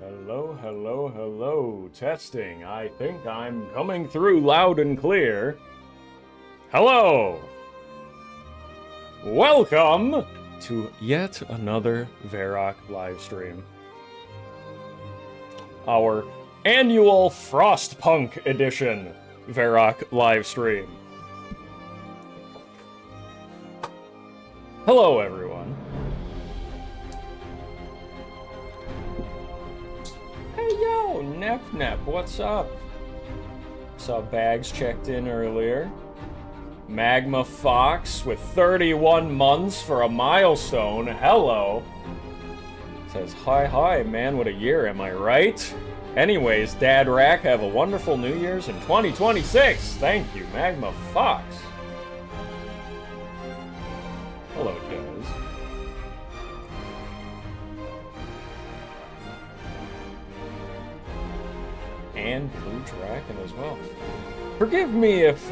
Hello, hello, hello. Testing. I think I'm coming through loud and clear. Hello! Welcome to yet another Verac live stream. Our annual FROSTPUNK edition Verac live stream. Hello, everyone. Hey, yo, Nep, what's up? Saw Bags checked in earlier. Magma Fox with 31 months for a milestone. Hello. Says, hi, man, what a year, am I right? Anyways, Dad Rack, have a wonderful New Year's in 2026. Thank you, Magma Fox. Hello, Des. And Blue Dragon as well. Forgive me if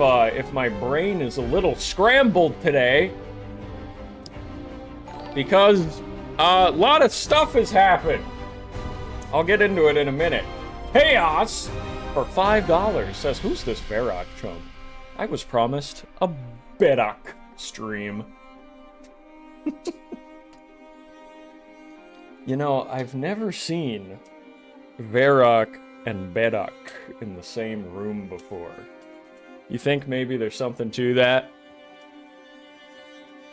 my brain is a little scrambled today, because a lot of stuff has happened. I'll get into it in a minute. Chaos for $5 says, who's this Verac chump? I was promised a Verac stream. You know, I've never seen Verac and Verac in the same room before. You think maybe there's something to that?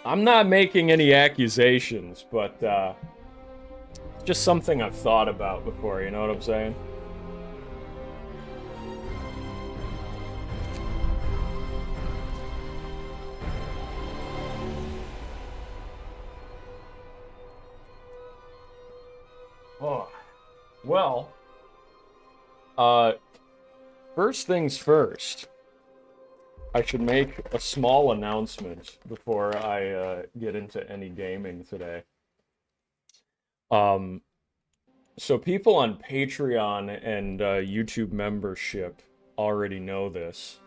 I'm not making any accusations, but it's just something I've thought about before, you know what I'm saying? Oh, well, first things first, I should make a small announcement before I get into any gaming today. So people on Patreon and YouTube membership already know this.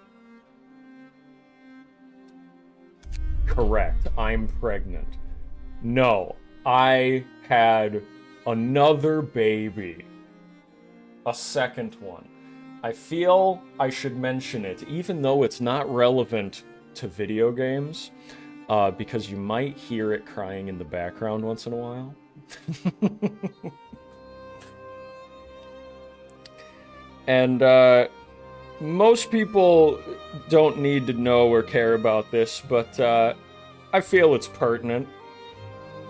Correct, I'm pregnant. No, I had another baby. A second one. I feel I should mention it, even though it's not relevant to video games, because you might hear it crying in the background once in a while. And most people don't need to know or care about this, but I feel it's pertinent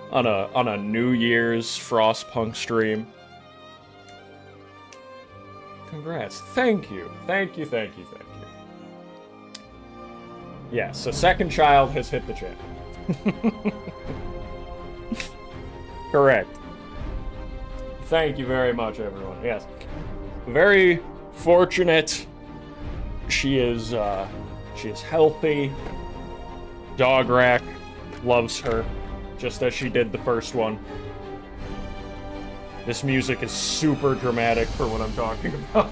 on a New Year's FROSTPUNK stream. Congrats. Thank you. Thank you. Yes, a second child has hit the chat. Correct. Thank you very much, everyone. Yes. Very fortunate. She is healthy. Dograc loves her, just as she did the first one. This music is super dramatic for what I'm talking about.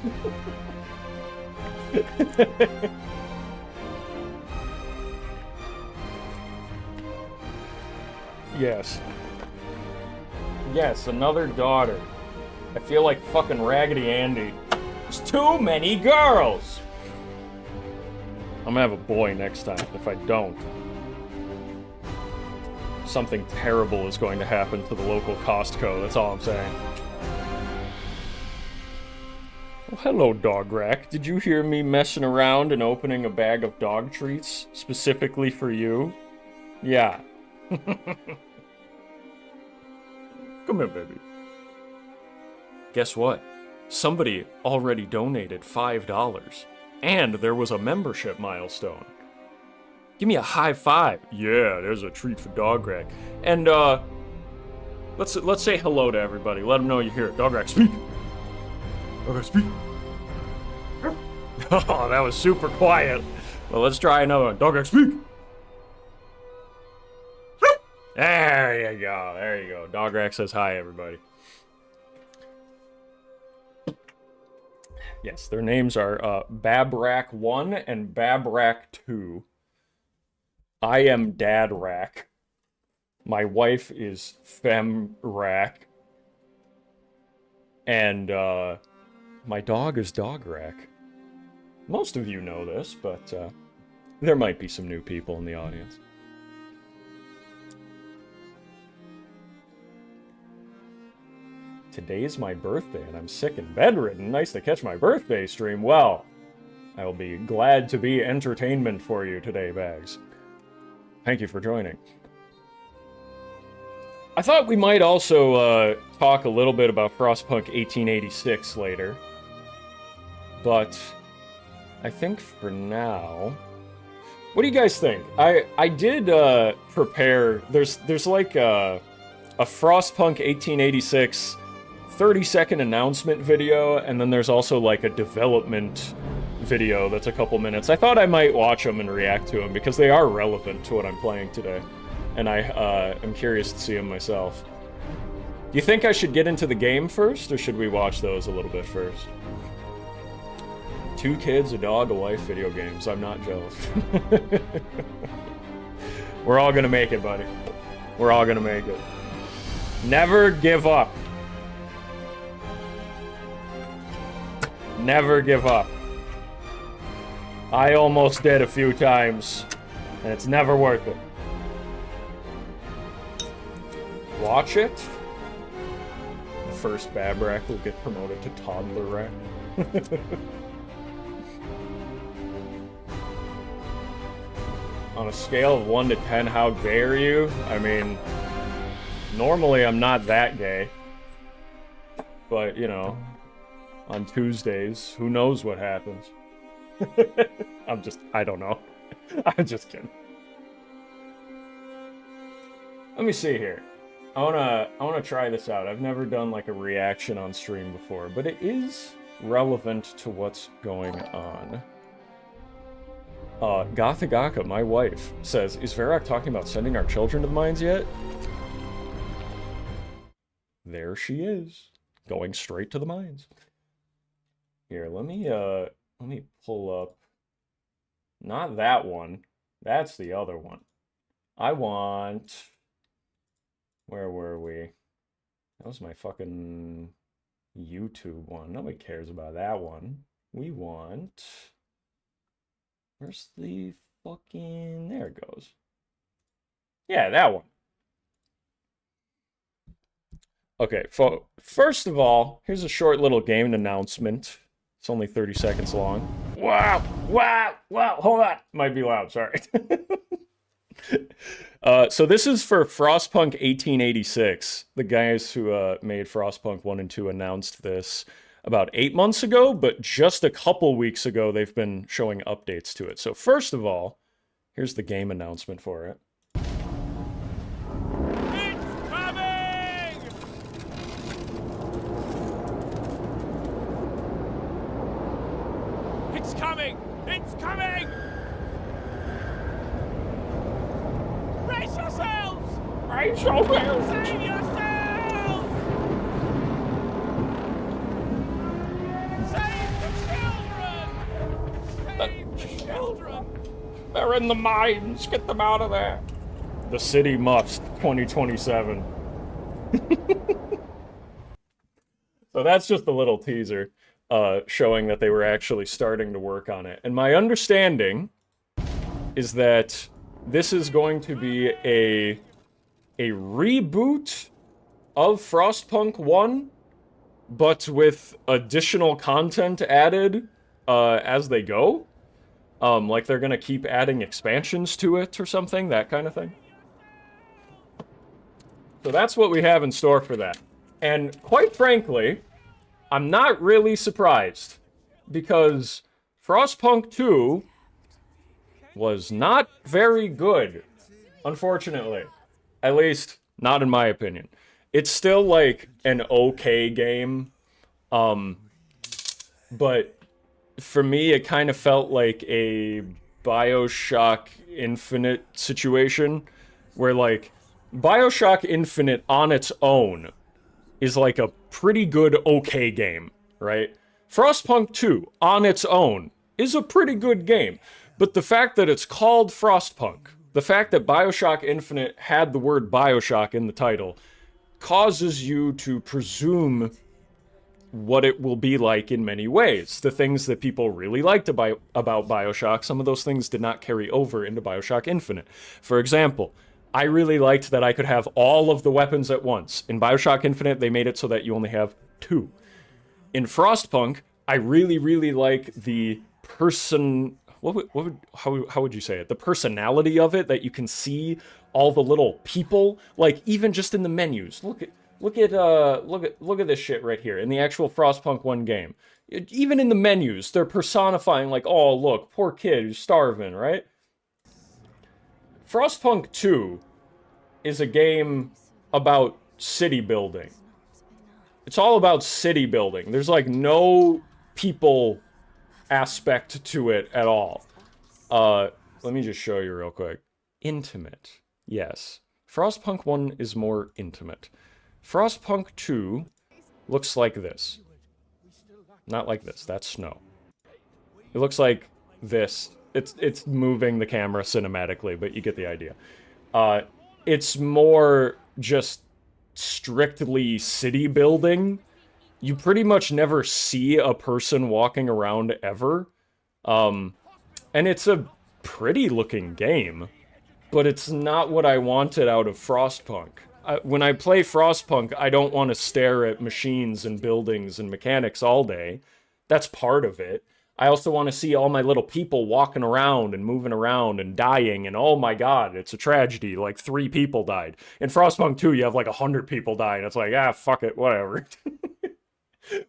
Yes. Yes, another daughter. I feel like fucking Raggedy Andy. There's too many girls! I'm gonna have a boy next time, if I don't. Something terrible is going to happen to the local Costco, that's all I'm saying. Oh, hello, Dograc. Did you hear me messing around and opening a bag of dog treats specifically for you? Yeah. Come here, baby. Guess what? Somebody already donated $5, and there was a membership milestone. Give me a high five. Yeah, there's a treat for Dograc. And let's say hello to everybody. Let them know you hear it. Dograc, speak. Dograc, speak. Oh, that was super quiet. Well, let's try another one. Dograc, speak. There you go. There you go. Dograc says hi, everybody. Yes, their names are Babrac1 and Babrac2. I am Dad Rack. My wife is Fem Rack. And my dog is dograc. Most of you know this, but there might be some new people in the audience. Today's my birthday and I'm sick and bedridden. Nice to catch my birthday stream. Well, I will be glad to be entertainment for you today, Bags. Thank you for joining. I thought we might also talk a little bit about Frostpunk 1886 later. But I think for now... What do you guys think? I did prepare... There's like a Frostpunk 1886 30-second announcement video, and then there's also like a development video that's a couple minutes. I thought I might watch them and react to them because they are relevant to what I'm playing today. And I am curious to see them myself. Do you think I should get into the game first, or should we watch those a little bit first? 2 kids, a dog, a wife, video games. I'm not jealous. We're all gonna make it, buddy. We're all gonna make it. Never give up. Never give up. I almost did a few times, and it's never worth it. Watch it. The first Babrac will get promoted to toddler rack. On a scale of 1 to 10, how dare you? I mean, normally I'm not that gay. But, you know, on Tuesdays, who knows what happens? I don't know. I'm just kidding. Let me see here. I wanna try this out. I've never done like a reaction on stream before, but it is relevant to what's going on. Gothagaka, my wife, says, is Verac talking about sending our children to the mines yet? There she is, going straight to the mines. Here, let me pull up, not that one, that's the other one. I want, where were we? That was my fucking YouTube one. Nobody cares about that one. We want, where's the fucking, there it goes. Yeah, that one. Okay, first of all, here's a short little game announcement. It's only 30 seconds long. Wow, hold on. Might be loud, sorry. So this is for Frostpunk 1886. The guys who made Frostpunk 1 and 2 announced this about 8 months ago, but just a couple weeks ago they've been showing updates to it. So first of all, here's the game announcement for it. It's coming! It's coming! Brace yourselves! Brace yourselves! Save yourselves! Save the children! Save the children! They're in the mines! Get them out of there! The city must, 2027. So that's just a little teaser. Showing that they were actually starting to work on it. And my understanding is that this is going to be a reboot of Frostpunk 1, but with additional content added as they go. Like they're gonna keep adding expansions to it or something, that kind of thing. So that's what we have in store for that. And quite frankly, I'm not really surprised, because Frostpunk 2 was not very good, unfortunately. At least, not in my opinion. It's still, like, an okay game, but for me, it kind of felt like a BioShock Infinite situation, where, like, BioShock Infinite on its own is like a pretty good okay game, right? Frostpunk 2 on its own is a pretty good game, but the fact that it's called Frostpunk, the fact that BioShock Infinite had the word BioShock in the title, causes you to presume what it will be like in many ways. The things that people really liked about BioShock, some of those things did not carry over into BioShock Infinite. For example, I really liked that I could have all of the weapons at once. In BioShock Infinite, they made it so that you only have 2. In Frostpunk, I really like the how would you say it? The personality of it, that you can see all the little people, like even just in the menus. Look at this shit right here in the actual Frostpunk 1 game. Even in the menus, they're personifying like, oh look, poor kid who's starving, right? Frostpunk 2 is a game about city building. It's all about city building. There's like no people aspect to it at all. Let me just show you real quick. Intimate. Yes. Frostpunk 1 is more intimate. Frostpunk 2 looks like this. Not like this. That's snow. It looks like this. It's moving the camera cinematically, but you get the idea. It's more just strictly city building. You pretty much never see a person walking around ever. And it's a pretty looking game, but it's not what I wanted out of Frostpunk. When I play Frostpunk, I don't want to stare at machines and buildings and mechanics all day. That's part of it. I also want to see all my little people walking around and moving around and dying, and oh my god, it's a tragedy, like 3 people died. In Frostpunk 2, you have like 100 people die, and it's like, ah, fuck it, whatever.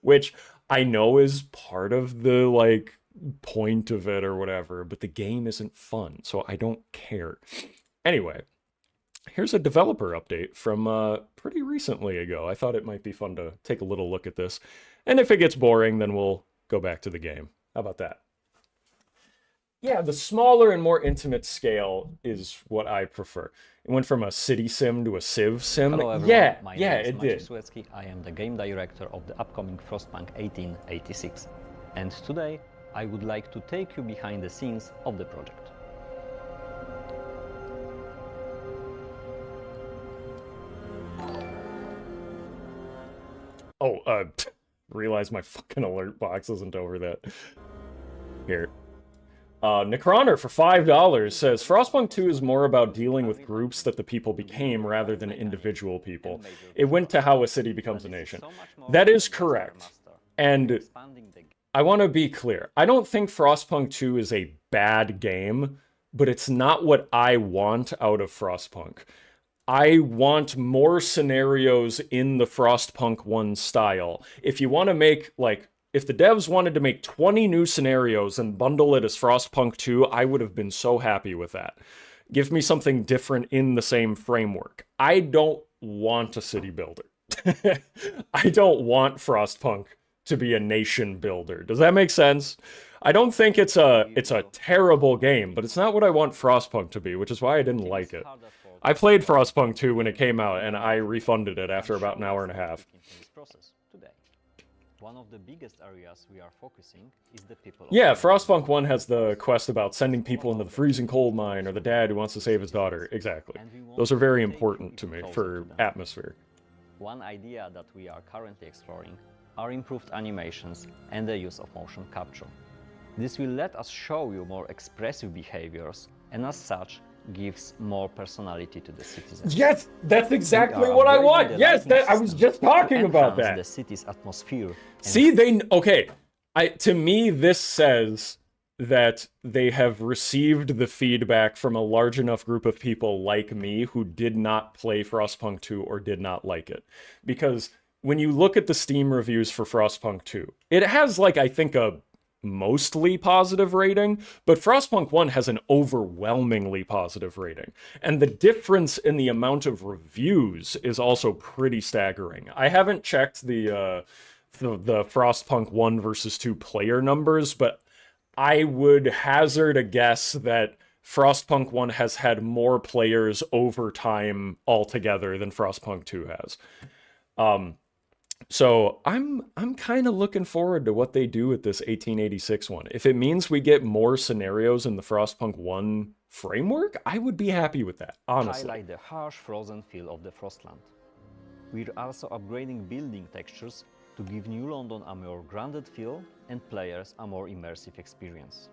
Which I know is part of the, like, point of it or whatever, but the game isn't fun, so I don't care. Anyway, here's a developer update from pretty recently ago. I thought it might be fun to take a little look at this. And if it gets boring, then we'll go back to the game. How about that? Yeah, the smaller and more intimate scale is what I prefer. It went from a city sim to a civ sim. Hello everyone, yeah, my yeah, name is it did. Maciej. I am the game director of the upcoming Frostpunk 1886. And today, I would like to take you behind the scenes of the project. Oh, realize my fucking alert box isn't over that. Here. Necroner for $5 says, Frostpunk 2 is more about dealing with groups that the people became rather than individual people. It went to how a city becomes a nation. That is correct. And I want to be clear. I don't think Frostpunk 2 is a bad game, but it's not what I want out of Frostpunk. I want more scenarios in the Frostpunk 1 style. If you want to make, like, if the devs wanted to make 20 new scenarios and bundle it as Frostpunk 2, I would have been so happy with that. Give me something different in the same framework. I don't want a city builder. I don't want Frostpunk to be a nation builder. Does that make sense? I don't think it's a terrible game, but it's not what I want Frostpunk to be, which is why I didn't like it. I played Frostpunk 2 when it came out, and I refunded it after about an hour and a half. One of the biggest areas we are focusing is the people. Yeah, Frostpunk 1 has the quest about sending people into the freezing coal mine, or the dad who wants to save his daughter. Exactly. Those are very important to me for atmosphere. One idea that we are currently exploring are improved animations and the use of motion capture. This will let us show you more expressive behaviors, and as such, gives more personality to the citizens. Yes, that's exactly what I want. Yes, I was just talking about that. The city's atmosphere. See, to me, this says that they have received the feedback from a large enough group of people like me who did not play Frostpunk 2 or did not like it. Because when you look at the Steam reviews for Frostpunk 2, it has, like, I think a mostly positive rating, but Frostpunk 1 has an overwhelmingly positive rating. And the difference in the amount of reviews is also pretty staggering. I haven't checked the Frostpunk 1 versus 2 player numbers, but I would hazard a guess that Frostpunk 1 has had more players over time altogether than Frostpunk 2 has. So I'm kind of looking forward to what they do with this 1886 one. If it means we get more scenarios in the Frostpunk 1 framework, I would be happy with that, honestly. Highlight the harsh frozen feel of the Frostland. We're also upgrading building textures to give New London a more grounded feel and players a more immersive experience.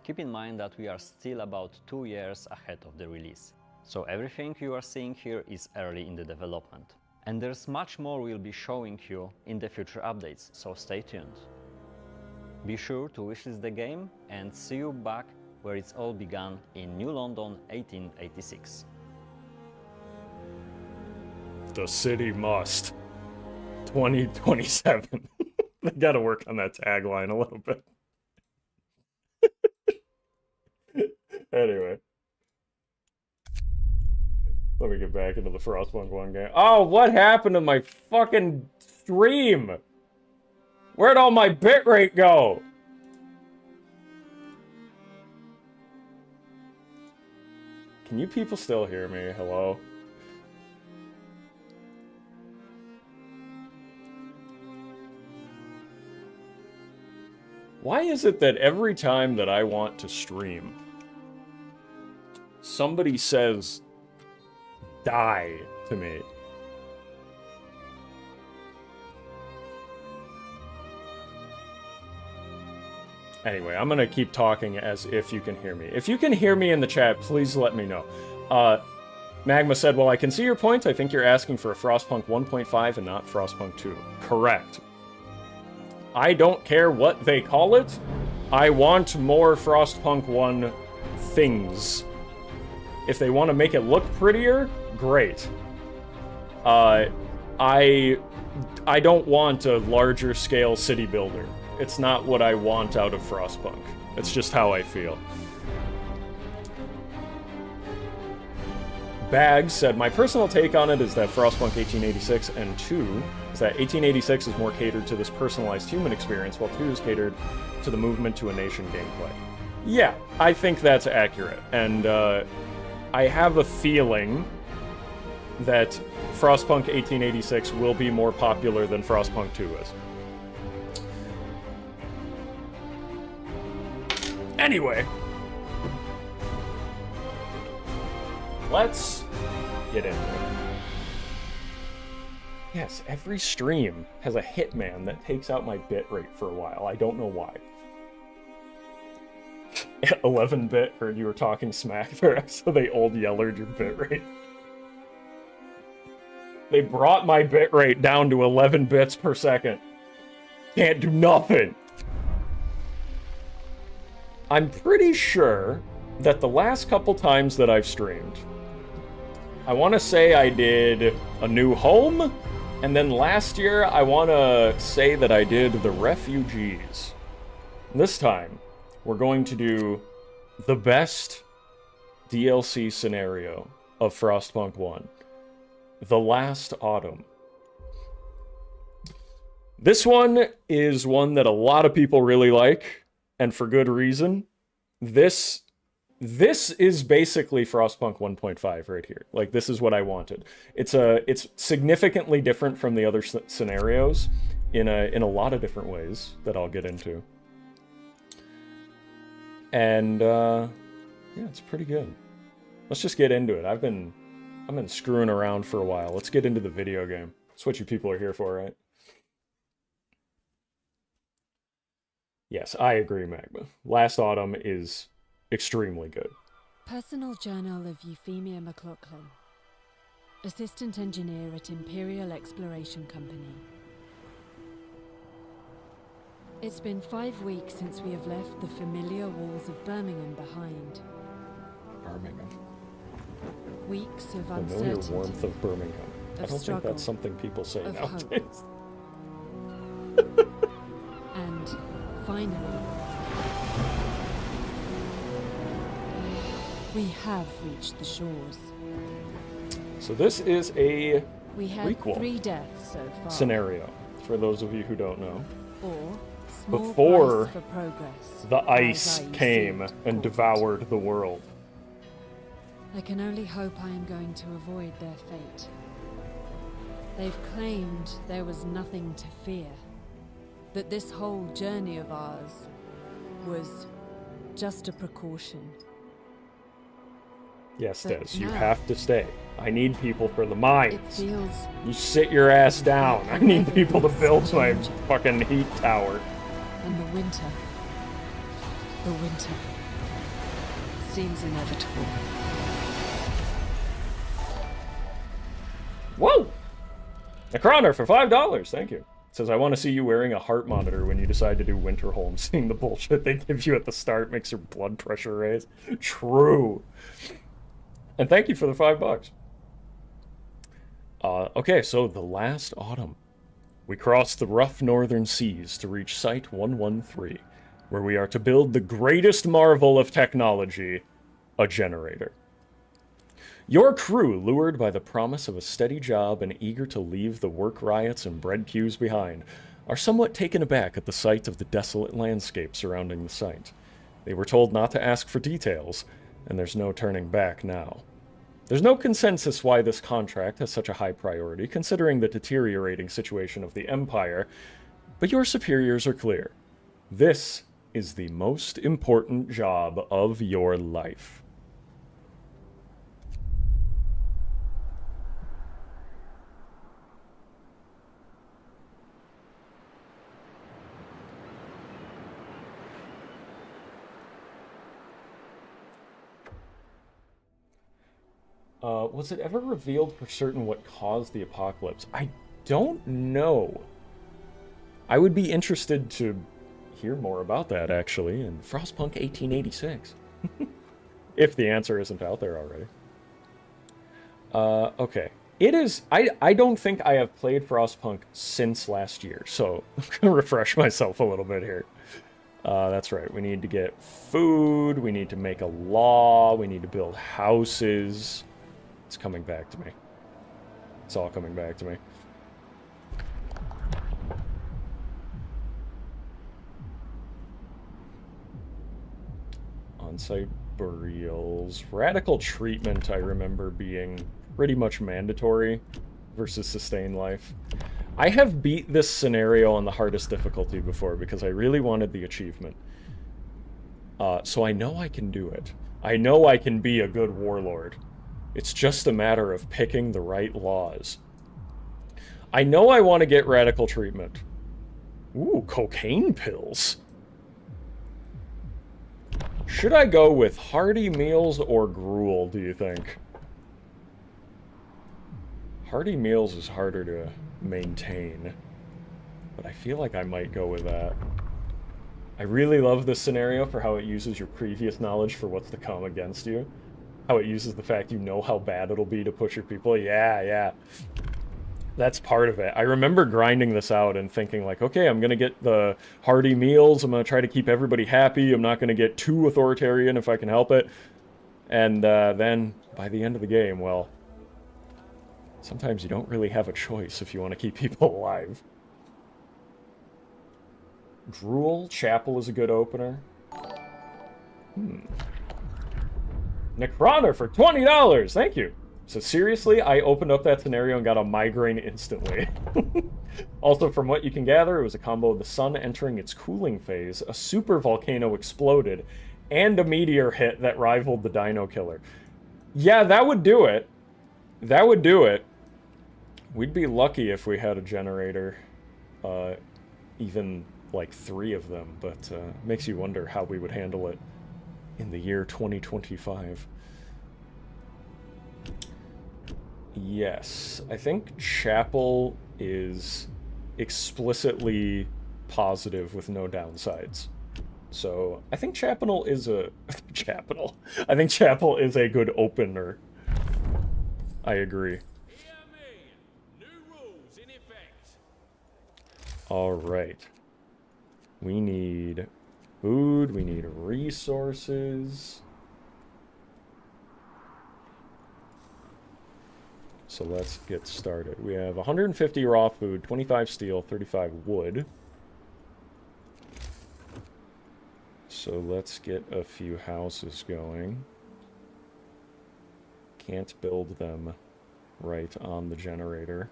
Keep in mind that we are still about 2 years ahead of the release, so everything you are seeing here is early in the development. And there's much more we'll be showing you in the future updates, so stay tuned. Be sure to wishlist the game and see you back where it's all began in New London 1886. The city must. 2027. They gotta work on that tagline a little bit. Anyway. Let me get back into the Frostpunk 1 game. Oh, what happened to my fucking stream? Where'd all my bitrate go? Can you people still hear me? Hello? Why is it that every time that I want to stream, somebody says, die to me? Anyway, I'm gonna keep talking as if you can hear me. If you can hear me in the chat, please let me know. Magma said, well, I can see your point. I think you're asking for a Frostpunk 1.5 and not Frostpunk 2. Correct. I don't care what they call it. I want more Frostpunk 1 things. If they want to make it look prettier, great. I don't want a larger scale city builder. It's not what I want out of Frostpunk. It's just how I feel. Bags said, my personal take on it is that Frostpunk 1886 and 2 is that 1886 is more catered to this personalized human experience, while 2 is catered to the movement to a nation gameplay. Yeah, I think that's accurate, and I have a feeling that Frostpunk 1886 will be more popular than Frostpunk 2 is. Anyway, let's get into it. Yes, every stream has a hitman that takes out my bitrate for a while. I don't know why. 11-bit, or you were talking smack there, so they old yellered your bitrate. They brought my bitrate down to 11 bits per second. Can't do nothing. I'm pretty sure that the last couple times that I've streamed, I want to say I did A New Home, and then last year I want to say that I did The Refugees. This time, we're going to do the best DLC scenario of Frostpunk 1, The Last Autumn. This one is one that a lot of people really like, and for good reason. This is basically Frostpunk 1.5 right here. Like, this is what I wanted. It's significantly different from the other scenarios in a lot of different ways that I'll get into. And yeah, it's pretty good. Let's just get into it. I've been screwing around for a while. Let's get into the video game. That's what you people are here for, right? Yes, I agree, Magma. Last Autumn is extremely good. Personal Journal of Euphemia McLaughlin, Assistant Engineer at Imperial Exploration Company. It's been 5 weeks since we have left the familiar walls of Birmingham behind. Birmingham. Weeks of Familiar uncertainty, warmth of Birmingham. I don't think struggle, that's something people say of nowadays. and finally, we have reached the shores. So this is a We had prequel 3 deaths so far. scenario, for those of you who don't know. Or small Before price for progress, The as ice I came used to and call it. devoured the world. I can only hope I am going to avoid their fate. They've claimed there was nothing to fear, that this whole journey of ours was just a precaution. Yes, But Des, you no. have to stay. I need people for the It mines. feels You sit your ass down. I need people to build my Change. fucking heat tower. and the winter seems inevitable. Whoa! Necroner for $5, thank you. Says, I want to see you wearing a heart monitor when you decide to do Winterholm. Seeing the bullshit they give you at the start makes your blood pressure raise. True. And thank you for the $5. Okay, so the last autumn. We crossed the rough northern seas to reach Site 113, where we are to build the greatest marvel of technology, a generator. Your crew, lured by the promise of a steady job and eager to leave the work riots and bread queues behind, are somewhat taken aback at the sight of the desolate landscape surrounding the site. They were told not to ask for details, and there's no turning back now. There's no consensus why this contract has such a high priority, considering the deteriorating situation of the Empire, but your superiors are clear. This is the most important job of your life. Was it ever revealed for certain what caused the apocalypse? I don't know. I would be interested to hear more about that, actually, in Frostpunk 1886. If the answer isn't out there already. Okay. It is... I don't think I have played Frostpunk since last year, so I'm gonna refresh myself a little bit here. That's right. We need to get food, we need to make a law, we need to build houses... It's coming back to me. It's all coming back to me. On-site burials. Radical treatment, I remember being pretty much mandatory versus sustained life. I have beat this scenario on the hardest difficulty before because I really wanted the achievement. So I know I can do it. I know I can be a good warlord. It's just a matter of picking the right laws. I know I want to get radical treatment. Ooh, cocaine pills. Should I go with hearty meals or gruel, do you think? Hearty meals is harder to maintain, but I feel like I might go with that. I really love this scenario for how it uses your previous knowledge for what's to come against you. How it uses the fact you know how bad it'll be to push your people. Yeah. That's part of it. I remember grinding this out and thinking like, okay, I'm going to get the hearty meals. I'm going to try to keep everybody happy. I'm not going to get too authoritarian if I can help it. And then by the end of the game, well, sometimes you don't really have a choice if you want to keep people alive. Gruel, Chapel is a good opener. Necroner for $20! Thank you! So seriously, I opened up that scenario and got a migraine instantly. Also, from what you can gather, it was a combo of the sun entering its cooling phase, a super volcano exploded, and a meteor hit that rivaled the Dino Killer. Yeah, that would do it. That would do it. We'd be lucky if we had a generator. Even, like, 3 of them, but makes you wonder how we would handle it in the year 2025. Yes, I think Chapel is explicitly positive with no downsides. So, I think Chapel is a... I think Chapel is a good opener. I agree. Hear me. New rules in effect. Alright. We need food, we need resources. So let's get started. We have 150 raw food, 25 steel, 35 wood. So let's get a few houses going. Can't build them right on the generator,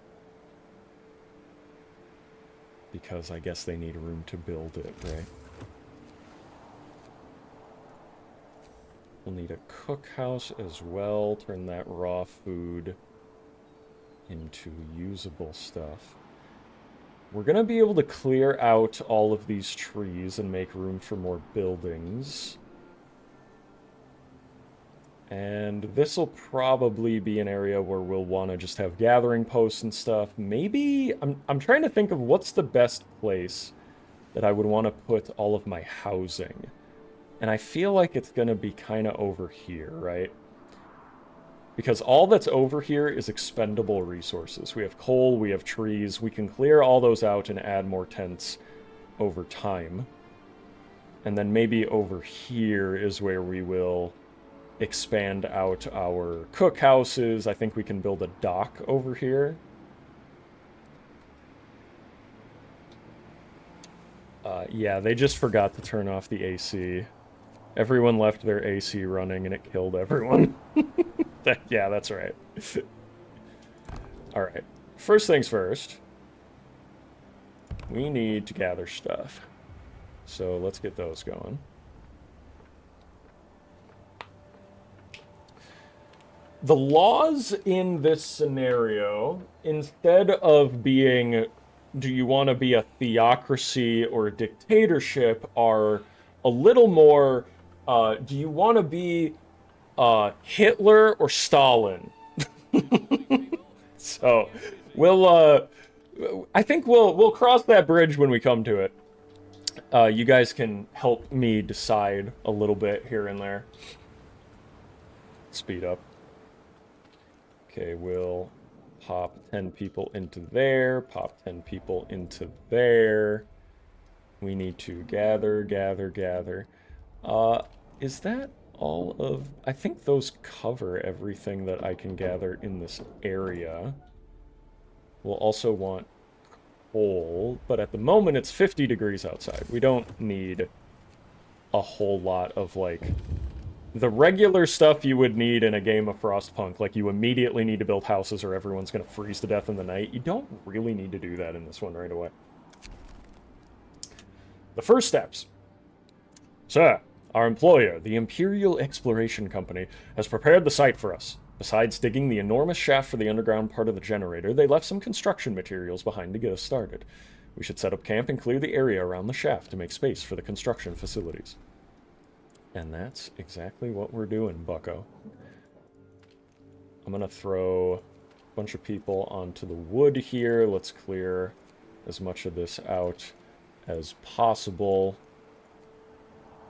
because I guess they need room to build it, right? We'll need a cookhouse as well. Turn that raw food into usable stuff. We're going to be able to clear out all of these trees and make room for more buildings. And this will probably be an area where we'll want to just have gathering posts and stuff. Maybe, I'm trying to think of what's the best place that I would want to put all of my housing. And I feel like it's going to be kind of over here, right? Because all that's over here is expendable resources. We have coal, we have trees. We can clear all those out and add more tents over time. And then maybe over here is where we will expand out our cookhouses. I think we can build a dock over here. Yeah, they just forgot to turn off the AC. Everyone left their AC running and it killed everyone. Yeah, that's right. Alright. First things first. We need to gather stuff. So let's get those going. The laws in this scenario, instead of being, do you want to be a theocracy or a dictatorship, are a little more, do you want to be Hitler or Stalin? So, I think we'll cross that bridge when we come to it. You guys can help me decide a little bit here and there. Speed up. Okay, we'll pop 10 people into there, pop 10 people into there. We need to gather. Is that all of... I think those cover everything that I can gather in this area. We'll also want coal, but at the moment it's 50 degrees outside. We don't need a whole lot of, like... the regular stuff you would need in a game of Frostpunk, like you immediately need to build houses or everyone's going to freeze to death in the night, you don't really need to do that in this one right away. The first steps. Sir, our employer, the Imperial Exploration Company, has prepared the site for us. Besides digging the enormous shaft for the underground part of the generator, they left some construction materials behind to get us started. We should set up camp and clear the area around the shaft to make space for the construction facilities. And that's exactly what we're doing, bucko. I'm gonna throw a bunch of people onto the wood here. Let's clear as much of this out as possible.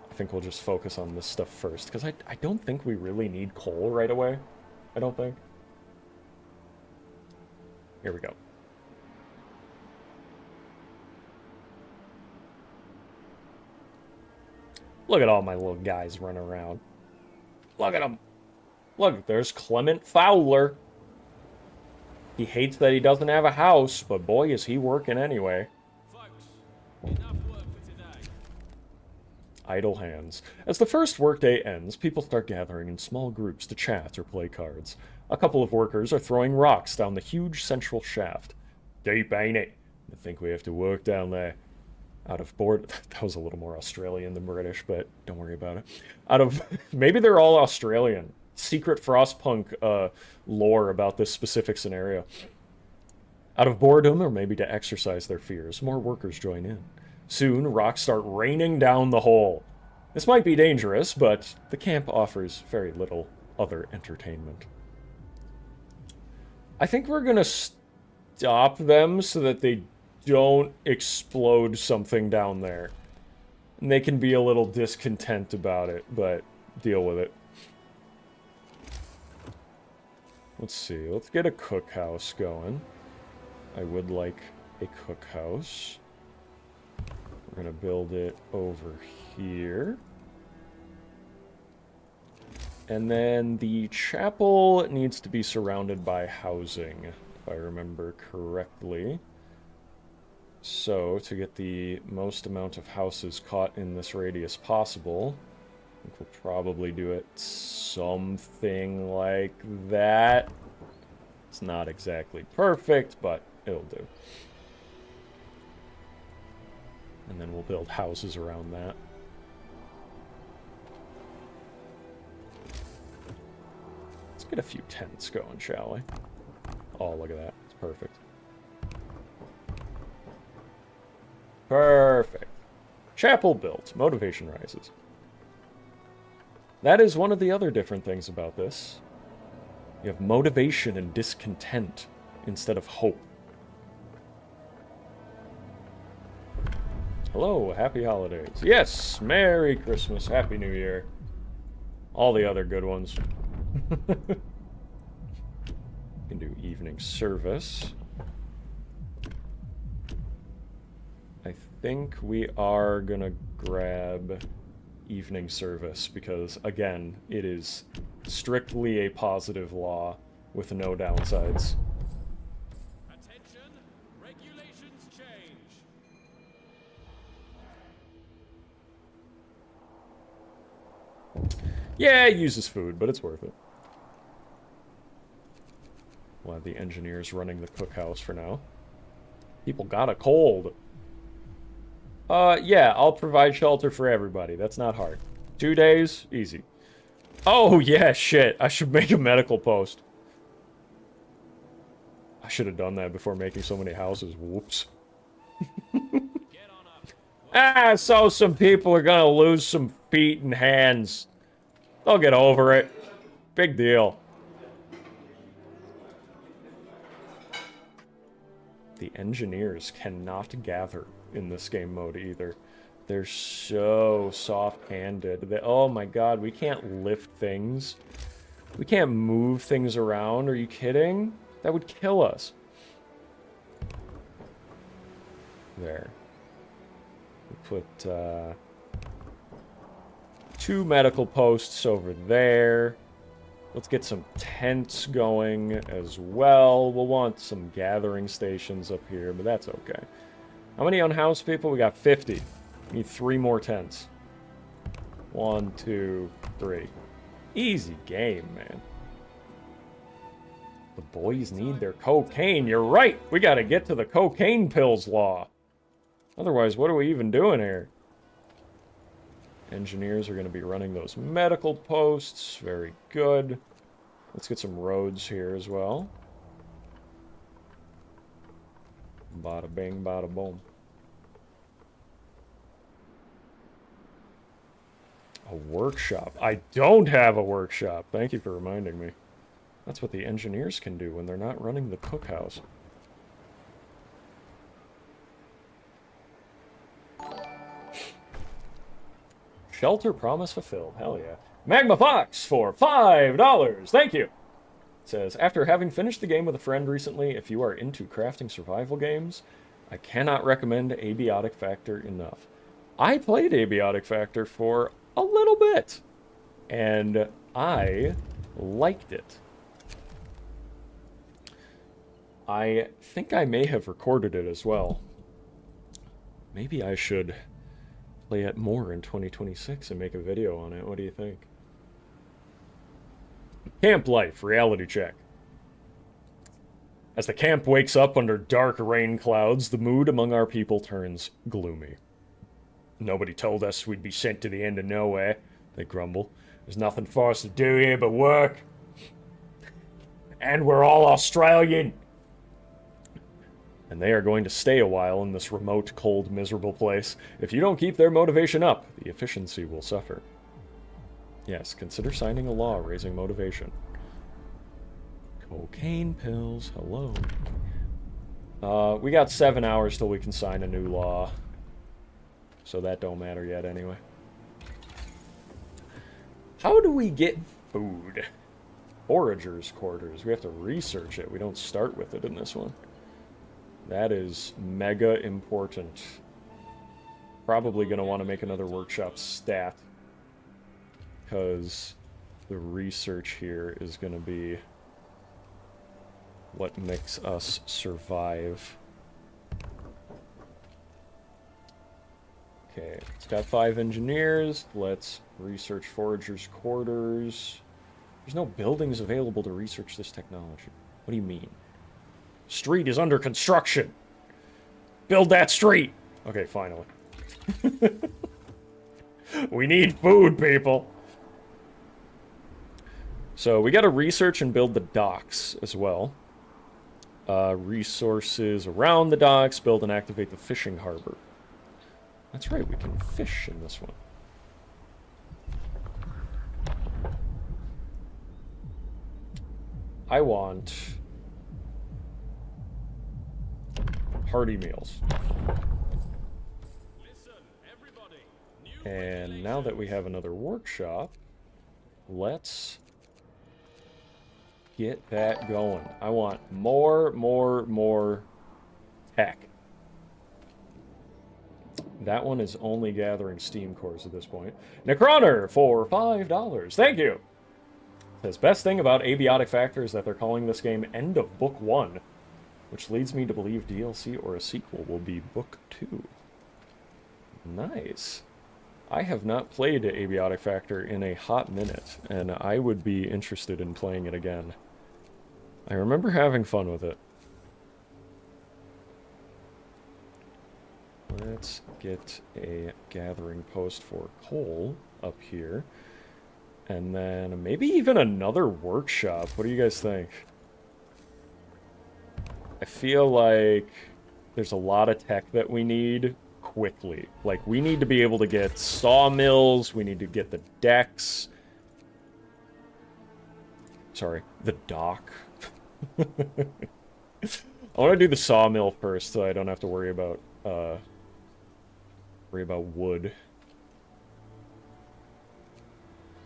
I think we'll just focus on this stuff first, because I don't think we really need coal right away. I don't think. Here we go. Look at all my little guys running around. Look at them. Look, there's Clement Fowler. He hates that he doesn't have a house, but boy, is he working anyway. Folks, enough work for today. Idle hands. As the first workday ends, people start gathering in small groups to chat or play cards. A couple of workers are throwing rocks down the huge central shaft. Deep, ain't it? I think we have to work down there. Out of board, that was a little more Australian than British, but don't worry about it. Maybe they're all Australian. Secret Frostpunk lore about this specific scenario. Out of boredom, or maybe to exercise their fears, more workers join in. Soon, rocks start raining down the hole. This might be dangerous, but the camp offers very little other entertainment. I think we're gonna stop them so that they don't explode something down there. And they can be a little discontent about it, but deal with it. Let's see, let's get a cookhouse going. I would like a cookhouse. We're gonna build it over here. And then the chapel needs to be surrounded by housing, if I remember correctly. So, to get the most amount of houses caught in this radius possible, I think we'll probably do it something like that. It's not exactly perfect, but it'll do. And then we'll build houses around that. get a few tents going, shall we? Oh, look at that. It's perfect. Perfect. Chapel built. Motivation rises. That is one of the other different things about this. You have motivation and discontent instead of hope. Hello, happy holidays. Yes, Merry Christmas, Happy New Year. All the other good ones. Can do evening service. I think we are gonna grab evening service because, again, it is strictly a positive law with no downsides. Attention, regulations change. Yeah, it uses food, but it's worth it. We'll have the engineers running the cookhouse for now. People got a cold. Yeah, I'll provide shelter for everybody. That's not hard. 2 days? Easy. Oh, yeah, shit. I should make a medical post. I should have done that before making so many houses. Whoops. So some people are gonna lose some feet and hands. They'll get over it. Big deal. The engineers cannot gather in this game mode either. They're so soft-handed. Oh my god, we can't lift things. We can't move things around. Are you kidding? That would kill us. There. We put 2 medical posts over there. Let's get some tents going as well. We'll want some gathering stations up here, but that's okay. How many unhoused people? We got 50. We need 3 more tents. 1, 2, 3. Easy game, man. The boys need their cocaine. You're right! We gotta get to the cocaine pills law. Otherwise, what are we even doing here? Engineers are going to be running those medical posts. Very good. Let's get some roads here as well. Bada bing, bada boom. A workshop. I don't have a workshop. Thank you for reminding me. That's what the engineers can do when they're not running the cookhouse. Shelter promise fulfilled. Hell yeah. Magma Fox for $5. Thank you. It says, after having finished the game with a friend recently, if you are into crafting survival games, I cannot recommend Abiotic Factor enough. I played Abiotic Factor for a little bit, and I liked it. I think I may have recorded it as well. Maybe I should play it more in 2026 and make a video on it. What do you think? Camp life, reality check. As the camp wakes up under dark rain clouds, the mood among our people turns gloomy. Nobody told us we'd be sent to the end of nowhere, they grumble. There's nothing for us to do here but work. And we're all Australian. And they are going to stay a while in this remote, cold, miserable place. If you don't keep their motivation up, the efficiency will suffer. Yes, consider signing a law raising motivation. Cocaine pills, hello. We got 7 hours till we can sign a new law. So that don't matter yet anyway. How do we get food? Foragers' quarters. We have to research it. We don't start with it in this one. That is mega important. Probably going to want to make another workshop stat. Because the research here is going to be what makes us survive. Okay, it's got 5 engineers. Let's research foragers' quarters. There's no buildings available to research this technology. What do you mean? Street is under construction. Build that street. Okay, finally. We need food, people. So we got to research and build the docks as well. Resources around the docks, build and activate the fishing harbor. That's right, we can fish in this one. I want hearty meals. Listen, everybody. And now that we have another workshop, let's get that going. I want more tech. That one is only gathering steam cores at this point. Necroner for $5. Thank you. Says, best thing about Abiotic Factor is that they're calling this game End of Book 1, which leads me to believe DLC or a sequel will be Book 2. Nice. I have not played Abiotic Factor in a hot minute, and I would be interested in playing it again. I remember having fun with it. Let's get a gathering post for coal up here. And then maybe even another workshop. What do you guys think? I feel like there's a lot of tech that we need quickly. Like, we need to be able to get sawmills. We need to get the decks. Sorry, the dock. I want to do the sawmill first so I don't have to worry about wood.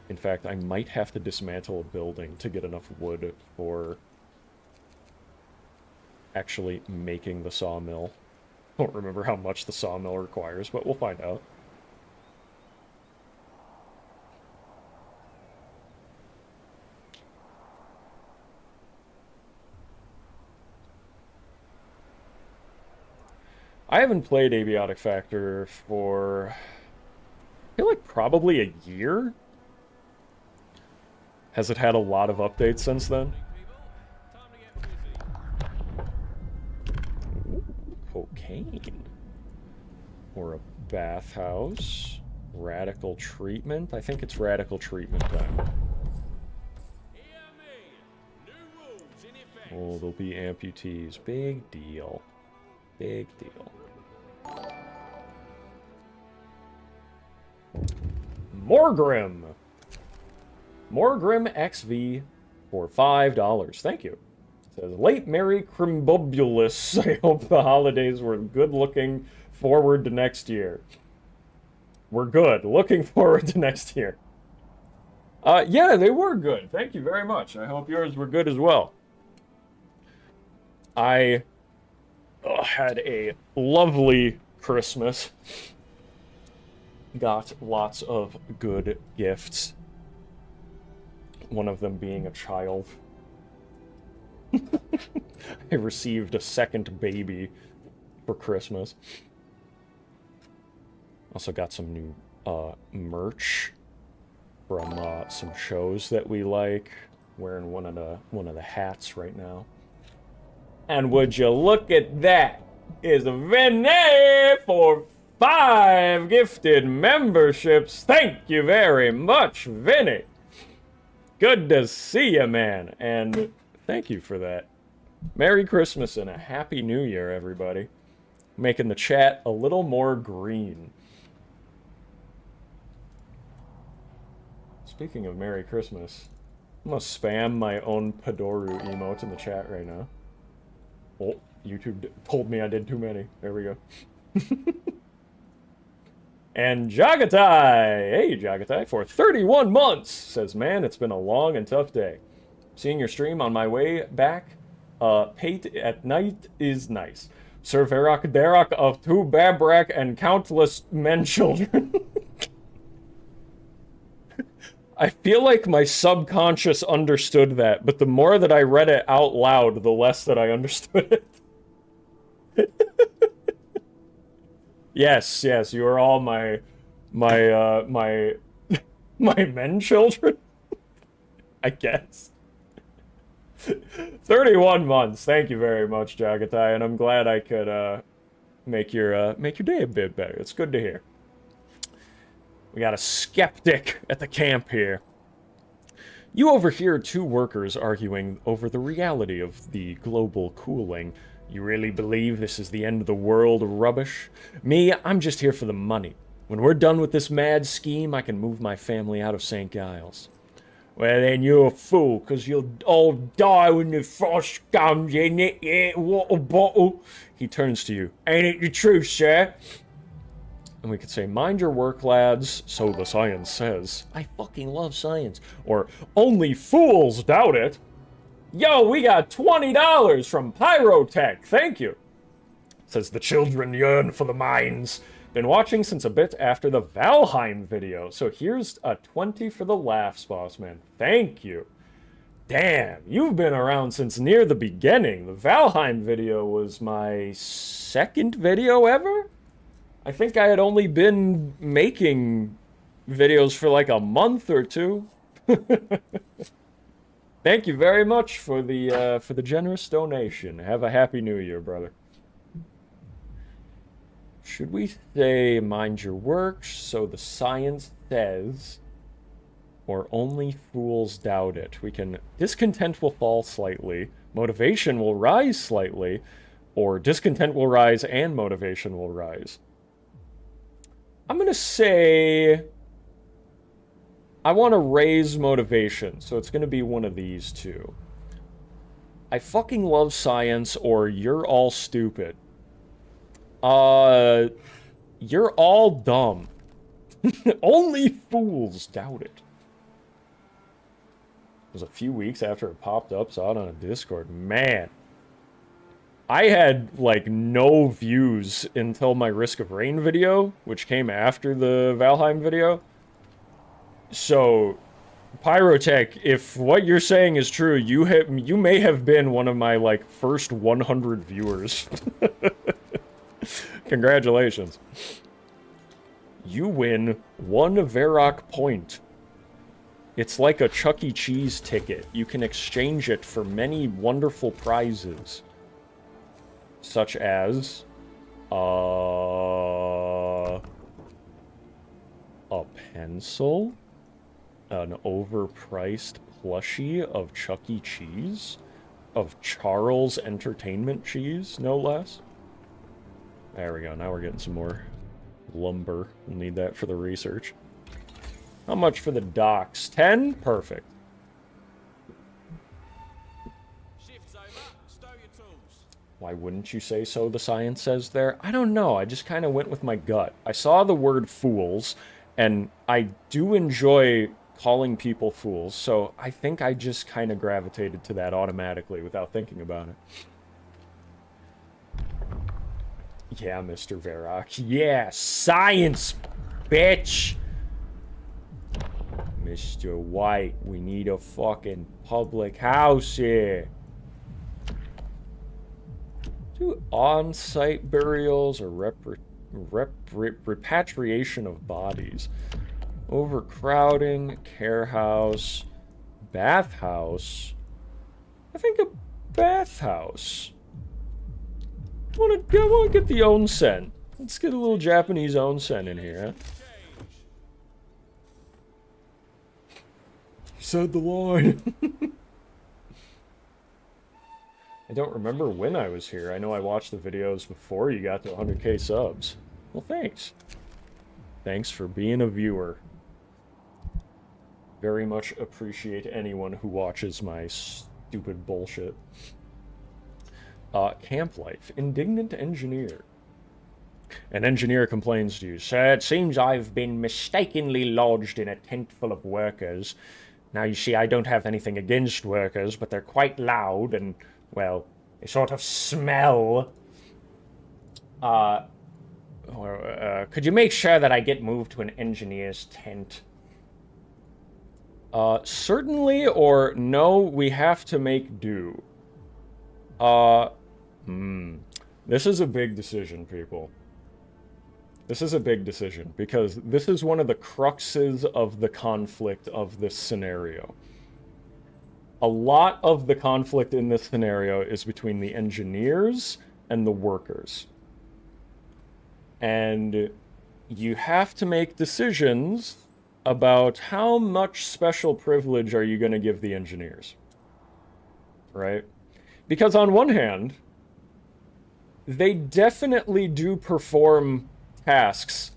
In fact, I might have to dismantle a building to get enough wood for actually making the sawmill. I don't remember how much the sawmill requires, but we'll find out. I haven't played Abiotic Factor for, I feel like probably a year. Has it had a lot of updates since then? Ooh, cocaine. Or a bathhouse. Radical treatment. I think it's radical treatment time. Oh, there'll be amputees. Big deal. Big deal. Morgrim! Morgrim XV for $5. Thank you. It says, late Merry Crimbobulus. I hope the holidays were good looking forward to next year. We're good. Looking forward to next year. Yeah, they were good. Thank you very much. I hope yours were good as well. I had a lovely Christmas. Got lots of good gifts. One of them being a child. I received a second baby for Christmas. Also got some new merch from some shows that we like. Wearing one of the hats right now. And would you look at that? Is Vinny for 5 gifted memberships. Thank you very much, Vinny. Good to see you, man. And thank you for that. Merry Christmas and a Happy New Year, everybody. Making the chat a little more green. Speaking of Merry Christmas, I'm gonna spam my own Padoru emote in the chat right now. Oh, YouTube told me I did too many. There we go. And Jagatai! Hey, Jagatai, for 31 months! Says, man, it's been a long and tough day. Seeing your stream on my way back, pate at night is nice. Sir Verac of 2 Babrak and countless men children. I feel like my subconscious understood that, but the more that I read it out loud, the less that I understood it. Yes, you are all my men children, I guess. 31 months. Thank you very much, Jagatai, and I'm glad I could make your day a bit better. It's good to hear. We got a skeptic at the camp here. You overhear two workers arguing over the reality of the global cooling. You really believe this is the end of the world rubbish? Me, I'm just here for the money. When we're done with this mad scheme, I can move my family out of St. Giles. Well, then you're a fool, because you'll all die when the frost comes, ain't it? Yeah, water bottle. He turns to you. Ain't it the truth, sir? And we could say, mind your work, lads, so the science says. I fucking love science. Or, only fools doubt it. Yo, we got $20 from Pyrotech, thank you. Says the children yearn for the mines. Been watching since a bit after the Valheim video, so here's a 20 for the laughs, boss man. Thank you. Damn, you've been around since near the beginning. The Valheim video was my second video ever? I think I had only been making videos for like a month or two. Thank you very much for the generous donation. Have a happy new year, brother. Should we say mind your work, so the science says, or only fools doubt it? We can, discontent will fall slightly, motivation will rise slightly, or discontent will rise and motivation will rise. I'm gonna say, I want to raise motivation, so it's gonna be one of these two. I fucking love science, or you're all stupid. You're all dumb. Only fools doubt it. It was a few weeks after it popped up, saw it on a Discord. Man. I had, like, no views until my Risk of Rain video, which came after the Valheim video. So, Pyrotech, if what you're saying is true, you may have been one of my, like, first 100 viewers. Congratulations. You win 1 Verac point. It's like a Chuck E. Cheese ticket. You can exchange it for many wonderful prizes. Such as... a pencil? An overpriced plushie of Chuck E. Cheese? Of Charles Entertainment Cheese, no less? There we go, now we're getting some more lumber. We'll need that for the research. How much for the docks? 10? Perfect. Shift's over. Stow your tools. Why wouldn't you say so, the science says there? I don't know, I just kind of went with my gut. I saw the word fools, and I do enjoy calling people fools, so I think I just kind of gravitated to that automatically without thinking about it. Yeah, Mr. Verac. Yeah, science, bitch! Mr. White, we need a fucking public house here. Do on-site burials or repatriation of bodies. Overcrowding, care house, bathhouse. I think a bathhouse. I want to get the onsen. Let's get a little Japanese onsen in here. Said the line. I don't remember when I was here. I know I watched the videos before you got to 100k subs. Well, thanks. Thanks for being a viewer. Very much appreciate anyone who watches my stupid bullshit. Camp life. Indignant engineer. An engineer complains to you. Sir, it seems I've been mistakenly lodged in a tent full of workers. Now, you see, I don't have anything against workers, but they're quite loud and, well, they sort of smell. Could you make sure that I get moved to an engineer's tent? Certainly, or no, we have to make do. This is a big decision, people. This is a big decision, because this is one of the cruxes of the conflict of this scenario. A lot of the conflict in this scenario is between the engineers and the workers. And you have to make decisions about how much special privilege are you going to give the engineers, right? Because on one hand, they definitely do perform tasks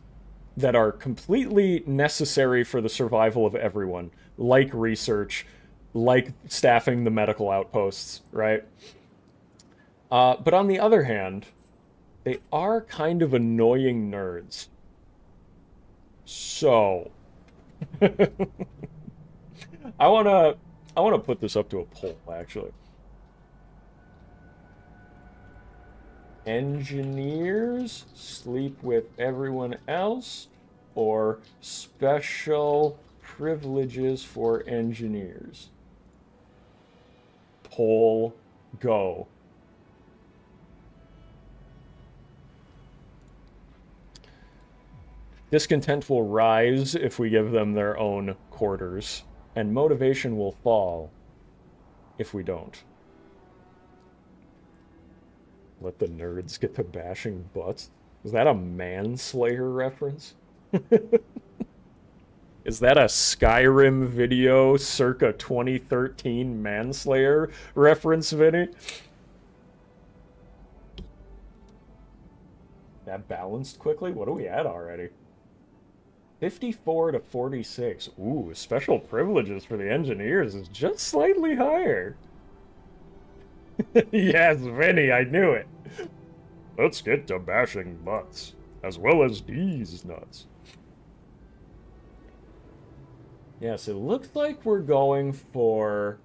that are completely necessary for the survival of everyone, like research, like staffing the medical outposts, right? But on the other hand, they are kind of annoying nerds. So, I wanna put this up to a poll, actually. Engineers sleep with everyone else, or special privileges for engineers? Poll, go. Discontent will rise if we give them their own quarters, and motivation will fall if we don't. Let the nerds get to bashing butts? Is that a manslayer reference? Is that a Skyrim video circa 2013 manslayer reference, Vinny? That balanced quickly? What are we at already? 54 to 46. Ooh, special privileges for the engineers is just slightly higher. Yes, Vinny, I knew it. Let's get to bashing butts, as well as these nuts. Yes, it looks like we're going for...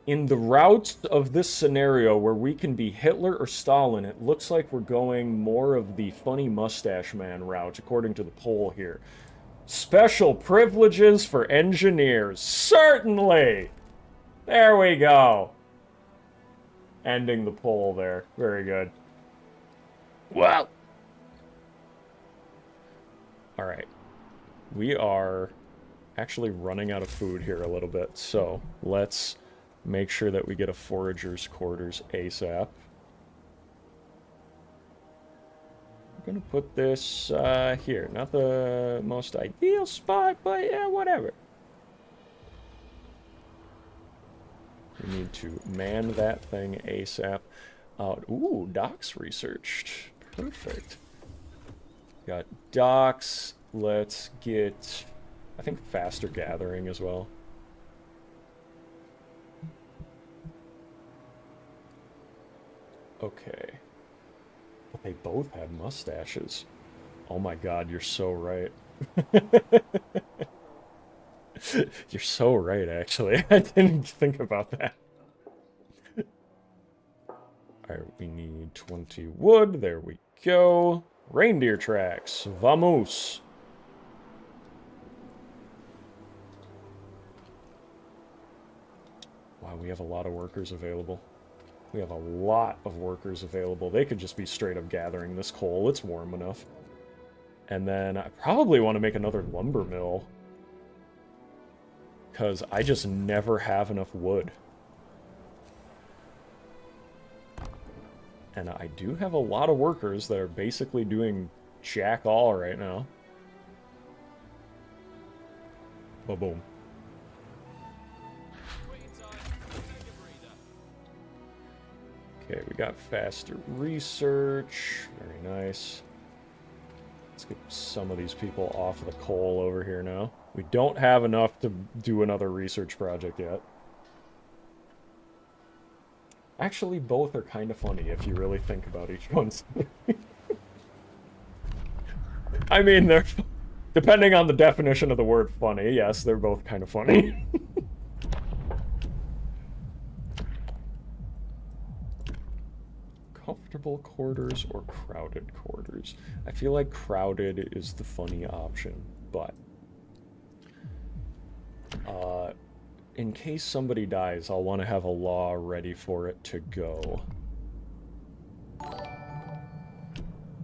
In the route of this scenario where we can be Hitler or Stalin, it looks like we're going more of the funny mustache man route, according to the poll here. Special privileges for engineers. Certainly! There we go. Ending the poll there. Very good. Well. Alright. We are actually running out of food here a little bit, so let's make sure that we get a forager's quarters ASAP. I'm gonna put this here. Not the most ideal spot, but yeah, whatever. We need to man that thing ASAP. Ooh, docks researched. Perfect. Got docks. Let's get, I think, faster gathering as well. Okay. But they both have mustaches. Oh my god, you're so right. You're so right, actually. I didn't think about that. Alright, we need 20 wood. There we go. Reindeer tracks. Vamos. Wow, we have a lot of workers available. We have a lot of workers available. They could just be straight up gathering this coal. It's warm enough. And then I probably want to make another lumber mill, because I just never have enough wood. And I do have a lot of workers that are basically doing jack all right now. Ba-boom. Okay, we got faster research. Very nice. Let's get some of these people off the coal over here now. We don't have enough to do another research project yet. Actually, both are kind of funny if you really think about each one. I mean, they're... Depending on the definition of the word funny, yes, they're both kind of funny. Comfortable quarters or crowded quarters? I feel like crowded is the funny option, but... in case somebody dies, I'll want to have a law ready for it to go.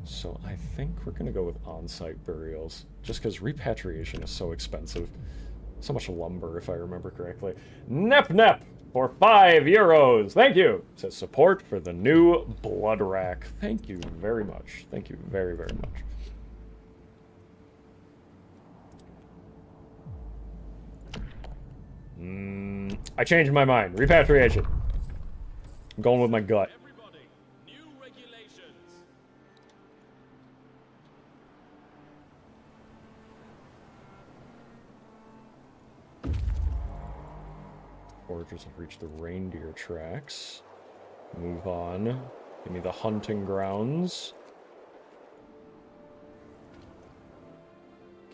So I think we're going to go with on-site burials, just because repatriation is so expensive. So much lumber, if I remember correctly. Nep Nep for €5. Thank you! It says support for the new blood rack. Thank you very much. Thank you very, very much. I changed my mind. Repatriation. I'm going with my gut. Everybody, new regulations. Foragers have reached the reindeer tracks. Move on. Give me the hunting grounds.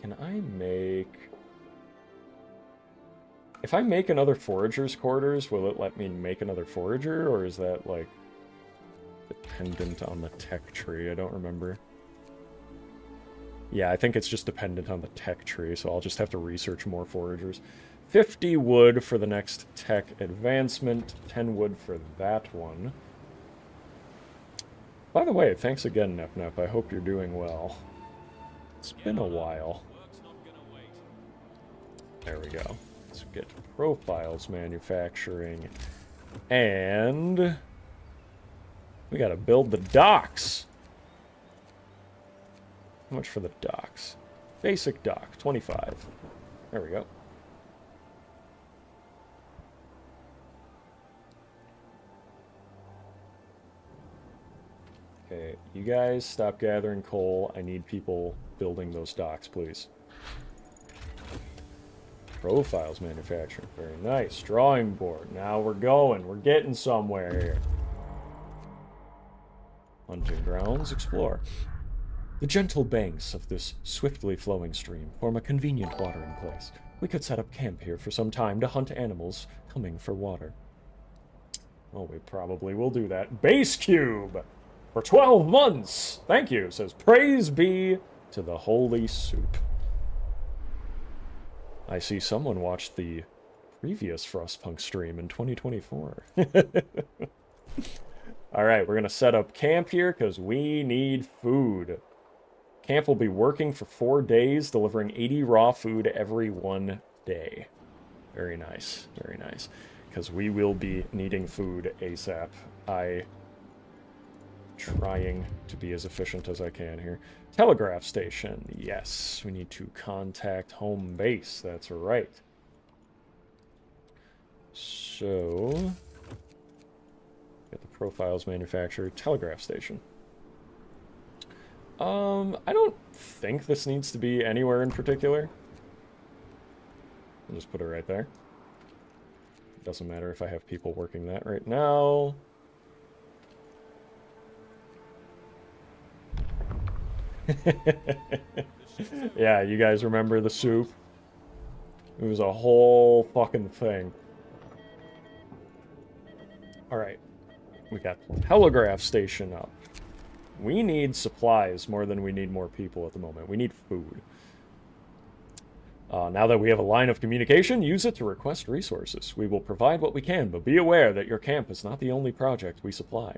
Can I make... If I make another forager's quarters, will it let me make another forager? Or is that, like, dependent on the tech tree? I don't remember. Yeah, I think it's just dependent on the tech tree, so I'll just have to research more foragers. 50 wood for the next tech advancement. 10 wood for that one. By the way, thanks again, Nep. I hope you're doing well. It's been a while. Work's not gonna wait. There we go. Let's get profiles manufacturing. And we gotta build the docks. How much for the docks? Basic dock, 25. There we go. Okay, you guys stop gathering coal. I need people building those docks, please. Profiles manufacturing. Very nice. Drawing board. Now we're going. We're getting somewhere here. Hunting grounds. Explore. The gentle banks of this swiftly flowing stream form a convenient watering place. We could set up camp here for some time to hunt animals coming for water. Well, we probably will do that. Base cube! For 12 months! Thank you, says praise be to the holy soup. I see someone watched the previous Frostpunk stream in 2024. Alright, we're going to set up camp here because we need food. Camp will be working for 4 days, delivering 80 raw food every 1 day. Very nice, very nice. Because we will be needing food ASAP. Trying to be as efficient as I can here. Telegraph station. Yes, we need to contact home base. That's right. So, get the profiles manufactured. Telegraph station. I don't think this needs to be anywhere in particular. I'll just put it right there. Doesn't matter if I have people working that right now. Yeah, you guys remember the soup? It was a whole fucking thing. Alright. We got the telegraph station up. We need supplies more than we need more people at the moment. We need food. Now that we have a line of communication, use it to request resources. We will provide what we can, but be aware that your camp is not the only project we supply.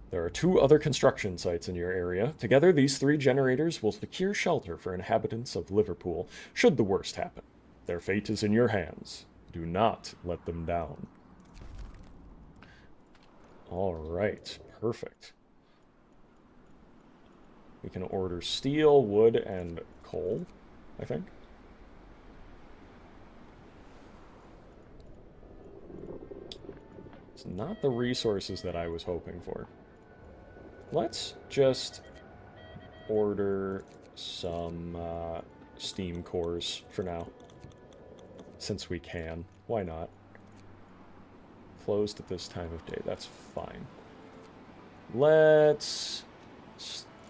There are 2 other construction sites in your area. Together, these 3 generators will secure shelter for inhabitants of Liverpool, should the worst happen. Their fate is in your hands. Do not let them down. Alright, perfect. We can order steel, wood, and coal, I think. It's not the resources that I was hoping for. Let's just order some steam cores for now. Since we can. Why not? Closed at this time of day. That's fine. Let's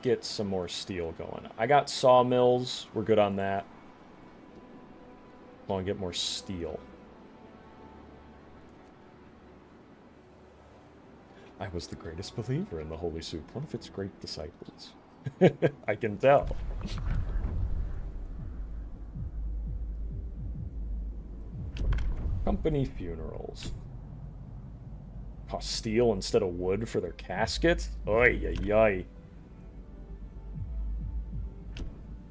get some more steel going. I got sawmills. We're good on that. I want to get more steel. I was the greatest believer in the Holy Soup, one of its great disciples. I can tell. Company funerals. Cost steel instead of wood for their casket? Oy, oy, oy.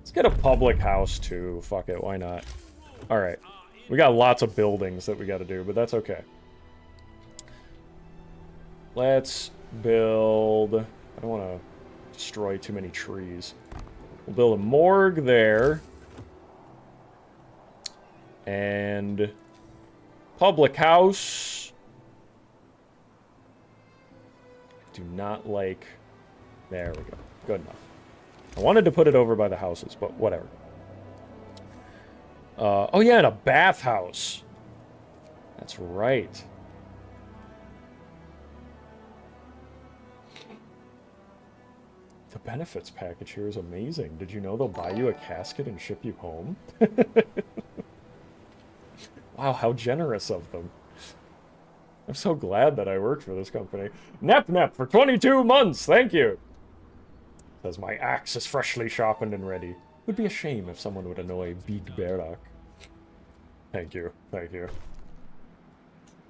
Let's get a public house too. Fuck it, why not? Alright. We got lots of buildings that we gotta do, but that's okay. Let's build... I don't want to destroy too many trees. We'll build a morgue there. And... Public house. Do not like... There we go. Good enough. I wanted to put it over by the houses, but whatever. Oh yeah, and a bathhouse. That's right. The benefits package here is amazing. Did you know they'll buy you a casket and ship you home? Wow, how generous of them. I'm so glad that I worked for this company. Nep for 22 months, thank you! Says my axe is freshly sharpened and ready. Would be a shame if someone would annoy Big Verac. Thank you, thank you.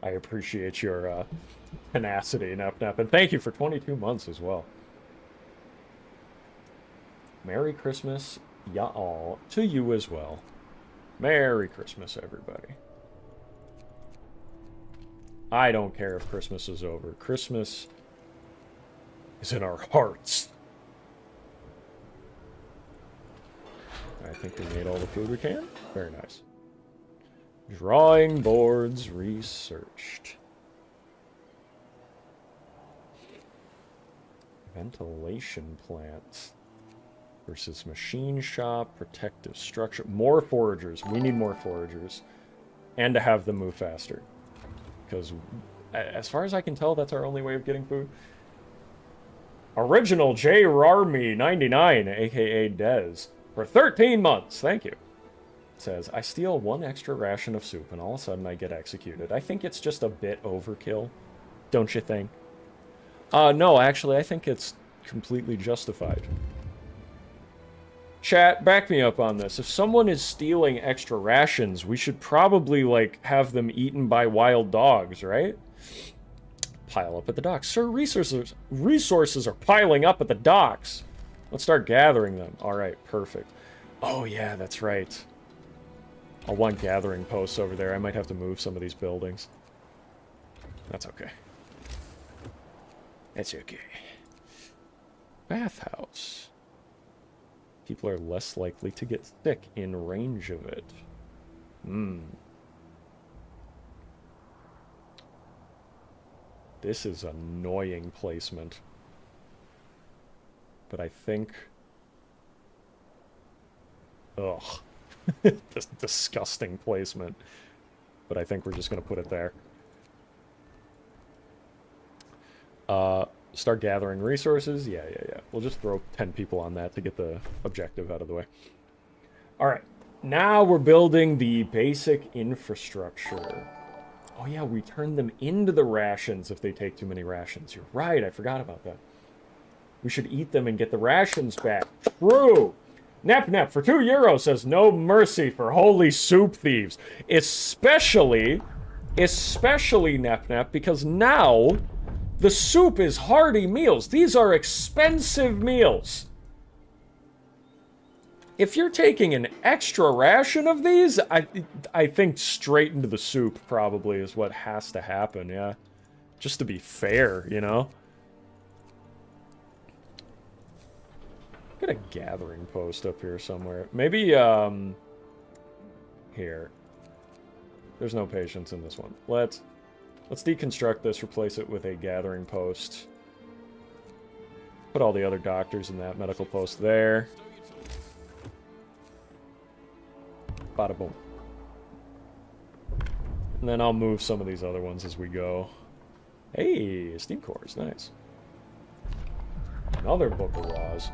I appreciate your tenacity, Nep, and thank you for 22 months as well. Merry Christmas, y'all, to you as well. Merry Christmas, everybody. I don't care if Christmas is over. Christmas is in our hearts. I think we made all the food we can. Very nice. Drawing boards researched. Ventilation plants versus machine shop, protective structure. More foragers. We need more foragers. And to have them move faster. Because, as far as I can tell, that's our only way of getting food. Original J. Rarmy 99, aka Dez, for 13 months. Thank you. Says, I steal one extra ration of soup and all of a sudden I get executed. I think it's just a bit overkill. Don't you think? No, actually, I think it's completely justified. Chat, back me up on this. If someone is stealing extra rations, we should probably, like, have them eaten by wild dogs, right? Pile up at the docks. Sir, resources are piling up at the docks. Let's start gathering them. Alright, perfect. Oh, yeah, that's right. I'll want gathering posts over there. I might have to move some of these buildings. That's okay. It's okay. Bathhouse. People are less likely to get sick in range of it. This is annoying placement. But I think... Ugh. This disgusting placement. But I think we're just going to put it there. Start gathering resources. Yeah. We'll just throw 10 people on that to get the objective out of the way. Alright. Now we're building the basic infrastructure. Oh yeah, we turn them into the rations if they take too many rations. You're right, I forgot about that. We should eat them and get the rations back. True! Nep for €2 says no mercy for holy soup thieves. Especially Nep, because now the soup is hearty meals. These are expensive meals. If you're taking an extra ration of these, I think straight into the soup probably is what has to happen, yeah. Just to be fair, you know? Got a gathering post up here somewhere. Maybe, here. There's no patience in this one. Let's deconstruct this, replace it with a gathering post. Put all the other doctors in that medical post there. Bada boom. And then I'll move some of these other ones as we go. Hey, steam cores, nice. Another book of laws.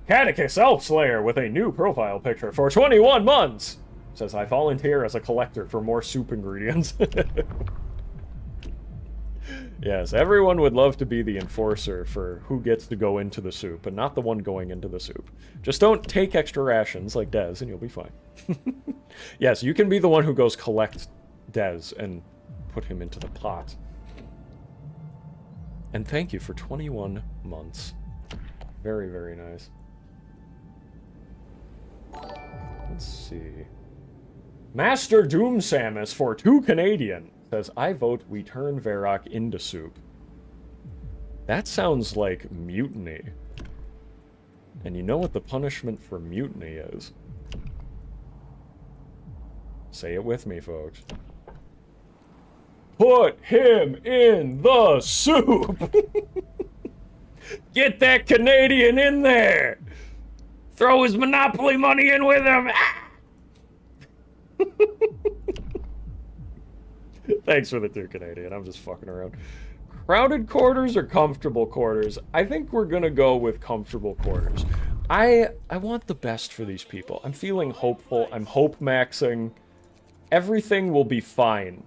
Catechus Elfslayer with a new profile picture for 21 months! Says, I volunteer as a collector for more soup ingredients. Yes, everyone would love to be the enforcer for who gets to go into the soup, and not the one going into the soup. Just don't take extra rations like Dez, and you'll be fine. Yes, you can be the one who goes collect Dez and put him into the pot. And thank you for 21 months. Very, very nice. Let's see. Master Doom Samus for 2 Canadian says, I vote we turn Verac into soup. That sounds like mutiny. And you know what the punishment for mutiny is? Say it with me, folks. Put him in the soup! Get that Canadian in there! Throw his Monopoly money in with him! Thanks for the 2 Canadian, I'm just fucking around. Crowded quarters or comfortable quarters? I think we're gonna go with comfortable quarters. I want the best for these people. I'm feeling hopeful, I'm hope maxing. Everything will be fine.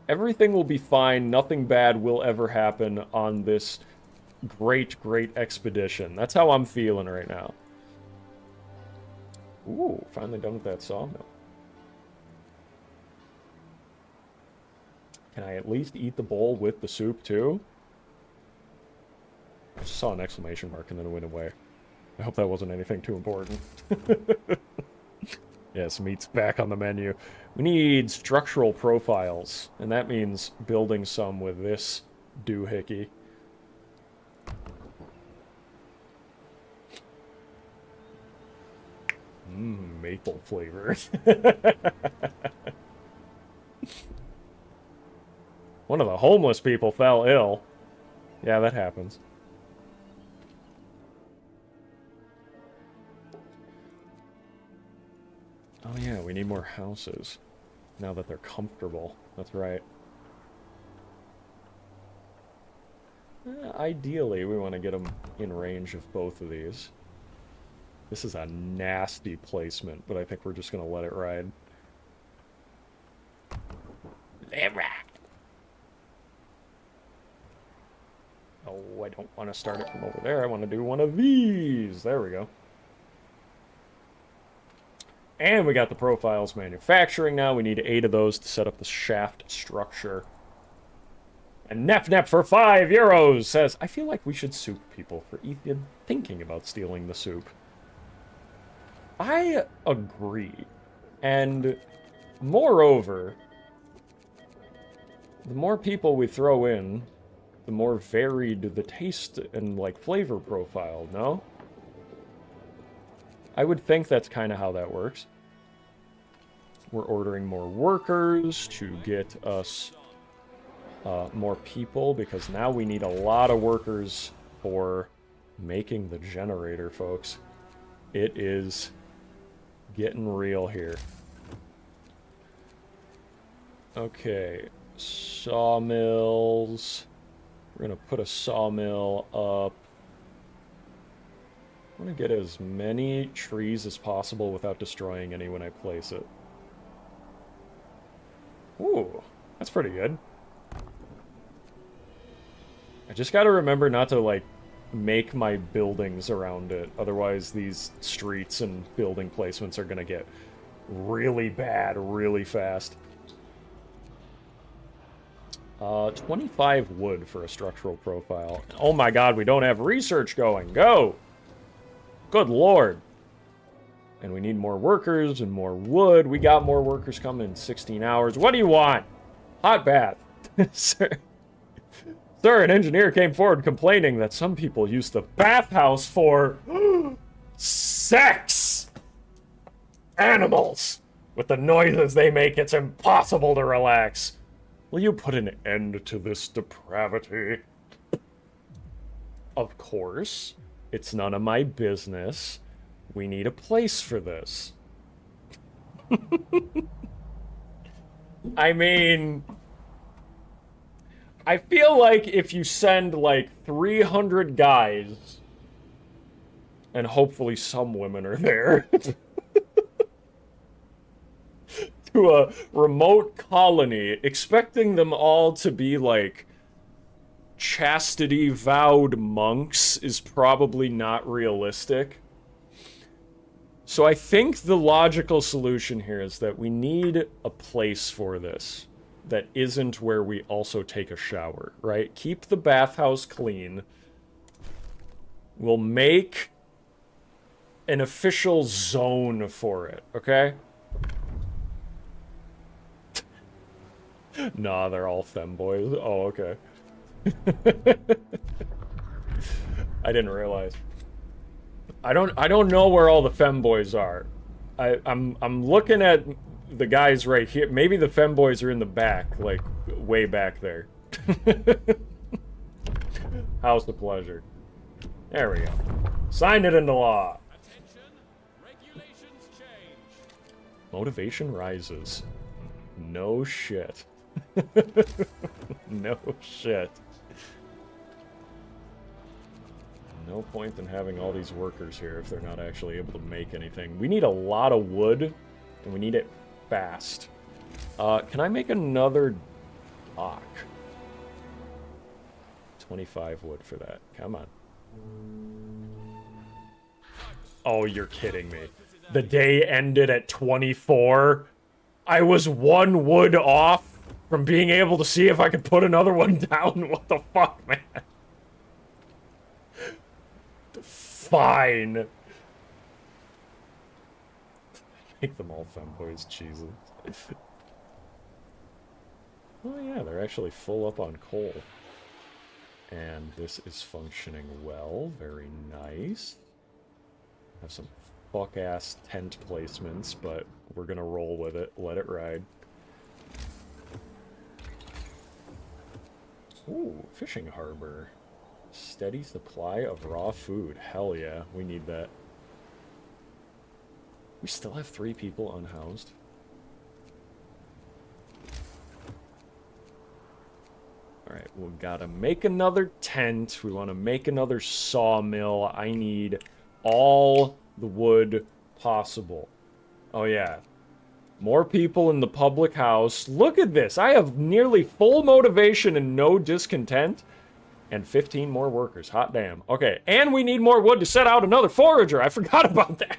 Everything will be fine, nothing bad will ever happen on this great, great expedition. That's how I'm feeling right now. Ooh, finally done with that sawmill. Can I at least eat the bowl with the soup, too? I just saw an exclamation mark and then it went away. I hope that wasn't anything too important. Yes, meat's back on the menu. We need structural profiles, and that means building some with this doohickey. Maple flavor. One of the homeless people fell ill. Yeah, that happens. Oh yeah, we need more houses. Now that they're comfortable. That's right. Ideally, we want to get them in range of both of these. This is a nasty placement, but I think we're just going to let it ride. Oh, I don't want to start it from over there. I want to do one of these. There we go. And we got the profiles manufacturing now. We need 8 of those to set up the shaft structure. And Nep for €5 says, I feel like we should soup people for even thinking about stealing the soup. I agree. And moreover, the more people we throw in, the more varied the taste and, like, flavor profile, no? I would think that's kind of how that works. We're ordering more workers to get us more people, because now we need a lot of workers for making the generator, folks. It is getting real here. Okay, sawmills. We're gonna put a sawmill up. I want to get as many trees as possible without destroying any when I place it. Ooh, that's pretty good. I just gotta remember not to, like, make my buildings around it. Otherwise, these streets and building placements are gonna get really bad really fast. 25 wood for a structural profile. Oh my god, we don't have research going. Go! Good lord. And we need more workers and more wood. We got more workers coming in 16 hours. What do you want? Hot bath. Sir, an engineer came forward complaining that some people use the bathhouse for sex. Animals. With the noises they make, it's impossible to relax. Will you put an end to this depravity? Of course. It's none of my business. We need a place for this. I mean, I feel like if you send like 300 guys, and hopefully some women are there, to a remote colony, expecting them all to be like chastity vowed monks is probably not realistic. So I think the logical solution here is that we need a place for this that isn't where we also take a shower, right? Keep the bathhouse clean. We'll make an official zone for it, okay? Nah, they're all femboys. Oh, okay. I didn't realize. I don't know where all the femboys are. I'm looking at the guys right here. Maybe the femboys are in the back, like, way back there. House of Pleasure. There we go. Sign it into law. Attention, regulations change. Motivation rises. No shit. No shit. No point in having all these workers here if they're not actually able to make anything. We need a lot of wood, and we need it fast. Can I make another dock? 25 wood for that. Come on. Oh, you're kidding me. The day ended at 24. I was 1 wood off from being able to see if I could put another one down. What the fuck, man? Fine. Make them all femboys, Jesus. Oh yeah, they're actually full up on coal. And this is functioning well. Very nice. Have some fuck-ass tent placements, but we're gonna roll with it. Let it ride. Ooh, fishing harbor. Steady supply of raw food. Hell yeah, we need that. We still have 3 people unhoused. Alright, we gotta make another tent. We want to make another sawmill. I need all the wood possible. Oh yeah. More people in the public house. Look at this. I have nearly full motivation and no discontent. And 15 more workers. Hot damn. Okay, and we need more wood to set out another forager. I forgot about that.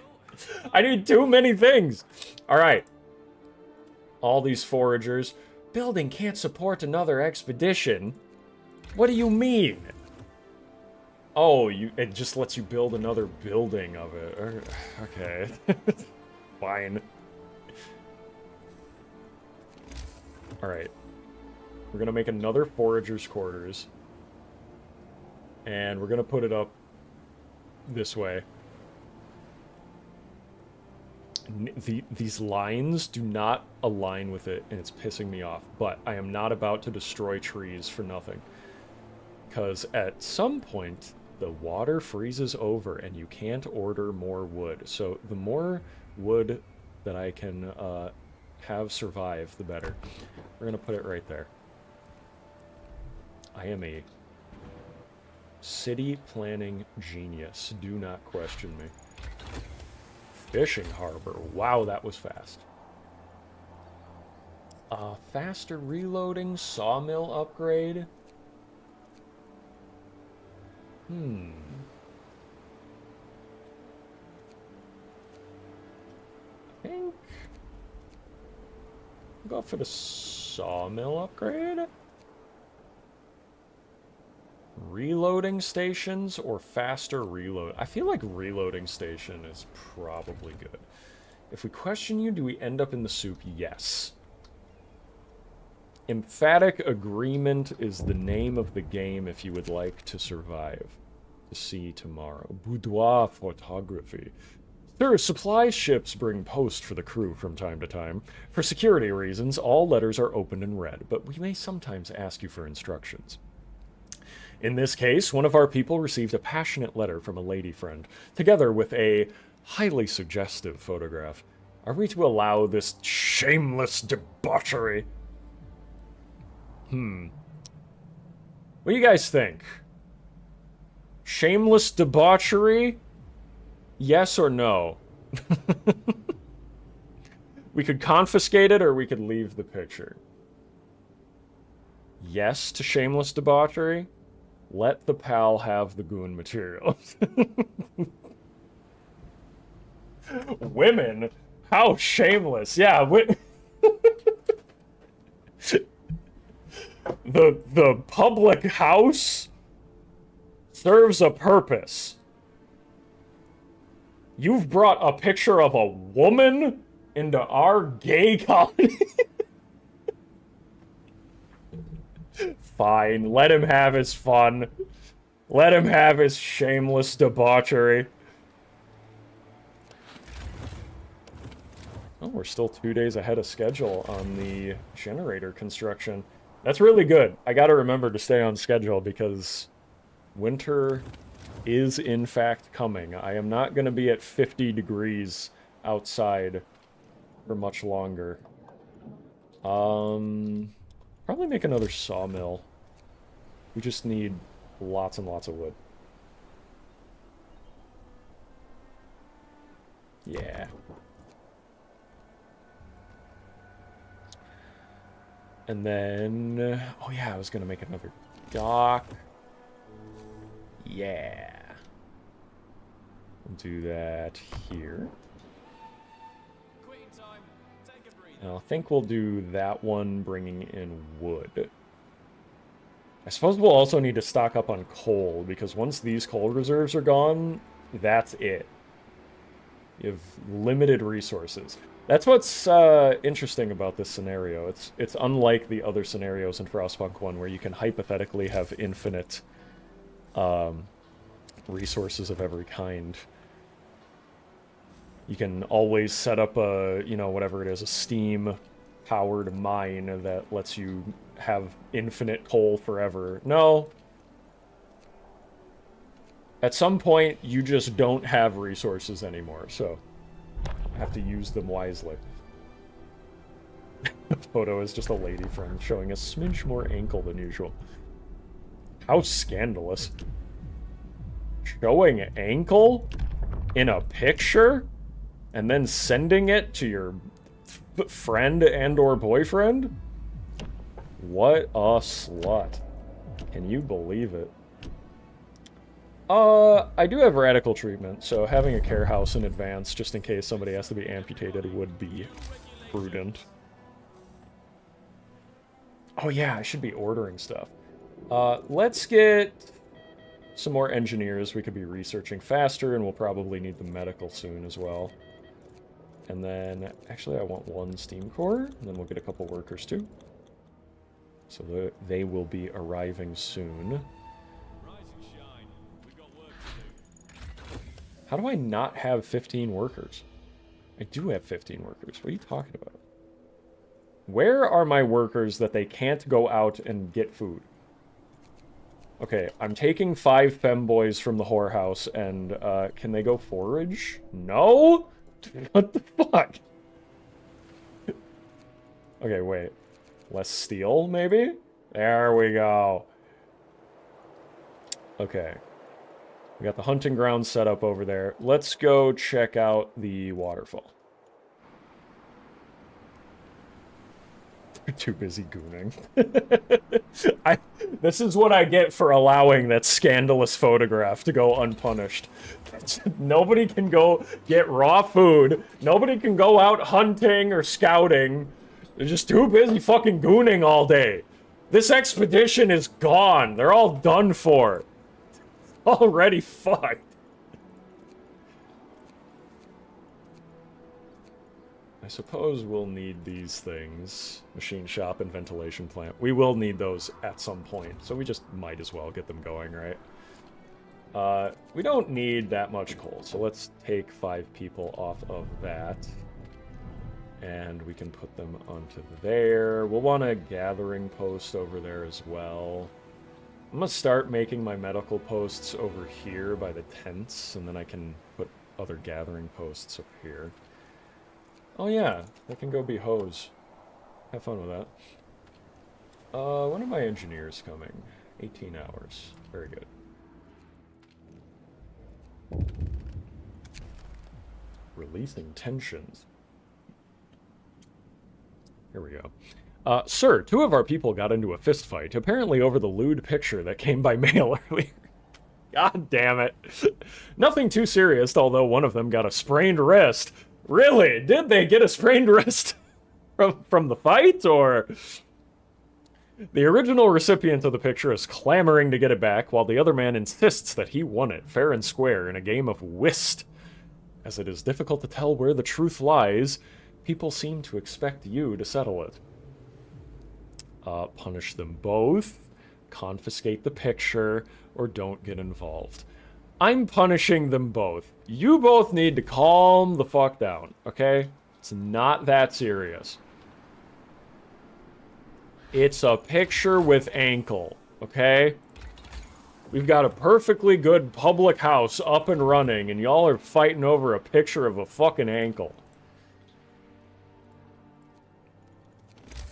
I need too many things. Alright. All these foragers. Building can't support another expedition. What do you mean? Oh, it just lets you build another building of it. Okay. Fine. Alright. We're gonna make another forager's quarters. And we're gonna put it up this way. These lines do not align with it, and it's pissing me off. But I am not about to destroy trees for nothing. Because at some point, the water freezes over, and you can't order more wood. So the more wood that I can have survive, the better. We're gonna put it right there. I am a city planning genius. Do not question me. Fishing harbor. Wow, that was fast. Faster reloading, sawmill upgrade. I think I'll go for the sawmill upgrade. Reloading stations or faster reload? I feel like reloading station is probably good. If we question you, do we end up in the soup? Yes. Emphatic agreement is the name of the game if you would like to survive. To see tomorrow. Boudoir photography. Sir, supply ships bring post for the crew from time to time. For security reasons, all letters are opened and read, but we may sometimes ask you for instructions. In this case, one of our people received a passionate letter from a lady friend, together with a highly suggestive photograph. Are we to allow this shameless debauchery? What do you guys think? Shameless debauchery? Yes or no? We could confiscate it or we could leave the picture. Yes to shameless debauchery? Let the pal have the goon materials. Women? How shameless. Yeah, the public house serves a purpose. You've brought a picture of a woman into our gay colony? Fine, let him have his fun. Let him have his shameless debauchery. Oh, we're still 2 days ahead of schedule on the generator construction. That's really good. I gotta remember to stay on schedule because winter is in fact coming. I am not gonna be at 50 degrees outside for much longer. Probably make another sawmill. We just need lots and lots of wood. Yeah. And then, oh yeah, I was gonna make another dock. Yeah. We'll do that here. Quitting time. Take a breather. And I think we'll do that one bringing in wood. I suppose we'll also need to stock up on coal, because once these coal reserves are gone, that's it. You have limited resources. That's what's interesting about this scenario. It's unlike the other scenarios in Frostpunk 1, where you can hypothetically have infinite resources of every kind. You can always set up a, you know, whatever it is, a steam-powered mine that lets you have infinite coal forever. No. At some point, you just don't have resources anymore, so have to use them wisely. The photo is just a lady friend showing a smidge more ankle than usual. How scandalous. Showing ankle in a picture and then sending it to your friend and or boyfriend? What a slut. Can you believe it? I do have radical treatment, so having a care house in advance, just in case somebody has to be amputated, would be prudent. Oh yeah, I should be ordering stuff. Let's get some more engineers. We could be researching faster, and we'll probably need the medical soon as well. And then, actually I want one steam core, and then we'll get a couple workers too. So they will be arriving soon. How do I not have 15 workers? I do have 15 workers. What are you talking about? Where are my workers that they can't go out and get food? Okay, I'm taking 5 femboys from the whorehouse, and can they go forage? No? What the fuck? Okay, wait. Less steel, maybe? There we go. Okay. We got the hunting ground set up over there. Let's go check out the waterfall. They're too busy gooning. This is what I get for allowing that scandalous photograph to go unpunished. Nobody can go get raw food. Nobody can go out hunting or scouting. They're just too busy fucking gooning all day. This expedition is gone. They're all done for. Already fucked. I suppose we'll need these things. Machine shop and ventilation plant. We will need those at some point, so we just might as well get them going, right? We don't need that much coal, so let's take 5 people off of that. And we can put them onto there. We'll want a gathering post over there as well. I'm gonna start making my medical posts over here by the tents, and then I can put other gathering posts up here. Oh yeah, they can go be hoes. Have fun with that. When are my engineers coming? 18 hours. Very good. Releasing tensions. Here we go. Sir, 2 of our people got into a fist fight, apparently over the lewd picture that came by mail earlier. God damn it. Nothing too serious, although one of them got a sprained wrist. Really? Did they get a sprained wrist from the fight, or? The original recipient of the picture is clamoring to get it back, while the other man insists that he won it fair and square in a game of whist. As it is difficult to tell where the truth lies, people seem to expect you to settle it. Punish them both, confiscate the picture, or don't get involved. I'm punishing them both. You both need to calm the fuck down, okay? It's not that serious. It's a picture with ankle, okay? We've got a perfectly good public house up and running, and y'all are fighting over a picture of a fucking ankle.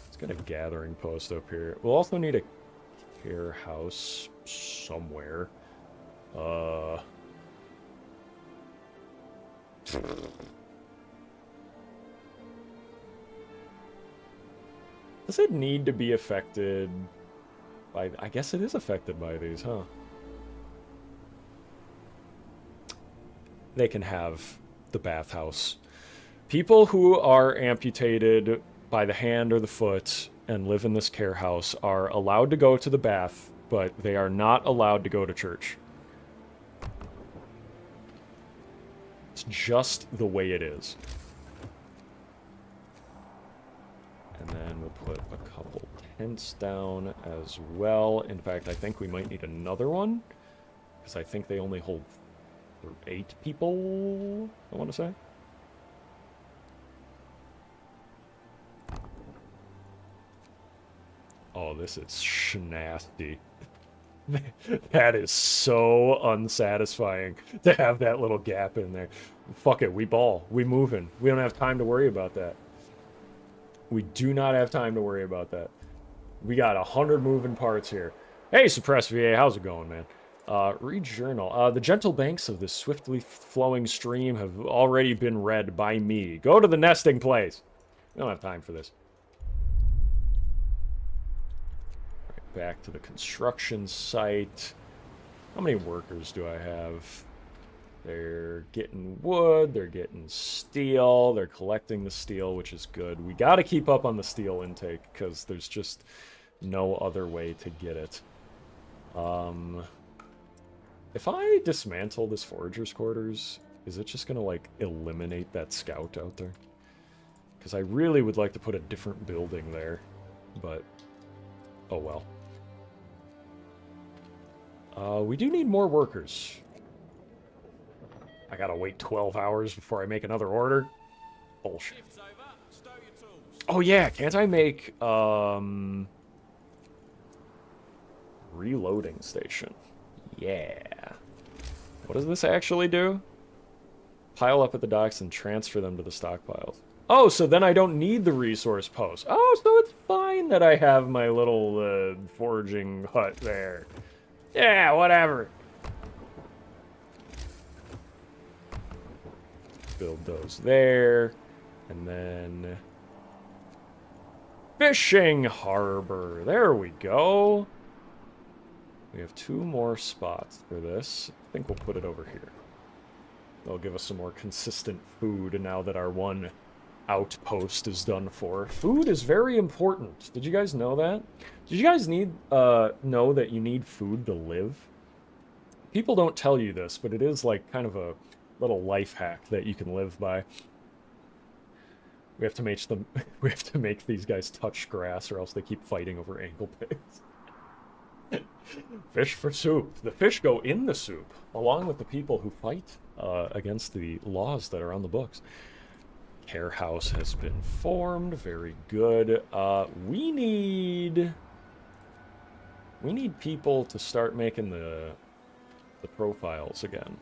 Let's get a gathering post up here. We'll also need a care house somewhere. Does it need to be affected by... I guess it is affected by these, huh? They can have the bathhouse. People who are amputated by the hand or the foot and live in this care house are allowed to go to the bath, but they are not allowed to go to church. It's just the way it is. And then we'll put a couple tents down as well. In fact, I think we might need another one, because I think they only hold 8 people, I want to say. Oh, this is schnasty. That is so unsatisfying to have that little gap in there. Fuck it, we ball. We moving. We don't have time to worry about that. We do not have time to worry about that. We got 100 moving parts here. Hey, Suppressed VA, how's it going, man? Read journal. The gentle banks of this swiftly flowing stream have already been read by me. Go to the nesting place. We don't have time for this. Right, back to the construction site. How many workers do I have? They're getting wood, they're getting steel, they're collecting the steel, which is good. We got to keep up on the steel intake, because there's just no other way to get it. If I dismantle this forager's quarters, is it just going to, like, eliminate that scout out there? Because I really would like to put a different building there, but oh well. We do need more workers. I gotta wait 12 hours before I make another order? Bullshit. Oh yeah, can't I make, reloading station? Yeah. What does this actually do? Pile up at the docks and transfer them to the stockpiles. Oh, so then I don't need the resource post. Oh, so it's fine that I have my little, foraging hut there. Yeah, whatever. Build those there. And then... Fishing harbor. There we go. We have 2 more spots for this. I think we'll put it over here. That'll give us some more consistent food now that our one outpost is done for. Food is very important. Did you guys know that? Did you guys know that you need food to live? People don't tell you this, but it is like kind of a little life hack that you can live by. We have to make them. We have to make these guys touch grass, or else they keep fighting over ankle picks. Fish for soup. The fish go in the soup, along with the people who fight against the laws that are on the books. Care house has been formed. Very good. We need people to start making the profiles again.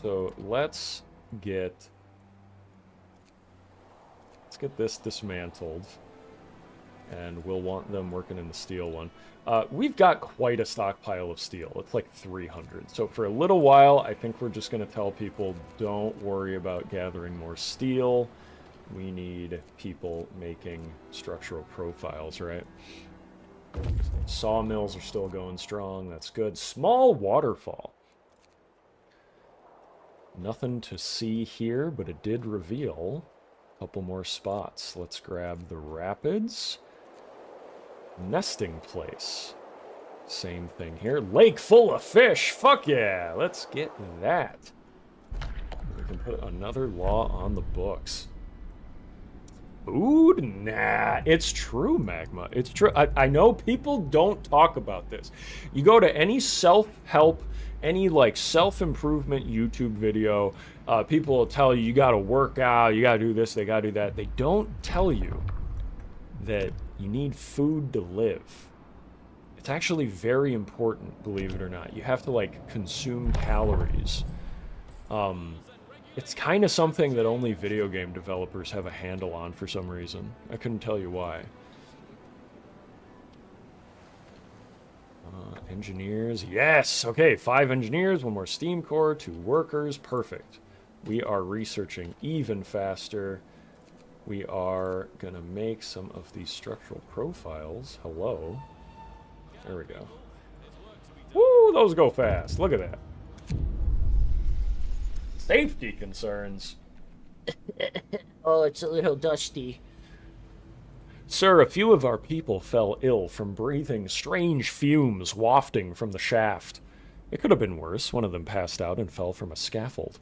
So let's get this dismantled, and we'll want them working in the steel one. We've got quite a stockpile of steel. It's like 300. So for a little while, I think we're just going to tell people, don't worry about gathering more steel. We need people making structural profiles, right? Sawmills are still going strong. That's good. Small waterfall. Nothing to see here, but it did reveal a couple more spots. Let's grab the rapids. Nesting place. Same thing here. Lake full of fish. Fuck yeah. Let's get that. We can put another law on the books. Food? Nah. It's true, Magma. It's true. I know people don't talk about this. You go to any self-help any like self-improvement YouTube video, people will tell you, you gotta work out, you gotta do this, they gotta do that. They don't tell you that you need food to live. It's actually very important, believe it or not. You have to like consume calories. It's kind of something that only video game developers have a handle on for some reason. I couldn't tell you why. Engineers, yes! Okay, 5 engineers, 1 more steam core, 2 workers, perfect. We are researching even faster. We are gonna make some of these structural profiles. Hello. There we go. Woo, those go fast. Look at that. Safety concerns. Oh, it's a little dusty. Sir, a few of our people fell ill from breathing strange fumes wafting from the shaft. It could have been worse. One of them passed out and fell from a scaffold.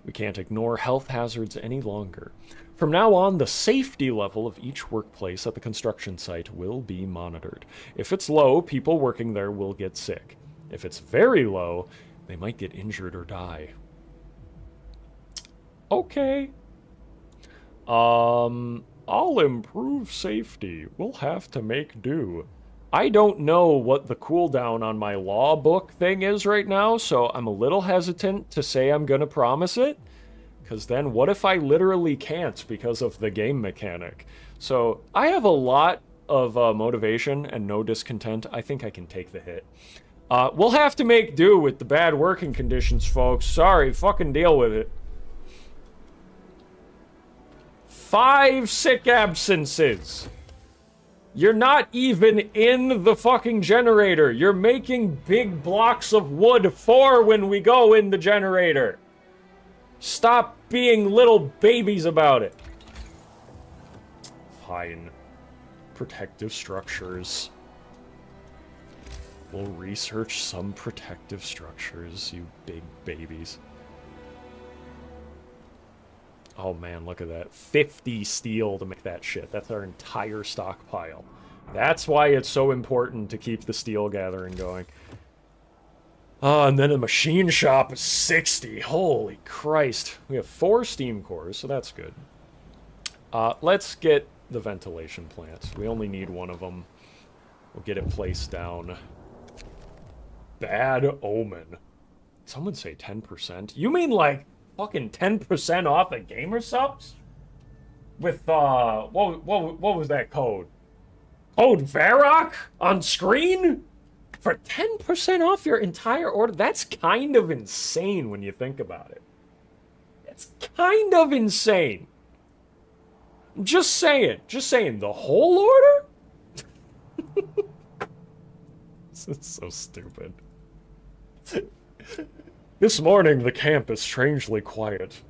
We can't ignore health hazards any longer. From now on, the safety level of each workplace at the construction site will be monitored. If it's low, people working there will get sick. If it's very low, they might get injured or die. Okay. I'll improve safety. We'll have to make do. I don't know what the cooldown on my law book thing is right now, so I'm a little hesitant to say I'm gonna promise it. Because then what if I literally can't because of the game mechanic? So I have a lot of motivation and no discontent. I think I can take the hit. We'll have to make do with the bad working conditions, folks. Sorry, fucking deal with it. 5 sick absences. You're not even in the fucking generator. You're making big blocks of wood for when we go in the generator. Stop being little babies about it. Fine. Protective structures. We'll research some protective structures, you big babies. Oh man, look at that. 50 steel to make that shit. That's our entire stockpile. That's why it's so important to keep the steel gathering going. And then the machine shop is 60. Holy Christ. We have 4 steam cores, so that's good. Let's get the ventilation plant. We only need 1 of them. We'll get it placed down. Bad omen. Someone say 10%. You mean like fucking 10% off at gamer subs? With, what was that code? Code Verac on screen? For 10% off your entire order? That's kind of insane when you think about it. It's kind of insane. Just saying. Just saying. The whole order? This is so stupid. This morning, the camp is strangely quiet.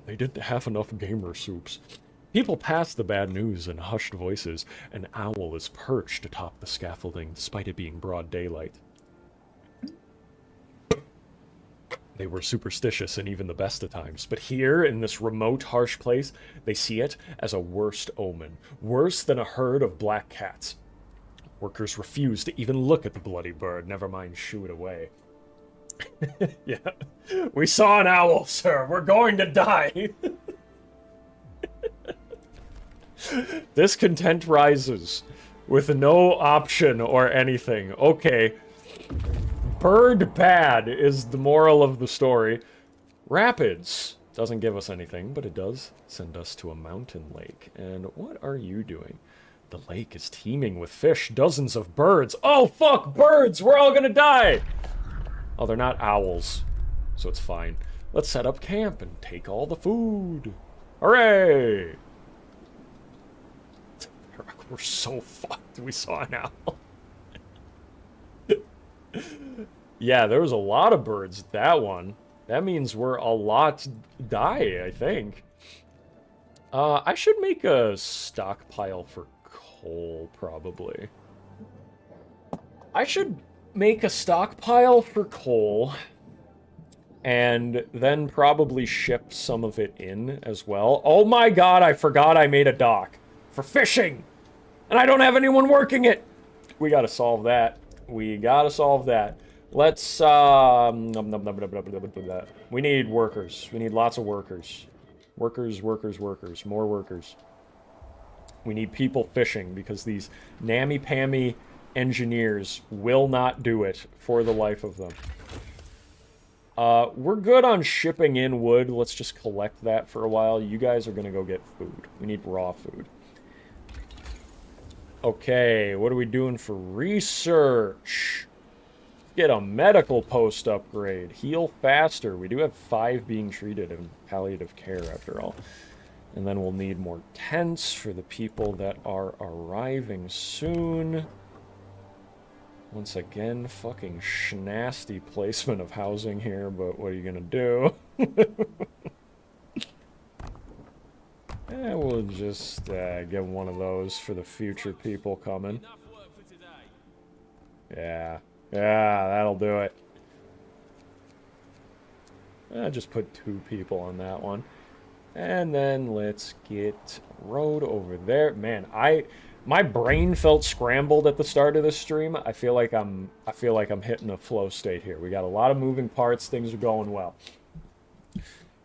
They didn't have enough gamer soups. People pass the bad news in hushed voices. An owl is perched atop the scaffolding, despite it being broad daylight. They were superstitious in even the best of times, but here, in this remote, harsh place, they see it as a worst omen. Worse than a herd of black cats. Workers refuse to even look at the bloody bird, never mind shoo it away. Yeah. We saw an owl, sir. We're going to die. Discontent rises with no option or anything. Okay. Bird bad is the moral of the story. Rapids doesn't give us anything, but it does send us to a mountain lake. And what are you doing? The lake is teeming with fish, dozens of birds. Oh, fuck, birds! We're all gonna die! Oh, they're not owls, so it's fine. Let's set up camp and take all the food. Hooray! We're so fucked. We saw an owl. Yeah, there was a lot of birds at that one. That means we're a lot die, I think. I should make a stockpile for coal, probably. I should make a stockpile for coal and then probably ship some of it in as well. Oh my god, I forgot I made a dock for fishing and I don't have anyone working it. We gotta solve that. We gotta solve that. Let's, we need workers. We need lots of workers. Workers. More workers. We need people fishing because these nammy-pammy engineers will not do it for the life of them. We're good on shipping in wood. Let's just collect that for a while. You guys are gonna go get food. We need raw food. Okay, what are we doing for research? Get a medical post upgrade. Heal faster. We do have 5 being treated in palliative care after all. And then we'll need more tents for the people that are arriving soon. Once again, fucking schnasty placement of housing here, but what are you gonna do? We'll just get one of those for the future people coming. Enough work for today. Yeah, that'll do it. Just put 2 people on that one. And then let's get road over there. Man, my brain felt scrambled at the start of this stream. I feel like I'm hitting a flow state here. We got a lot of moving parts. Things are going well.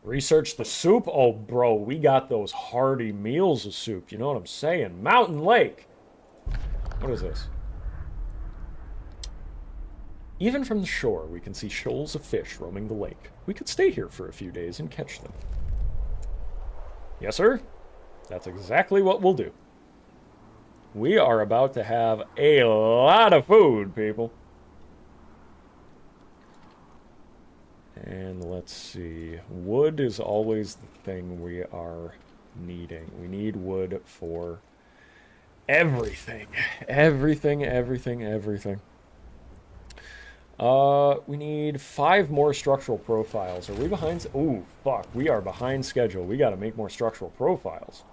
Research the soup. Oh, bro, we got those hearty meals of soup. You know what I'm saying? Mountain Lake. What is this? Even from the shore, we can see shoals of fish roaming the lake. We could stay here for a few days and catch them. Yes, sir? That's exactly what we'll do. We are about to have a lot of food, people. And let's see. Wood is always the thing we are needing. We need wood for everything. Everything. We need 5 more structural profiles. Are we behind? Ooh, fuck. We are behind schedule. We gotta make more structural profiles.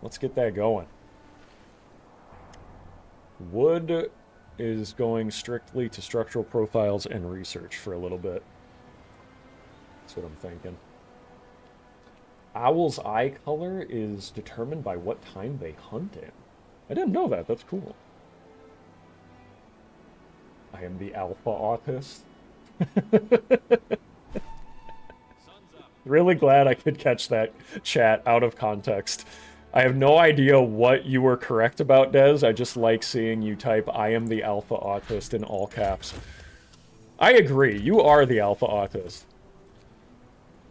Let's get that going. Wood is going strictly to structural profiles and research for a little bit. That's what I'm thinking. Owl's eye color is determined by what time they hunt in. I didn't know that. That's cool. I am the alpha autist. Really glad I could catch that chat out of context. I have no idea what you were correct about, Des. I just like seeing you type, I am the alpha autist in all caps. I agree. You are the alpha autist.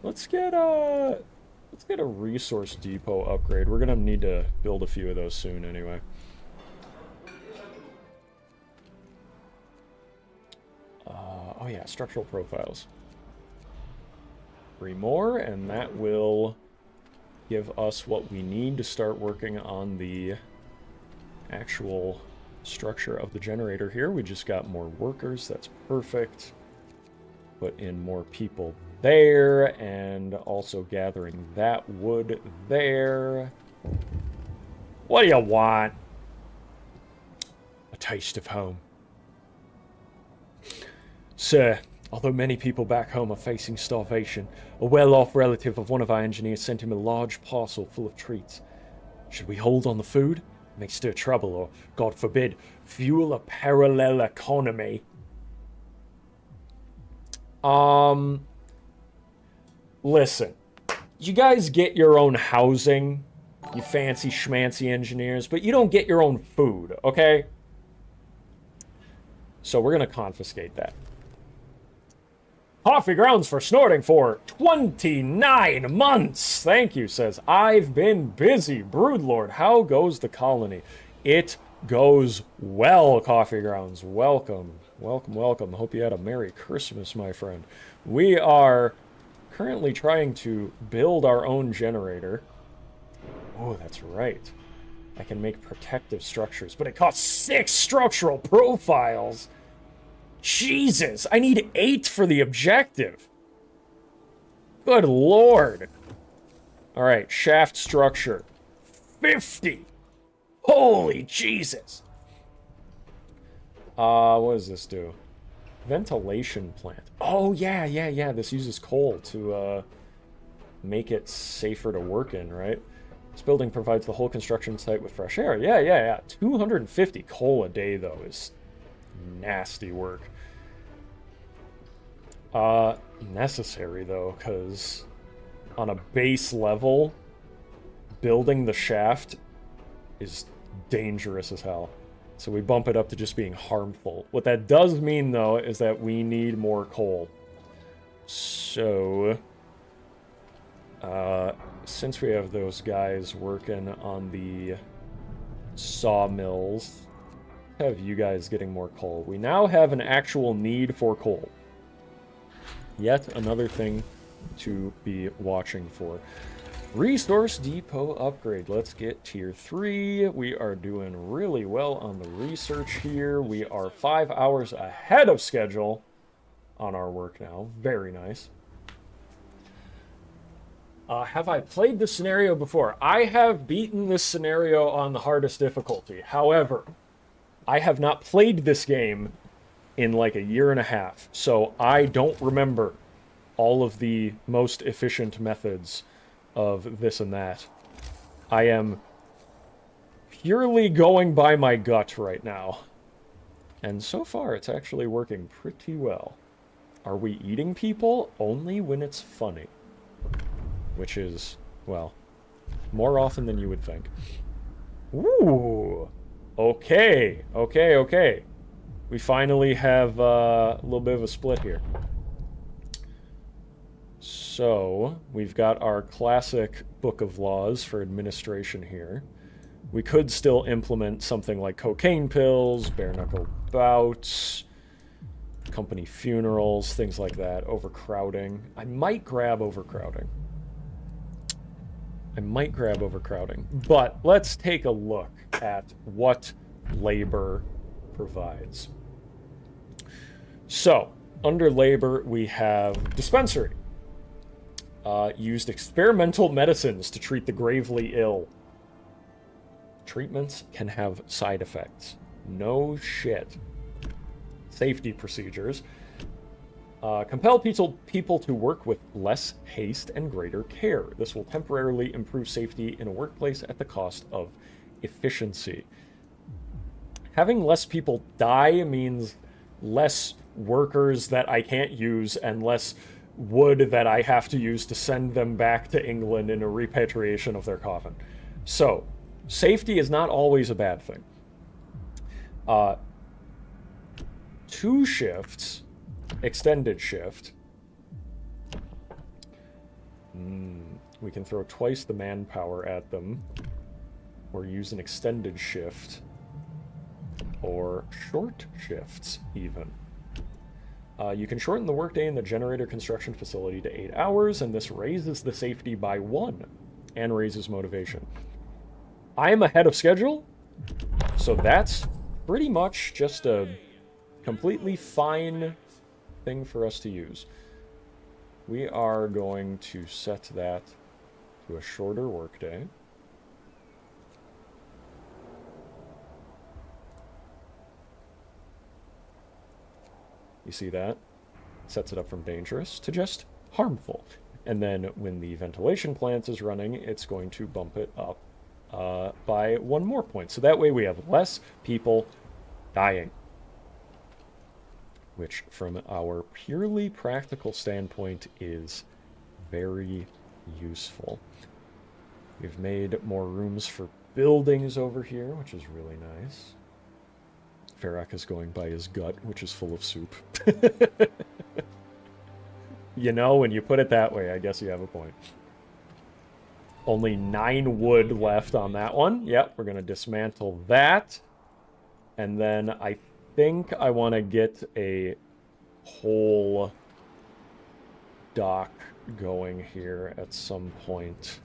Let's get a resource depot upgrade. We're gonna need to build a few of those soon anyway. Oh yeah, structural profiles. 3 more, and that will give us what we need to start working on the actual structure of the generator here. We just got more workers. That's perfect. Put in more people there, and also gathering that wood there. What do you want? A taste of home. Sir, although many people back home are facing starvation, a well-off relative of one of our engineers sent him a large parcel full of treats. Should we hold on the food? It may stir trouble or, God forbid, fuel a parallel economy. Listen. You guys get your own housing, you fancy schmancy engineers, but you don't get your own food, okay? So we're gonna confiscate that. Coffee grounds for snorting for 29 months. Thank you, says, I've been busy. Broodlord, how goes the colony? It goes well, Coffee Grounds. Welcome. Welcome. Hope you had a Merry Christmas, my friend. We are currently trying to build our own generator. Oh, that's right. I can make protective structures, but it costs 6 structural profiles. Jesus, I need 8 for the objective. Good lord. All right, shaft structure. 50. Holy Jesus. What does this do? Ventilation plant. Oh, yeah. This uses coal to make it safer to work in, right? This building provides the whole construction site with fresh air. Yeah. 250 coal a day, though, is nasty work. Necessary, though, because on a base level, building the shaft is dangerous as hell. So we bump it up to just being harmful. What that does mean, though, is that we need more coal. So, since we have those guys working on the sawmills, have you guys getting more coal. We now have an actual need for coal. Yet another thing to be watching for. Resource depot upgrade. Let's get tier 3. We are doing really well on the research here. We are 5 hours ahead of schedule on our work now. Very nice. Have I played this scenario before? I have beaten this scenario on the hardest difficulty. However, I have not played this game in like a year and a half, so I don't remember all of the most efficient methods of this and that. I am purely going by my gut right now. And so far, it's actually working pretty well. Are we eating people? Only when it's funny. Which is, well, more often than you would think. Ooh! Okay, okay, okay. We finally have a little bit of a split here. So, we've got our classic book of laws for administration here. We could still implement something like cocaine pills, bare-knuckle bouts, company funerals, things like that, overcrowding. I might grab overcrowding. But let's take a look at what labor provides. So, under labor, we have dispensary. Used experimental medicines to treat the gravely ill. Treatments can have side effects. No shit. Safety procedures. Compel people to work with less haste and greater care. This will temporarily improve safety in a workplace at the cost of efficiency. Having less people die means less workers that I can't use and less wood that I have to use to send them back to England in a repatriation of their coffin. So, safety is not always a bad thing. 2 shifts, extended shift. We can throw twice the manpower at them, or use an extended shift, or short shifts even. You can shorten the workday in the generator construction facility to 8 hours, and this raises the safety by 1 and raises motivation. I am ahead of schedule, so that's pretty much just a completely fine thing for us to use. We are going to set that to a shorter workday. You see that? Sets it up from dangerous to just harmful. And then when the ventilation plant is running, it's going to bump it up by 1 more point. So that way we have less people dying. Which, from our purely practical standpoint, is very useful. We've made more rooms for buildings over here, which is really nice. Verac is going by his gut, which is full of soup. You know, when you put it that way, I guess you have a point. Only 9 wood left on that one. Yep, we're going to dismantle that. And then I think I want to get a whole dock going here at some point.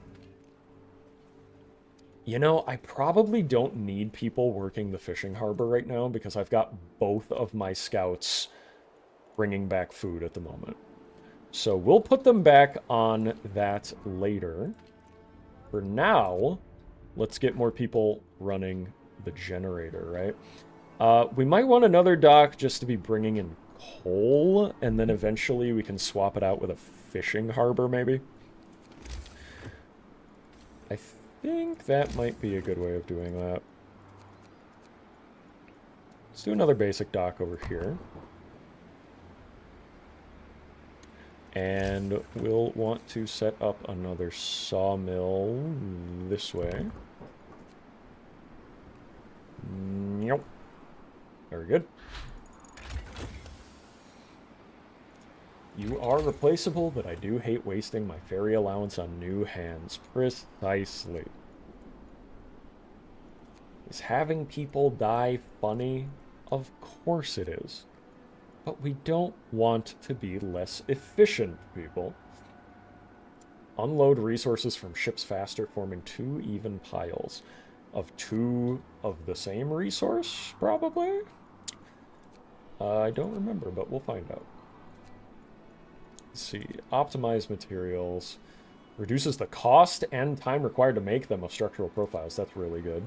You know, I probably don't need people working the fishing harbor right now because I've got both of my scouts bringing back food at the moment. So we'll put them back on that later. For now, let's get more people running the generator, right? We might want another dock just to be bringing in coal, and then eventually we can swap it out with a fishing harbor, maybe. I think that might be a good way of doing that. Let's do another basic dock over here. And we'll want to set up another sawmill this way. Nope. Very good. You are replaceable, but I do hate wasting my ferry allowance on new hands. Precisely. Is having people die funny? Of course it is. But we don't want to be less efficient, people. Unload resources from ships faster, forming 2 even piles. Of 2 of the same resource, probably? I don't remember, but we'll find out. Let's see. Optimize materials. Reduces the cost and time required to make them of structural profiles. That's really good.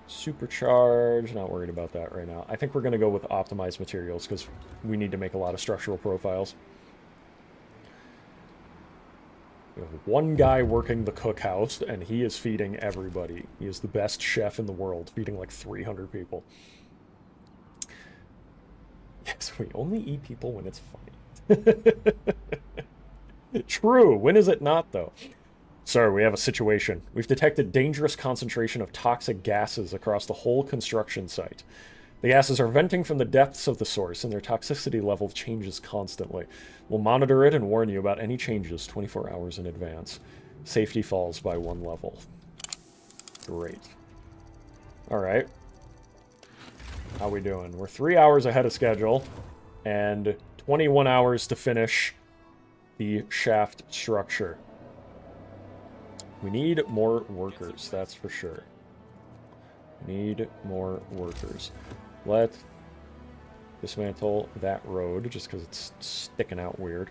Supercharge, not worried about that right now. I think we're going to go with optimized materials because we need to make a lot of structural profiles. We have one guy working the cookhouse, and he is feeding everybody. He is the best chef in the world, feeding like 300 people. Yes, we only eat people when it's funny. True, when is it not, though? Sir, we have a situation. We've detected dangerous concentration of toxic gases across the whole construction site. The gases are venting from the depths of the source, and their toxicity level changes constantly. We'll monitor it and warn you about any changes 24 hours in advance. Safety falls by 1 level. Great. Alright. How we doing? We're 3 hours ahead of schedule, and 21 hours to finish the shaft structure. We need more workers, that's for sure. Need more workers. Let's dismantle that road, just because it's sticking out weird.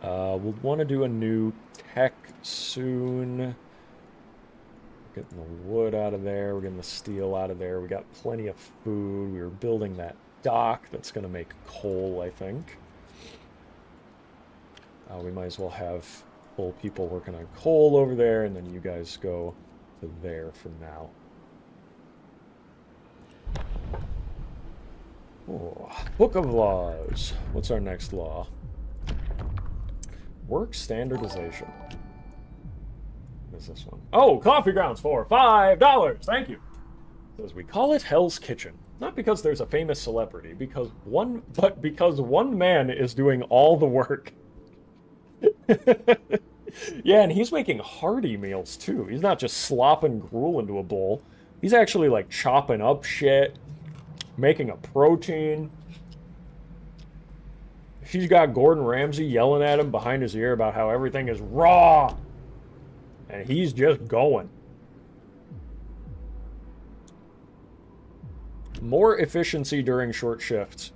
We'll want to do a new tech soon. Getting the wood out of there, we're getting the steel out of there. We got plenty of food. We were building that dock that's going to make coal, I think. We might as well have full people working on coal over there, and then you guys go to there for now. Oh, Book of Laws. What's our next law? Work standardization. What is this one? Oh, coffee grounds for $5. Thank you. It says we call it Hell's Kitchen. Not because there's a famous celebrity, because one man is doing all the work. Yeah, and he's making hearty meals too. He's not just slopping gruel into a bowl. He's actually like chopping up shit, making a protein. She's got Gordon Ramsay yelling at him behind his ear about how everything is raw. And he's just going. More efficiency during short shifts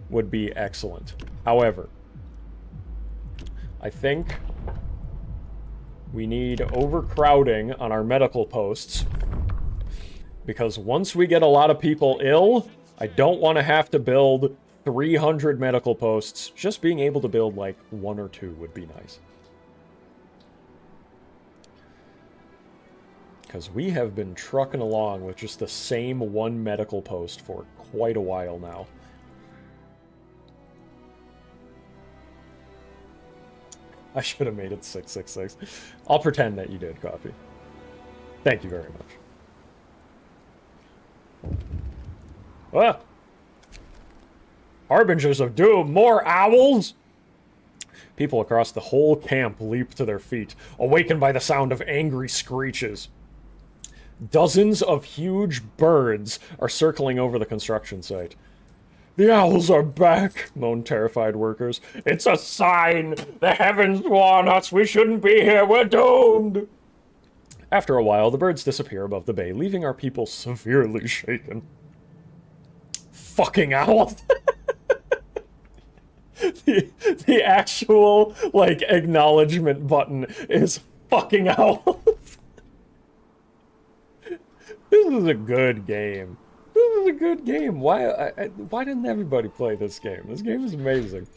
would be excellent. However, I think we need overcrowding on our medical posts, because once we get a lot of people ill, I don't want to have to build 300 medical posts. Just being able to build like 1 or 2 would be nice. Because we have been trucking along with just the same 1 medical post for quite a while now. I should have made it 666. I'll pretend that you did, Coffee. Thank you very much. Ah! Harbingers of doom, more owls! People across the whole camp leap to their feet, awakened by the sound of angry screeches. Dozens of huge birds are circling over the construction site. The owls are back, moaned terrified workers. It's a sign! The heavens warn us! We shouldn't be here! We're doomed! After a while, the birds disappear above the bay, leaving our people severely shaken. Fucking owls! the actual, like, acknowledgement button is fucking owls. This is a good game. This is a good game. Why didn't everybody play this game? This game is amazing.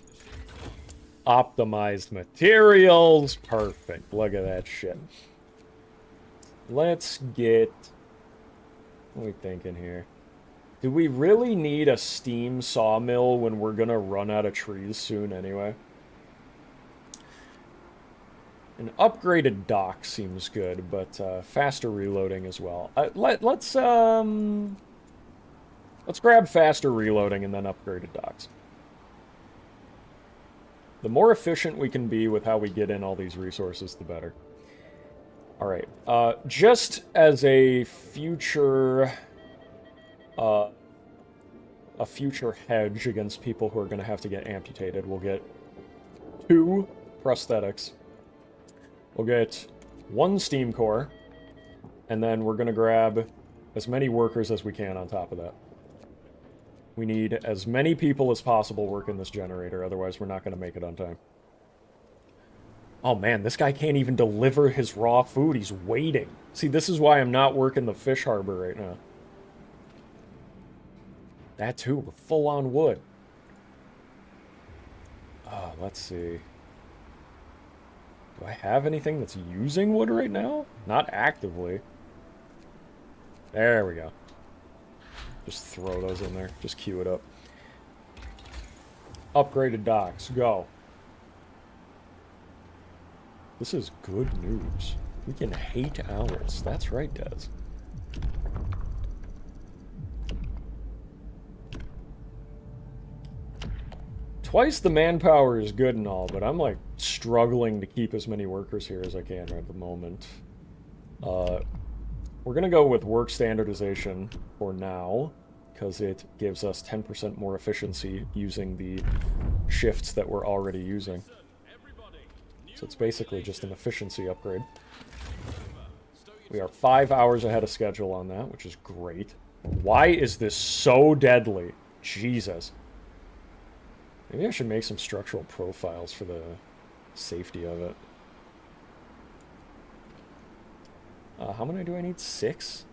Optimized materials. Perfect. Look at that shit. Let's get What are we thinking here? Do we really need a steam sawmill when we're gonna run out of trees soon anyway? An upgraded dock seems good, but faster reloading as well. Let's grab faster reloading and then upgraded docks. The more efficient we can be with how we get in all these resources, the better. All right. Just as a future hedge against people who are going to have to get amputated, we'll get 2 prosthetics. We'll get 1 steam core, and then we're going to grab as many workers as we can on top of that. We need as many people as possible working this generator, otherwise we're not going to make it on time. Oh man, this guy can't even deliver his raw food. He's waiting. See, this is why I'm not working the fish harbor right now. That too, we're full on wood. Oh, let's see. Do I have anything that's using wood right now? Not actively. There we go. Just throw those in there. Just queue it up. Upgraded docks. Go. This is good news. We can hate owls. That's right, Des. Twice the manpower is good and all, but I'm like struggling to keep as many workers here as I can right at the moment. We're going to go with work standardization for now, because it gives us 10% more efficiency using the shifts that we're already using. So it's basically just an efficiency upgrade. We are 5 hours ahead of schedule on that, which is great. Why is this so deadly? Jesus. Maybe I should make some structural profiles for the safety of it. How many do I need? 6?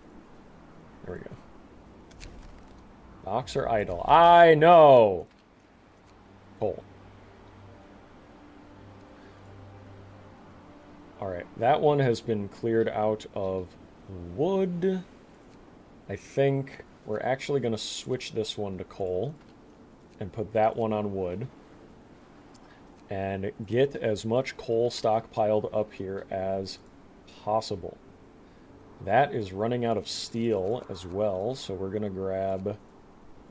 There we go. Docks are idle. I know! Coal. Alright, that one has been cleared out of wood. I think we're actually going to switch this one to coal and put that one on wood. And get as much coal stockpiled up here as possible. That is running out of steel as well, so we're going to grab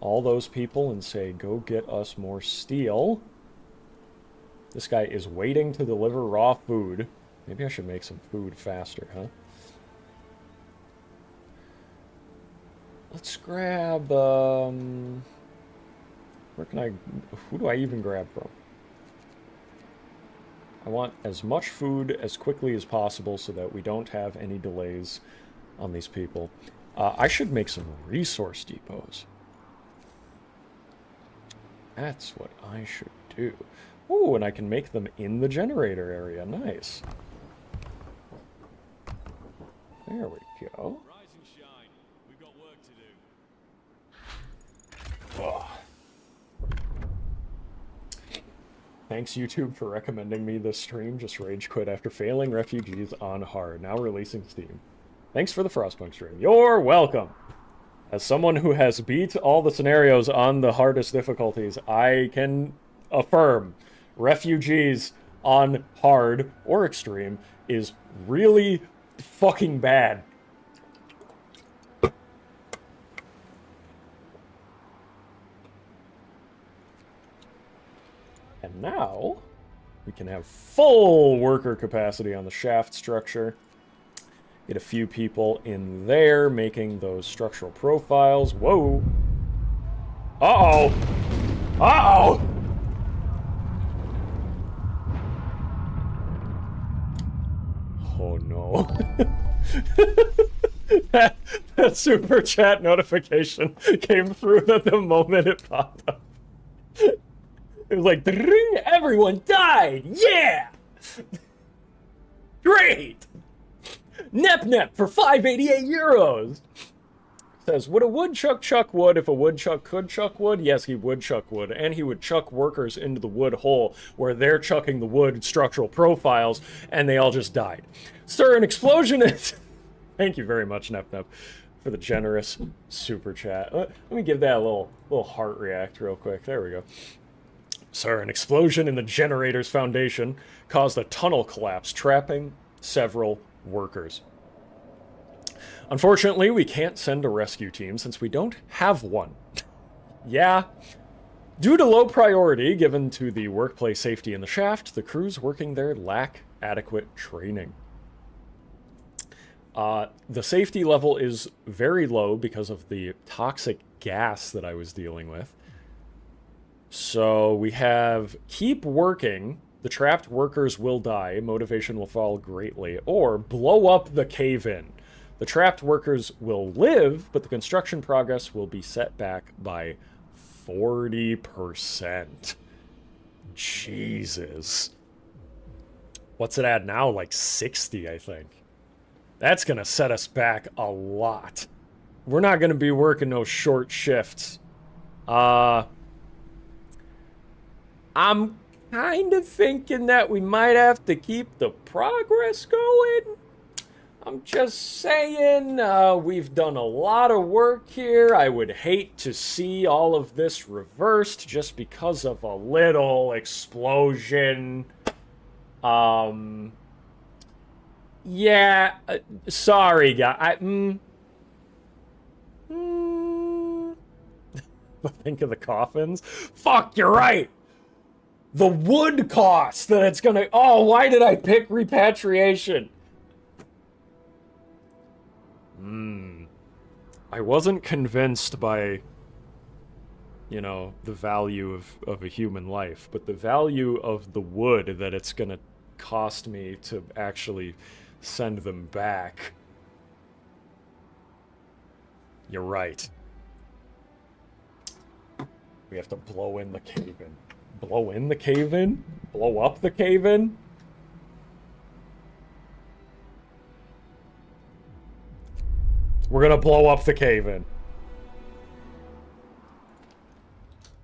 all those people and say, go get us more steel. This guy is waiting to deliver raw food. Maybe I should make some food faster, huh? Let's grab, where can who do I even grab from? I want as much food as quickly as possible so that we don't have any delays on these people. I should make some resource depots. That's what I should do. Ooh, and I can make them in the generator area. Nice. There we go. Rise and shine. We've got work to do. Ugh. Thanks, YouTube, for recommending me this stream. Just rage quit after failing refugees on hard. Now releasing Steam. Thanks for the Frostpunk stream. You're welcome. As someone who has beat all the scenarios on the hardest difficulties, I can affirm refugees on hard or extreme is really fucking bad. And now we can have full worker capacity on the shaft structure. Get a few people in there making those structural profiles. Whoa. Uh-oh. Uh-oh. Oh, no. that super chat notification came through at the moment it popped up. It was like, everyone died! Yeah! Great! Nep for 588 euros! Says, would a woodchuck chuck wood if a woodchuck could chuck wood? Yes, he would chuck wood, and he would chuck workers into the wood hole where they're chucking the wood structural profiles, and they all just died. Sir, an explosion is... Thank you very much, Nep, for the generous super chat. Let me give that a little heart react real quick. There we go. Sir, an explosion in the generator's foundation caused a tunnel collapse, trapping several workers. Unfortunately, we can't send a rescue team since we don't have one. Yeah. Due to low priority given to the workplace safety in the shaft, the crews working there lack adequate training. The safety level is very low because of the toxic gas that I was dealing with. So we have keep working, the trapped workers will die, motivation will fall greatly, or blow up the cave-in. The trapped workers will live, but the construction progress will be set back by 40%. Jesus. What's it at now? Like 60, I think. That's gonna set us back a lot. We're not gonna be working no short shifts. I'm kind of thinking that we might have to keep the progress going. I'm just saying, we've done a lot of work here. I would hate to see all of this reversed just because of a little explosion. Yeah, sorry, guy. Think of the coffins. Fuck, you're right. The wood cost that it's gonna... Oh, why did I pick repatriation? I wasn't convinced by, you know, the value of a human life, but the value of the wood that it's gonna cost me to actually send them back. You're right. We have to blow in the cave-in. Blow in the cave-in? Blow up the cave-in? We're gonna blow up the cave-in.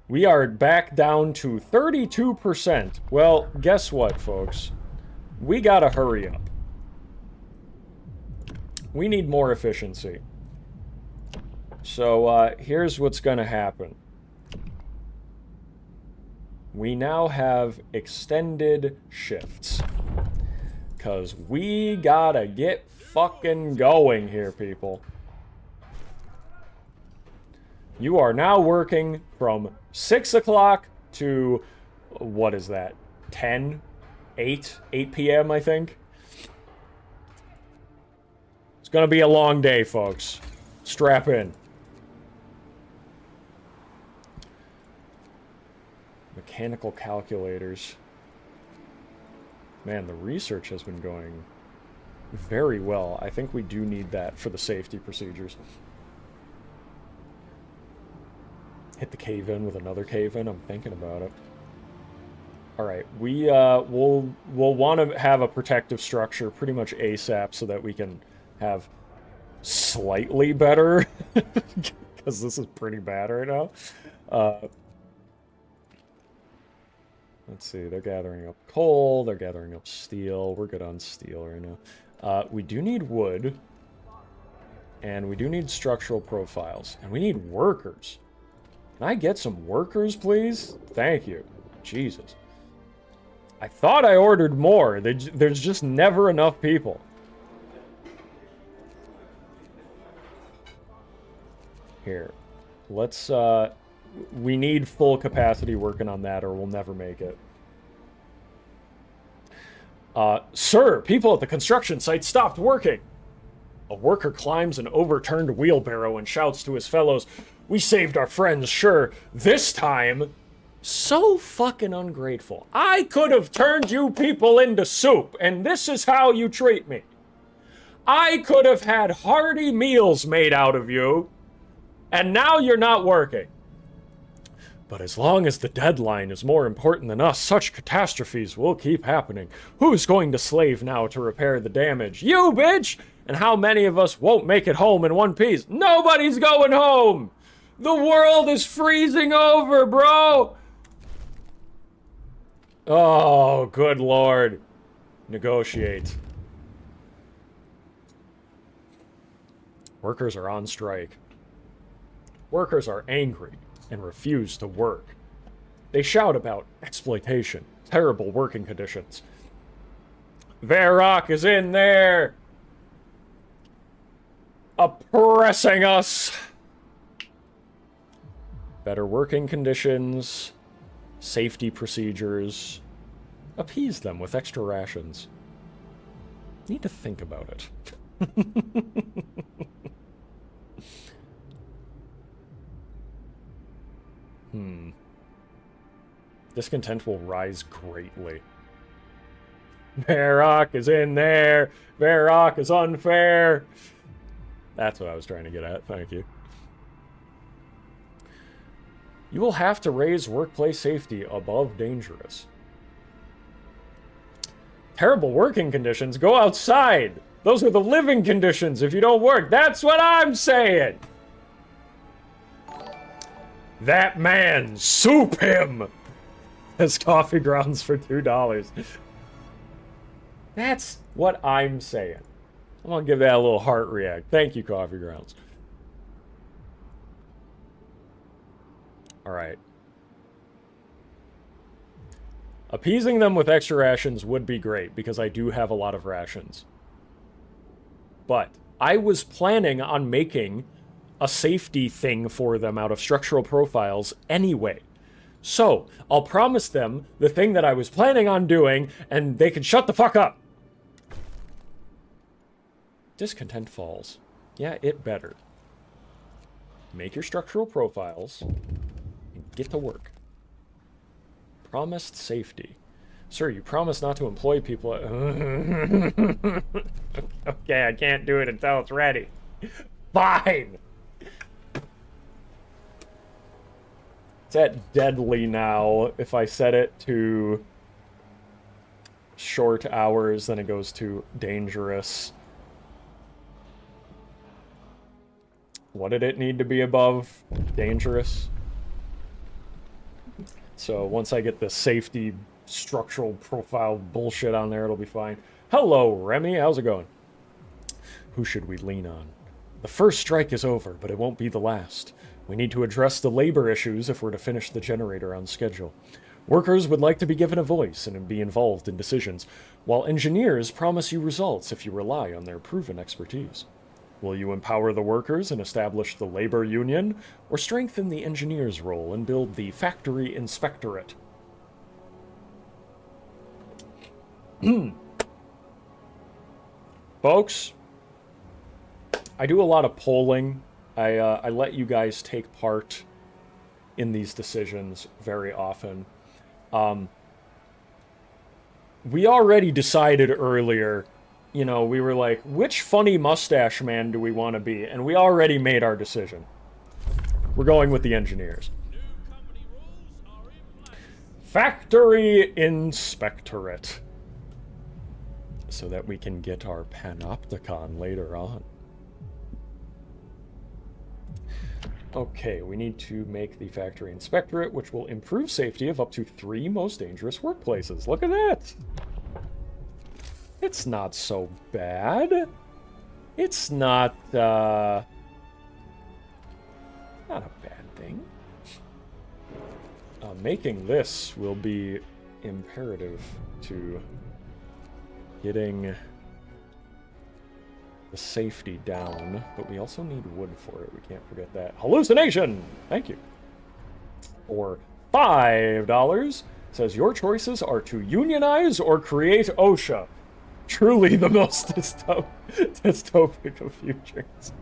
We are back down to 32%. Well, guess what, folks? We gotta hurry up. We need more efficiency. So, here's what's gonna happen. We now have extended shifts. 'Cause we gotta get fucking going here, people. You are now working from 6 o'clock to, what is that, 10? 8 p.m., I think? It's gonna be a long day, folks. Strap in. Mechanical calculators. Man, the research has been going very well. I think we do need that for the safety procedures. Hit the cave-in with another cave-in. I'm thinking about it. Alright, we'll want to have a protective structure pretty much ASAP so that we can have slightly better, because this is pretty bad right now. Let's see, they're gathering up coal, they're gathering up steel. We're good on steel right now. We do need wood, and we do need structural profiles, and we need workers. Can I get some workers, please? Thank you. Jesus. I thought I ordered more. There's just never enough people. Here. Let's, we need full capacity working on that or we'll never make it. Sir, people at the construction site stopped working. A worker climbs an overturned wheelbarrow and shouts to his fellows, "We saved our friends, sure. This time..." So fucking ungrateful. I could have turned you people into soup, and this is how you treat me. I could have had hearty meals made out of you, and now you're not working. But as long as the deadline is more important than us, such catastrophes will keep happening. Who's going to slave now to repair the damage? You, bitch! And how many of us won't make it home in one piece? Nobody's going home! The world is freezing over, bro! Oh, good lord. Negotiate. Workers are on strike. Workers are angry and refuse to work. They shout about exploitation, terrible working conditions. Verac is in there, oppressing us. Better working conditions, safety procedures. Appease them with extra rations. Need to think about it. Discontent will rise greatly. Verac is in there. Verac is unfair. That's what I was trying to get at. Thank you. You will have to raise workplace safety above dangerous. Terrible working conditions. Go outside. Those are the living conditions if you don't work. That's what I'm saying. That man, soup him. Has coffee grounds for $2. That's what I'm saying. I'm gonna give that a little heart react. Thank you, coffee grounds. All right. Appeasing them with extra rations would be great, because I do have a lot of rations. But I was planning on making a safety thing for them out of structural profiles anyway. So, I'll promise them the thing that I was planning on doing, and they can shut the fuck up. Discontent falls. Yeah, it better. Make your structural profiles and get to work. Promised safety. Sir, you promised not to employ people. Okay, I can't do it until it's ready. Fine! It's at deadly now. If I set it to short hours, then it goes to dangerous. What did it need to be above? Dangerous. So once I get the safety structural profile bullshit on there, it'll be fine. Hello, Remy. How's it going? Who should we lean on? The first strike is over, but it won't be the last. We need to address the labor issues if we're to finish the generator on schedule. Workers would like to be given a voice and be involved in decisions, while engineers promise you results if you rely on their proven expertise. Will you empower the workers and establish the labor union, or strengthen the engineer's role and build the factory inspectorate? Folks, I do a lot of polling. I let you guys take part in these decisions very often. We already decided earlier, you know, we were like, which funny mustache man do we want to be? And we already made our decision. We're going with the engineers. New company rules are in place. Factory inspectorate. So that we can get our panopticon later on. Okay, we need to make the factory inspectorate, which will improve safety of up to 3 most dangerous workplaces. Look at that! It's not so bad. It's not a bad thing. Making this will be imperative to getting the safety down, but we also need wood for it. We can't forget that. Hallucination! Thank you. For $5, says your choices are to unionize or create OSHA. Truly the most dystopic of futures.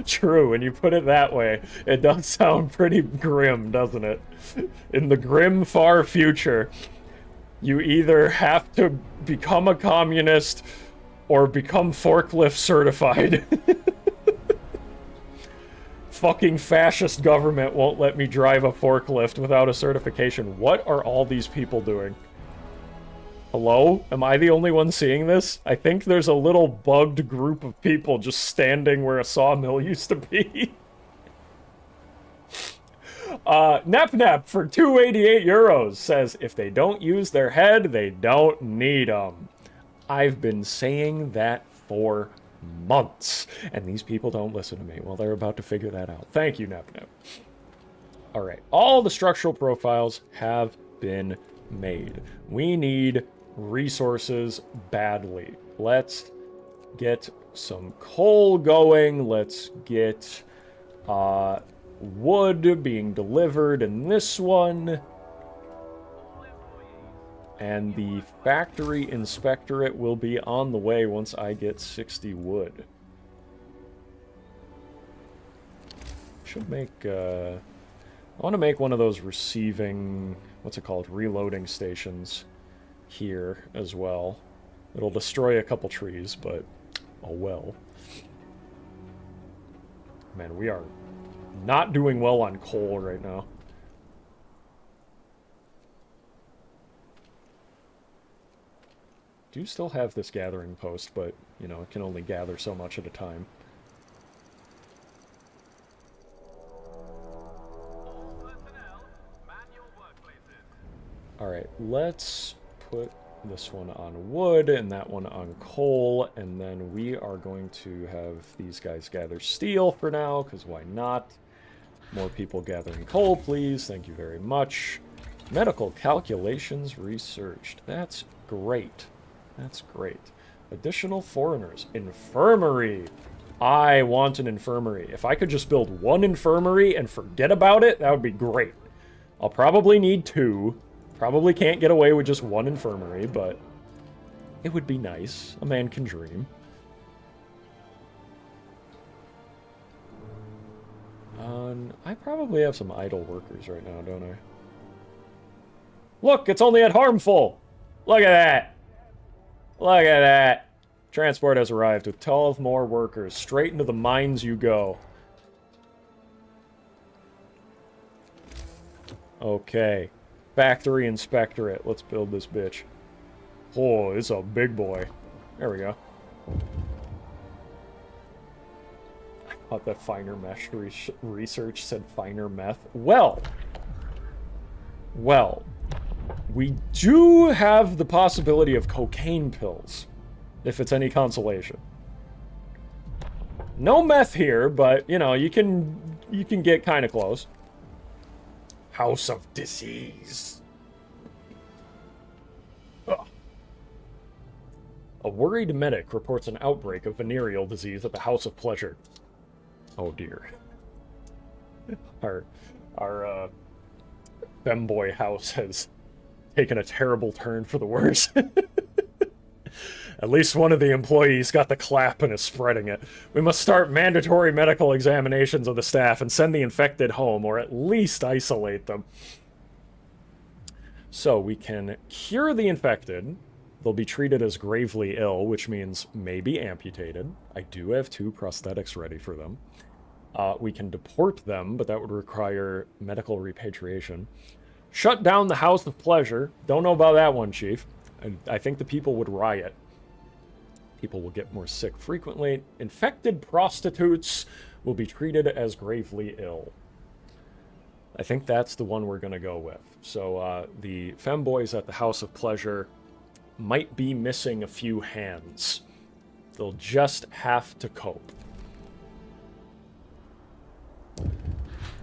True, when you put it that way, it does sound pretty grim, doesn't it? In the grim far future, you either have to become a communist or become forklift certified. Fucking fascist government won't let me drive a forklift without a certification. What are all these people doing? Hello? Am I the only one seeing this? I think there's a little bugged group of people just standing where a sawmill used to be. Nep for 288 euros says, if they don't use their head, they don't need them. I've been saying that for months. And these people don't listen to me. Well, they're about to figure that out. Thank you, NepNep. All right. All the structural profiles have been made. We need resources badly. Let's get some coal going. Let's get wood being delivered in this one. And the factory inspectorate will be on the way once I get 60 wood. Should make, I want to make one of those receiving, what's it called, reloading stations here as well. It'll destroy a couple trees, but oh well. Man, we are not doing well on coal right now. Do still have this gathering post, but, you know, it can only gather so much at a time. Alright, let's put this one on wood and that one on coal, and then we are going to have these guys gather steel for now, because why not? More people gathering coal, please. Thank you very much. Medical calculations researched. That's great. That's great. Additional foreigners. Infirmary. I want an infirmary. If I could just build one infirmary and forget about it, that would be great. I'll probably need 2. Probably can't get away with just one infirmary, but it would be nice. A man can dream. I probably have some idle workers right now, don't I? Look, it's only at harmful! Look at that! Look at that! Transport has arrived with 12 more workers. Straight into the mines you go. Okay. Factory inspectorate. Let's build this bitch. Oh, it's a big boy. There we go. I thought that finer mesh research said finer meth. Well, we do have the possibility of cocaine pills, if it's any consolation. No meth here, but, you know, you can get kind of close. House of Disease. Ugh. A worried medic reports an outbreak of venereal disease at the House of Pleasure. Oh dear. Our femboy house has taken a terrible turn for the worse. At least one of the employees got the clap and is spreading it. We must start mandatory medical examinations of the staff and send the infected home, or at least isolate them. So we can cure the infected. They'll be treated as gravely ill, which means maybe amputated. I do have 2 prosthetics ready for them. We can deport them, but that would require medical repatriation. Shut down the House of Pleasure. Don't know about that one, Chief. I think the people would riot. People will get more sick frequently. Infected prostitutes will be treated as gravely ill. I think that's the one we're going to go with. So the femboys at the House of Pleasure might be missing a few hands. They'll just have to cope.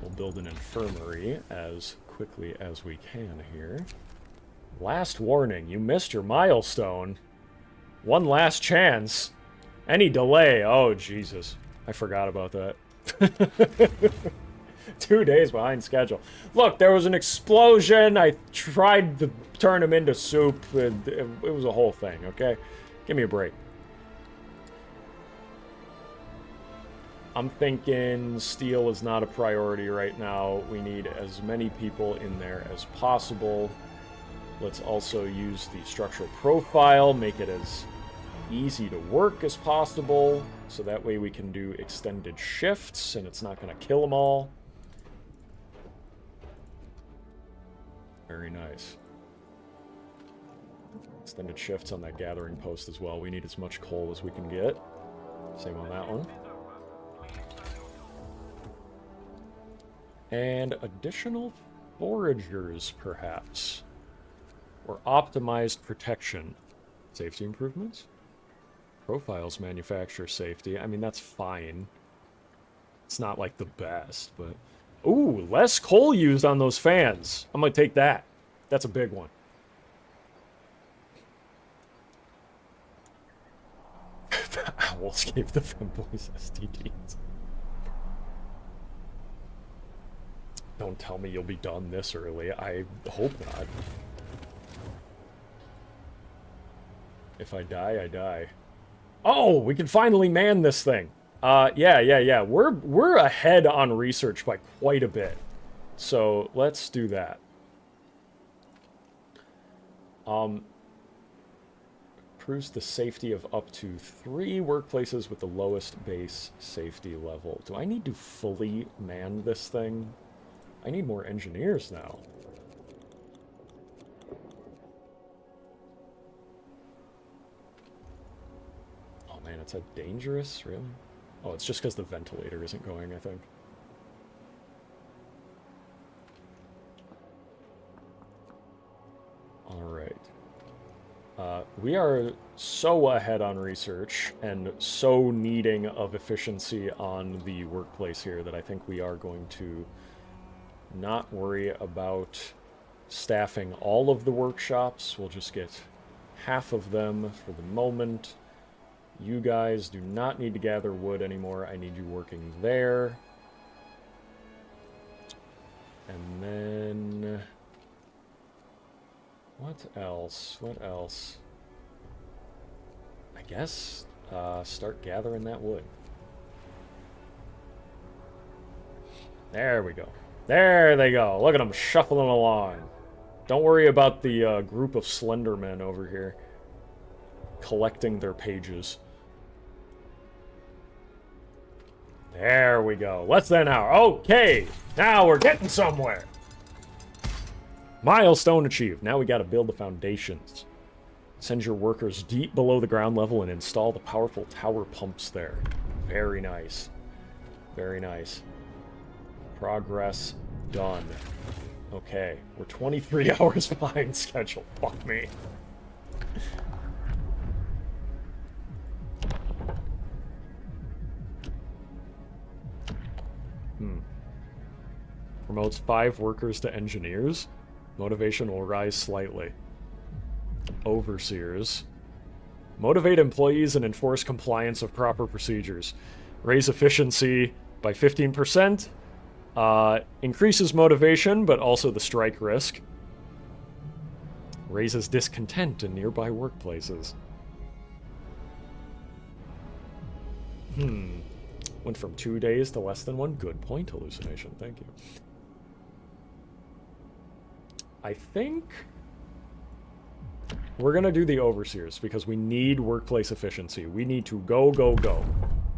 We'll build an infirmary as quickly as we can here. Last warning, you missed your milestone. One last chance. Any delay. Oh, Jesus. I forgot about that. 2 days behind schedule. Look, there was an explosion. I tried to turn him into soup. It was a whole thing, okay? Give me a break. I'm thinking steel is not a priority right now. We need as many people in there as possible. Let's also use the structural profile, make it as easy to work as possible, so that way we can do extended shifts and it's not going to kill them all. Very nice. Extended shifts on that gathering post as well. We need as much coal as we can get. Same on that one. And additional foragers, perhaps. Or optimized protection. Safety improvements? Profiles manufacturer safety. I mean, that's fine. It's not like the best, but... Ooh, less coal used on those fans. I'm gonna take that. That's a big one. The owls gave the femboys STDs. Don't tell me you'll be done this early. I hope not. If I die, I die. Oh, we can finally man this thing. Yeah. We're ahead on research by quite a bit. So let's do that. Proves the safety of up to 3 workplaces with the lowest base safety level. Do I need to fully man this thing? I need more engineers now. Oh man, it's a dangerous, really? Oh, it's just because the ventilator isn't going, I think. Alright. We are so ahead on research and so needing of efficiency on the workplace here that I think we are going to not worry about staffing all of the workshops. We'll just get half of them for the moment. You guys do not need to gather wood anymore. I need you working there. And then... what else? What else? I guess start gathering that wood. There we go. There they go. Look at them shuffling along. Don't worry about the group of Slendermen over here collecting their pages. There we go. Less than an hour. Okay, now we're getting somewhere. Milestone achieved. Now we got to build the foundations. Send your workers deep below the ground level and install the powerful tower pumps there. Very nice. Very nice. Progress done. Okay, we're 23 hours behind schedule. Fuck me. Promotes 5 workers to engineers. Motivation will rise slightly. Overseers. Motivate employees and enforce compliance of proper procedures. Raise efficiency by 15%. Increases motivation, but also the strike risk. Raises discontent in nearby workplaces. Went from 2 days to less than 1. Good point, hallucination. Thank you. I think we're going to do the overseers because we need workplace efficiency. We need to go, go, go.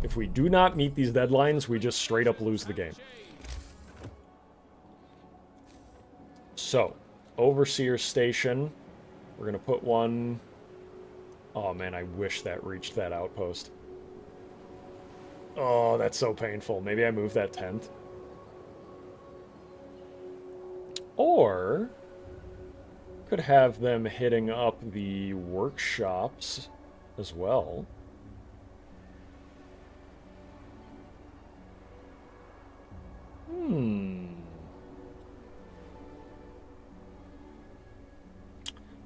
If we do not meet these deadlines, we just straight up lose the game. So, overseer station. We're going to put one... Oh man, I wish that reached that outpost. Oh, that's so painful. Maybe I move that tent. Or... could have them hitting up the workshops as well.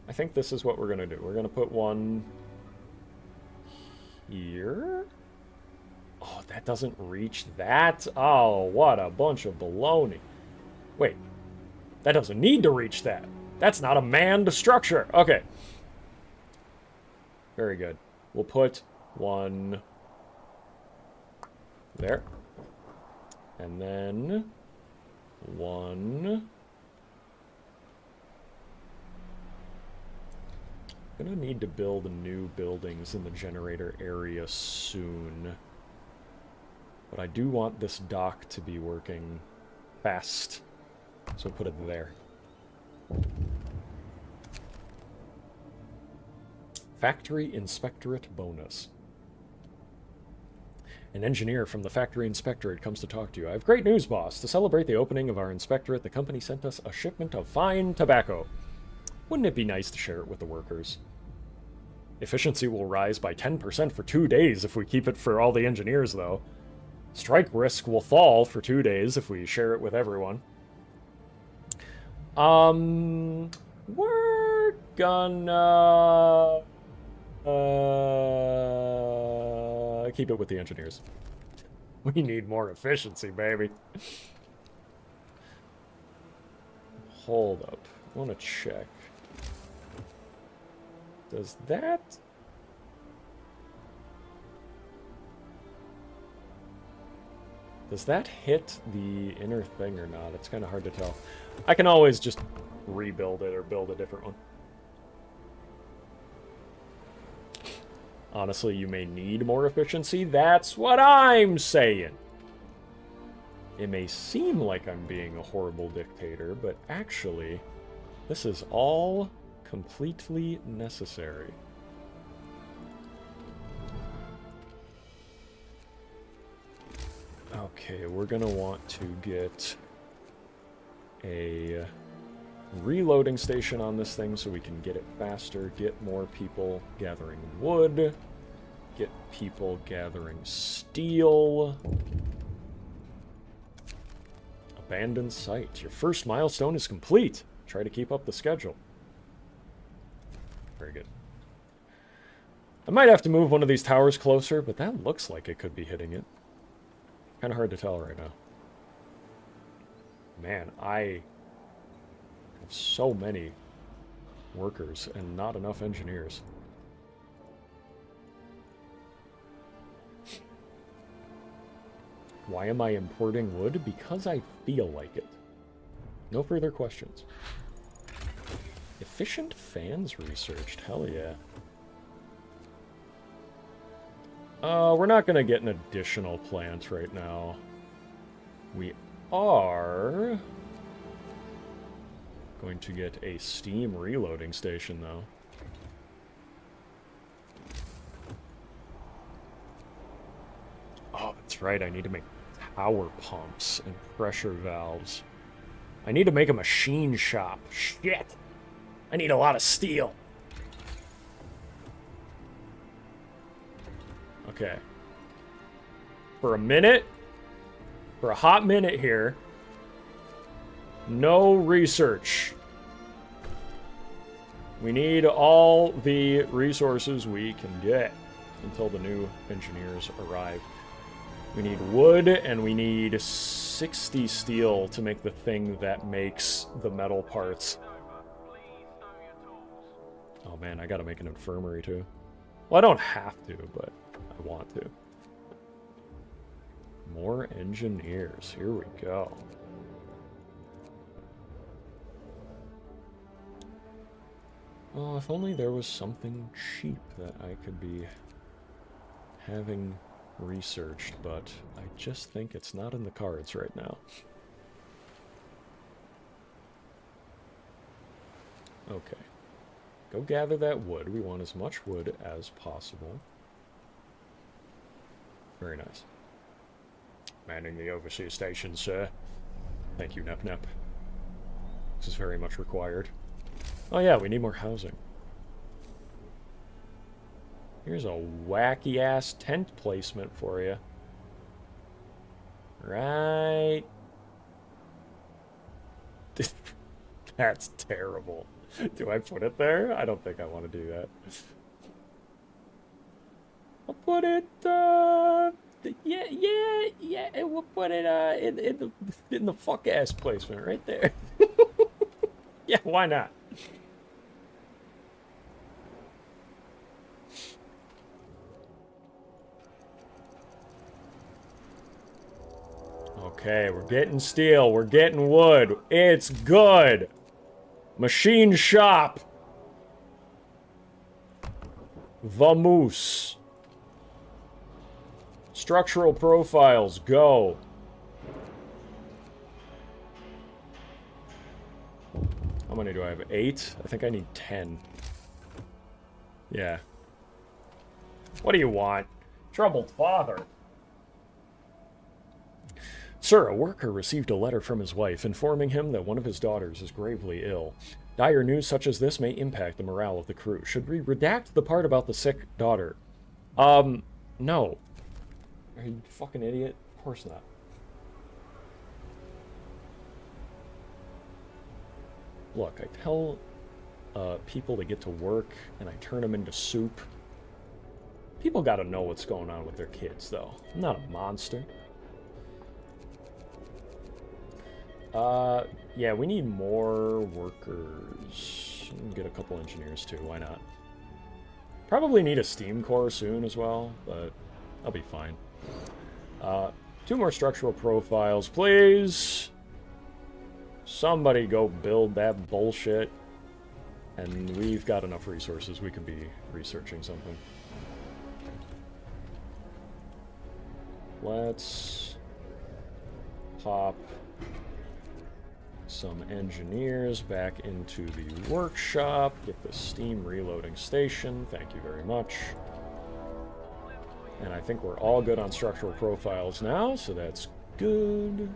I think this is what we're going to do. We're going to put one here. Oh, that doesn't reach that. Oh, what a bunch of baloney. Wait, that doesn't need to reach that. That's not a manned structure. Okay. Very good. We'll put one there. And then one. I'm gonna need to build new buildings in the generator area soon. But I do want this dock to be working fast. So put it there. Factory Inspectorate bonus. An engineer from the Factory Inspectorate comes to talk to you. I have great news, boss. To celebrate the opening of our inspectorate, the company sent us a shipment of fine tobacco. Wouldn't it be nice to share it with the workers? Efficiency will rise by 10% for 2 days if we keep it for all the engineers, though. Strike risk will fall for 2 days if we share it with everyone. We're gonna keep it with the engineers. We need more efficiency, baby. Hold up. I want to check. Does that... Does that hit the inner thing or not? It's kind of hard to tell. I can always just rebuild it or build a different one. Honestly, you may need more efficiency. That's what I'm saying. It may seem like I'm being a horrible dictator, but actually, this is all completely necessary. Okay, we're gonna want to get a reloading station on this thing so we can get it faster, get more people gathering wood, get people gathering steel. Abandoned site. Your first milestone is complete. Try to keep up the schedule. Very good. I might have to move one of these towers closer, but that looks like it could be hitting it. Kind of hard to tell right now. Man, I have so many workers and not enough engineers. Why am I importing wood? Because I feel like it. No further questions. Efficient fans researched. Hell yeah. We're not going to get an additional plant right now. We are going to get a steam reloading station, though. Oh, that's right. I need to make power pumps and pressure valves. I need to make a machine shop. Shit! I need a lot of steel. Okay. For a minute, for a hot minute here, no research. We need all the resources we can get until the new engineers arrive. We need wood, and we need 60 steel to make the thing that makes the metal parts. Oh man, I gotta make an infirmary too. Well, I don't have to, but I want to. More engineers. Here we go. Oh, if only there was something cheap that I could be having researched, but I just think it's not in the cards right now. Okay. Go gather that wood. We want as much wood as possible. Very nice. Manning the overseas station, sir. Thank you, Nep Nep. This is very much required. Oh yeah, we need more housing. Here's a wacky-ass tent placement for you. Right. That's terrible. Do I put it there? I don't think I want to do that. I'll put it, yeah, we'll put it, in the fuck-ass placement right there. Yeah, why not? Okay, we're getting steel, we're getting wood. It's good. Machine shop. Vamoose. Structural profiles, go. How many do I have? 8? I think I need 10. Yeah. What do you want? Troubled father. Sir, a worker received a letter from his wife informing him that one of his daughters is gravely ill. Dire news such as this may impact the morale of the crew. Should we redact the part about the sick daughter? No. Are you a fucking idiot? Of course not. Look, I tell people to get to work, and I turn them into soup. People gotta know what's going on with their kids, though. I'm not a monster. Yeah, we need more workers. Get a couple engineers, too. Why not? Probably need a steam core soon as well, but I'll be fine. 2 more structural profiles, please. Somebody go build that bullshit. And we've got enough resources. We could be researching something. Let's pop some engineers back into the workshop. Get the steam reloading station. Thank you very much. And I think we're all good on structural profiles now, so that's good.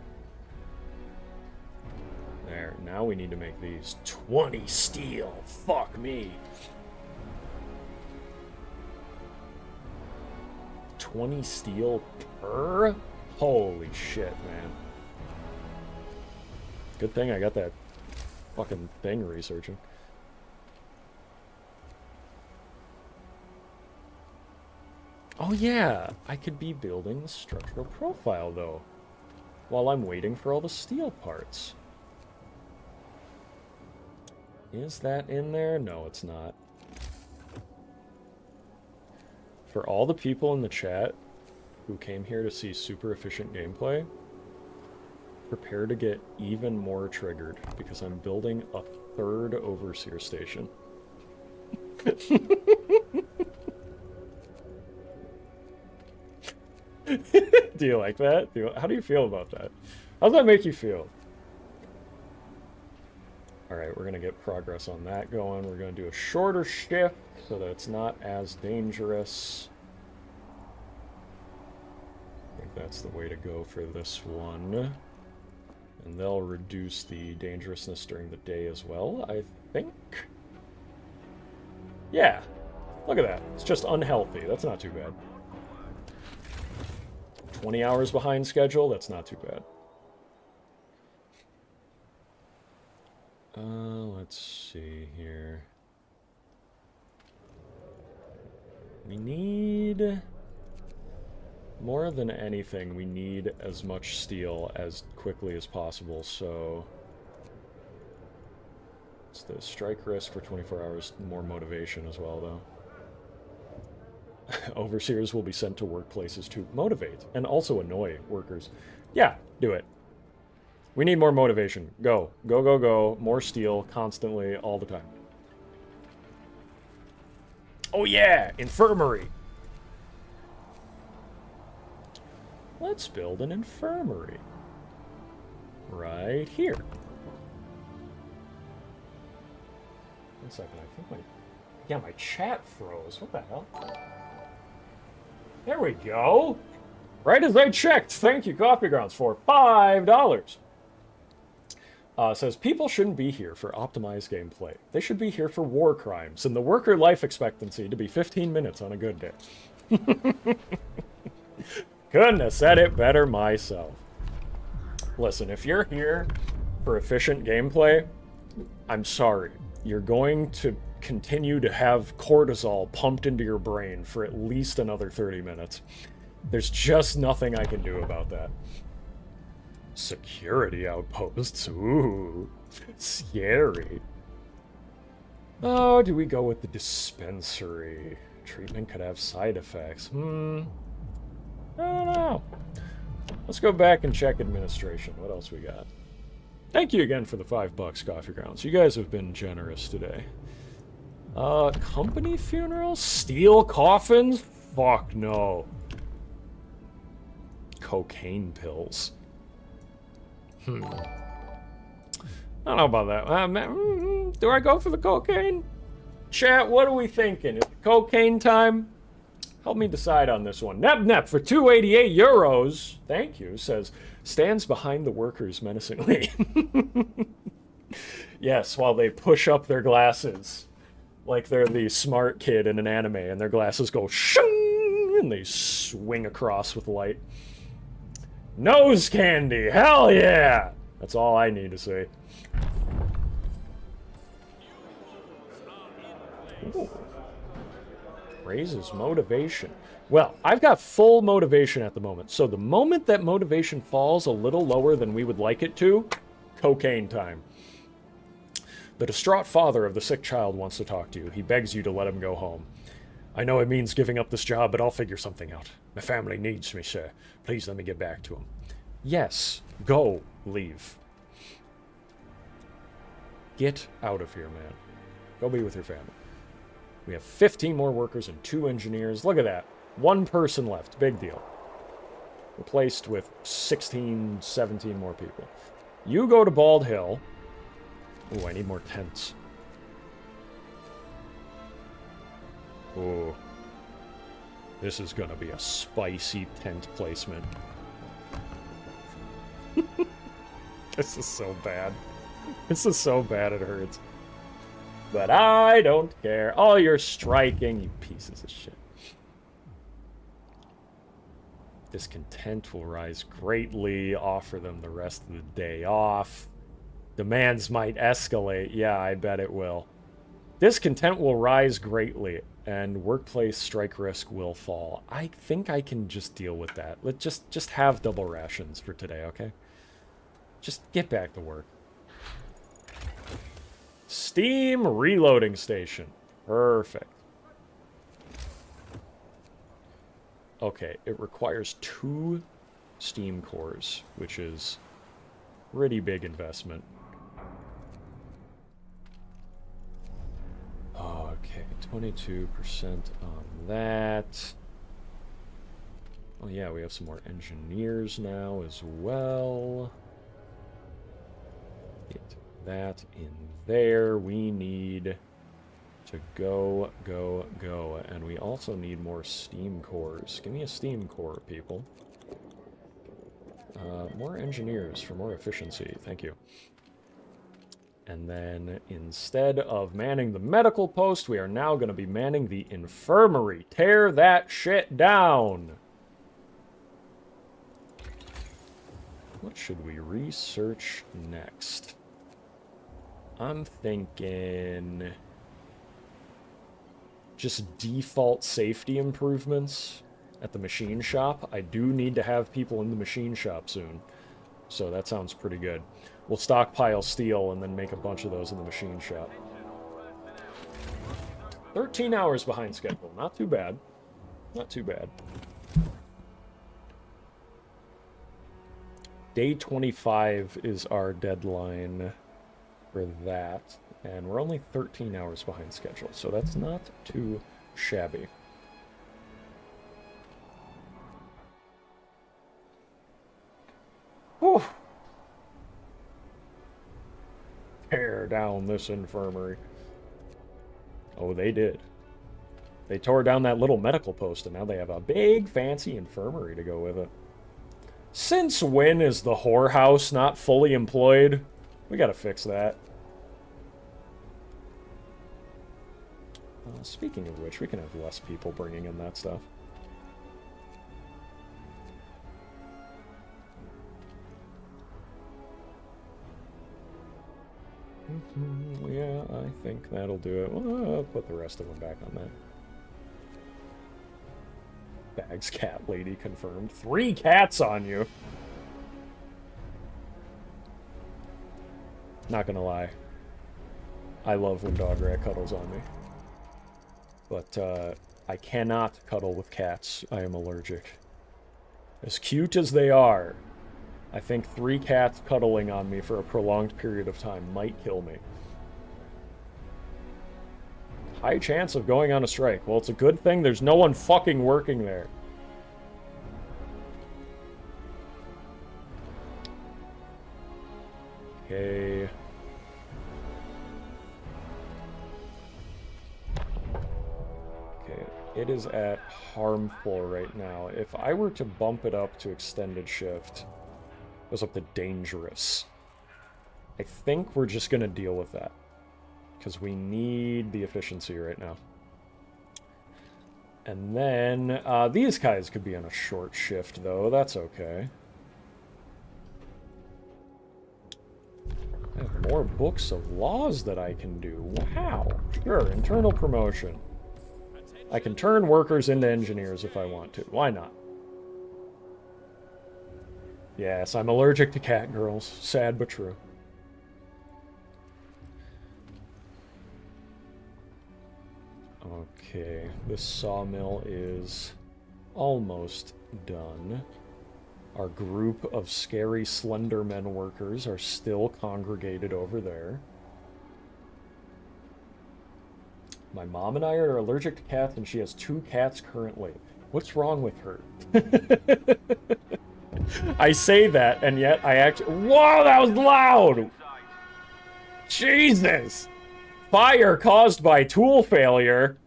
There, now we need to make these 20 steel. Fuck me. 20 steel per? Holy shit, man. Good thing I got that fucking thing researching. Oh yeah, I could be building the structural profile though, while I'm waiting for all the steel parts. Is that in there? No, it's not. For all the people in the chat who came here to see super efficient gameplay, prepare to get even more triggered, because I'm building a 3rd overseer station. Do you like that? How do you feel about that? How does that make you feel? Alright, we're going to get progress on that going. We're going to do a shorter shift so that it's not as dangerous. I think that's the way to go for this one. And they'll reduce the dangerousness during the day as well, I think. Yeah, look at that. It's just unhealthy. That's not too bad. 20 hours behind schedule, that's not too bad. Let's see here. We need... More than anything, we need as much steel as quickly as possible, so... It's the strike risk for 24 hours, more motivation as well, though. Overseers will be sent to workplaces to motivate and also annoy workers. Yeah, do it. We need more motivation. Go. Go, go, go. More steel, constantly, all the time. Oh yeah! Infirmary! Let's build an infirmary. Right here. 1 second, I think my... Yeah, my chat froze. What the hell? There we go! Right as I checked. Thank you, Coffee Grounds, for $5. Says, people shouldn't be here for optimized gameplay. They should be here for war crimes, and the worker life expectancy to be 15 minutes on a good day. Couldn't have said it better myself. Listen, if you're here for efficient gameplay, I'm sorry. You're going to continue to have cortisol pumped into your brain for at least another 30 minutes. There's just nothing I can do about that. Security outposts. Ooh, scary. Oh, do we go with the dispensary? Treatment could have side effects. I don't know. Let's go back and check administration. What else we got? Thank you again for the $5, Coffee Grounds. You guys have been generous today. Company funerals? Steel coffins? Fuck no. Cocaine pills. I don't know about that. Do I go for the cocaine? Chat, what are we thinking? Is it cocaine time? Help me decide on this one. Nep for 288 euros. Thank you. Says, stands behind the workers menacingly. Yes, while they push up their glasses. Like they're the smart kid in an anime, and their glasses go shing, and they swing across with light. Nose candy! Hell yeah! That's all I need to say. Ooh. Raises motivation. Well, I've got full motivation at the moment, so the moment that motivation falls a little lower than we would like it to, cocaine time. The distraught father of the sick child wants to talk to you. He begs you to let him go home. I know it means giving up this job, but I'll figure something out. My family needs me, sir. Please let me get back to him. Yes, go, leave. Get out of here, man. Go be with your family. We have 15 more workers and 2 engineers. Look at that. 1 person left. Big deal. Replaced with 16, 17 more people. You go to Bald Hill. Ooh, I need more tents. Ooh. This is gonna be a spicy tent placement. This is so bad. This is so bad it hurts. But I don't care. Oh, you're striking, you pieces of shit. Discontent will rise greatly. Offer them the rest of the day off. Demands might escalate. Yeah, I bet it will. Discontent will rise greatly, and workplace strike risk will fall. I think I can just deal with that. Let's just have double rations for today, okay? Just get back to work. Steam reloading station. Perfect. Okay, it requires 2 steam cores, which is pretty big investment. Okay, 22% on that. Oh yeah, we have some more engineers now as well. Get that in there. We need to go. And we also need more steam cores. Give me a steam core, people. More engineers for more efficiency. Thank you. And then instead of manning the medical post, we are now going to be manning the infirmary. Tear that shit down! What should we research next? I'm thinking just default safety improvements at the machine shop. I do need to have people in the machine shop soon, so that sounds pretty good. We'll stockpile steel and then make a bunch of those in the machine shop. 13 hours behind schedule. Not too bad. Not too bad. Day 25 is our deadline for that. And we're only 13 hours behind schedule, so that's not too shabby. Whew. Tear down this infirmary. Oh, they did. They tore down that little medical post, and now they have a big, fancy infirmary to go with it. Since when is the whorehouse not fully employed? We gotta fix that. Speaking of which, we can have less people bringing in that stuff. Yeah, I think that'll do it. Well, I'll put the rest of them back on that. Bags cat lady confirmed. 3 cats on you! Not gonna lie. I love when dograc cuddles on me. But, I cannot cuddle with cats. I am allergic. As cute as they are, I think 3 cats cuddling on me for a prolonged period of time might kill me. High chance of going on a strike. Well, it's a good thing there's no one fucking working there. Okay. It is at harmful right now. If I were to bump it up to extended shift, it goes up to dangerous. I think we're just going to deal with that. Because we need the efficiency right now. And then, these guys could be on a short shift, though. That's okay. I have more books of laws that I can do. Wow. Sure, internal promotion. I can turn workers into engineers if I want to. Why not? Yes, I'm allergic to cat girls. Sad but true. Okay, this sawmill is almost done. Our group of scary Slendermen workers are still congregated over there. My mom and I are allergic to cats, and she has 2 cats currently. What's wrong with her? I say that, and yet I actually... Whoa, that was loud! Jesus! Fire caused by tool failure.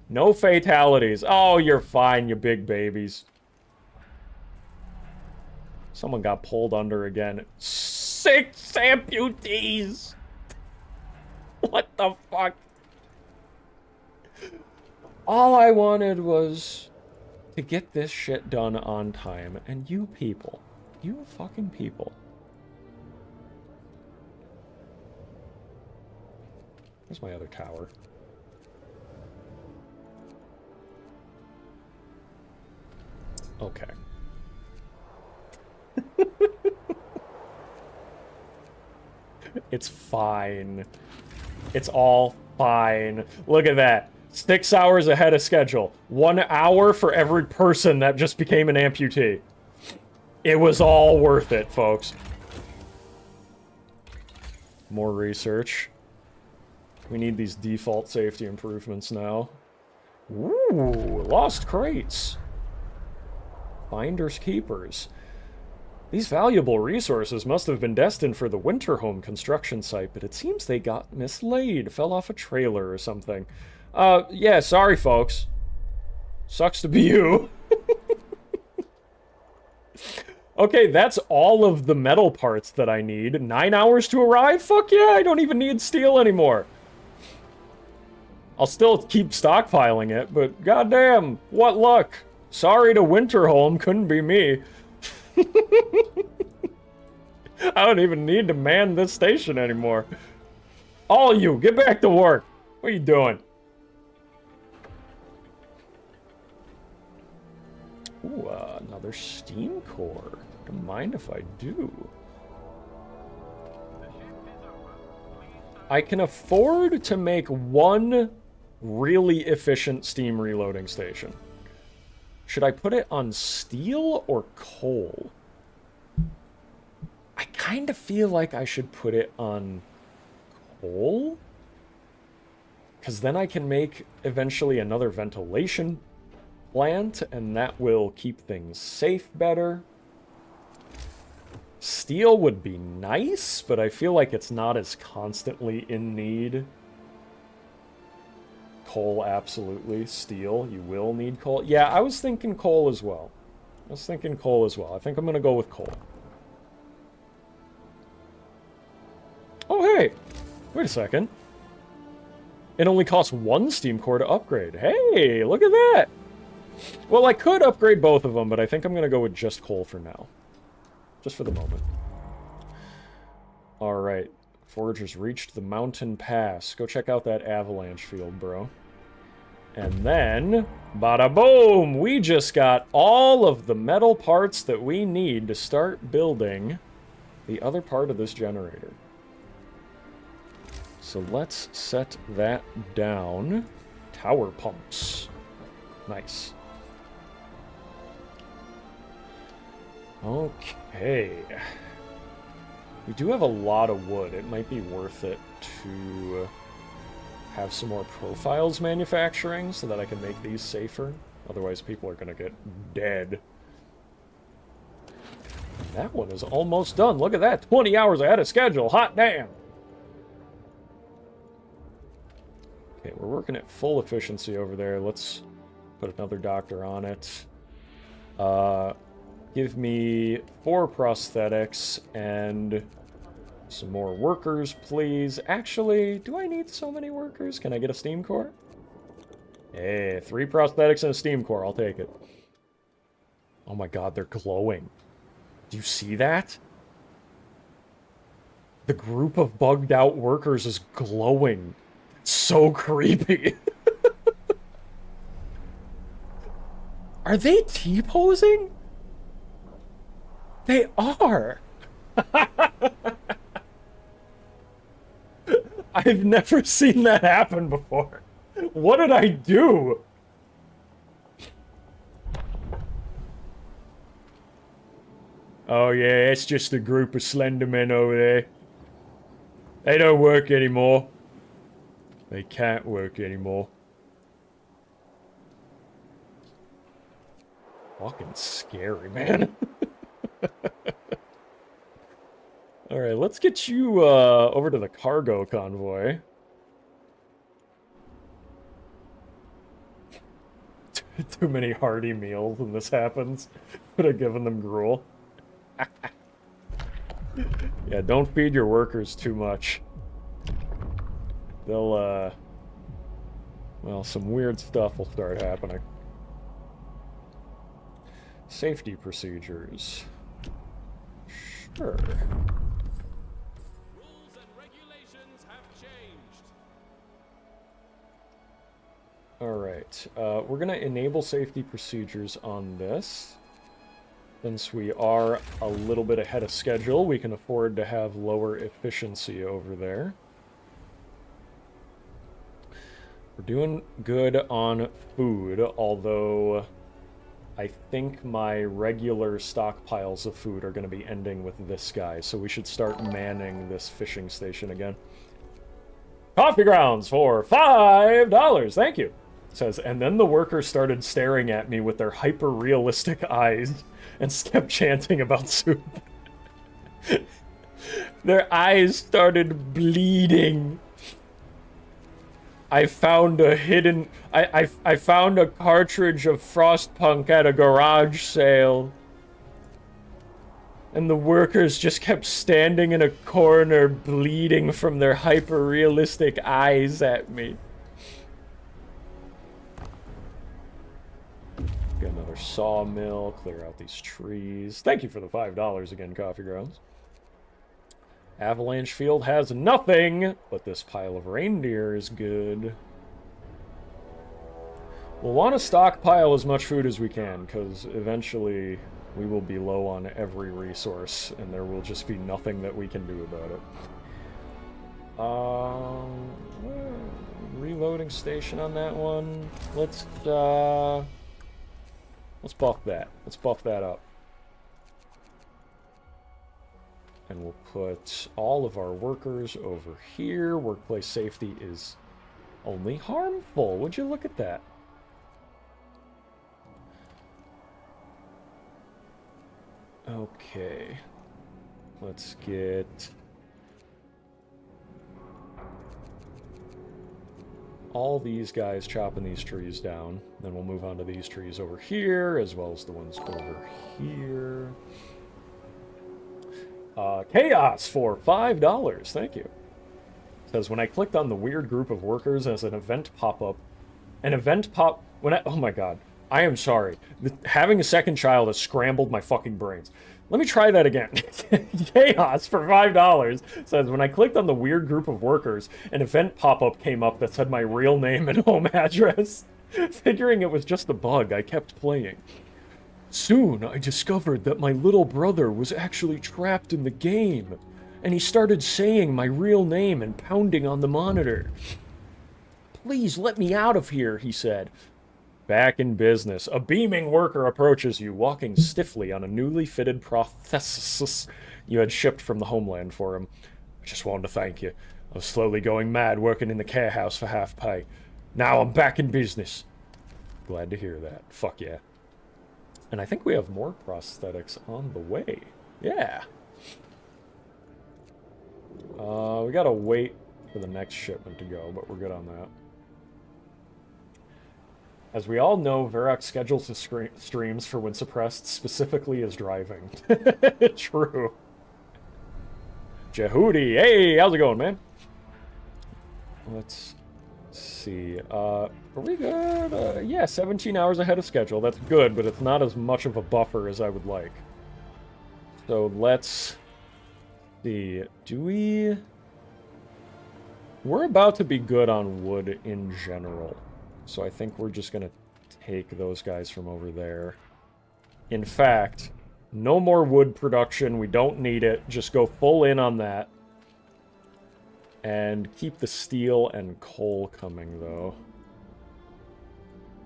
No fatalities. Oh, you're fine, you big babies. Someone got pulled under again. 6 amputees! What the fuck? All I wanted was to get this shit done on time, and you people, you fucking people. Where's my other tower? Okay. It's fine. It's all fine. Look at that. 6 hours ahead of schedule. 1 hour for every person that just became an amputee. It was all worth it, folks. More research. We need these default safety improvements now. Ooh, lost crates. Finders keepers. These valuable resources must have been destined for the Winterhome construction site, but it seems they got mislaid, fell off a trailer or something. Yeah, sorry folks. Sucks to be you. Okay, that's all of the metal parts that I need. 9 hours to arrive? Fuck yeah, I don't even need steel anymore. I'll still keep stockpiling it, but goddamn, what luck. Sorry to Winterhome, couldn't be me. I don't even need to man this station anymore. All of you, get back to work. What are you doing? Ooh, another steam core. Don't mind if I do. I can afford to make one really efficient steam reloading station. Should I put it on steel or coal? I kind of feel like I should put it on coal. Because then I can make eventually another ventilation plant, and that will keep things safe better. Steel would be nice, but I feel like it's not as constantly in need. Coal, absolutely. Steel, you will need coal. Yeah, I was thinking coal as well. I think I'm going to go with coal. Oh, hey! Wait a second. It only costs 1 steam core to upgrade. Hey, look at that! Well, I could upgrade both of them, but I think I'm going to go with just coal for now. Just for the moment. Alright. Foragers reached the mountain pass. Go check out that avalanche field, bro. And then, bada boom! We just got all of the metal parts that we need to start building the other part of this generator. So let's set that down. Tower pumps. Nice. Okay. We do have a lot of wood. It might be worth it to have some more profiles manufacturing so that I can make these safer. Otherwise, people are going to get dead. That one is almost done. Look at that. 20 hours ahead of schedule. Hot damn. Okay, we're working at full efficiency over there. Let's put another doctor on it. Give me 4 prosthetics and some more workers, please. Actually, do I need so many workers? Can I get a steam core? Hey, 3 prosthetics and a steam core. I'll take it. Oh my god, they're glowing. Do you see that? The group of bugged out workers is glowing. It's so creepy. Are they T-posing? They are. I've never seen that happen before. What did I do? Oh yeah, it's just a group of Slendermen over there. They don't work anymore. They can't work anymore. Fucking scary, man. Alright, let's get you over to the cargo convoy. Too many hearty meals when this happens. Could have given them gruel. Yeah, don't feed your workers too much. They'll, well, some weird stuff will start happening. Safety procedures. Sure. Rules and regulations have changed. Alright, we're gonna enable safety procedures on this. Since we are a little bit ahead of schedule, we can afford to have lower efficiency over there. We're doing good on food, although I think my regular stockpiles of food are going to be ending with this guy, so we should start manning this fishing station again. Coffee grounds for $5! Thank you! It says, and then the workers started staring at me with their hyper-realistic eyes and kept chanting about soup. Their eyes started bleeding. I found a hidden... I found a cartridge of FROSTPUNK at a garage sale. And the workers just kept standing in a corner, bleeding from their hyper-realistic eyes at me. Get another sawmill, clear out these trees. Thank you for the $5 again, Coffee Grounds. Avalanche Field has nothing, but this pile of reindeer is good. We'll want to stockpile as much food as we can, because eventually we will be low on every resource, and there will just be nothing that we can do about it. Reloading station on that one. Let's buff that. Let's buff that up. And we'll put all of our workers over here. Workplace safety is only harmful. Would you look at that? Okay. Let's get... all these guys chopping these trees down. Then we'll move on to these trees over here, as well as the ones over here. Chaos for $5. Thank you. It says, when I clicked on the weird group of workers as an event pop-up, oh my god, I am sorry. Having a second child has scrambled my fucking brains. Let me try that again. Chaos for $5 says, when I clicked on the weird group of workers, an event pop-up came up that said my real name and home address. Figuring it was just a bug, I kept playing. Soon, I discovered that my little brother was actually trapped in the game, and he started saying my real name and pounding on the monitor. Please let me out of here, he said. Back in business. A beaming worker approaches you, walking stiffly on a newly fitted prosthesis you had shipped from the homeland for him. I just wanted to thank you. I was slowly going mad working in the care house for half pay. Now I'm back in business. Glad to hear that. Fuck yeah. And I think we have more prosthetics on the way. Yeah. We gotta wait for the next shipment to go, but we're good on that. As we all know, Verac schedules his streams for when suppressed specifically as driving. True. Jehudi, hey, how's it going, man? Let's see. Are we good? Yeah, 17 hours ahead of schedule. That's good, but it's not as much of a buffer as I would like. So let's see. Do we... We're about to be good on wood in general. So I think we're just going to take those guys from over there. In fact, no more wood production. We don't need it. Just go full in on that. And keep the steel and coal coming, though.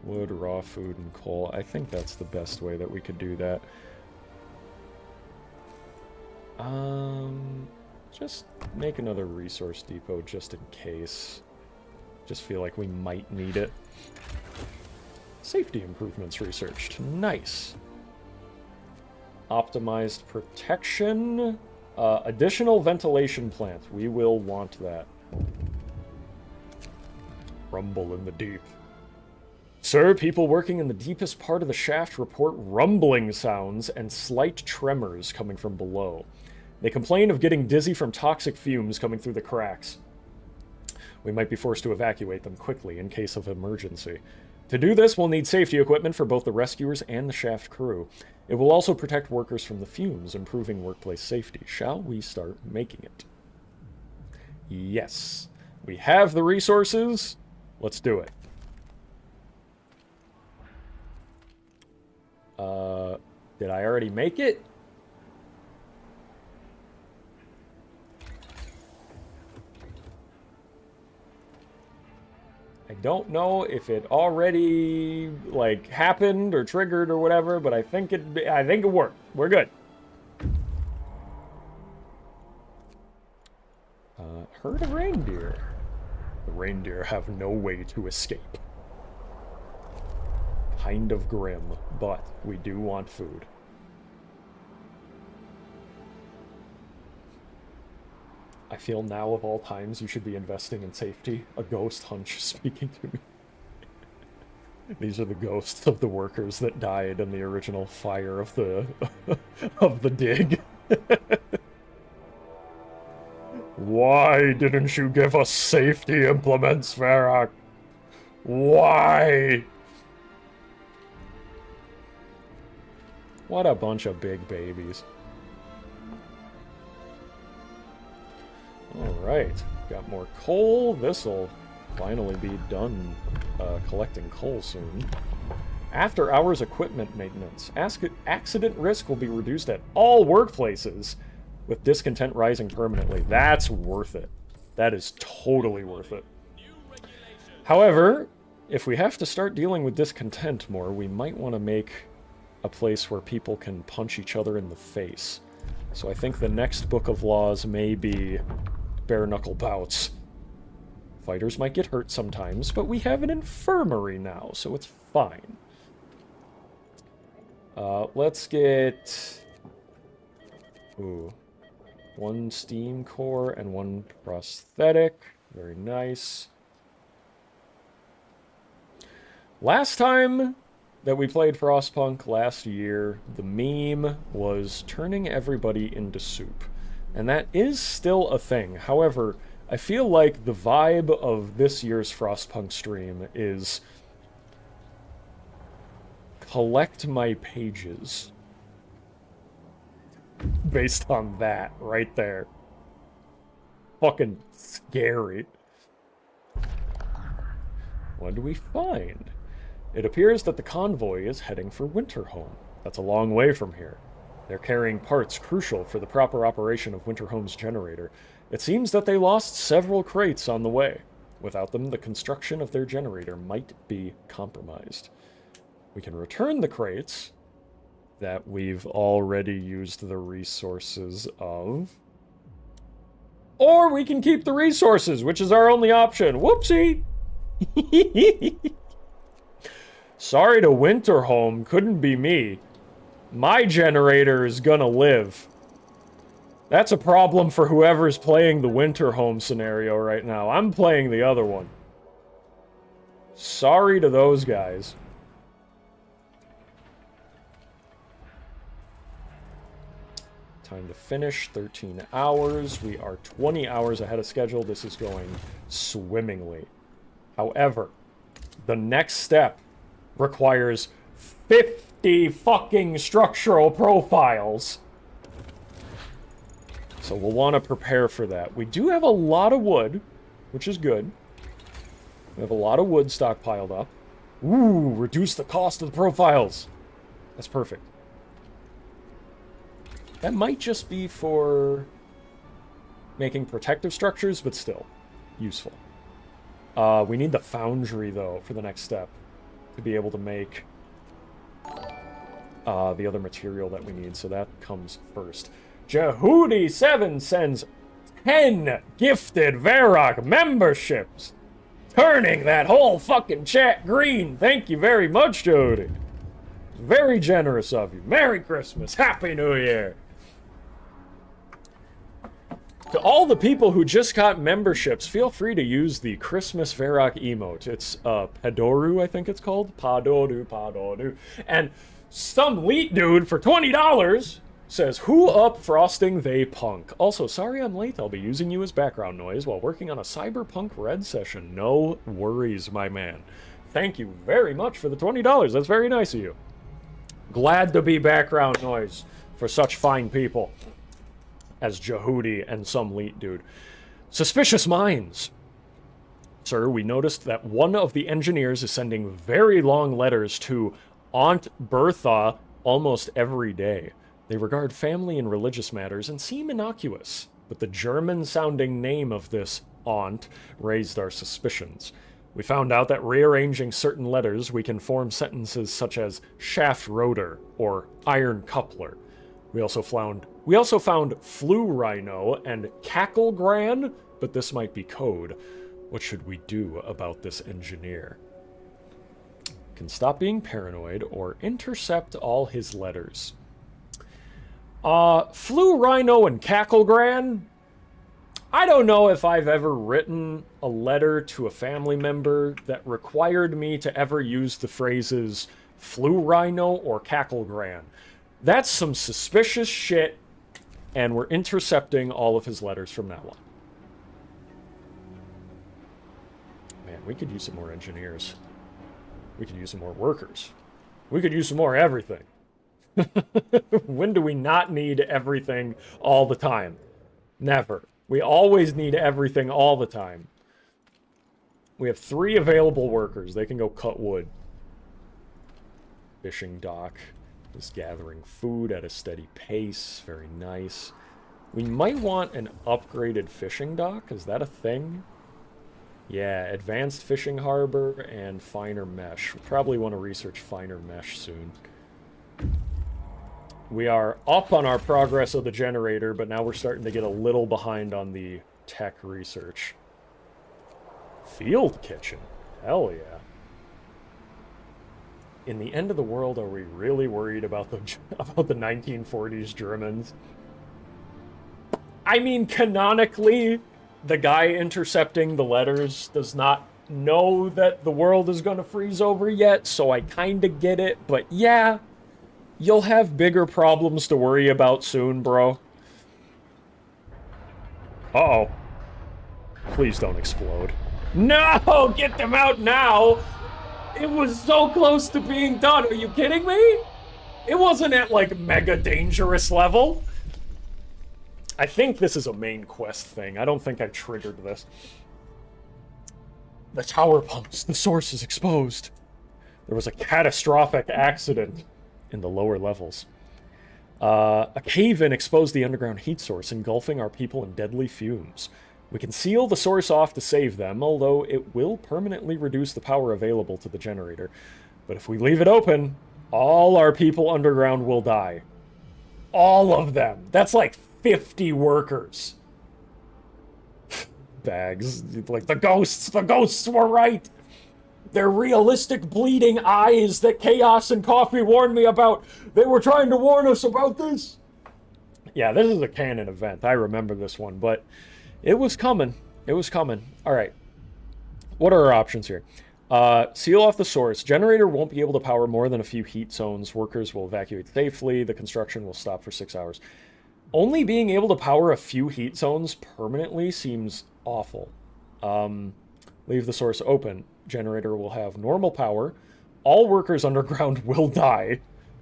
Wood, raw food, and coal. I think that's the best way that we could do that. Just make another resource depot just in case. Just feel like we might need it. Safety improvements researched. Nice. Optimized protection. Additional ventilation plant. We will want that. Rumble in the deep. Sir, people working in the deepest part of the shaft report rumbling sounds and slight tremors coming from below. They complain of getting dizzy from toxic fumes coming through the cracks. We might be forced to evacuate them quickly in case of emergency. To do this, we'll need safety equipment for both the rescuers and the shaft crew. It will also protect workers from the fumes, improving workplace safety. Shall we start making it? Yes. We have the resources. Let's do it. Did I already make it? I don't know if it already, like, happened or triggered or whatever, but I think it worked. We're good. Herd of reindeer. The reindeer have no way to escape. Kind of grim, but we do want food. I feel now of all times you should be investing in safety. A ghost hunch speaking to me. These are the ghosts of the workers that died in the original fire of the of the dig. Why didn't you give us safety implements, Verac? Why? What a bunch of big babies. Alright, got more coal. This'll finally be done collecting coal soon. After hours equipment maintenance. Accident risk will be reduced at all workplaces, with discontent rising permanently. That's worth it. That is totally worth it. However, if we have to start dealing with discontent more, we might want to make a place where people can punch each other in the face. So I think the next book of laws may be bare-knuckle bouts. Fighters might get hurt sometimes, but we have an infirmary now, so it's fine. Let's get... Ooh. 1 steam core and 1 prosthetic. Very nice. Last time that we played Frostpunk last year, the meme was turning everybody into soup. And that is still a thing. However, I feel like the vibe of this year's Frostpunk stream is collect my pages. Based on that, right there. Fucking scary. What do we find? It appears that the convoy is heading for Winterhome. That's a long way from here. They're carrying parts crucial for the proper operation of Winterhome's generator. It seems that they lost several crates on the way. Without them, the construction of their generator might be compromised. We can return the crates that we've already used the resources of. Or we can keep the resources, which is our only option. Whoopsie! Sorry to Winterhome, couldn't be me. My generator is gonna live. That's a problem for whoever's playing the Winterhome scenario right now. I'm playing the other one. Sorry to those guys. Time to finish, 13 hours. We are 20 hours ahead of schedule. This is going swimmingly. However, the next step requires 50 fucking structural profiles. So we'll want to prepare for that. We do have a lot of wood, which is good. We have a lot of wood stockpiled up. Ooh, reduce the cost of the profiles. That's perfect. That might just be for making protective structures, but still useful. We need the foundry, though, for the next step to be able to make the other material that we need, so that comes first. Jehudi7 sends 10 gifted Verac memberships, turning that whole fucking chat green. Thank you very much, Jehudi. Very generous of you. Merry Christmas. Happy New Year. To all the people who just got memberships, feel free to use the Christmas Verac emote. It's Padoru, I think it's called. Padoru, Padoru. And some leet dude for $20 says, "Who up frosting they punk?" Also, sorry I'm late. I'll be using you as background noise while working on a Cyberpunk Red session. No worries, my man. Thank you very much for the $20. That's very nice of you. Glad to be background noise for such fine people as Jehudi and some leet dude. Suspicious minds. Sir, we noticed that one of the engineers is sending very long letters to Aunt Bertha almost every day. They regard family and religious matters and seem innocuous, but the German-sounding name of this aunt raised our suspicions. We found out that rearranging certain letters, we can form sentences such as shaft rotor or iron coupler. We also found flu rhino and cackle gran, but this might be code. What should we do about this engineer? Can stop being paranoid or intercept all his letters. Flu rhino and cackle gran? I don't know if I've ever written a letter to a family member that required me to ever use the phrases flu rhino or cackle gran. That's some suspicious shit, and we're intercepting all of his letters from now on. Man, we could use some more engineers. We could use some more workers. We could use some more everything. When do we not need everything all the time? Never. We always need everything all the time. We have 3 available workers. They can go cut wood. Fishing dock. Just gathering food at a steady pace. Very nice. We might want an upgraded fishing dock. Is that a thing? Yeah, advanced fishing harbor and finer mesh. We'll probably want to research finer mesh soon. We are up on our progress of the generator, but now we're starting to get a little behind on the tech research. Field kitchen. Hell yeah. In the end of the world, are we really worried about the 1940s Germans? I mean, canonically, the guy intercepting the letters does not know that the world is going to freeze over yet, so I kind of get it. But yeah, you'll have bigger problems to worry about soon, bro. Uh-oh. Please don't explode. No! Get them out now! It was so close to being done. Are you kidding me? It wasn't at, like, mega dangerous level. I think this is a main quest thing. I don't think I triggered this. The tower pumps. The source is exposed. There was a catastrophic accident in the lower levels. A cave-in exposed the underground heat source, engulfing our people in deadly fumes. We can seal the source off to save them, although it will permanently reduce the power available to the generator. But if we leave it open, all our people underground will die. All of them. That's like 50 workers. Bags. Like, the ghosts were right. They're realistic bleeding eyes that Chaos and Coffee warned me about. They were trying to warn us about this. Yeah, this is a canon event. I remember this one, but it was coming. It was coming. All right. What are our options here? Seal off the source. Generator won't be able to power more than a few heat zones. Workers will evacuate safely. The construction will stop for 6 hours. Only being able to power a few heat zones permanently seems awful. Leave the source open. Generator will have normal power. All workers underground will die.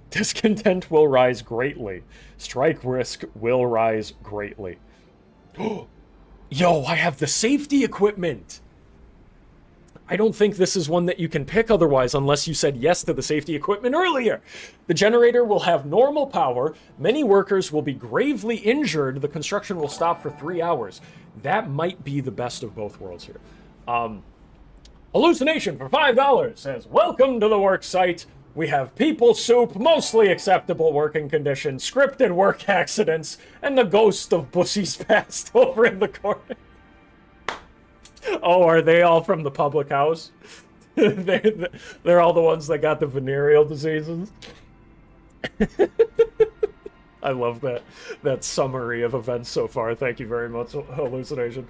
Discontent will rise greatly. Strike risk will rise greatly. Yo, I have the safety equipment! I don't think this is one that you can pick otherwise unless you said yes to the safety equipment earlier. The generator will have normal power. Many workers will be gravely injured. The construction will stop for 3 hours. That might be the best of both worlds here. Hallucination for $5 says, welcome to the work site. We have people soup, mostly acceptable working conditions, scripted work accidents, and the ghost of Bussy's past over in the corner. Oh, are they all from the public house? They're all the ones that got the venereal diseases. I love that summary of events so far. Thank you very much, Hallucination.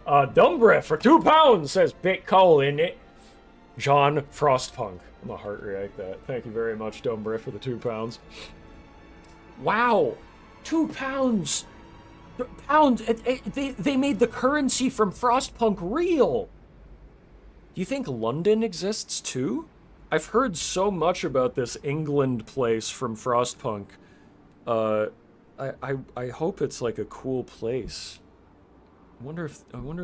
Dumbriff for £2 says, bit coal in it. John Frostpunk. I'm gonna heart react that. Thank you very much, Dumbriff, for the £2. Wow, £2. Pounds. They made the currency from Frostpunk real. Do you think London exists too? I've heard so much about this England place from Frostpunk. I hope it's like a cool place. I wonder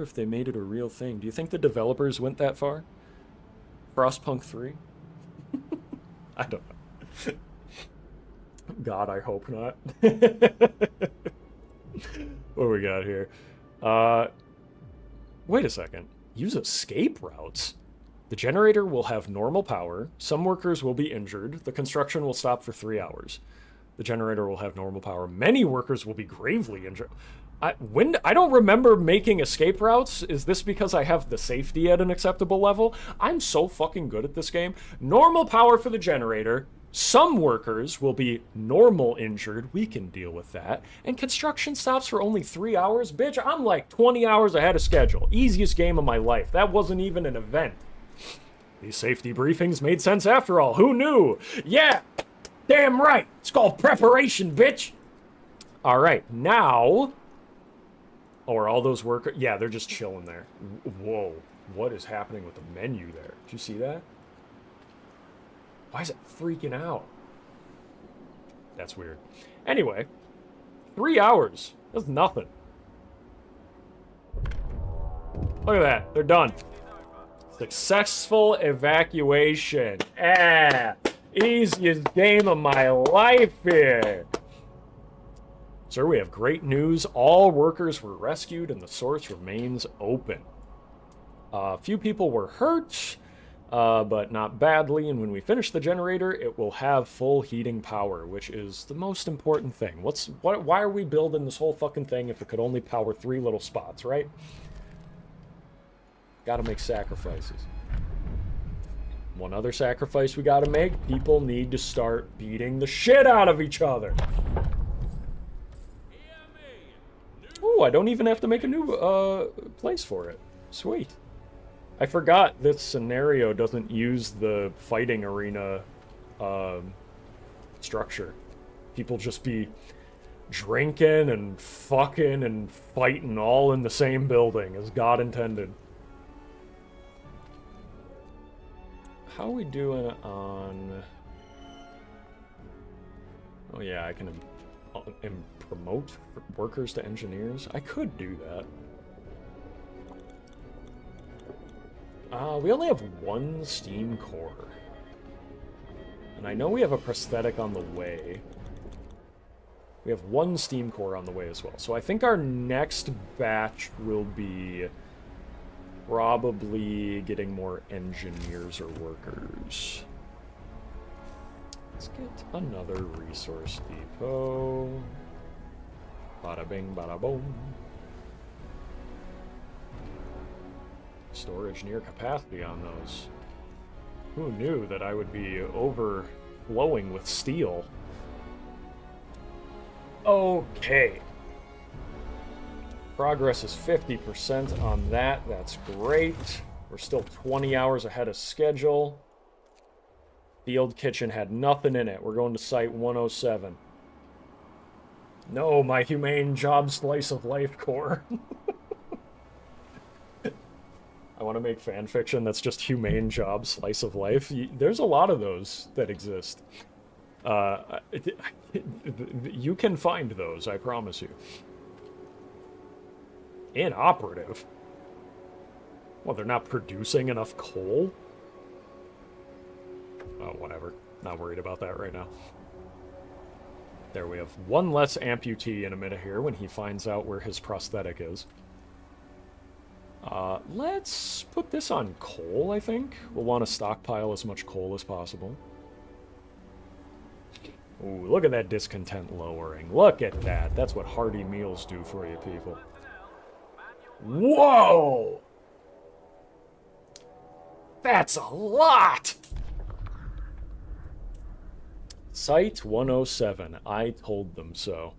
if they made it a real thing. Do you think the developers went that far? Frostpunk 3? I don't know. God, I hope not. What do we got here? Wait a second. Use escape routes. The generator will have normal power. Some workers will be injured. The construction will stop for 3 hours. The generator will have normal power. Many workers will be gravely injured. I don't remember making escape routes. Is this because I have the safety at an acceptable level? I'm so fucking good at this game. Normal power for the generator. Some workers will be normal injured. We can deal with that. And construction stops for only 3 hours? Bitch, I'm like 20 hours ahead of schedule. Easiest game of my life. That wasn't even an event. These safety briefings made sense after all. Who knew? Yeah, damn right. It's called preparation, bitch. All right, now... Oh, are all those workers... Yeah, they're just chilling there. Whoa, what is happening with the menu there? Did you see that? Why is it freaking out? That's weird. Anyway, 3 hours. That's nothing. Look at that. They're done. Successful evacuation. Easiest game of my life here. Sir, we have great news. All workers were rescued and the source remains open. A few people were hurt, but not badly. And when we finish the generator, it will have full heating power, which is the most important thing. Why are we building this whole fucking thing if it could only power 3 little spots, right? Gotta make sacrifices. One other sacrifice we gotta make, people need to start beating the shit out of each other. Oh, I don't even have to make a new place for it. Sweet. I forgot this scenario doesn't use the fighting arena structure. People just be drinking and fucking and fighting all in the same building as God intended. How are we doing on... Oh yeah, I can promote workers to engineers. I could do that. We only have 1 steam core. And I know we have a prosthetic on the way. We have 1 steam core on the way as well. So I think our next batch will be probably getting more engineers or workers. Let's get another resource depot. Bada bing, bada boom. Storage near capacity on those. Who knew that I would be overflowing with steel? Okay. Progress is 50% on that. That's great. We're still 20 hours ahead of schedule. Field kitchen had nothing in it. We're going to site 107. No, my humane job slice of life core. I want to make fan fiction that's just humane job slice of life. There's a lot of those that exist. You can find those, I promise you. Inoperative? Well, they're not producing enough coal? Oh, whatever. Not worried about that right now. There, we have one less amputee in a minute here when he finds out where his prosthetic is. Let's put this on coal, I think. We'll want to stockpile as much coal as possible. Ooh, look at that discontent lowering. Look at that. That's what hearty meals do for you people. Whoa! That's a lot! Site 107. I told them so.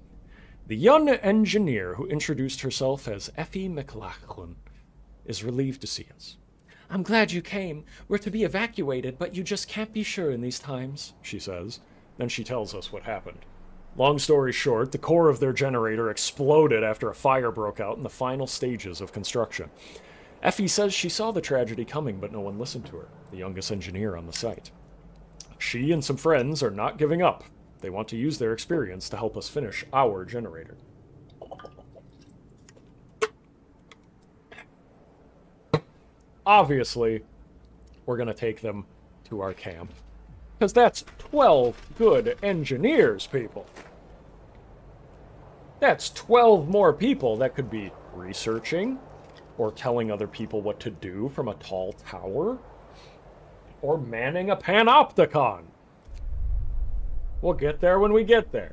The young engineer who introduced herself as Effie McLachlan is relieved to see us. I'm glad you came. We're to be evacuated, but you just can't be sure in these times, she says. Then she tells us what happened. Long story short, the core of their generator exploded after a fire broke out in the final stages of construction. Effie says she saw the tragedy coming, but no one listened to her, the youngest engineer on the site. She and some friends are not giving up. They want to use their experience to help us finish our generator. Obviously, we're going to take them to our camp. Because that's 12 good engineers, people. That's 12 more people that could be researching, or telling other people what to do from a tall tower, or manning a panopticon. We'll get there when we get there.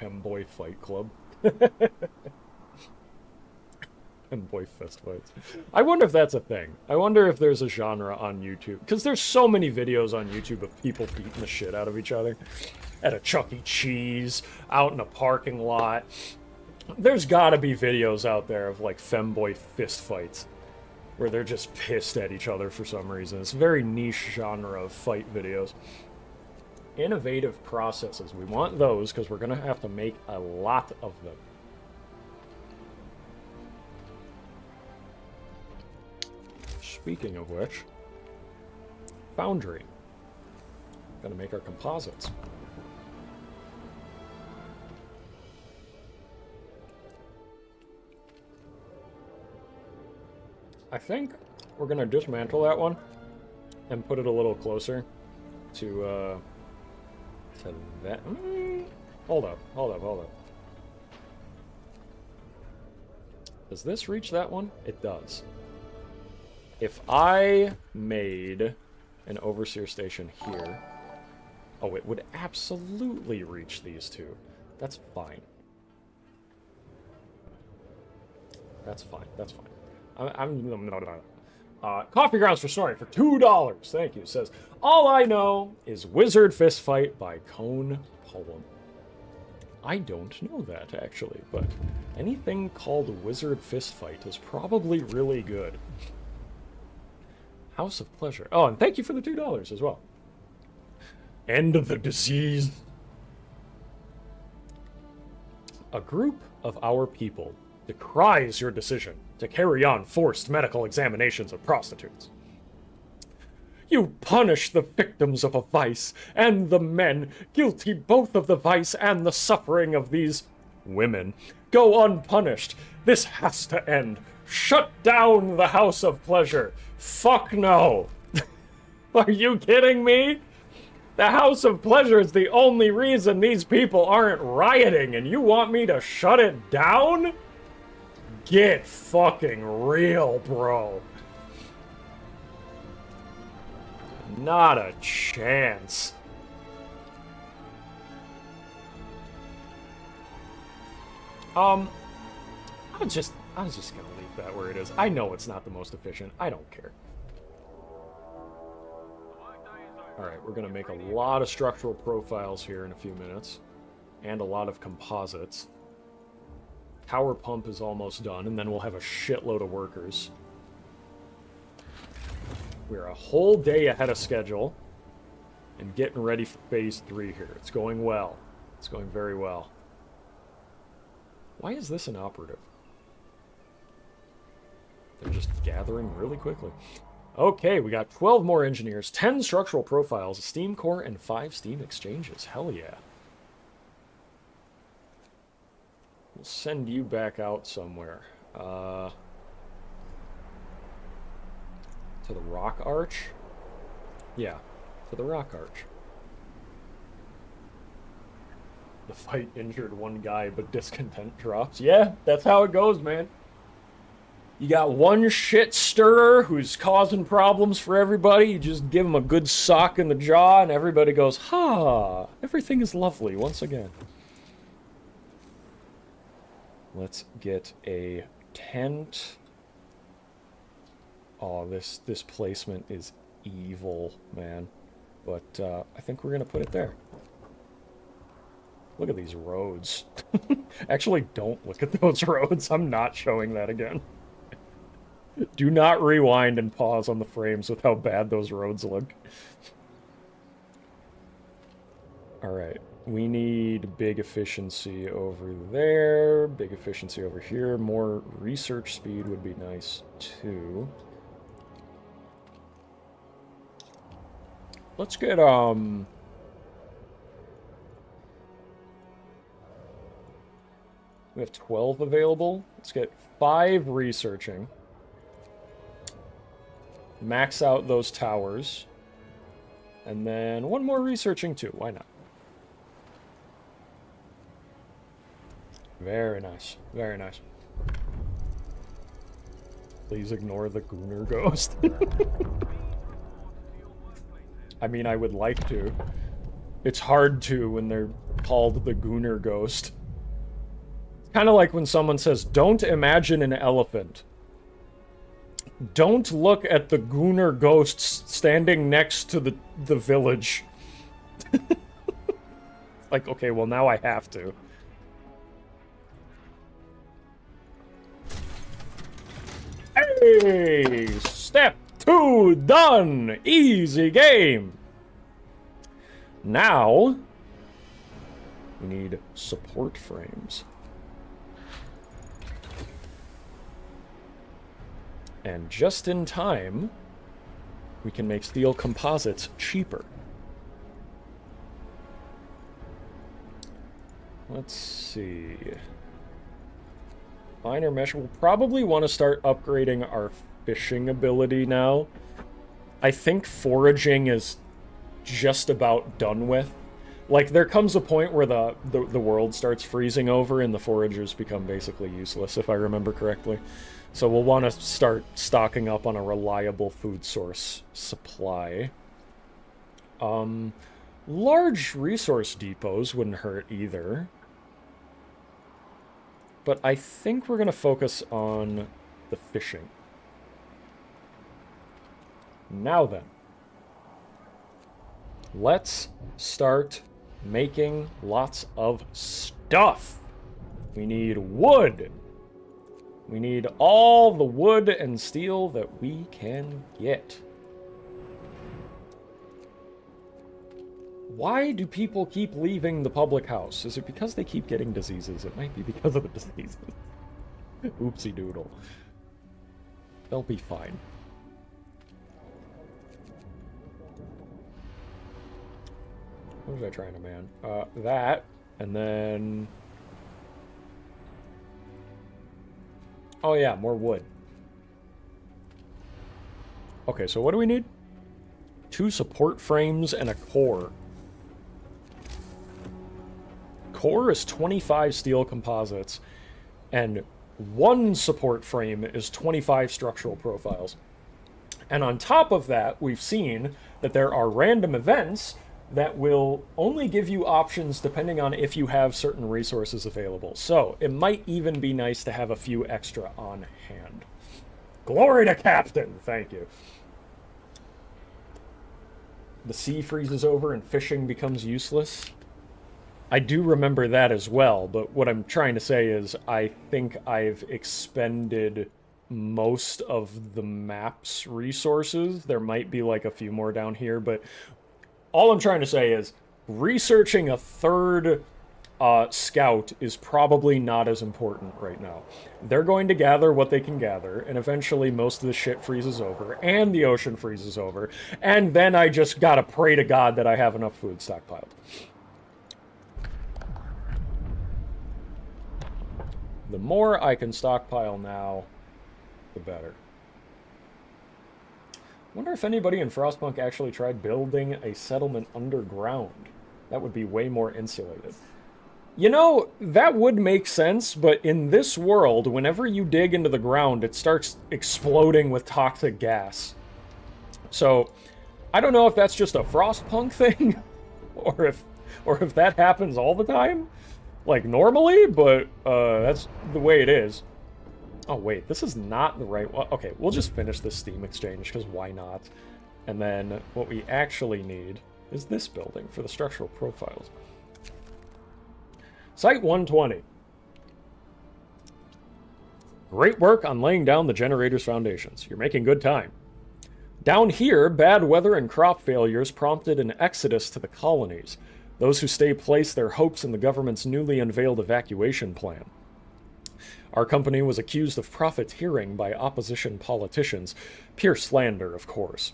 Femboy Fight Club. Femboy fist fights. I wonder if that's a thing. I wonder if there's a genre on YouTube. Because there's so many videos on YouTube of people beating the shit out of each other. At a Chuck E. Cheese, out in a parking lot. There's gotta be videos out there of, like, femboy fist fights. Where they're just pissed at each other for some reason. It's a very niche genre of fight videos. Innovative processes. We want those because we're going to have to make a lot of them. Speaking of which, foundry. Going to make our composites. I think we're going to dismantle that one and put it a little closer to that. Hold up. Does this reach that one? It does. If I made an overseer station here, oh, it would absolutely reach these two. That's fine. That's fine. Coffee Grounds for Snoring for $2. Thank you. Says, all I know is Wizard Fist Fight by Cone Poem. I don't know that, actually, but anything called Wizard Fist Fight is probably really good. House of Pleasure. Oh, and thank you for the $2 as well. End of the disease. A group of our people decries your decision to carry on forced medical examinations of prostitutes. You punish the victims of a vice, and the men, guilty both of the vice and the suffering of these women, go unpunished. This has to end. Shut down the House of Pleasure. Fuck no. Are you kidding me? The House of Pleasure is the only reason these people aren't rioting, and you want me to shut it down? Get fucking real, bro. Not a chance. I was just gonna leave that where it is. I know it's not the most efficient. I don't care. Alright, we're gonna make a lot of structural profiles here in a few minutes. And a lot of composites. Power pump is almost done, and then we'll have a shitload of workers. We're a whole day ahead of schedule and getting ready for phase 3 here. It's going well. It's going very well. Why is this inoperative? They're just gathering really quickly. Okay, we got 12 more engineers, 10 structural profiles, a steam core, and 5 steam exchanges. Hell yeah. We'll send you back out somewhere. To the Rock Arch? Yeah, to the Rock Arch. The fight injured one guy, but discontent drops. Yeah, that's how it goes, man. You got one shit stirrer who's causing problems for everybody. You just give him a good sock in the jaw, and everybody goes, ha! Everything is lovely once again. Let's get a tent. Oh, this placement is evil, man. But I think we're going to put it there. Look at these roads. Actually, don't look at those roads. I'm not showing that again. Do not rewind and pause on the frames with how bad those roads look. Alright, we need big efficiency over there, big efficiency over here. More research speed would be nice, too. Let's get, we have 12 available. Let's get 5 researching. Max out those towers. And then 1 more researching too. Why not? Very nice. Very nice. Please ignore the Gooner Ghost. I mean, I would like to. It's hard to when they're called the Gooner Ghost. It's kind of like when someone says, don't imagine an elephant. Don't look at the Gooner ghosts standing next to the village. Like, okay, well now I have to. Hey! Step 2 done! Easy game! Now, we need support frames. And just in time, we can make steel composites cheaper. Let's see. Finer mesh. We'll probably want to start upgrading our fishing ability now. I think foraging is just about done with. Like, there comes a point where the world starts freezing over and the foragers become basically useless, if I remember correctly. So we'll want to start stocking up on a reliable food source supply. Large resource depots wouldn't hurt either. But I think we're going to focus on the fishing. Now then. Let's start making lots of stuff. We need wood. We need all the wood and steel that we can get. Why do people keep leaving the public house? Is it because they keep getting diseases? It might be because of the diseases. Oopsie doodle. They'll be fine. What was I trying to man? That, and then... Oh yeah, more wood. Okay, so what do we need? 2 support frames and a core. Core is 25 steel composites, and 1 support frame is 25 structural profiles. And on top of that, we've seen that there are random events that will only give you options depending on if you have certain resources available. So, it might even be nice to have a few extra on hand. Glory to Captain! Thank you. The sea freezes over and fishing becomes useless. I do remember that as well, but what I'm trying to say is I think I've expended most of the map's resources. There might be like a few more down here, but all I'm trying to say is researching a third scout is probably not as important right now. They're going to gather what they can gather, and eventually most of the shit freezes over, and the ocean freezes over, and then I just gotta pray to God that I have enough food stockpiled. The more I can stockpile now, the better. Wonder if anybody in Frostpunk actually tried building a settlement underground. That would be way more insulated. You know, that would make sense, but in this world, whenever you dig into the ground, it starts exploding with toxic gas. So, I don't know if that's just a Frostpunk thing, or if that happens all the time, like normally, but that's the way it is. Oh wait, this is not the right one. Okay, we'll just finish this Steam exchange, because why not? And then what we actually need is this building for the structural profiles. Site 120. Great work on laying down the generator's foundations. You're making good time. Down here, bad weather and crop failures prompted an exodus to the colonies. Those who stay place their hopes in the government's newly unveiled evacuation plan. Our company was accused of profiteering by opposition politicians. Pure slander, of course.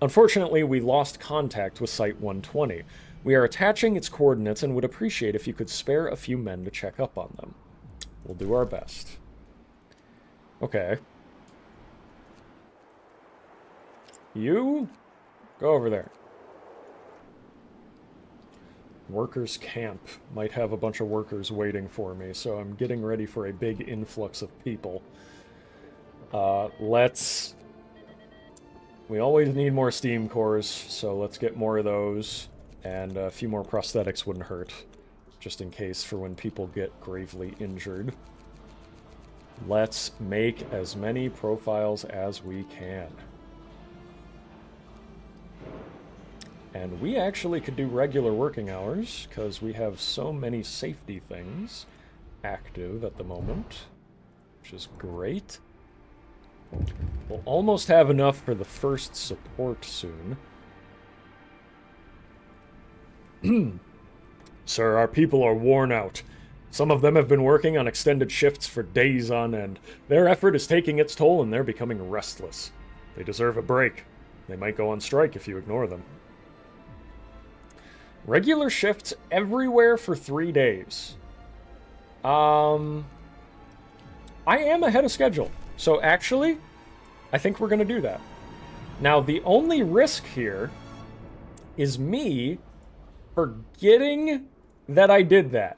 Unfortunately, we lost contact with Site 120. We are attaching its coordinates and would appreciate if you could spare a few men to check up on them. We'll do our best. Okay. You, go over there. Workers' camp might have a bunch of workers waiting for me, so I'm getting ready for a big influx of people. We always need more steam cores, so let's get more of those. And a few more prosthetics wouldn't hurt, just in case for when people get gravely injured. Let's make as many profiles as we can. And we actually could do regular working hours, because we have so many safety things active at the moment, which is great. We'll almost have enough for the first support soon. Sir, our people are worn out. Some of them have been working on extended shifts for days on end. Their effort is taking its toll and they're becoming restless. They deserve a break. They might go on strike if you ignore them. Regular shifts everywhere for 3 days. I am ahead of schedule. So actually, I think we're going to do that. Now, the only risk here is me forgetting that I did that.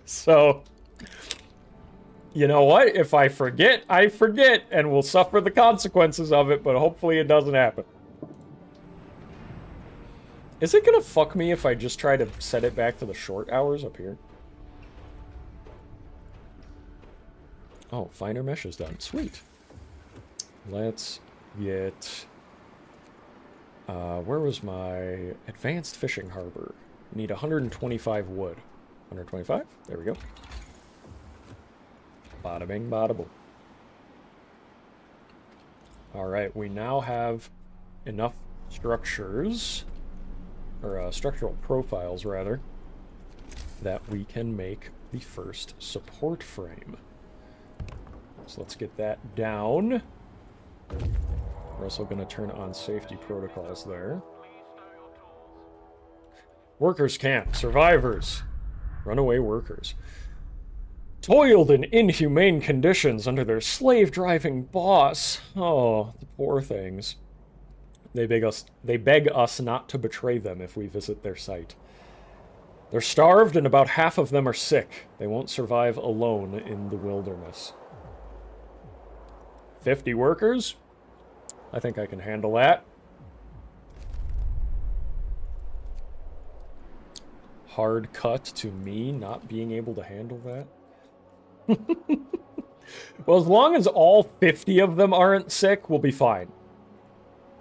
So, you know what? If I forget, I forget, and we'll suffer the consequences of it, but hopefully it doesn't happen. Is it gonna fuck me if I just try to set it back to the short hours up here? Oh, finer mesh is done. Sweet. Let's get... where was my advanced fishing harbor? Need 125 wood. 125? There we go. Bada bing, bada boom. Alright, we now have enough structures, or structural profiles, rather, that we can make the first support frame. So let's get that down. We're also going to turn on safety protocols there. Workers' camp. Survivors. Runaway workers. Toiled in inhumane conditions under their slave-driving boss. Oh, the poor things. They beg us not to betray them if we visit their site. They're starved and about half of them are sick. They won't survive alone in the wilderness. 50 workers? I think I can handle that. Hard cut to me not being able to handle that. Well, as long as all 50 of them aren't sick, we'll be fine.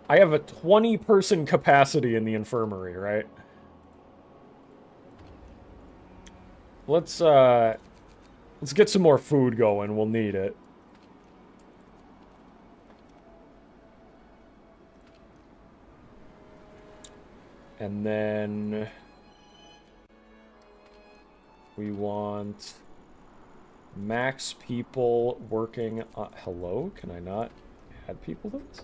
I have a 20-person capacity in the infirmary, right? let's get some more food going. We'll need it. And then we want max people working on... Hello? Can I not add people to this?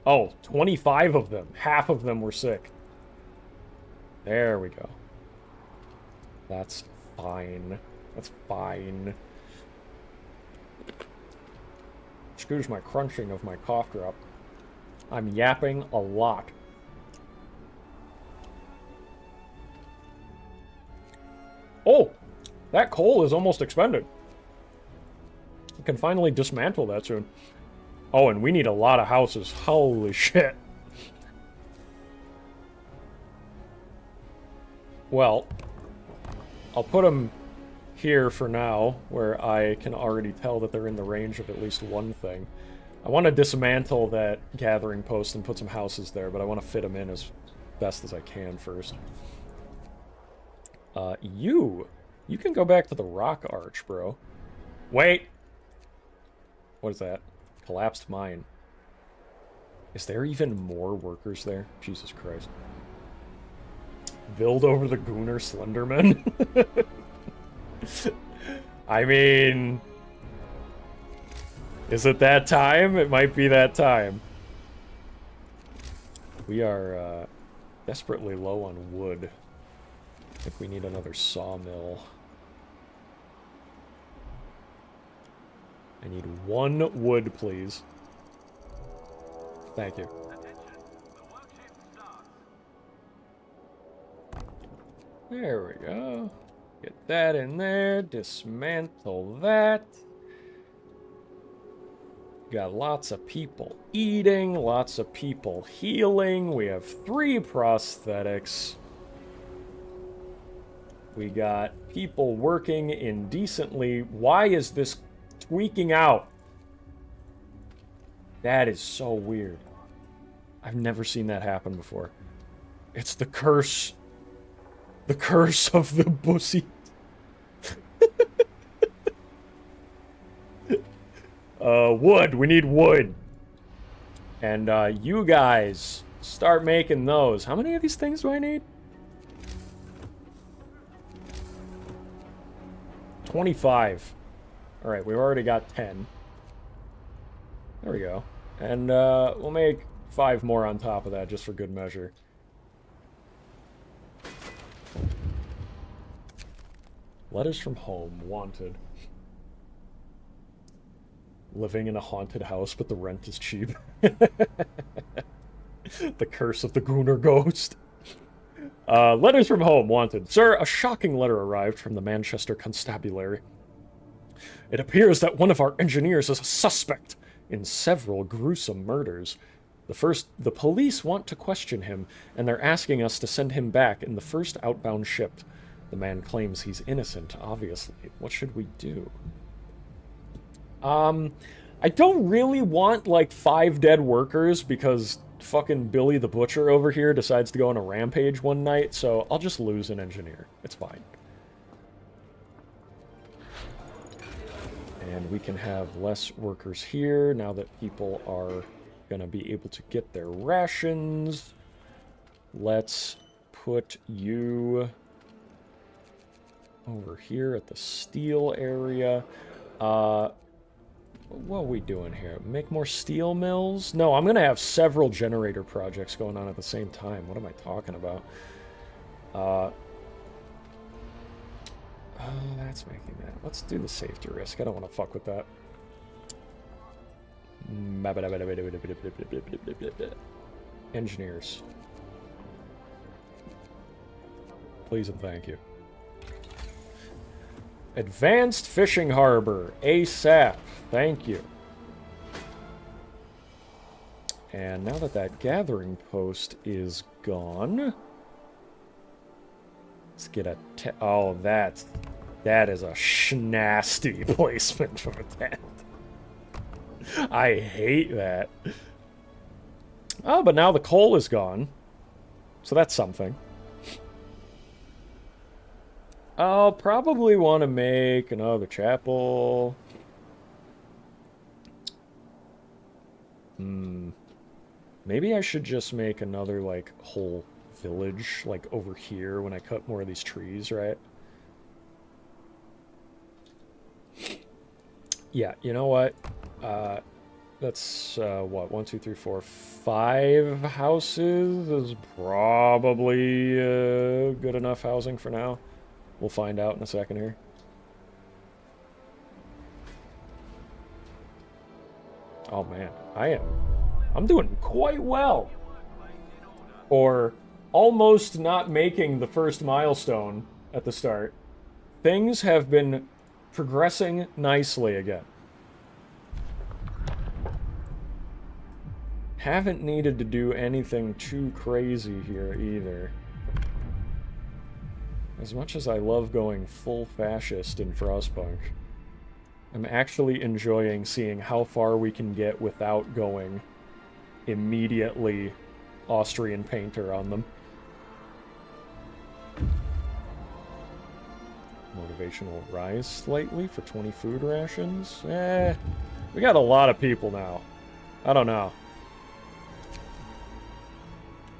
Oh, 25 of them. Half of them were sick. There we go. That's fine. That's fine. Excuse my crunching of my cough drop. I'm yapping a lot. Oh! That coal is almost expended. I can finally dismantle that soon. Oh, and we need a lot of houses. Holy shit. Well, I'll put them here for now, where I can already tell that they're in the range of at least one thing. I want to dismantle that gathering post and put some houses there, but I want to fit them in as best as I can first. You can go back to the rock arch, bro. Wait! What is that? Collapsed mine. Is there even more workers there? Jesus Christ. Build over the Gooner Slenderman? I mean... Is it that time? It might be that time. We are desperately low on wood. I think we need another sawmill. I need 1 wood, please. Thank you. There we go. Get that in there. Dismantle that. Got lots of people eating, lots of people healing. We have 3 prosthetics. We got people working indecently. Why is this tweaking out? That is so weird. I've never seen that happen before. It's the curse. The curse of the pussy. Wood. We need wood. And, you guys start making those. How many of these things do I need? 25. Alright, we've already got 10. There we go. And, we'll make 5 more on top of that, just for good measure. Letters from home. Wanted. Living in a haunted house, but the rent is cheap. The curse of the Gooner ghost. Letters from home. Wanted. Sir, a shocking letter arrived from the Manchester Constabulary. It appears that one of our engineers is a suspect in several gruesome murders. The police want to question him, and they're asking us to send him back in the first outbound ship. The man claims he's innocent, obviously. What should we do? I don't really want, like, 5 dead workers because fucking Billy the Butcher over here decides to go on a rampage one night, so I'll just lose an engineer. It's fine. And we can have less workers here now that people are gonna be able to get their rations. Let's put you over here at the steel area. What are we doing here? Make more steel mills? No, I'm gonna have several generator projects going on at the same time. What am I talking about? Oh, that's making that. Let's do the safety risk. I don't want to fuck with that. Engineers. Please and thank you. Advanced Fishing Harbor. ASAP. Thank you. And now that that gathering post is gone, let's get a... Oh, that is a schnasty placement for that. I hate that. Oh, but now the coal is gone. So that's something. I'll probably want to make another chapel. Maybe I should just make another, like, whole village, like, over here when I cut more of these trees, right? Yeah, you know what? That's, what, 1, 2, 3, 4, 5 houses is probably good enough housing for now. We'll find out in a second here. Oh, man. I'm doing quite well. Or almost not making the first milestone at the start. Things have been progressing nicely again. Haven't needed to do anything too crazy here either. As much as I love going full fascist in Frostpunk, I'm actually enjoying seeing how far we can get without going immediately Austrian painter on them. Motivation will rise slightly for 20 food rations. We got a lot of people now. I don't know.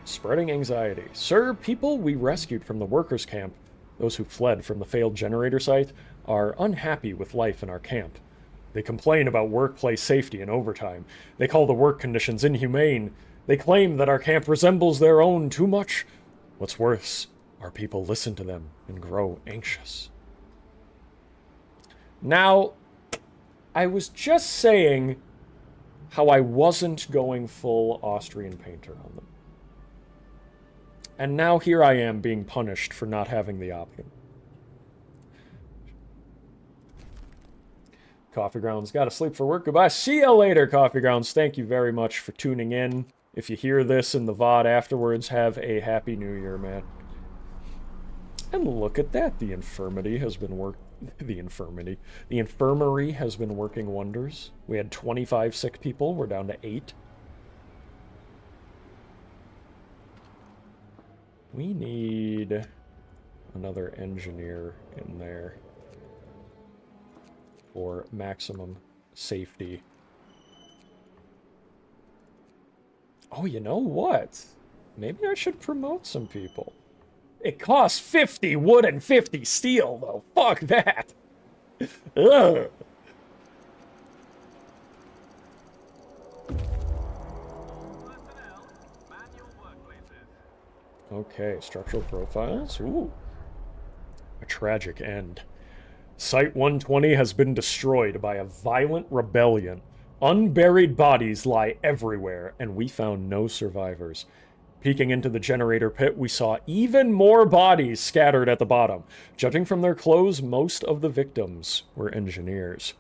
Spreading anxiety. Sir, people we rescued from the workers' camp, those who fled from the failed generator site, are unhappy with life in our camp. They complain about workplace safety and overtime. They call the work conditions inhumane. They claim that our camp resembles their own too much. What's worse, our people listen to them and grow anxious. Now, I was just saying how I wasn't going full Austrian painter on them. And now here I am being punished for not having the option. Coffee Grounds, gotta sleep for work. Goodbye. See you later, Coffee Grounds. Thank you very much for tuning in. If you hear this in the VOD afterwards, have a happy new year, man. And look at that. The infirmary has been The infirmary has been working wonders. We had 25 sick people. We're down to 8. We need another engineer in there for maximum safety. Oh, you know what? Maybe I should promote some people. It costs 50 wood and 50 steel, though. Fuck that. Ugh. Okay, structural profiles. Ooh. A tragic end. Site 120 has been destroyed by a violent rebellion. Unburied bodies lie everywhere, and we found no survivors. Peeking into the generator pit, we saw even more bodies scattered at the bottom. Judging from their clothes, most of the victims were engineers.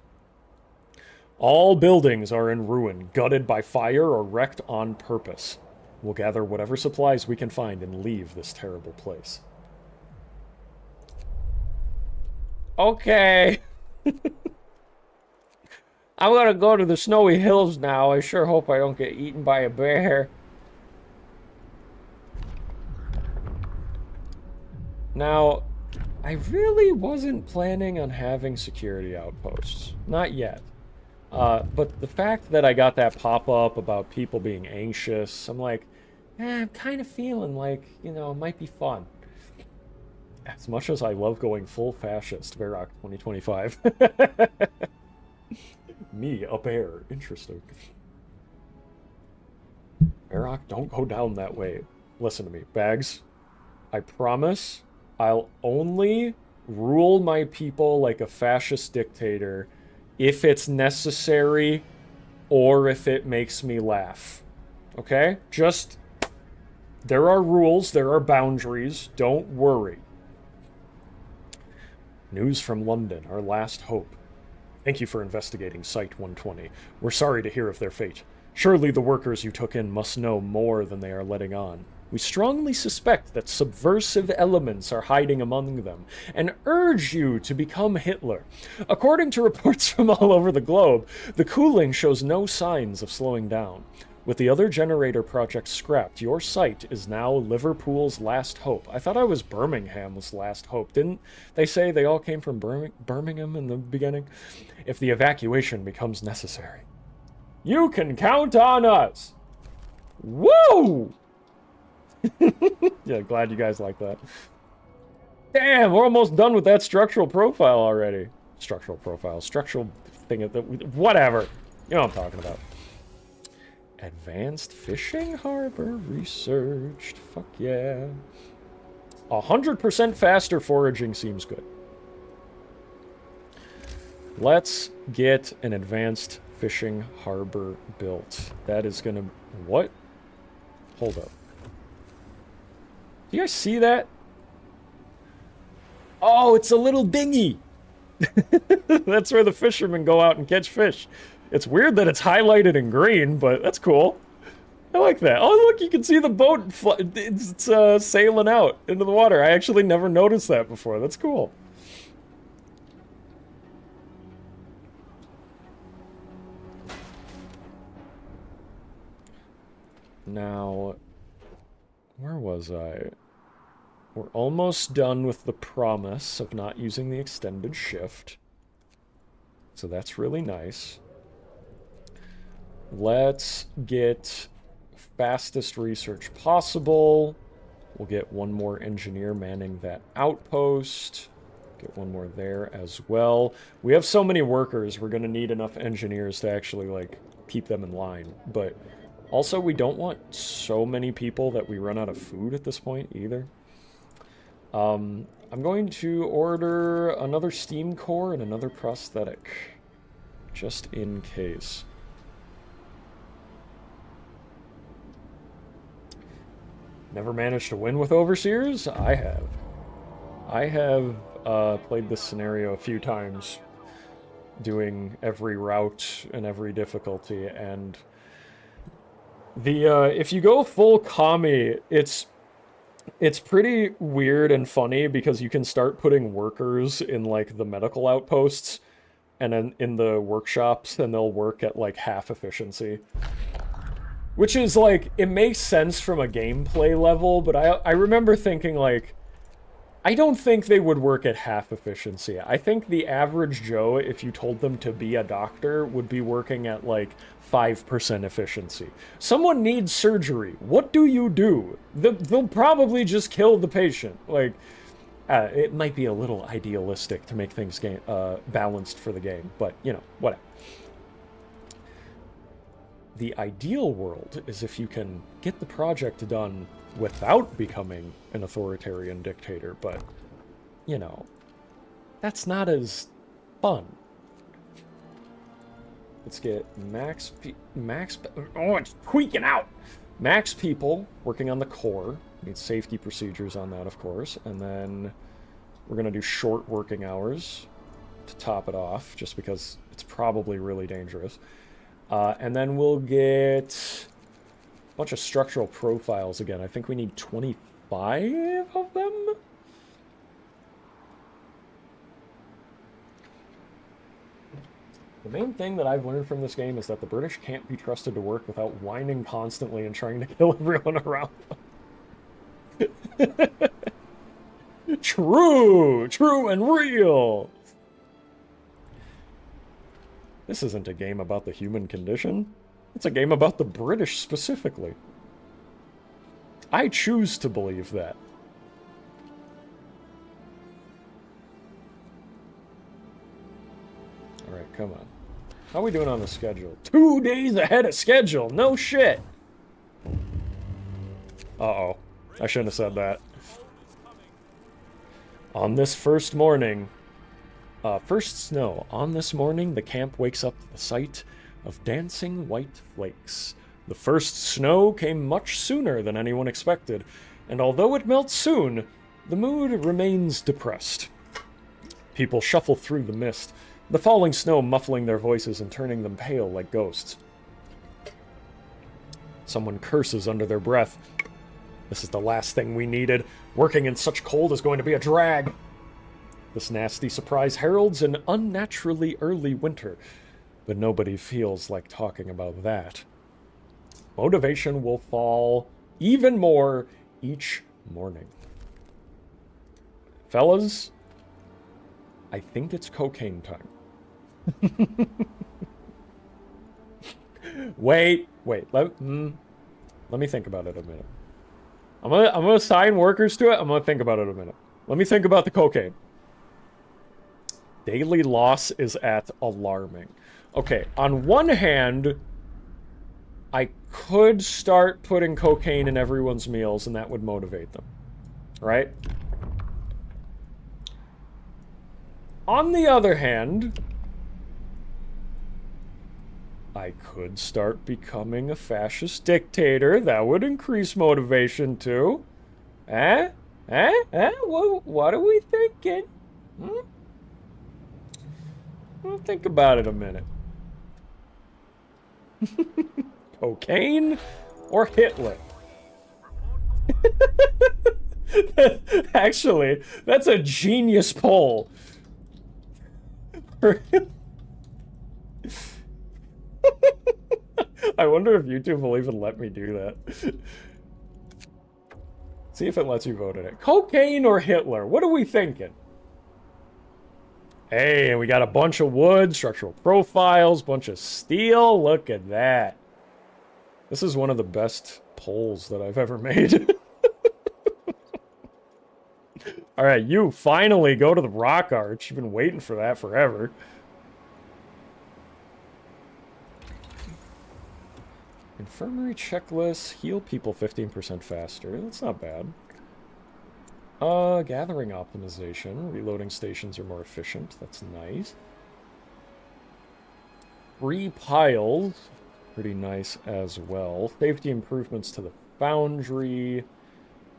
All buildings are in ruin, gutted by fire or wrecked on purpose. We'll gather whatever supplies we can find and leave this terrible place. Okay. I'm gonna go to the snowy hills now. I sure hope I don't get eaten by a bear. Now, I really wasn't planning on having security outposts. Not yet. But the fact that I got that pop-up about people being anxious, I'm like, I'm kind of feeling like, you know, it might be fun. As much as I love going full fascist, Verac 2025. Me, a bear. Interesting. Verac, don't go down that way. Listen to me, Bags. I promise I'll only rule my people like a fascist dictator if it's necessary or if it makes me laugh. Okay? Just, there are rules, there are boundaries, don't worry. News from London, our last hope. Thank you for investigating Site 120. We're sorry to hear of their fate. Surely the workers you took in must know more than they are letting on. We strongly suspect that subversive elements are hiding among them, and urge you to become Hitler. According to reports from all over the globe, the cooling shows no signs of slowing down. With the other generator projects scrapped, your site is now Liverpool's last hope. I thought I was Birmingham's last hope. Didn't they say they all came from Birmingham in the beginning? If the evacuation becomes necessary, you can count on us! Woo! Yeah, glad you guys like that. Damn, we're almost done with that structural profile already. Structural thing, whatever. You know what I'm talking about. Advanced fishing harbor researched. Fuck yeah. 100% faster foraging seems good. Let's get an advanced fishing harbor built. That is gonna... What? Hold up. Do you guys see that? Oh, it's a little dinghy! That's where the fishermen go out and catch fish. It's weird that it's highlighted in green, but that's cool. I like that. Oh, look, you can see the boat. It's sailing out into the water. I actually never noticed that before. That's cool. Now, where was I? We're almost done with the promise of not using the extended shift. So that's really nice. Let's get fastest research possible. We'll get one more engineer manning that outpost. Get one more there as well. We have so many workers, we're going to need enough engineers to actually, like, keep them in line. But also, we don't want so many people that we run out of food at this point, either. I'm going to order another steam core and another prosthetic. Just in case. Never managed to win with Overseers? I have. I have played this scenario a few times, doing every route and every difficulty, and the if you go full commie, it's pretty weird and funny because you can start putting workers in, like, the medical outposts and then in the workshops, and they'll work at, like, half efficiency. Which is, like, it makes sense from a gameplay level, but I remember thinking, like, I don't think they would work at half efficiency. I think the average Joe, if you told them to be a doctor, would be working at, like, 5% efficiency. Someone needs surgery. What do you do? They'll probably just kill the patient. Like, it might be a little idealistic to make things balanced for the game, but, you know, whatever. The ideal world is if you can get the project done without becoming an authoritarian dictator, but, you know, that's not as fun. Let's get oh, it's tweaking out! Max people working on the core. Need safety procedures on that, of course. And then we're going to do short working hours to top it off, just because it's probably really dangerous. And then we'll get a bunch of structural profiles again. I think we need 25 of them? The main thing that I've learned from this game is that the British can't be trusted to work without whining constantly and trying to kill everyone around them. True and real! This isn't a game about the human condition. It's a game about the British specifically. I choose to believe that. Alright, come on. How are we doing on the schedule? 2 days ahead of schedule! No shit! Uh-oh. I shouldn't have said that. On this first morning... first snow. On this morning, the camp wakes up to the sight of dancing white flakes. The first snow came much sooner than anyone expected, and although it melts soon, the mood remains depressed. People shuffle through the mist, the falling snow muffling their voices and turning them pale like ghosts. Someone curses under their breath. This is the last thing we needed. Working in such cold is going to be a drag. This nasty surprise heralds an unnaturally early winter, but nobody feels like talking about that. Motivation will fall even more each morning. Fellas, I think it's cocaine time. Wait. Let me think about it a minute. I'm gonna assign workers to it. I'm gonna think about it a minute. Let me think about the cocaine. Daily loss is at alarming. Okay, on one hand, I could start putting cocaine in everyone's meals and that would motivate them. Right? On the other hand, I could start becoming a fascist dictator. That would increase motivation too. What are we thinking? Well, think about it a minute. Cocaine or Hitler? Actually, that's a genius poll. I wonder if YouTube will even let me do that. See if it lets you vote in it. Cocaine or Hitler? What are we thinking? Hey, we got a bunch of wood, structural profiles, bunch of steel. Look at that. This is one of the best polls that I've ever made. Alright, you finally go to the Rock Arch. You've been waiting for that forever. Infirmary checklist. Heal people 15% faster. That's not bad. Gathering optimization. Reloading stations are more efficient. That's nice. 3 piles. Pretty nice as well. Safety improvements to the foundry.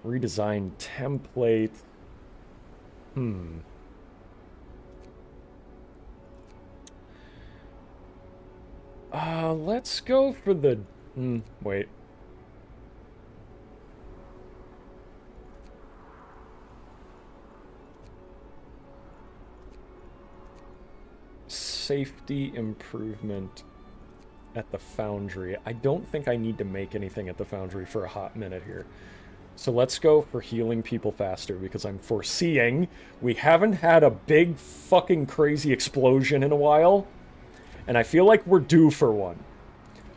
Redesign template. Let's go for the... wait. Safety improvement at the foundry. I don't think I need to make anything at the foundry for a hot minute here. So let's go for healing people faster, because I'm foreseeing we haven't had a big fucking crazy explosion in a while, and I feel like we're due for one.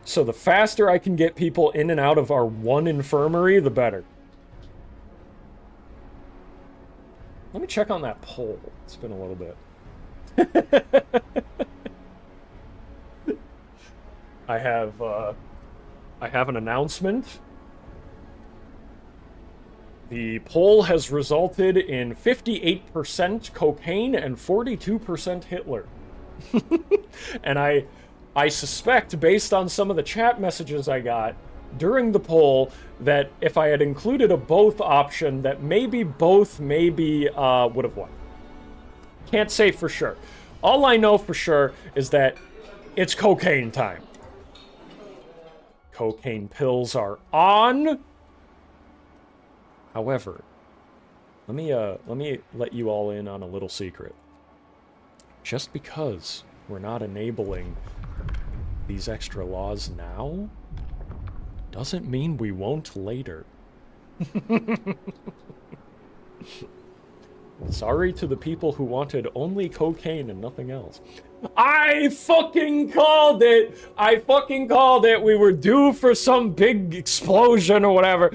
So the faster I can get people in and out of our one infirmary, the better. Let me check on that poll. It's been a little bit. I have an announcement. The poll has resulted in 58% cocaine and 42% Hitler. And I suspect, based on some of the chat messages I got during the poll, that if I had included a both option, that maybe both would have won. Can't say for sure. All I know for sure is that it's cocaine time. Cocaine pills are on. However, let me let you all in on a little secret. Just because we're not enabling these extra laws now doesn't mean we won't later. Sorry to the people who wanted only cocaine and nothing else. I fucking called it! I fucking called it! We were due for some big explosion or whatever.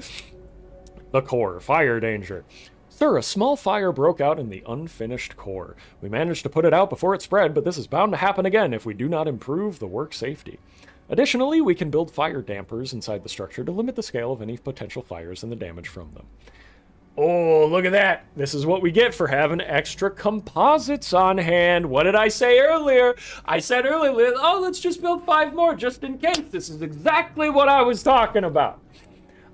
The core. Fire danger. Sir, a small fire broke out in the unfinished core. We managed to put it out before it spread, but this is bound to happen again if we do not improve the work safety. Additionally, we can build fire dampers inside the structure to limit the scale of any potential fires and the damage from them. Oh, look at that. This is what we get for having extra composites on hand. What did I say earlier? I said earlier, oh, let's just build 5 more just in case. This is exactly what I was talking about.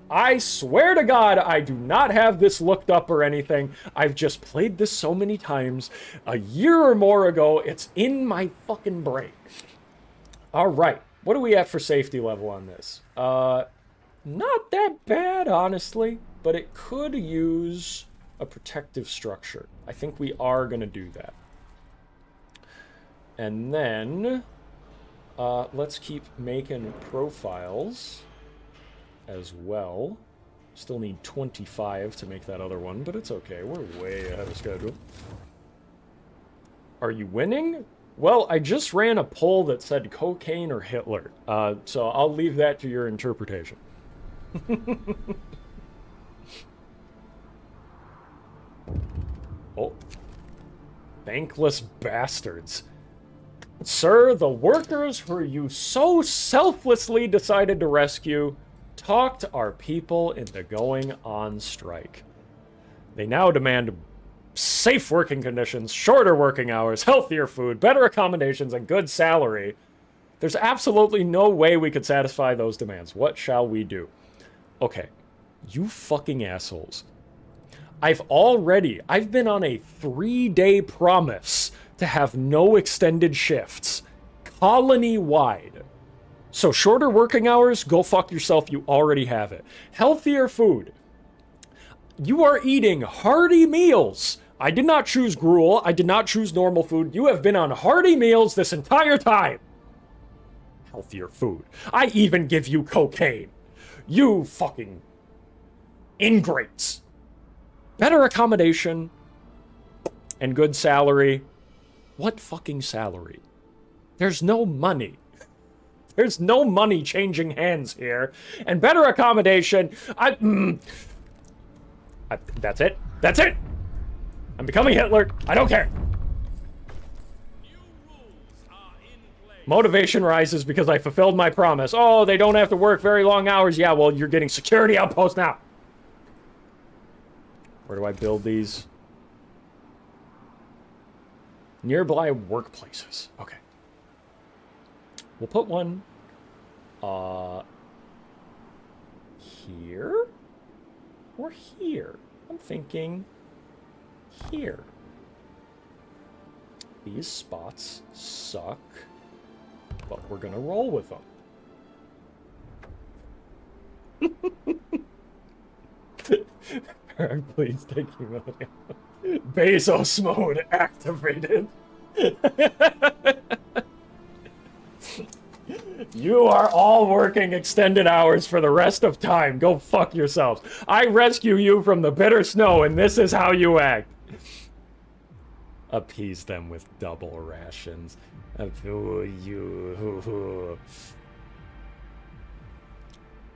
I swear to God, I do not have this looked up or anything. I've just played this so many times. A year or more ago, it's in my fucking brain. All right. What do we have for safety level on this? Not that bad, honestly. But it could use a protective structure. I think we are going to do that. And then, let's keep making profiles. as well. Still need 25 to make that other one, but it's okay. We're way ahead of schedule. Are you winning? Well, I just ran a poll that said cocaine or Hitler, so I'll leave that to your interpretation. Oh. Thankless bastards. Sir, the workers who you so selflessly decided to rescue talked our people into going on strike. They now demand safe working conditions, shorter working hours, healthier food, better accommodations, and good salary. There's absolutely no way we could satisfy those demands. What shall we do? Okay, you fucking assholes. I've been on a 3-day promise to have no extended shifts, colony-wide. So shorter working hours, go fuck yourself, you already have it. Healthier food. You are eating hearty meals. I did not choose gruel, I did not choose normal food. You have been on hearty meals this entire time. Healthier food. I even give you cocaine. You fucking ingrates. Better accommodation and good salary. What fucking salary? There's no money. There's no money changing hands here. And better accommodation. That's it. That's it. I'm becoming Hitler. I don't care. New rules are in place. Motivation rises because I fulfilled my promise. Oh, they don't have to work very long hours. Yeah, well, you're getting security outposts now. Where do I build these? Nearby workplaces. Okay. We'll put one here or here. I'm thinking here. These spots suck, but we're gonna roll with them. Please take humility. Bezos mode activated. You are all working extended hours for the rest of time. Go fuck yourselves. I rescue you from the bitter snow, and this is how you act. Appease them with double rations.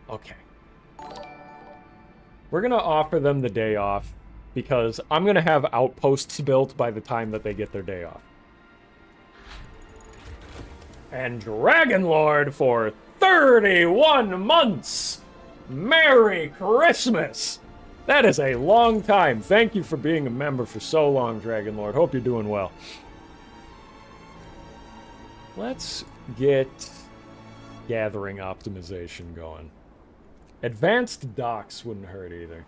Okay. We're gonna offer them the day off because I'm gonna have outposts built by the time that they get their day off. And Dragon Lord for 31 months! Merry Christmas! That is a long time. Thank you for being a member for so long, Dragon Lord. Hope you're doing well. Let's get gathering optimization going. Advanced docks wouldn't hurt either.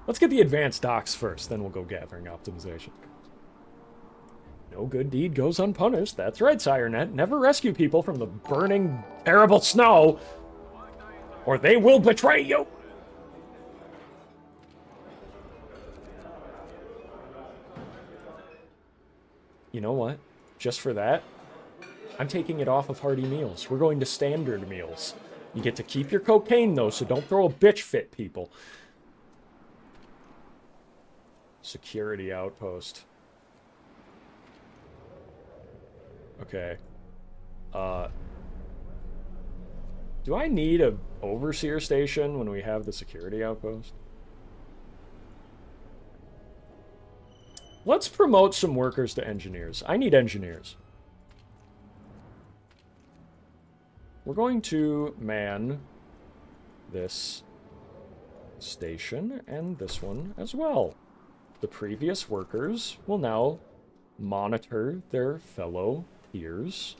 Let's get the advanced docks first, then we'll go gathering optimization. No good deed goes unpunished. That's right, SireNet. Never rescue people from the burning, terrible snow, or they will betray you! You know what? Just for that, I'm taking it off of hearty meals. We're going to standard meals. You get to keep your cocaine, though, so don't throw a bitch fit, people. Security outpost. Okay. Do I need a overseer station when we have the security outpost? Let's promote some workers to engineers. I need engineers. We're going to man this station and this one as well. The previous workers will now monitor their fellow peers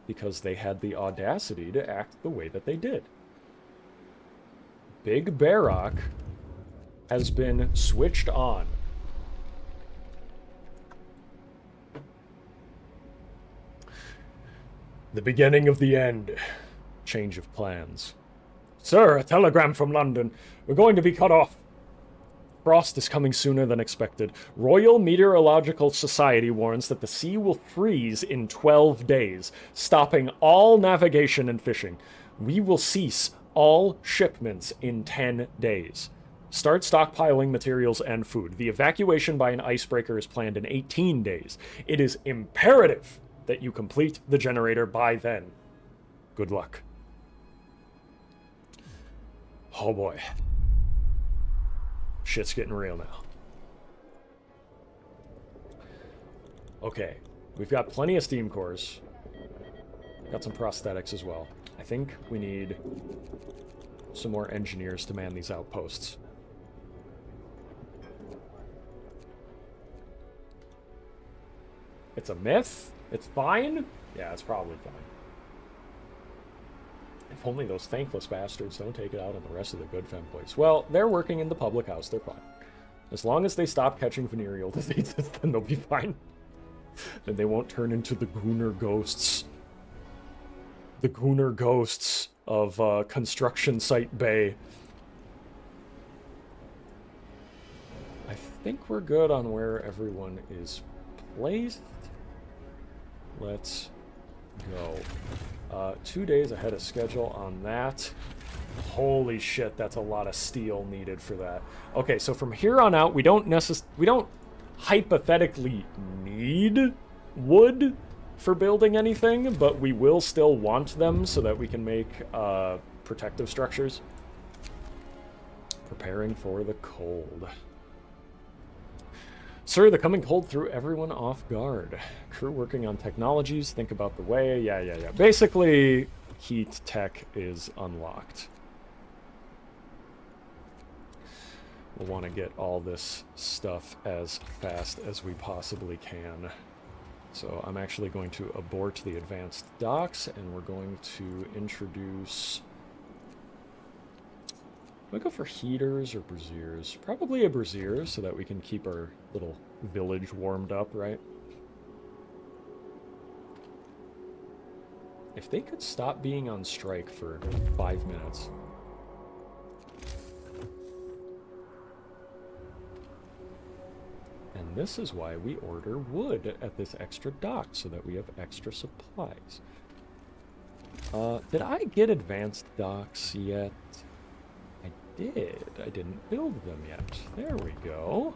because they had the audacity to act the way that they did. Big Verac has been switched on. The beginning of the end. Change of plans. Sir, a telegram from London. We're going to be cut off. Frost is coming sooner than expected. Royal Meteorological Society warns that the sea will freeze in 12 days, stopping all navigation and fishing. We will cease all shipments in 10 days. Start stockpiling materials and food. The evacuation by an icebreaker is planned in 18 days. It is imperative that you complete the generator by then. Good luck. Oh boy. Shit's getting real now. Okay, we've got plenty of steam cores. Got some prosthetics as well. I think we need some more engineers to man these outposts. It's a myth? It's fine? Yeah, it's probably fine. If only those thankless bastards don't take it out on the rest of the good fem place. Well, they're working in the public house, they're fine. As long as they stop catching venereal diseases, then they'll be fine. Then they won't turn into the Gooner ghosts. The Gooner ghosts of Construction Site Bay. I think we're good on where everyone is placed. Let's go. 2 days ahead of schedule on that. Holy shit, that's a lot of steel needed for that. Okay, so from here on out, we don't hypothetically need wood for building anything, but we will still want them so that we can make protective structures. Preparing for the cold. Sir, the coming cold threw everyone off guard. Crew working on technologies, think about the way. Yeah. Basically, heat tech is unlocked. We'll want to get all this stuff as fast as we possibly can. So I'm actually going to abort the advanced docks, and we're going to introduce... Can we go for heaters or braziers? Probably a brazier, so that we can keep our little village warmed up, right? If they could stop being on strike for 5 minutes. And this is why we order wood at this extra dock, so that we have extra supplies. Did I get advanced docks yet? I did. I didn't build them yet. There we go.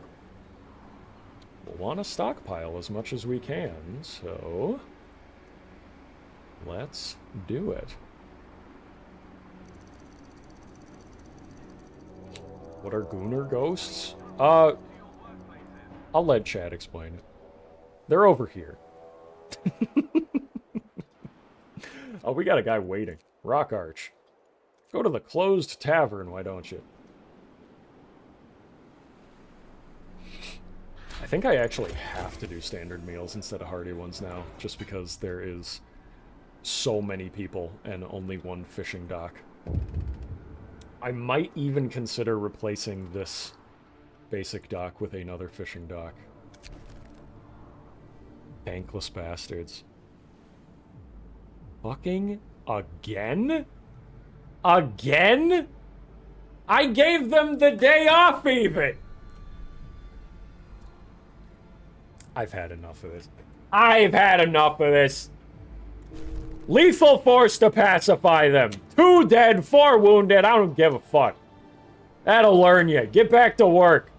We'll want to stockpile as much as we can, so... let's do it. What are Gooner ghosts? I'll let Chad explain it. They're over here. Oh, we got a guy waiting. Rock Arch. Go to the closed tavern, why don't you? I think I actually have to do standard meals instead of hearty ones now, just because there is so many people and only one fishing dock. I might even consider replacing this basic dock with another fishing dock. Bankless bastards. Fucking again? Again? I gave them the day off even! I've had enough of this. I've had enough of this. Lethal force to pacify them. 2 dead, 4 wounded. I don't give a fuck. That'll learn you. Get back to work.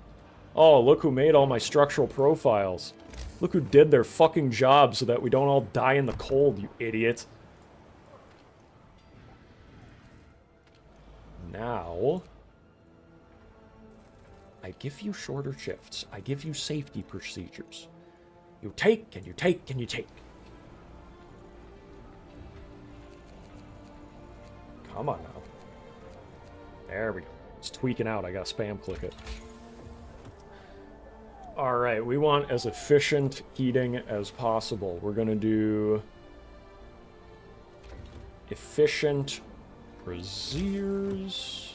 Oh, look who made all my structural profiles. Look who did their fucking job so that we don't all die in the cold, you idiot. Now, I give you shorter shifts. I give you safety procedures. You take, and you take, and you take. Come on now. There we go. It's tweaking out. I gotta spam click it. Alright, we want as efficient heating as possible. We're gonna do efficient braziers.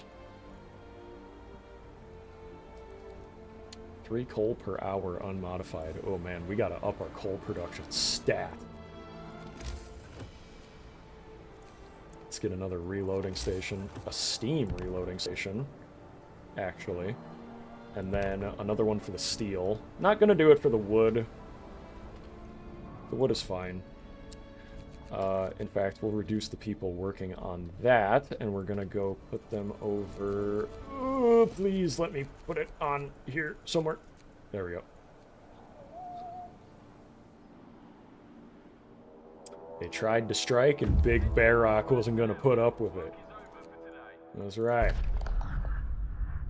3 coal per hour unmodified. Oh man, we gotta up our coal production stat. Let's get another reloading station. A steam reloading station, actually. And then another one for the steel. Not gonna do it for the wood. The wood is fine. In fact, we'll reduce the people working on that, and we're gonna go put them over... Oh, please let me put it on here somewhere. There we go. They tried to strike, and Big Verac wasn't gonna put up with it. That's right.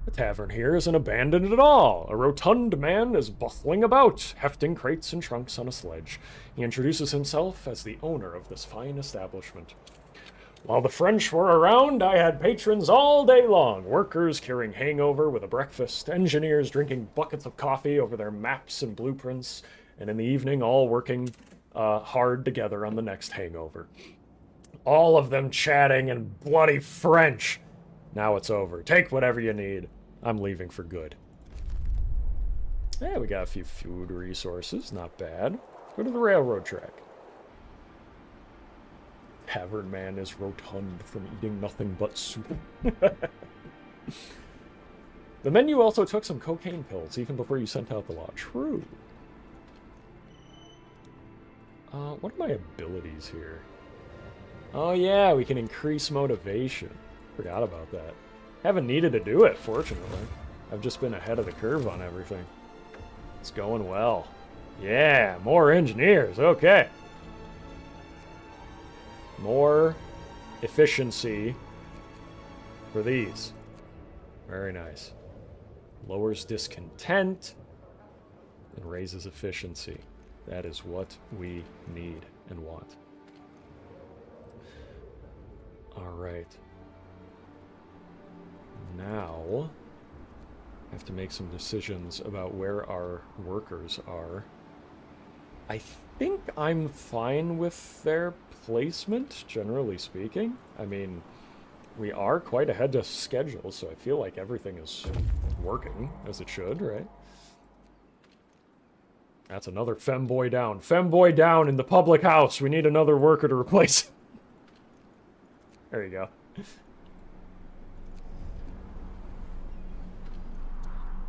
The tavern here isn't abandoned at all. A rotund man is bustling about, hefting crates and trunks on a sledge. He introduces himself as the owner of this fine establishment. While the French were around, I had patrons all day long. Workers carrying hangover with a breakfast, engineers drinking buckets of coffee over their maps and blueprints, and in the evening all working hard together on the next hangover. All of them chatting in bloody French. Now it's over. Take whatever you need. I'm leaving for good. Yeah, we got a few food resources. Not bad. Go to the railroad track. Tavern man is rotund from eating nothing but soup. The menu also took some cocaine pills even before you sent out the law. True. What are my abilities here? Oh yeah, we can increase motivation. Forgot about that. Haven't needed to do it, fortunately. I've just been ahead of the curve on everything. It's going well. Yeah, more engineers. Okay. More efficiency for these. Very nice. Lowers discontent and raises efficiency. That is what we need and want. All right. Now, I have to make some decisions about where our workers are. I think I'm fine with their placement, generally speaking. I mean, we are quite ahead of schedule, so I feel like everything is working as it should, right? That's another femboy down. Femboy down in the public house. We need another worker to replace. There you go.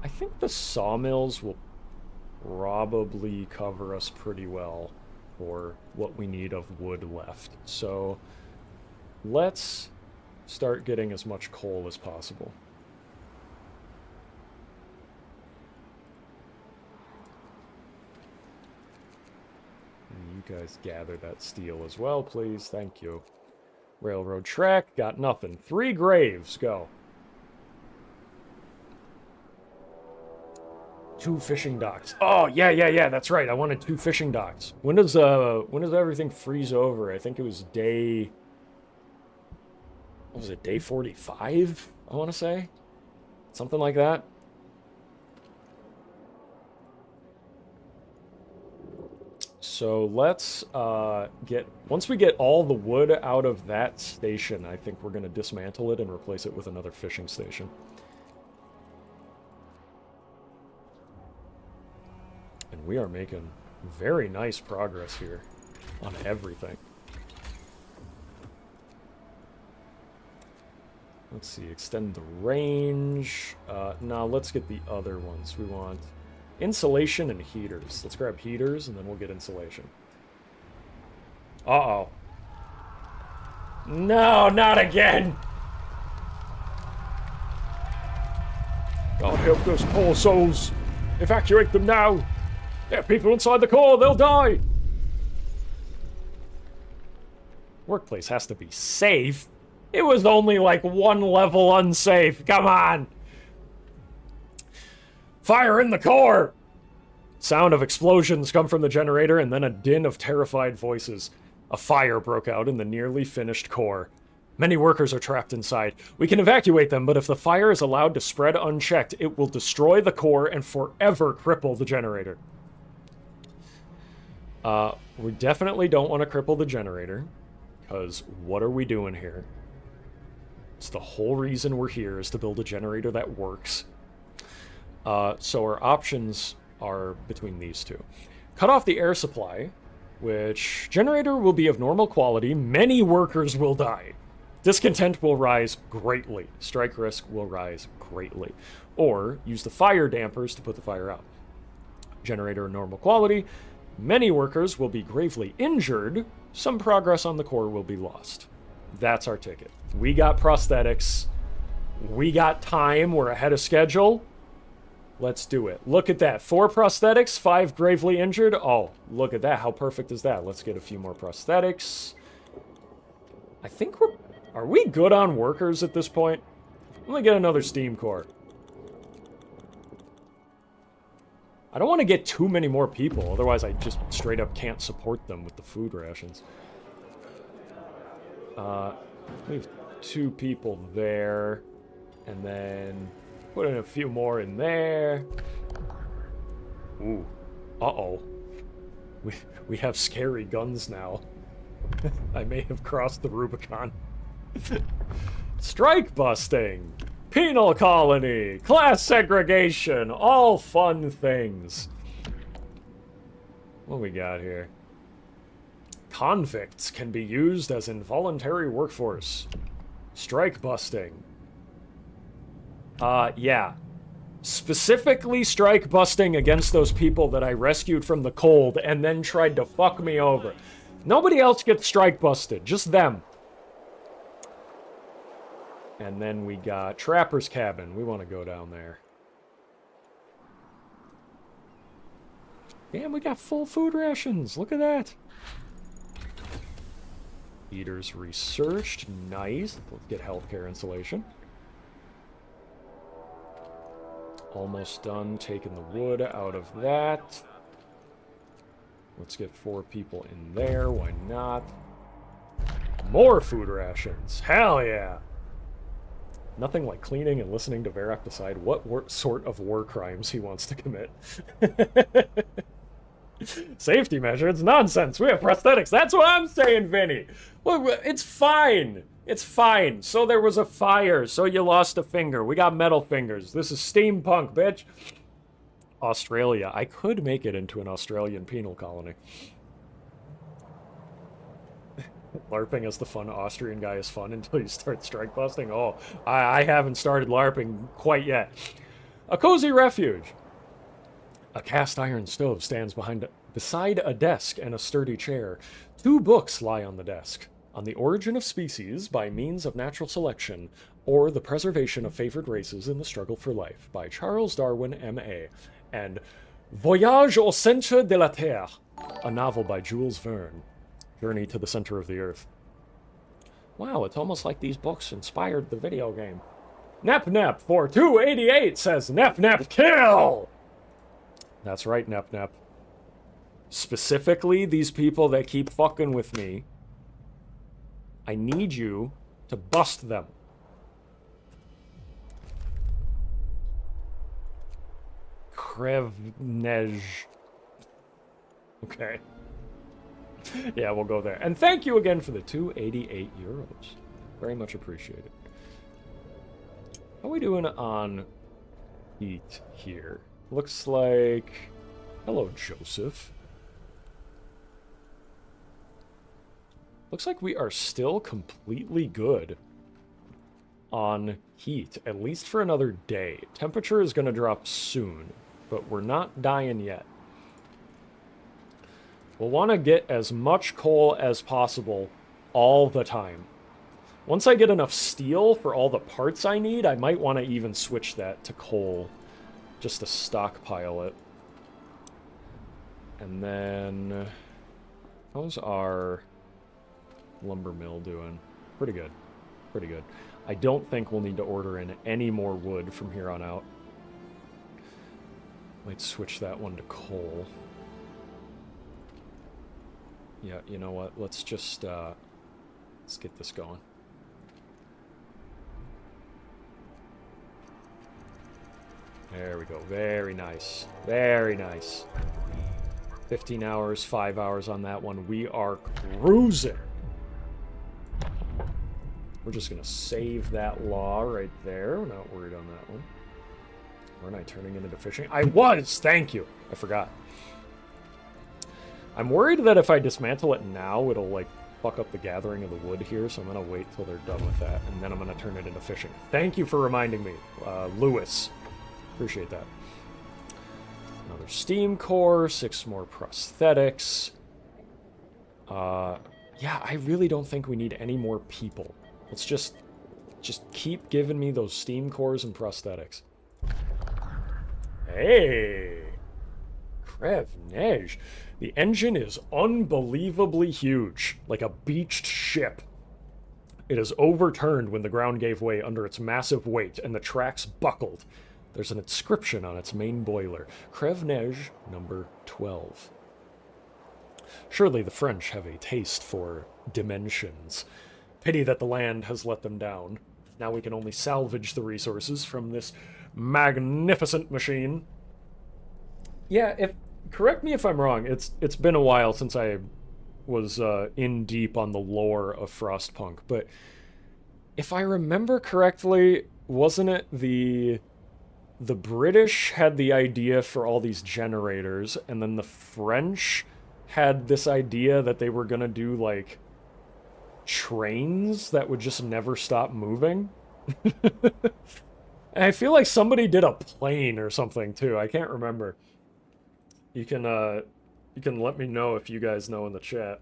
I think the sawmills will probably cover us pretty well for what we need of wood left. So let's start getting as much coal as possible. And you guys gather that steel as well, please. Thank you. Railroad track, got nothing. 3 graves, go. 2 fishing docks. Oh, yeah, that's right. I wanted 2 fishing docks. When does everything freeze over? I think it was day... What was it, day 45, I want to say? Something like that. So let's once we get all the wood out of that station, I think we're going to dismantle it and replace it with another fishing station. And we are making very nice progress here on everything. Let's see, extend the range. No, let's get the other ones. We want insulation and heaters. Let's grab heaters and then we'll get insulation. Uh-oh. No, not again! God help those poor souls. Evacuate them now. There are people inside the core, they'll die. Workplace has to be safe. It was only like 1 level unsafe. Come on. Fire in the core! Sound of explosions come from the generator and then a din of terrified voices. A fire broke out in the nearly finished core. Many workers are trapped inside. We can evacuate them, but if the fire is allowed to spread unchecked, it will destroy the core and forever cripple the generator. We definitely don't want to cripple the generator, because what are we doing here? It's the whole reason we're here, is to build a generator that works. So our options are between these two. Cut off the air supply, which generator will be of normal quality. Many workers will die. Discontent will rise greatly. Strike risk will rise greatly. Or use the fire dampers to put the fire out. Generator normal quality. Many workers will be gravely injured. some progress on the core will be lost. That's our ticket. We got prosthetics. We got time. We're ahead of schedule. Let's do it. Look at that. 4 prosthetics, 5 gravely injured. Oh, look at that. How perfect is that? Let's get a few more prosthetics. I think we're... Are we good on workers at this point? I'm gonna get another steam core. I don't want to get too many more people, otherwise I just straight up can't support them with the food rations. We have 2 people there, and then put in a few more in there. Ooh, uh-oh. We have scary guns now. I may have crossed the Rubicon. Strike busting! Penal colony! Class segregation! All fun things. What we got here? Convicts can be used as involuntary workforce. Strike busting. Yeah. Specifically strike busting against those people that I rescued from the cold and then tried to fuck me over. Nobody else gets strike busted, just them. And then we got Trapper's Cabin. We want to go down there. Damn, we got full food rations. Look at that. Eaters researched. Nice. Let's get healthcare insulation. Almost done taking the wood out of that. Let's get 4 people in there. Why not? More food rations. Hell yeah. Nothing like cleaning and listening to Verac decide what sort of war crimes he wants to commit. Safety measures? Nonsense. We have prosthetics. That's what I'm saying, Vinny. Well, it's fine. It's fine. So there was a fire. So you lost a finger. We got metal fingers. This is steampunk, bitch. Australia. I could make it into an Australian penal colony. LARPing as the fun Austrian guy is fun until you start strike busting. Oh, I haven't started LARPing quite yet. A cozy refuge. A cast iron stove stands beside a desk and a sturdy chair. 2 books lie on the desk. On the Origin of Species by Means of Natural Selection, or The Preservation of Favored Races in the Struggle for Life by Charles Darwin, M.A., and Voyage au Centre de la Terre, a novel by Jules Verne. Journey to the Center of the Earth. Wow, it's almost like these books inspired the video game. Nep for 288 says Nep kill! That's right, Nep. Specifically, these people that keep fucking with me, I need you to bust them. Krevnej. Okay. Yeah, we'll go there. And thank you again for the 288 euros. Very much appreciated. How are we doing on heat here? Looks like... Hello, Joseph. Looks like we are still completely good on heat, at least for another day. Temperature is going to drop soon, but we're not dying yet. We'll want to get as much coal as possible all the time. Once I get enough steel for all the parts I need, I might want to even switch that to coal, just to stockpile it. And then, how's our lumber mill doing? Pretty good. Pretty good. I don't think we'll need to order in any more wood from here on out. Might switch that one to coal. Yeah, you know what? Let's just, let's get this going. There we go. Very nice. Very nice. 15 hours, 5 hours on that one. We are cruising. We're just going to save that law right there. We're not worried on that one. Weren't I turning it into fishing? I was! Thank you! I forgot. I'm worried that if I dismantle it now, it'll, like, fuck up the gathering of the wood here, so I'm going to wait till they're done with that, and then I'm going to turn it into fishing. Thank you for reminding me, Lewis. Appreciate that. Another steam core, 6 more prosthetics. Yeah, I really don't think we need any more people. Let's just keep giving me those steam cores and prosthetics. Hey! Krevnej. The engine is unbelievably huge, like a beached ship. It is overturned when the ground gave way under its massive weight, and the tracks buckled. There's an inscription on its main boiler. Krevnej number 12. Surely the French have a taste for dimensions. Pity that the land has let them down. Now we can only salvage the resources from this magnificent machine. Yeah, correct me if I'm wrong. It's been a while since I was in deep on the lore of Frostpunk, but if I remember correctly, wasn't it the British had the idea for all these generators, and then the French had this idea that they were gonna do, like, trains that would just never stop moving? And I feel like somebody did a plane or something, too. I can't remember. You can let me know if you guys know in the chat.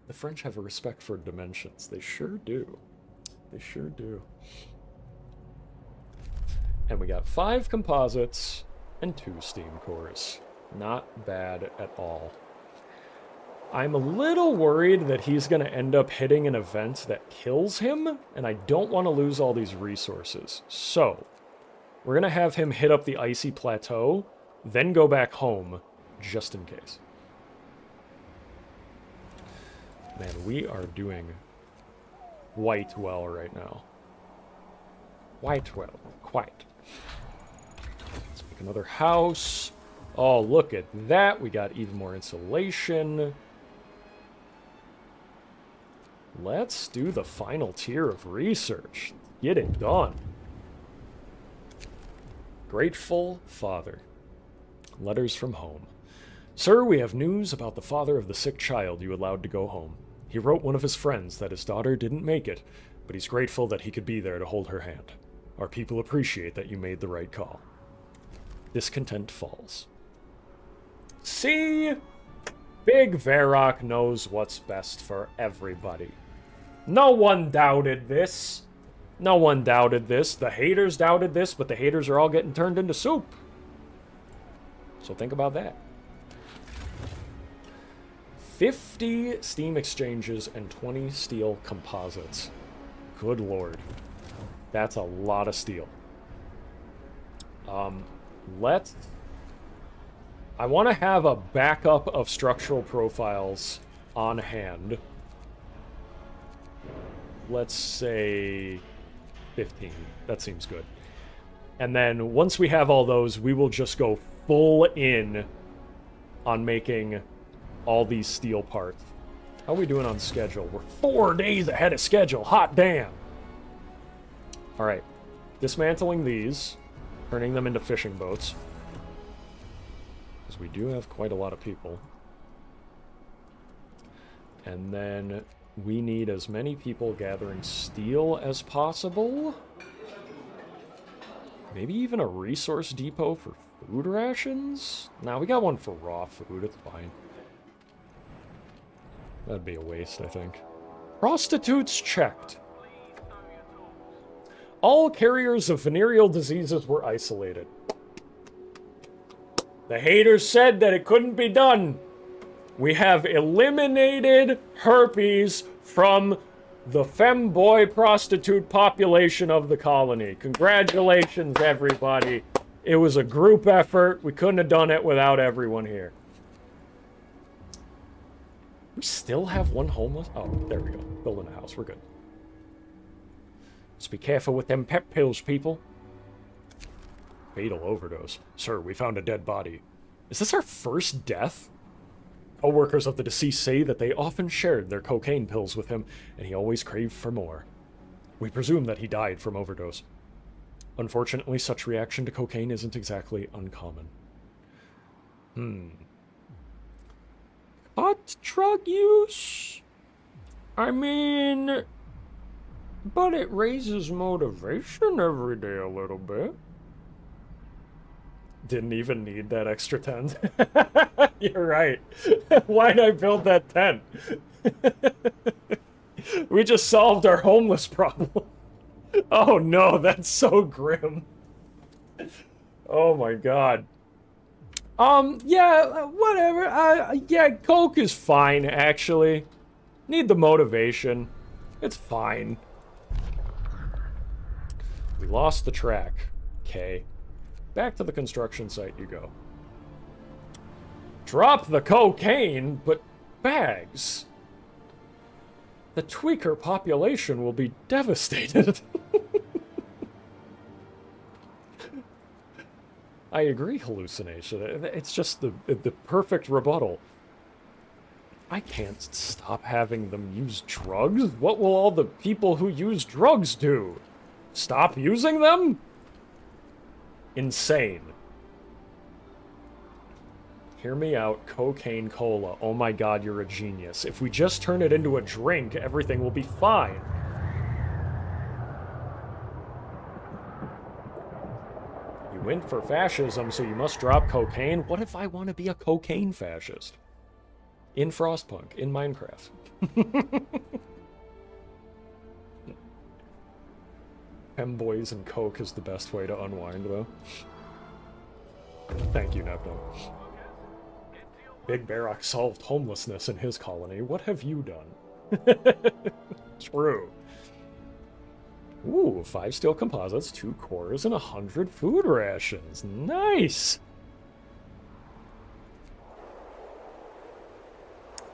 The French have a respect for dimensions. They sure do. They sure do. And we got 5 composites and 2 steam cores. Not bad at all. I'm a little worried that he's going to end up hitting an event that kills him, and I don't want to lose all these resources. So, we're going to have him hit up the icy plateau, then go back home, just in case. Man, we are doing quite well right now. Quite well. Quite. Let's make another house. Oh, look at that. We got even more insulation. Let's do the final tier of research. Get it done. Grateful Father. Letters from home. Sir, we have news about the father of the sick child you allowed to go home. He wrote one of his friends that his daughter didn't make it, but he's grateful that he could be there to hold her hand. Our people appreciate that you made the right call. Discontent falls. See? Big Verac knows what's best for everybody. No one doubted this. No one doubted this. The haters doubted this, but the haters are all getting turned into soup. So think about that. 50 steam exchanges and 20 steel composites. Good lord. That's a lot of steel. I want to have a backup of structural profiles on hand. Let's say 15. That seems good. And then once we have all those, we will just go full in on making all these steel parts. How are we doing on schedule? We're 4 days ahead of schedule. Hot damn. All right. Dismantling these, turning them into fishing boats. Because we do have quite a lot of people. And then we need as many people gathering steel as possible. Maybe even a resource depot for food rations? Nah, we got one for raw food. It's fine. That'd be a waste, I think. Prostitutes checked. All carriers of venereal diseases were isolated. The haters said that it couldn't be done. We have eliminated herpes from the femboy prostitute population of the colony. Congratulations, everybody. It was a group effort. We couldn't have done it without everyone here. We still have one homeless? Oh, there we go. Building a house. We're good. Just be careful with them pep pills, people. Fatal overdose. Sir, we found a dead body. Is this our first death? Co-workers of the deceased say that they often shared their cocaine pills with him, and he always craved for more. We presume that he died from overdose. Unfortunately, such reaction to cocaine isn't exactly uncommon. Hot drug use? I mean... but it raises motivation every day a little bit. Didn't even need that extra tent. You're right. Why'd I build that tent? We just solved our homeless problem. Oh no, that's so grim. Oh my god. Yeah, whatever. Yeah, Coke is fine, actually. Need the motivation. It's fine. We lost the track. Okay. Back to the construction site you go. Drop the cocaine, but bags. The tweaker population will be devastated. I agree, hallucination. It's just the perfect rebuttal. I can't stop having them use drugs? What will all the people who use drugs do? Stop using them? Insane. Hear me out, cocaine cola. Oh my god, you're a genius. If we just turn it into a drink, everything will be fine. You went for fascism, so you must drop cocaine? What if I want to be a cocaine fascist? In Frostpunk, in Minecraft. Femboys and coke is the best way to unwind, though. Thank you, Nepno. Big Verac solved homelessness in his colony. What have you done? True. Ooh, 5 steel composites, 2 cores, and 100 food rations. Nice!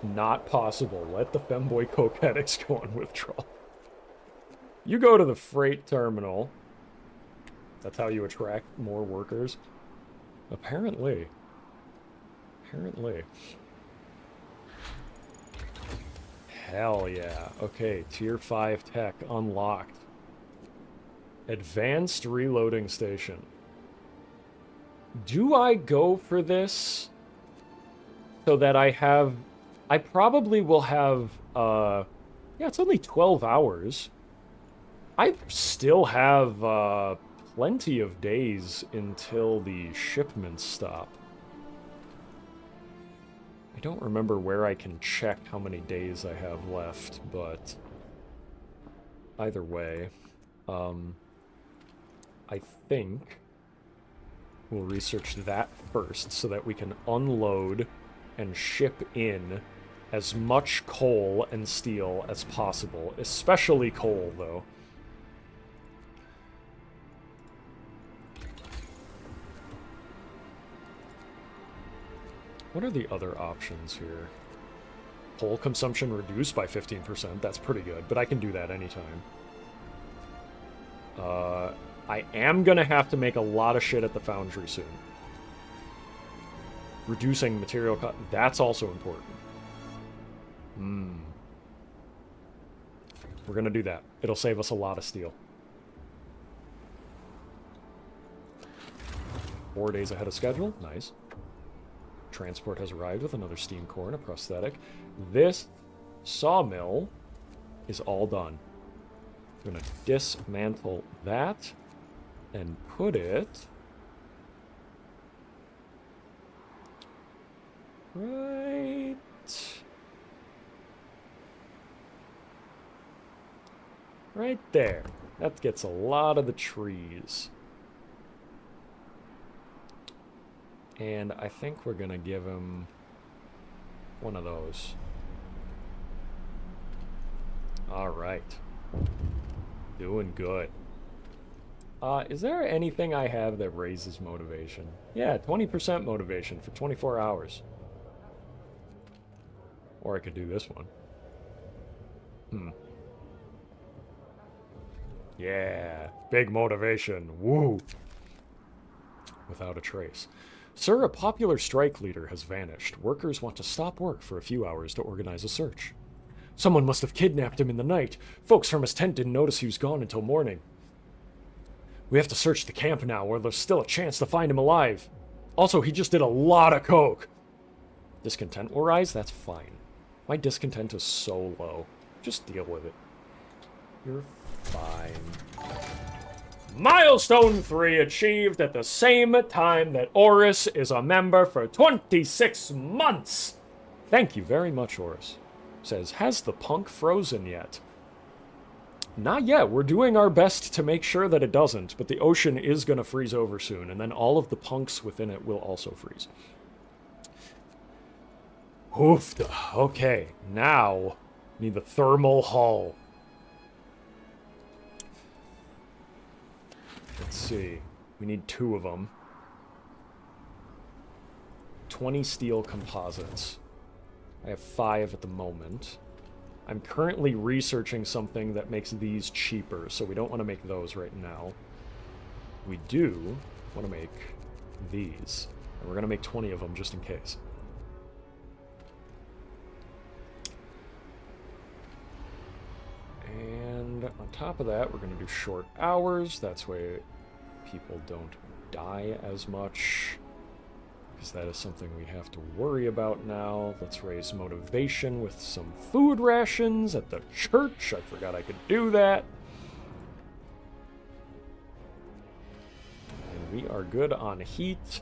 Not possible. Let the femboy coke addicts go on withdrawal. You go to the freight terminal. That's how you attract more workers. Apparently. Apparently. Hell yeah. Okay, tier 5 tech unlocked. Advanced reloading station. Do I go for this so that I probably will have, yeah, it's only 12 hours. I still have, plenty of days until the shipments stop. I don't remember where I can check how many days I have left, but either way, I think we'll research that first so that we can unload and ship in as much coal and steel as possible, especially coal, though. What are the other options here? Coal consumption reduced by 15%. That's pretty good, but I can do that anytime. I am gonna have to make a lot of shit at the foundry soon. Reducing material cost. That's also important. We're gonna do that. It'll save us a lot of steel. 4 days ahead of schedule. Nice. Transport has arrived with another steam core and a prosthetic. This sawmill is all done. I'm gonna dismantle that and put it right there. That gets a lot of the trees. And I think we're gonna give him one of those. All right. Doing good. Is there anything I have that raises motivation? Yeah, 20% motivation for 24 hours. Or I could do this one. Yeah, big motivation. Woo! Without a trace. Sir, a popular strike leader has vanished. Workers want to stop work for a few hours to organize a search. Someone must have kidnapped him in the night. Folks from his tent didn't notice he was gone until morning. We have to search the camp now, or there's still a chance to find him alive. Also, he just did a lot of coke. Discontent will rise? That's fine. My discontent is so low. Just deal with it. You're fine. Milestone 3 achieved at the same time that Oris is a member for 26 months. Thank you very much, Oris. Says, has the punk frozen yet? Not yet. We're doing our best to make sure that it doesn't, but the ocean is going to freeze over soon, and then all of the punks within it will also freeze. Oofda. Okay, now need the thermal hull. Let's see. We need 2 of them. 20 steel composites. I have 5 at the moment. I'm currently researching something that makes these cheaper, so we don't want to make those right now. We do want to make these. And we're going to make 20 of them just in case. And on top of that, we're going to do short hours. That's way people don't die as much, because that is something we have to worry about now. Let's raise motivation with some food rations at the church. I forgot I could do that. And we are good on heat.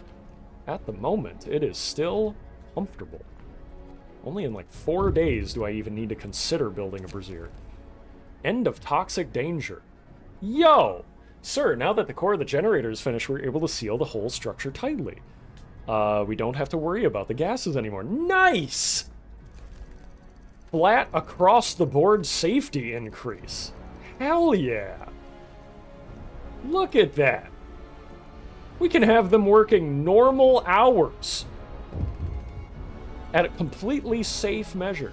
At the moment, it is still comfortable. Only in like 4 days do I even need to consider building a brazier. End of toxic danger. Yo! Sir, now that the core of the generator is finished, we're able to seal the whole structure tightly. We don't have to worry about the gases anymore. Nice! Flat across the board safety increase. Hell yeah! Look at that! We can have them working normal hours at a completely safe measure.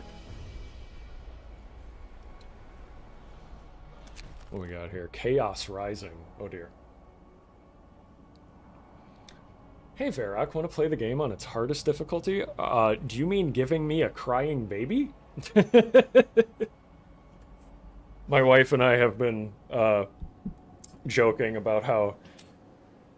What we got here? Chaos Rising. Oh dear. Hey Verac, want to play the game on its hardest difficulty? Do you mean giving me a crying baby? My wife and I have been joking about how,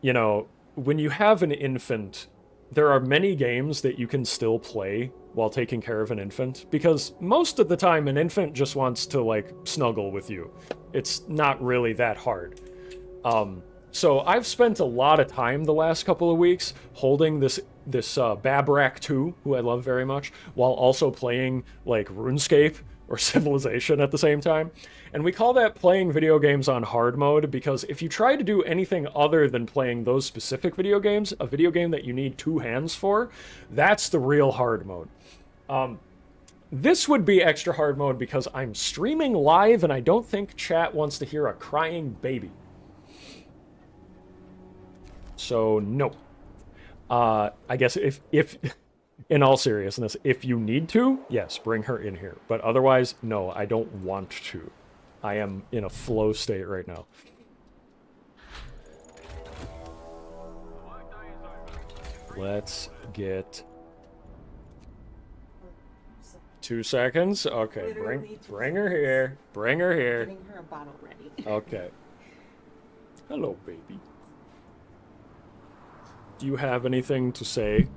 you know, when you have an infant, there are many games that you can still play while taking care of an infant, because most of the time an infant just wants to, like, snuggle with you. It's not really that hard. So I've spent a lot of time the last couple of weeks holding this Babrac 2, who I love very much, while also playing, like, RuneScape or Civilization at the same time. And we call that playing video games on hard mode, because if you try to do anything other than playing those specific video games, a video game that you need 2 hands for, that's the real hard mode. This would be extra hard mode because I'm streaming live and I don't think chat wants to hear a crying baby. So, no. I guess if in all seriousness, if you need to, yes, bring her in here. But otherwise, no, I don't want to. I am in a flow state right now. Let's get 2 seconds. Okay, bring her here. Bring her here. Getting her a bottle ready. Okay. Hello, baby. Do you have anything to say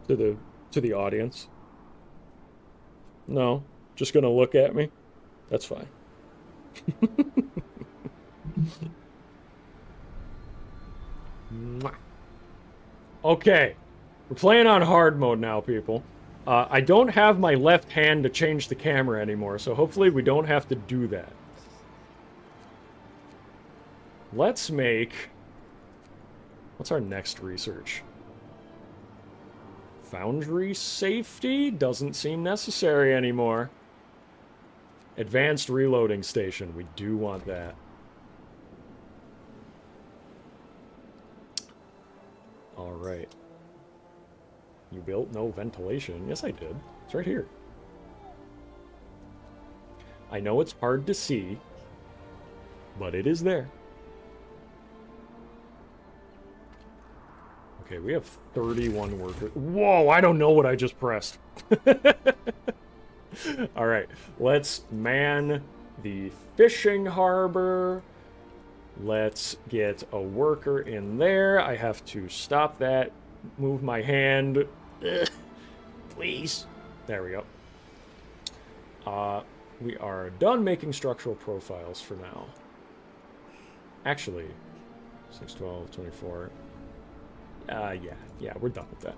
to the audience? No? Just gonna look at me? That's fine. Okay. We're playing on hard mode now, people. I don't have my left hand to change the camera anymore, so hopefully we don't have to do that. Let's make... What's our next research? Foundry safety? Doesn't seem necessary anymore. Advanced reloading station. We do want that. Alright. You built no ventilation. Yes, I did. It's right here. I know it's hard to see, but it is there. Okay, we have 31 workers. Whoa, I don't know what I just pressed. Alright, let's man the fishing harbor. Let's get a worker in there. I have to stop that. Move my hand. Ugh. Please. There we go. We are done making structural profiles for now. Actually, 6, 12, 24. Yeah, we're done with that.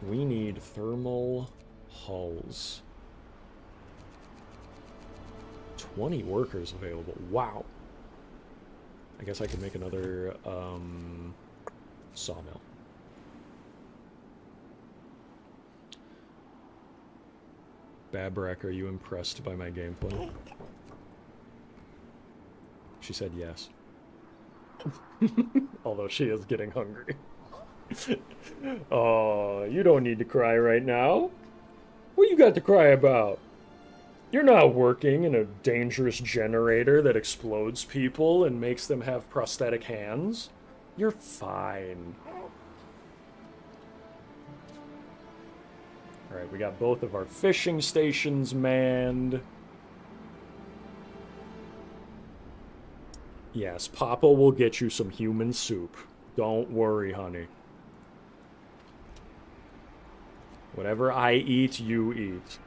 We need thermal hulls. 20 workers available. Wow. I guess I could make another sawmill. Babrek, are you impressed by my gameplay? She said yes. Although she is getting hungry. Oh, you don't need to cry right now. What you got to cry about? You're not working in a dangerous generator that explodes people and makes them have prosthetic hands. You're fine. Alright, we got both of our fishing stations manned. Yes, Papa will get you some human soup. Don't worry, honey. Whatever I eat, you eat.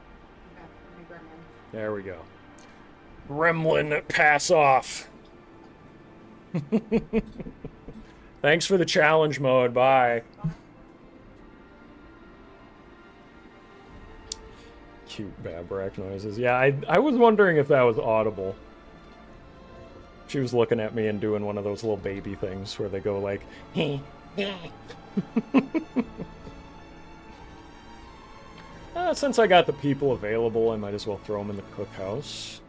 There we go. Gremlin, pass off. Thanks for the challenge mode. Bye. Cute Babrek noises. Yeah, I was wondering if that was audible. She was looking at me and doing one of those little baby things where they go like, since I got the people available, I might as well throw them in the cookhouse.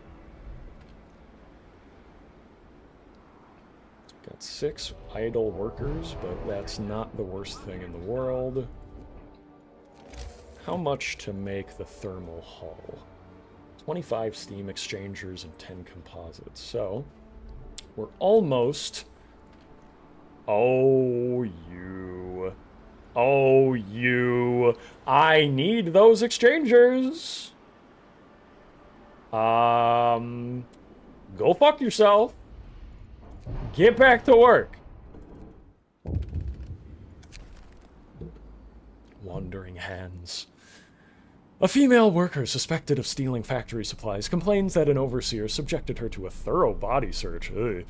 Got 6 idle workers, but that's not the worst thing in the world. How much to make the thermal hull? 25 steam exchangers and 10 composites. So, we're almost... Oh, you... Oh, you... I need those exchangers! Go fuck yourself. Get back to work. Wandering hands. A female worker suspected of stealing factory supplies complains that an overseer subjected her to a thorough body search. Ugh.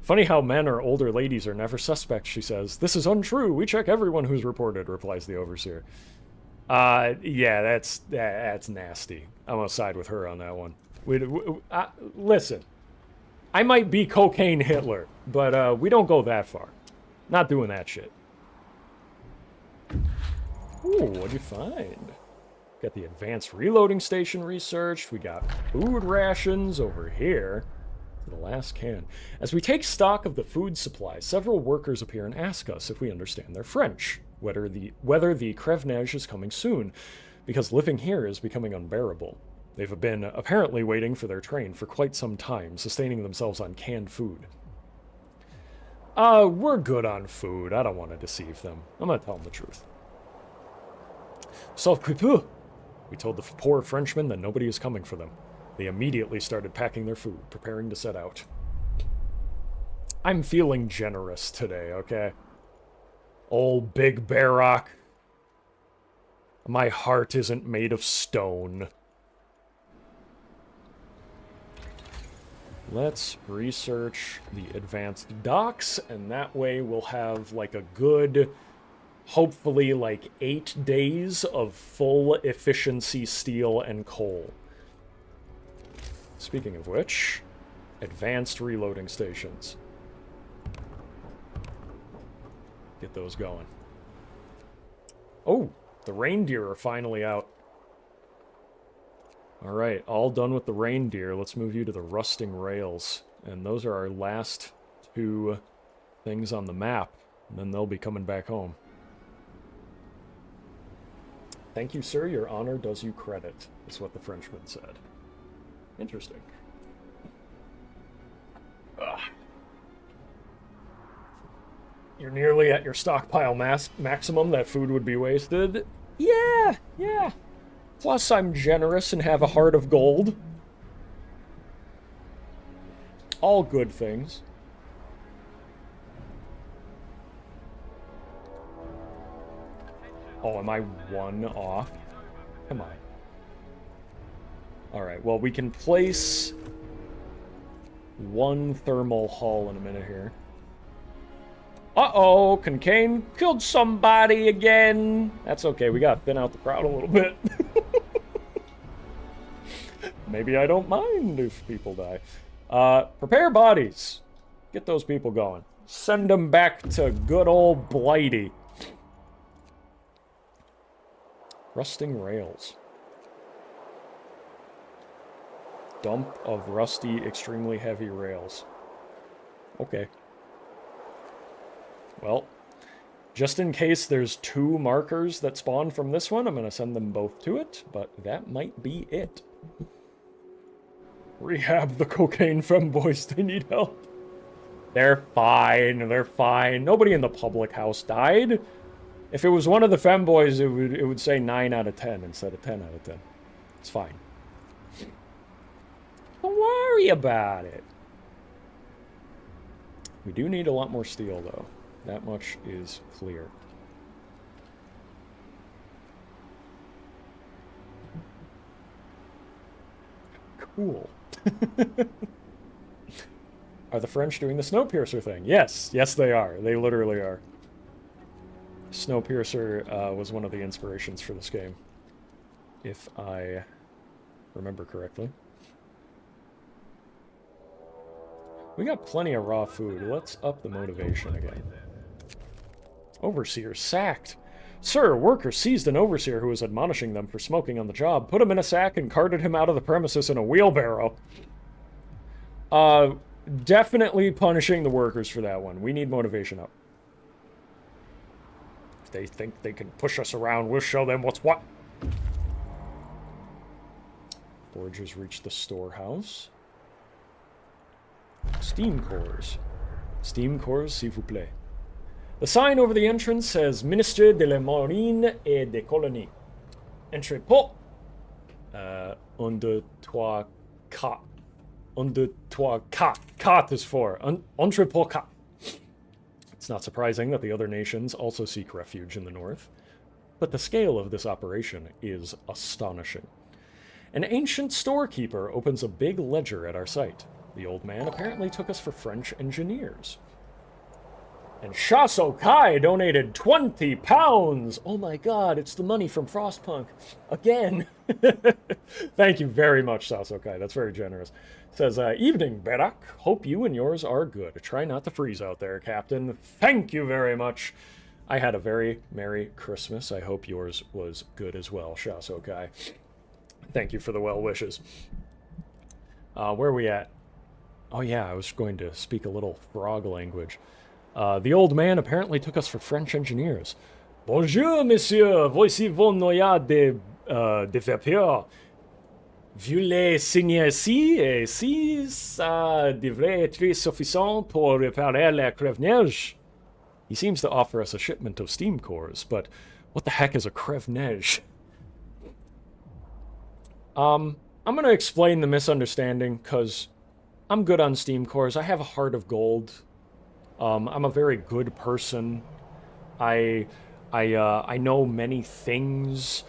Funny how men or older ladies are never suspects, she says. This is untrue. We check everyone who's reported, replies the overseer. Yeah, that's nasty. I'm gonna side with her on that one. Listen, I might be cocaine Hitler, but we don't go that far. Not doing that shit. Ooh, what'd you find? Got the advanced reloading station researched. We got food rations over here. The last can. As we take stock of the food supply, several workers appear and ask us if we understand their French, whether the Crevenage is coming soon, because living here is becoming unbearable. They've been apparently waiting for their train for quite some time, sustaining themselves on canned food. We're good on food. I don't want to deceive them. I'm gonna tell them the truth. Sauve qui peut. We told the poor Frenchmen that nobody is coming for them. They immediately started packing their food, preparing to set out. I'm feeling generous today, okay? Old Big Verac. My heart isn't made of stone. Let's research the advanced docks, and that way we'll have like a good, hopefully like 8 days of full efficiency steel and coal. Speaking of which, advanced reloading stations. Get those going. Oh, the reindeer are finally out. Alright, all done with the reindeer. Let's move you to the rusting rails. And those are our last 2 things on the map. And then they'll be coming back home. Thank you, sir. Your honor does you credit, is what the Frenchman said. Interesting. Ugh. You're nearly at your stockpile maximum. That food would be wasted. Yeah. Plus, I'm generous and have a heart of gold. All good things. Oh, am I 1 off? Come on. Alright, well, we can place one thermal hull in a minute here. Uh-oh, Cocaine killed somebody again. That's okay, we gotta thin out the crowd a little bit. Maybe I don't mind if people die. Prepare bodies. Get those people going. Send them back to good old Blighty. Rusting rails. Dump of rusty, extremely heavy rails. Okay. Well, just in case there's 2 markers that spawn from this one, I'm going to send them both to it, but that might be it. Rehab the cocaine femboys, they need help. They're fine, they're fine. Nobody in the public house died. If it was one of the femboys, it would say 9 out of 10 instead of 10 out of 10. It's fine. Don't worry about it. We do need a lot more steel, though. That much is clear. Cool. Are the French doing the Snowpiercer thing? Yes. Yes, they are. They literally are. Snowpiercer was one of the inspirations for this game, if I remember correctly. We got plenty of raw food. Let's up the motivation again. Overseer sacked. Sir, workers seized an overseer who was admonishing them for smoking on the job, put him in a sack, and carted him out of the premises in a wheelbarrow. Definitely punishing the workers for that one. We need motivation up. If they think they can push us around, we'll show them what's what. Foragers reached the storehouse. Steam cores. Steam cores, s'il vous plaît. The sign over the entrance says Ministre de la Marine et des Colonies. Entrepôt. 1, 2, 3, 4. 1, 2, 3, 4. 4 is 4. Entrepôt 4. It's not surprising that the other nations also seek refuge in the north, but the scale of this operation is astonishing. An ancient storekeeper opens a big ledger at our site. The old man apparently took us for French engineers. And Shaso Kai donated 20 pounds! Oh my god, it's the money from FROSTPUNK. Again! Thank you very much, Shaso Kai. That's very generous. Says, evening, Verac. Hope you and yours are good. Try not to freeze out there, Captain. Thank you very much. I had a very Merry Christmas. I hope yours was good as well, Shaso Kai. Thank you for the well wishes. Where are we at? Oh yeah, I was going to speak a little frog language. The old man apparently took us for French engineers. Bonjour, monsieur. Voici vos noyades de vapeur. Vous les signez ici, et si ça devrait être suffisant pour réparer la crève-neige. He seems to offer us a shipment of steam cores, but what the heck is a crève-neige? I'm going to explain the misunderstanding, because I'm good on steam cores. I have a heart of gold. I'm a very good person. I know many things.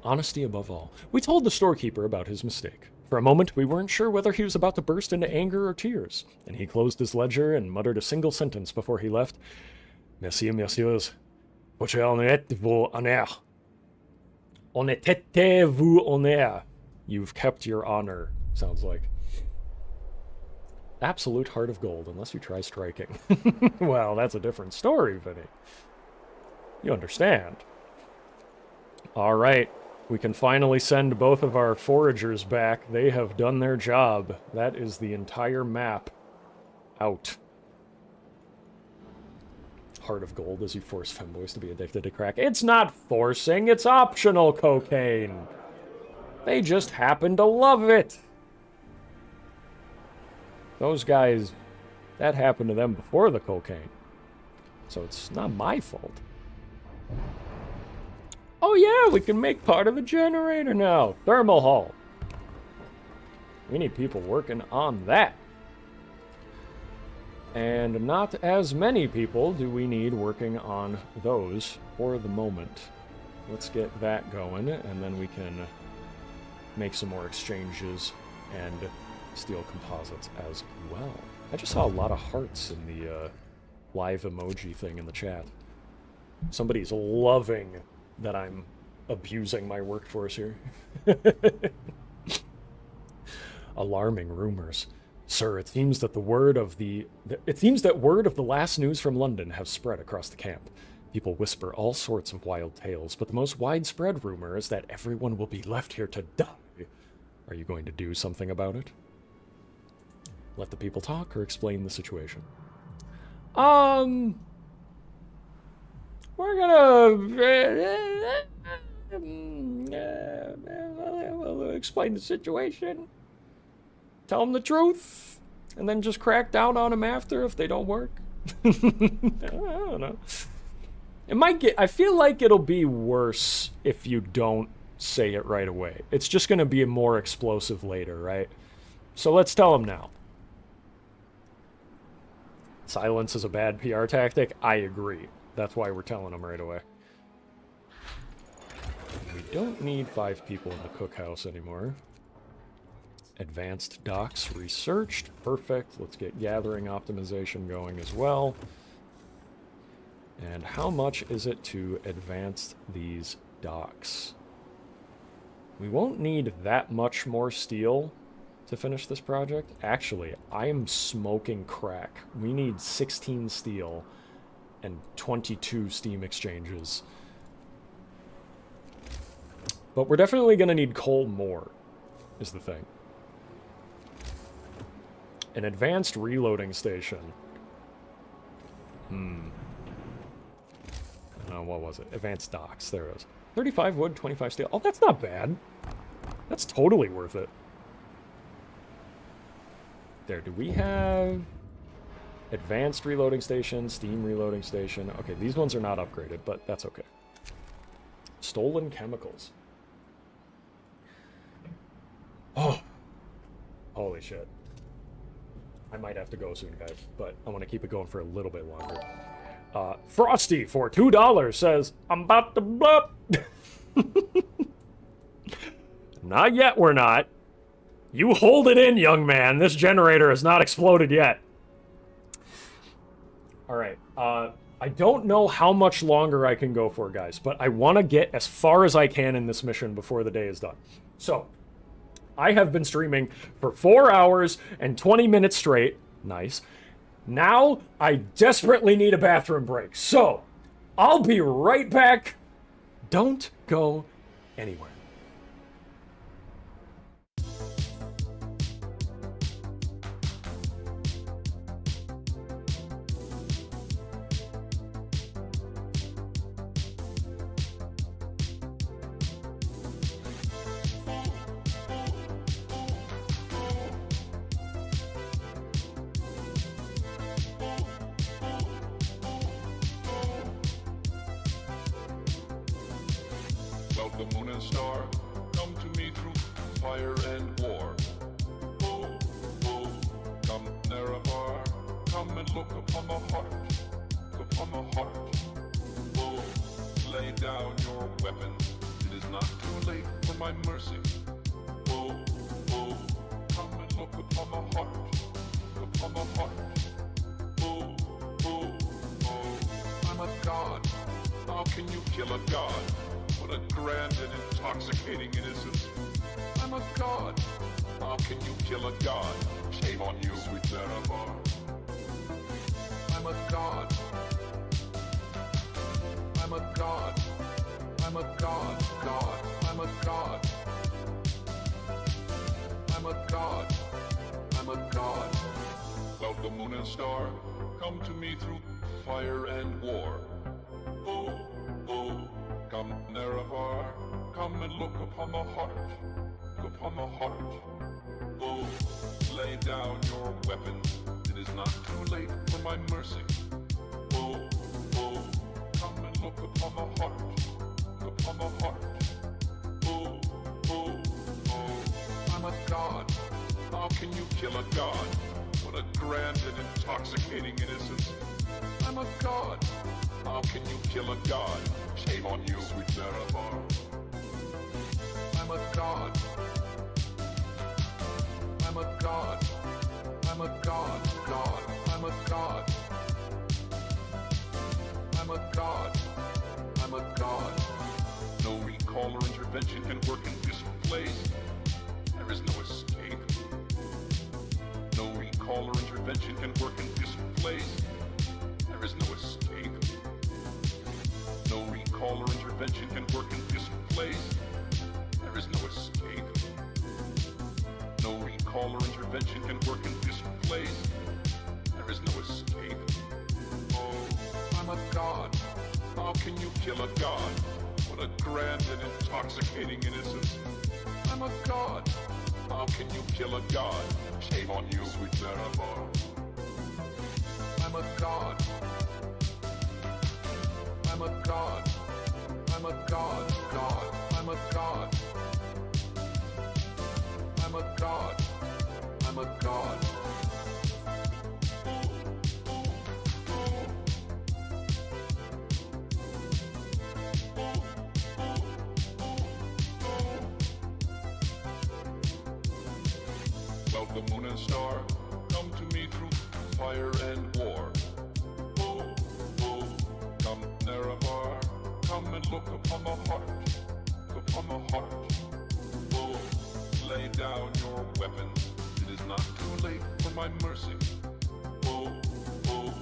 Honesty above all. We told the storekeeper about his mistake. For a moment, we weren't sure whether he was about to burst into anger or tears, and he closed his ledger and muttered a single sentence before he left. Merci, messieurs. Votre honnête vous honneur. Honnêteté vous honneur. You've kept your honor, sounds like. Absolute heart of gold, unless you try striking. Well, that's a different story, Vinny. You understand. All right. We can finally send both of our foragers back. They have done their job. That is the entire map out. Heart of gold as you force femboys to be addicted to crack. It's not forcing, it's optional cocaine. They just happen to love it. Those guys, that happened to them before the cocaine. So it's not my fault. Oh yeah, we can make part of the generator now. Thermal hull. We need people working on that. And not as many people do we need working on those for the moment. Let's get that going, and then we can make some more exchanges and steel composites as well. I just saw a lot of hearts in the live emoji thing in the chat. Somebody's loving that I'm abusing my workforce here. Alarming rumors. Sir, it seems that word of the last news from London have spread across the camp. People whisper all sorts of wild tales, but the most widespread rumor is that everyone will be left here to die. Are you going to do something about it? Let the people talk or explain the situation? We're gonna we'll explain the situation. Tell them the truth, and then just crack down on them after if they don't work. I don't know. It might get. I feel like it'll be worse if you don't say it right away. It's just going to be more explosive later, right? So let's tell them now. Silence is a bad PR tactic. I agree. That's why we're telling them right away. We don't need 5 people in the cookhouse anymore. Advanced docks researched. Perfect. Let's get gathering optimization going as well. And how much is it to advance these docks? We won't need that much more steel to finish this project. Actually, I am smoking crack. We need 16 steel and 22 steam exchanges. But we're definitely going to need coal more, is the thing. An advanced reloading station. What was it? Advanced docks. There it is. 35 wood, 25 steel. Oh, that's not bad. That's totally worth it. There, do we have advanced reloading station, steam reloading station? Okay, these ones are not upgraded, but that's okay. Stolen chemicals. Oh. Holy shit. I might have to go soon, guys, but I want to keep it going for a little bit longer. Frosty for $2 says, I'm about to blow up. Not yet, we're not. You hold it in, young man. This generator has not exploded yet. Alright, I don't know how much longer I can go for, guys, but I want to get as far as I can in this mission before the day is done. So, I have been streaming for 4 hours and 20 minutes straight. Nice. Now, I desperately need a bathroom break. So, I'll be right back. Don't go anywhere. The moon and star come to me through fire and war. Oh, oh, come near afar, come and look upon my heart, upon my heart. Oh, lay down your weapons, it is not too late for my mercy. Oh, oh, come and look upon my heart, upon my heart. Oh, oh, oh, I'm a god, how can you kill a god? What a grand and intoxicating innocence. I'm a god. How can you kill a god? Shame on you, sweet Zarabar. I'm a god. I'm a god. I'm a god. God. I'm a god. I'm a god. I'm a god. Well, the moon and star come to me through fire and war. Oh, oh. Come near afar, come and look upon the heart, upon the heart. Oh, lay down your weapons, it is not too late for my mercy. Oh, oh, come and look upon the heart, upon the heart. Oh, oh, oh, I'm a god, how can you kill a god? What a grand and intoxicating innocence. I'm a god, how can you kill a god? Shame on you, sweet Zarabar. I'm a god. I'm a a god. I'm a god, god. I'm a god. I'm a god. I'm a god. No recall or intervention can work in this place. There is no escape. No recall or intervention can work in this place. There is no escape. No recall or intervention can work in this place. There is no escape. No recall or intervention can work in this place. There is no escape. Oh, I'm a god. How can you kill a god? What a grand and intoxicating innocence. I'm a god. How can you kill a god? Shame on you, sweet Marabar. I'm a god. I'm a god. I'm a god, god. I'm a god. I'm a god. I'm a god. Well, the moon and star come to me through fire and war. Oh, oh, come Nerevar, come and look upon the heart, upon the heart. Oh, lay down your weapons, it is not too late for my mercy. Oh, oh,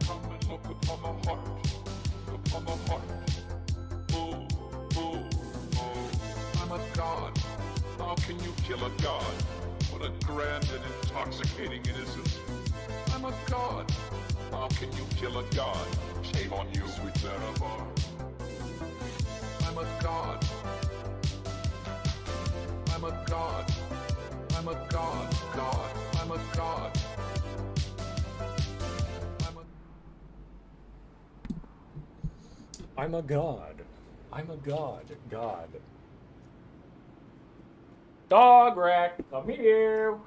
come and look upon the heart, upon the heart. Oh, oh, oh, I'm a god. How can you kill a god? What a grand and intoxicating innocence. I'm a god. How can you kill a god? Shame on you, sweet Marabar. I'm a god. I'm a god. I'm a god, god. I'm a god. I'm a god. I'm a god. God. Dograc, come here.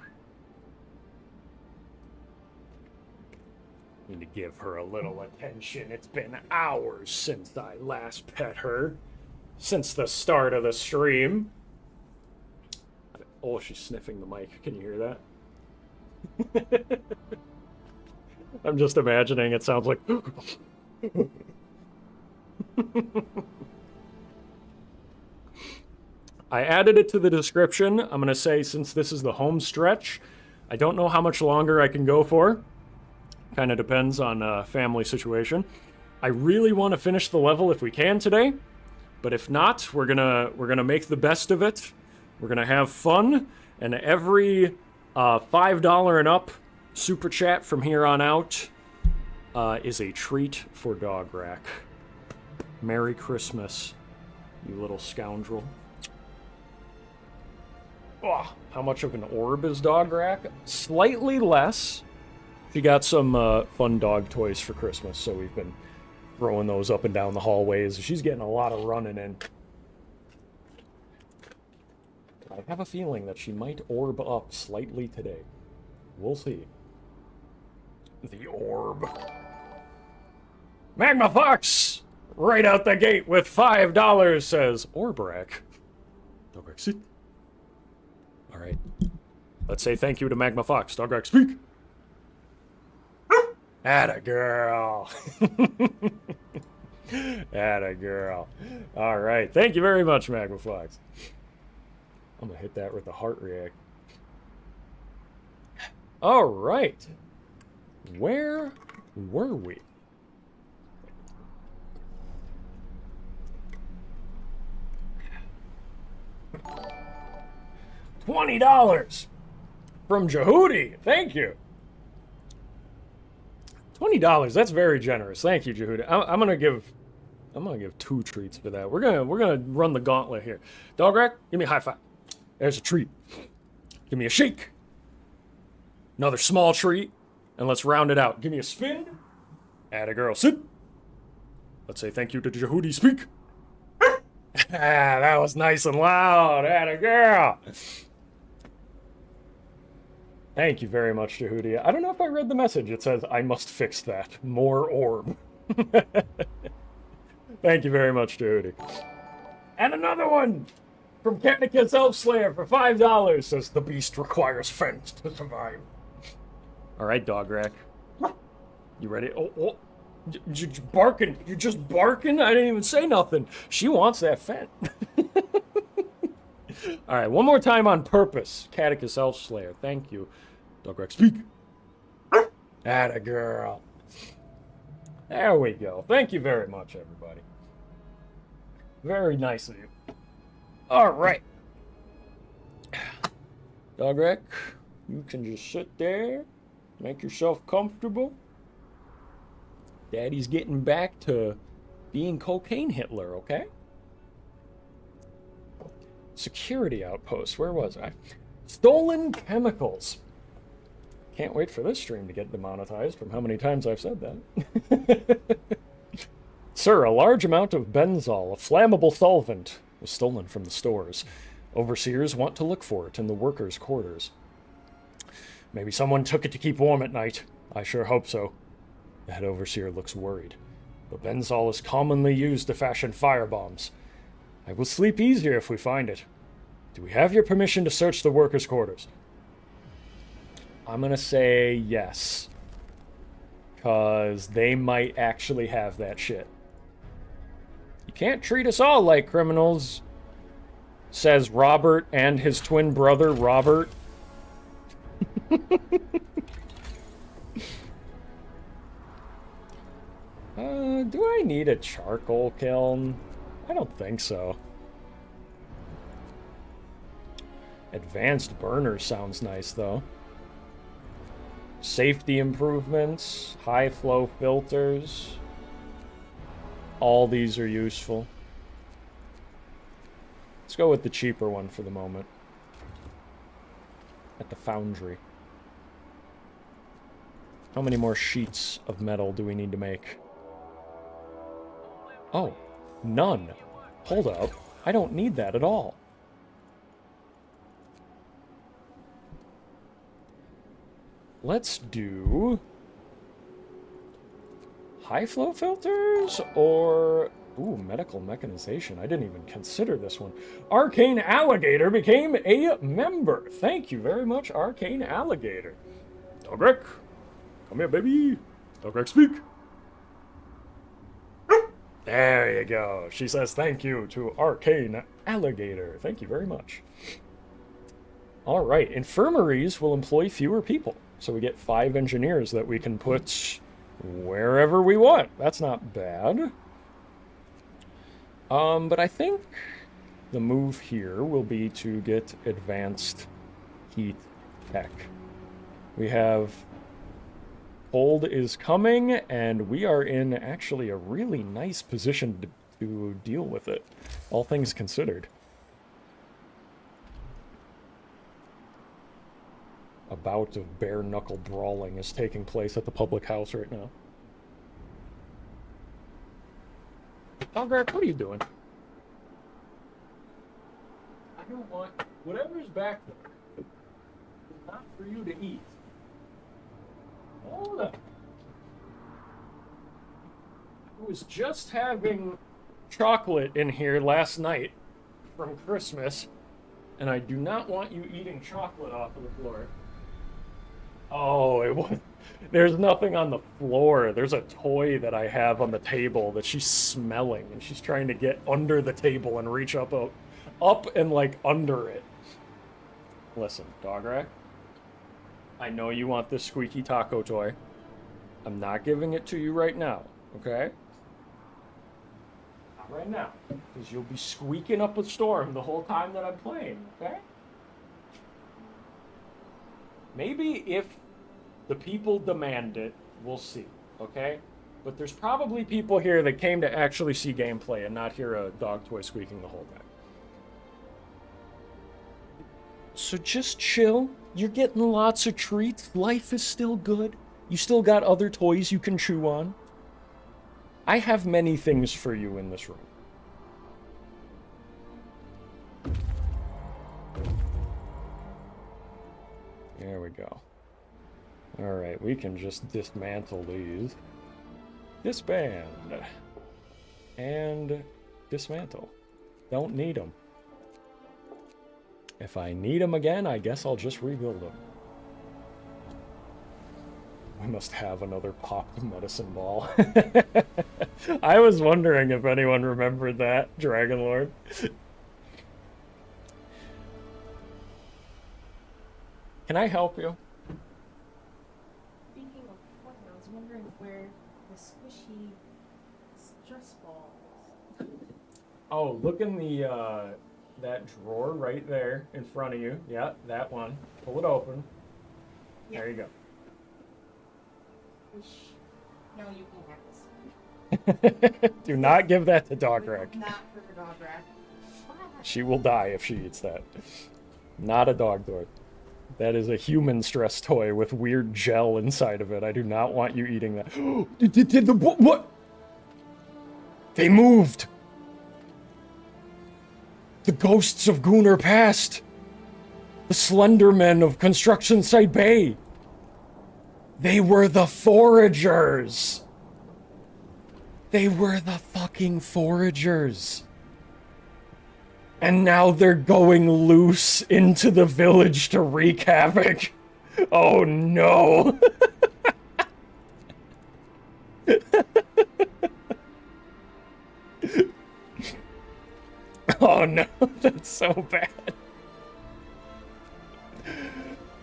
Need to give her a little attention. It's been hours since I last pet her. Since the start of the stream. Oh, she's sniffing the mic. Can you hear that? I'm just imagining it sounds like... I added it to the description. I'm going to say, since this is the home stretch, I don't know how much longer I can go for. Kind of depends on family situation. I really want to finish the level if we can today, but if not, we're gonna make the best of it. We're gonna have fun, and every $5 and up super chat from here on out is a treat for Dograc. Merry Christmas, you little scoundrel. Oh, how much of an orb is Dograc? Slightly less. She got some fun dog toys for Christmas, so we've been throwing those up and down the hallways. She's getting a lot of running in. I have a feeling that she might orb up slightly today. We'll see. The orb. Magma Fox! Right out the gate with $5, says Orbrac. Dograc, sit. Alright. Let's say thank you to Magma Fox. Dograc, speak! Atta girl. Atta girl. Alright. Thank you very much, Magma Fox. I'm gonna hit that with the heart react. Alright. Where were we? $20 from Jehudi. Thank you. $20. That's very generous. Thank you, Jehudi. I'm gonna give 2 treats for that. We're gonna run the gauntlet here. Dograc, give me a high five. There's a treat. Give me a shake. Another small treat, and let's round it out. Give me a spin. Atta girl, sit. Let's say thank you to Jehudi. Speak. That was nice and loud. Atta girl. Thank you very much, Jehudi. I don't know if I read the message. It says, I must fix that. More orb. Thank you very much, Jehudi. And another one from Catechus Elfslayer for $5 says the beast requires fence to survive. All right, Dograc. You ready? Oh. You're barking. You're just barking? I didn't even say nothing. She wants that fent. All right, one more time on purpose. Catechus Elfslayer. Thank you. Dograc, speak. Atta girl. There we go. Thank you very much, everybody. Very nice of you. All right. Dograc, you can just sit there, make yourself comfortable. Daddy's getting back to being Cocaine Hitler, okay? Security outpost, where was I? Stolen chemicals. Can't wait for this stream to get demonetized from how many times I've said that. Sir, a large amount of benzol, a flammable solvent, was stolen from the stores. Overseers want to look for it in the workers' quarters. Maybe someone took it to keep warm at night. I sure hope so. The head overseer looks worried. The benzol is commonly used to fashion firebombs. I will sleep easier if we find it. Do we have your permission to search the workers' quarters? I'm gonna say yes. Because they might actually have that shit. You can't treat us all like criminals, says Robert and his twin brother, Robert. Do I need a charcoal kiln? I don't think so. Advanced burner sounds nice, though. Safety improvements, high flow filters. All these are useful. Let's go with the cheaper one for the moment. At the foundry. How many more sheets of metal do we need to make? Oh, none. Hold up. I don't need that at all. Let's do high flow filters or medical mechanization. I didn't even consider this one. Arcane Alligator became a member. Thank you very much, Arcane Alligator. Dograc, come here, baby. Dograc, speak. There you go. She says thank you to Arcane Alligator. Thank you very much. All right, infirmaries will employ fewer people. So we get 5 engineers that we can put wherever we want. That's not bad. But I think the move here will be to get advanced heat tech. We have cold is coming, and we are in actually a really nice position to deal with it, all things considered. A bout of bare-knuckle brawling is taking place at the public house right now. Dograc, what are you doing? I don't want... Whatever's back there is not for you to eat. Hold up. I was just having chocolate in here last night from Christmas, and I do not want you eating chocolate off of the floor. Oh, it was... There's nothing on the floor. There's a toy that I have on the table that she's smelling, and she's trying to get under the table and reach up and, like, under it. Listen, Dograc, I know you want this squeaky taco toy. I'm not giving it to you right now, okay? Not right now, because you'll be squeaking up a storm the whole time that I'm playing, okay? Maybe if the people demand it, we'll see, okay? But there's probably people here that came to actually see gameplay and not hear a dog toy squeaking the whole time. So just chill. You're getting lots of treats. Life is still good. You still got other toys you can chew on. I have many things for you in this room. There we go. Alright, we can just dismantle these. Disband. And dismantle. Don't need them. If I need them again, I guess I'll just rebuild them. We must have another popped medicine ball. I was wondering if anyone remembered that, Dragon Lord. Can I help you? Speaking of what, I was wondering where the squishy stress balls. Oh, look in the, that drawer right there in front of you. Yeah, that one. Pull it open. Yeah. There you go. No, you can't have this. Do not give that to dograc. Not for the dograc. She will die if she eats that. Not a dog toy. That is a human stress toy with weird gel inside of it. I do not want you eating that. Did the what? They moved. The ghosts of Gunnar passed. The Slendermen of Construction Site Bay. They were the foragers. They were the fucking foragers. And now they're going loose into the village to wreak havoc. Oh no. Oh no, that's so bad.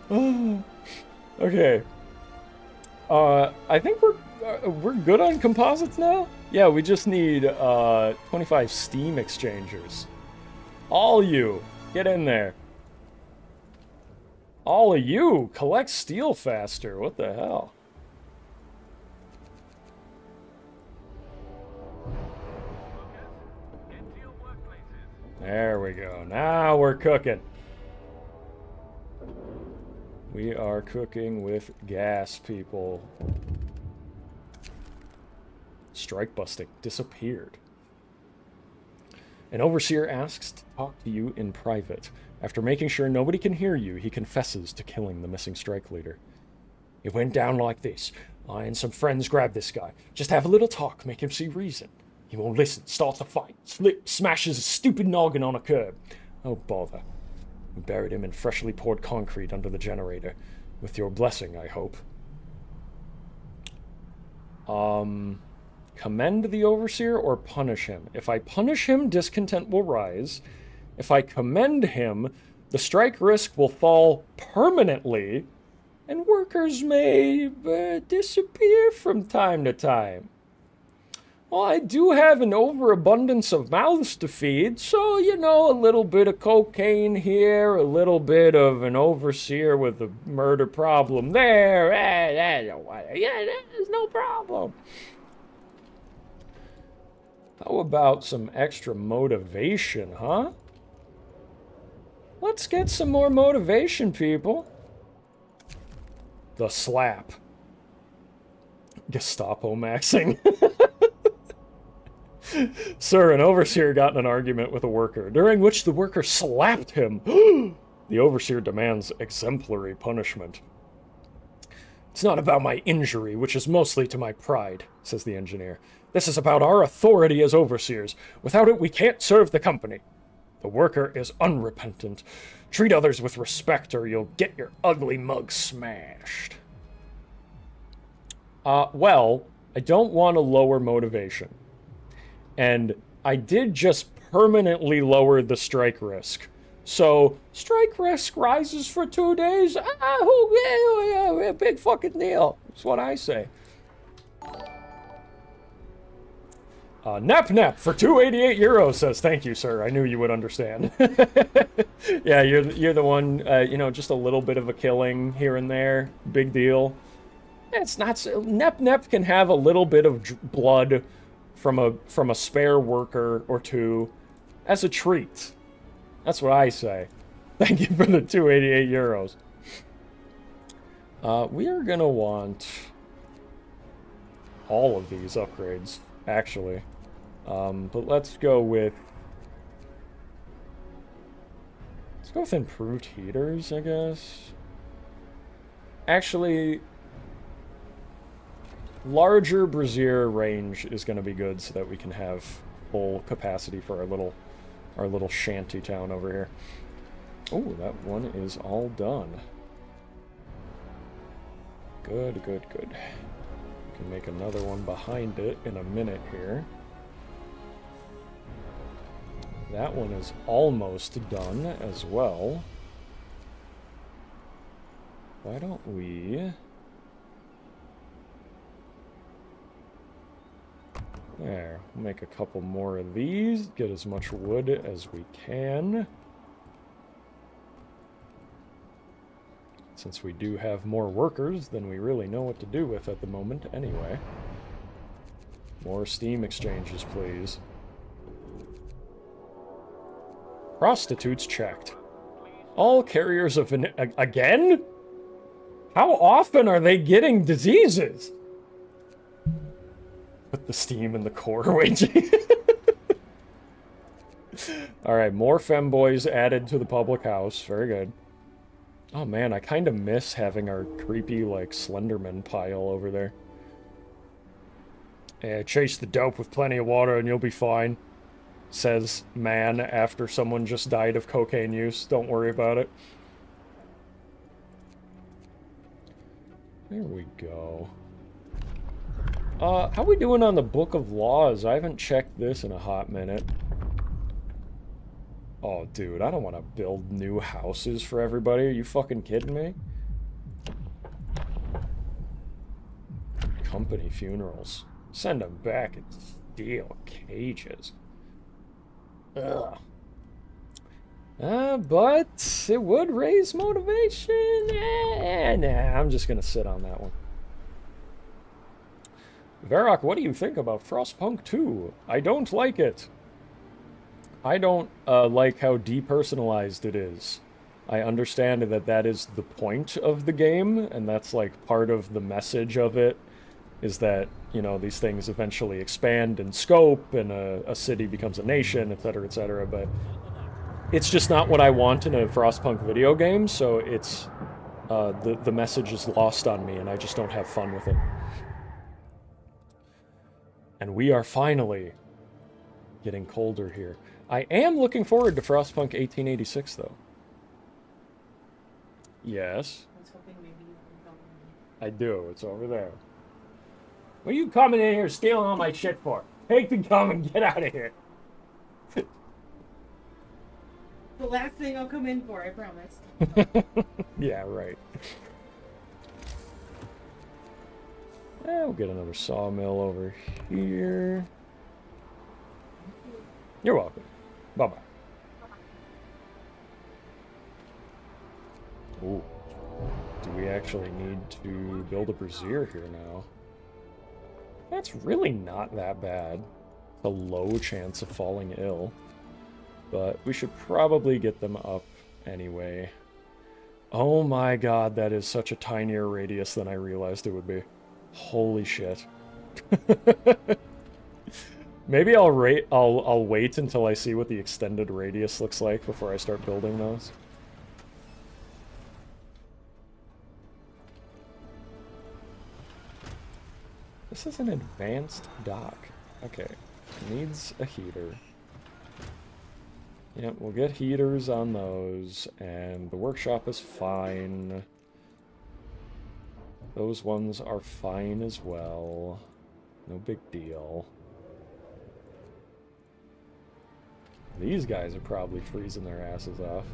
Oh. Okay. I think we're good on composites now? Yeah, we just need 25 steam exchangers. All you, get in there. All of you, collect steel faster. What the hell? There we go. Now we're cooking. We are cooking with gas, people. Strike busting disappeared. An overseer asks to talk to you in private. After making sure nobody can hear you, he confesses to killing the missing strike leader. It went down like this. I and some friends grabbed this guy. Just have a little talk, make him see reason. He won't listen, starts a fight, smashes a stupid noggin on a curb. Oh, bother. We buried him in freshly poured concrete under the generator. With your blessing, I hope. Commend the overseer or punish him? If I punish him, discontent will rise. If I commend him, the strike risk will fall permanently, and workers may disappear from time to time. Well, I do have an overabundance of mouths to feed, so, you know, a little bit of cocaine here, a little bit of an overseer with a murder problem there. Yeah, there's no problem. How about some extra motivation, huh? Let's get some more motivation, people. The slap. Gestapo maxing. Sir, an overseer got in an argument with a worker, during which the worker slapped him. The overseer demands exemplary punishment. It's not about my injury, which is mostly to my pride, says the engineer. This is about our authority as overseers. Without it, we can't serve the company. The worker is unrepentant. Treat others with respect or you'll get your ugly mug smashed. Well, I don't want to lower motivation. And I did just permanently lower the strike risk. So, strike risk rises for 2 days. Yeah, big fucking deal. That's what I say. Nap for 288 euros says, thank you, sir. I knew you would understand. Yeah, you're the one, you know, just a little bit of a killing here and there. Big deal. It's not so... Nep can have a little bit of blood from a spare worker or two as a treat. That's what I say. Thank you for the 288 euros. We are gonna want all of these upgrades, actually. But let's go with improved heaters, I guess. Actually, larger brazier range is going to be good so that we can have full capacity for our little shanty town over here. Oh, that one is all done. Good, good, good. We can make another one behind it in a minute here. That one is almost done as well. Why don't we... There, we'll make a couple more of these, get as much wood as we can. Since we do have more workers than we really know what to do with at the moment anyway. More steam exchanges, please. Prostitutes checked. All carriers of an... Again? How often are they getting diseases? Put the steam in the core waging. Alright, more femboys added to the public house. Very good. Oh man, I kind of miss having our creepy, like, Slenderman pile over there. Chase the dope with plenty of water and you'll be fine. Says man after someone just died of cocaine use. Don't worry about it. There we go. How we doing on the Book of Laws? I haven't checked this in a hot minute. Oh, dude, I don't want to build new houses for everybody. Are you fucking kidding me? Company funerals. Send them back in steel cages. Ugh. But it would raise motivation. Nah, I'm just gonna sit on that one. Verac, what do you think about Frostpunk 2? I don't like it. I don't like how depersonalized it is. I understand that that is the point of the game, and that's like part of the message of it, is that, you know, these things eventually expand in scope, and a city becomes a nation, etc., but it's just not what I want in a Frostpunk video game, so it's, the message is lost on me, and I just don't have fun with it. And we are finally getting colder here. I am looking forward to Frostpunk 1886, though. Yes. I was hoping maybe you can come. I do. It's over there. What are you coming in here stealing all my shit for? Take the gum and get out of here. The last thing I'll come in for, I promise. Yeah, right. We'll get another sawmill over here. You're welcome. Bye-bye. Ooh. Do we actually need to build a brazier here now? That's really not that bad. A low chance of falling ill. But we should probably get them up anyway. Oh my god, that is such a tinier radius than I realized it would be. Holy shit. Maybe I'll wait until I see what the extended radius looks like before I start building those. This is an advanced dock. Okay. Needs a heater. Yep, we'll get heaters on those, and the workshop is fine. Those ones are fine as well. No big deal. These guys are probably freezing their asses off.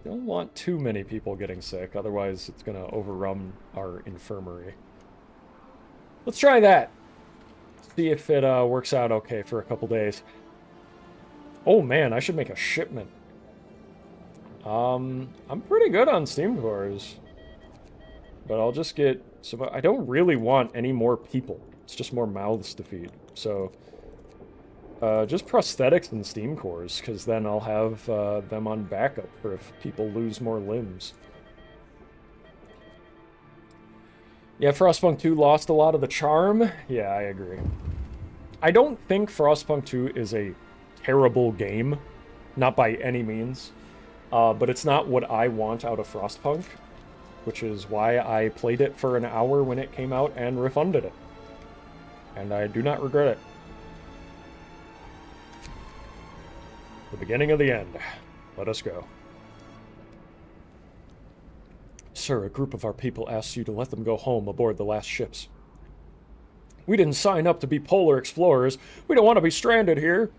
Don't want too many people getting sick, otherwise it's gonna overrun our infirmary. Let's try that! See if it works out okay for a couple days. Oh man, I should make a shipment. I'm pretty good on steam cores. But I'll just get... So I don't really want any more people. It's just more mouths to feed. So, just prosthetics and steam cores, because then I'll have them on backup for if people lose more limbs. Yeah, Frostpunk 2 lost a lot of the charm. Yeah, I agree. I don't think Frostpunk 2 is a terrible game. Not by any means. But it's not what I want out of Frostpunk, which is why I played it for an hour when it came out and refunded it. And I do not regret it. The beginning of the end. Let us go. Sir, a group of our people asked you to let them go home aboard the last ships. We didn't sign up to be polar explorers. We don't want to be stranded here.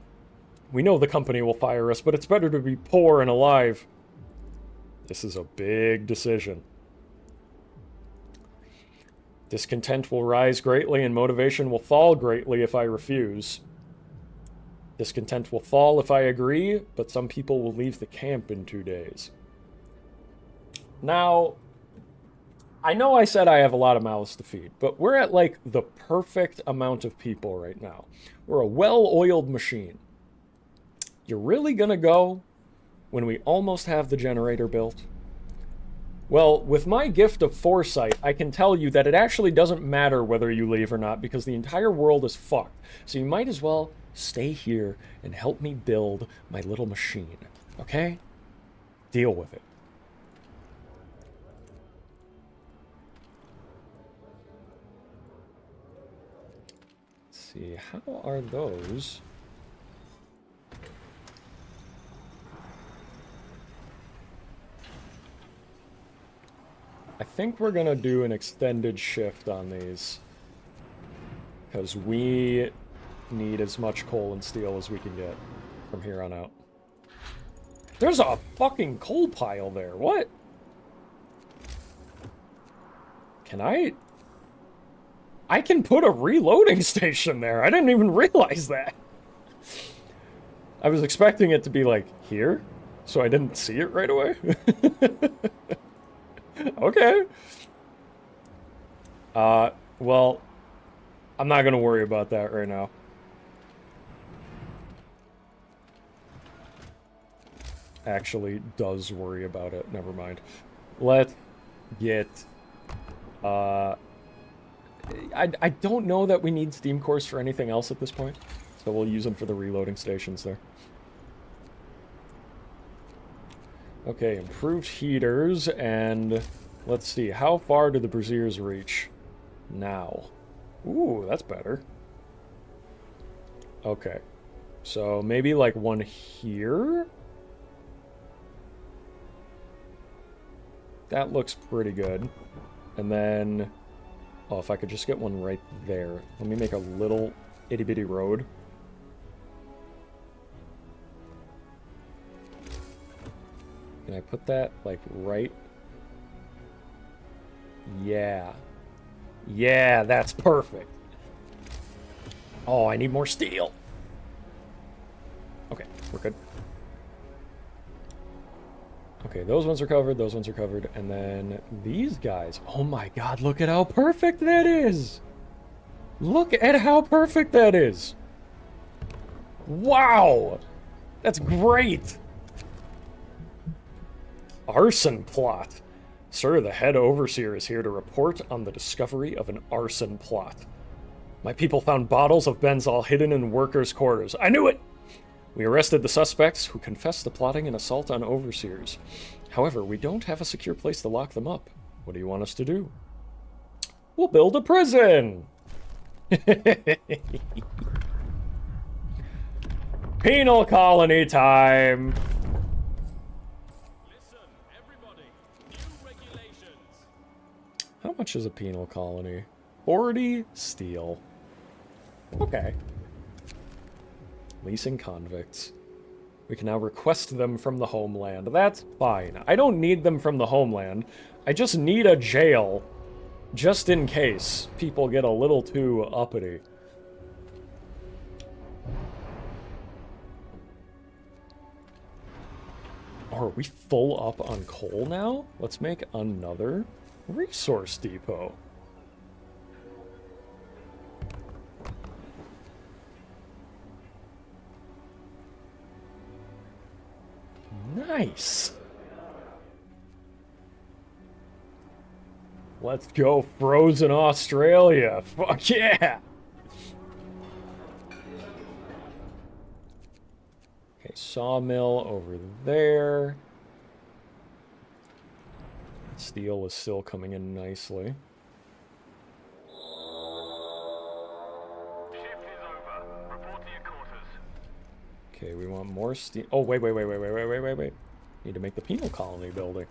We know the company will fire us, but it's better to be poor and alive. This is a big decision. Discontent will rise greatly and motivation will fall greatly if I refuse. Discontent will fall if I agree, but some people will leave the camp in 2 days. Now, I know I said I have a lot of mouths to feed, but we're at, like, the perfect amount of people right now. We're a well-oiled machine. You're really gonna go when we almost have the generator built? Well, with my gift of foresight, I can tell you that it actually doesn't matter whether you leave or not, because the entire world is fucked. So you might as well stay here and help me build my little machine, okay? Deal with it. Let's see, how are those? I think we're gonna do an extended shift on these, because we need as much coal and steel as we can get from here on out. There's a fucking coal pile there. What? Can I can put a reloading station there. I didn't even realize that. I was expecting it to be like here, so I didn't see it right away. Okay. Well, I'm not gonna worry about that right now. Actually does worry about it. Never mind. Let's get... I don't know that we need steam cores for anything else at this point, so we'll use them for the reloading stations there. Okay, improved heaters, and let's see, how far do the braziers reach now? Ooh, that's better. Okay, so maybe like one here? That looks pretty good. And then, oh, if I could just get one right there. Let me make a little itty-bitty road. Can I put that, like, right? Yeah. Yeah, that's perfect. Oh, I need more steel. Okay, we're good. Okay, those ones are covered, those ones are covered, and then these guys. Oh my god, look at how perfect that is! Look at how perfect that is! Wow! That's great! Arson plot. Sir, the head overseer is here to report on the discovery of an arson plot. My people found bottles of benzol hidden in workers' quarters. I knew it! We arrested the suspects, who confessed to plotting an assault on overseers. However, we don't have a secure place to lock them up. What do you want us to do? We'll build a prison! Penal colony time! Listen, everybody. New regulations. How much is a penal colony? 40 steel. Okay. Leasing convicts. We can now request them from the homeland. That's fine. I don't need them from the homeland. I just need a jail. Just in case people get a little too uppity. Are we full up on coal now? Let's make another resource depot. Nice. Let's go frozen Australia. Fuck yeah. Okay, sawmill over there. Steel is still coming in nicely. Shift is over. Report to your quarters. Okay, we want more steel. Oh, wait. Need to make the penal colony building.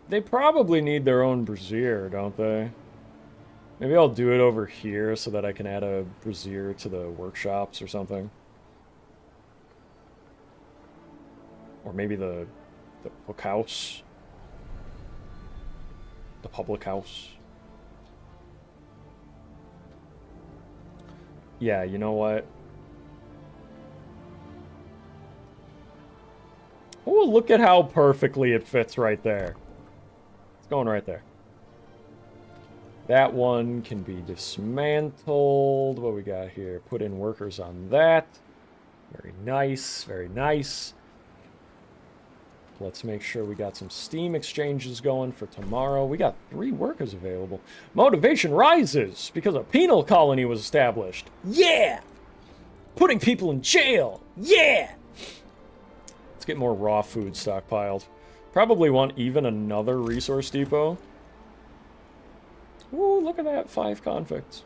They probably need their own brazier, don't they? Maybe I'll do it over here so that I can add a brazier to the workshops or something. Or maybe the cookhouse. The public house. Yeah, you know what? Oh, look at how perfectly it fits right there. It's going right there. That one can be dismantled. What we got here? Put in workers on that. Very nice, very nice. Let's make sure we got some steam exchanges going for tomorrow. We got 3 workers available. Motivation rises because a penal colony was established. Yeah! Putting people in jail. Yeah! Let's get more raw food stockpiled. Probably want even another resource depot. Ooh, look at that. 5 convicts.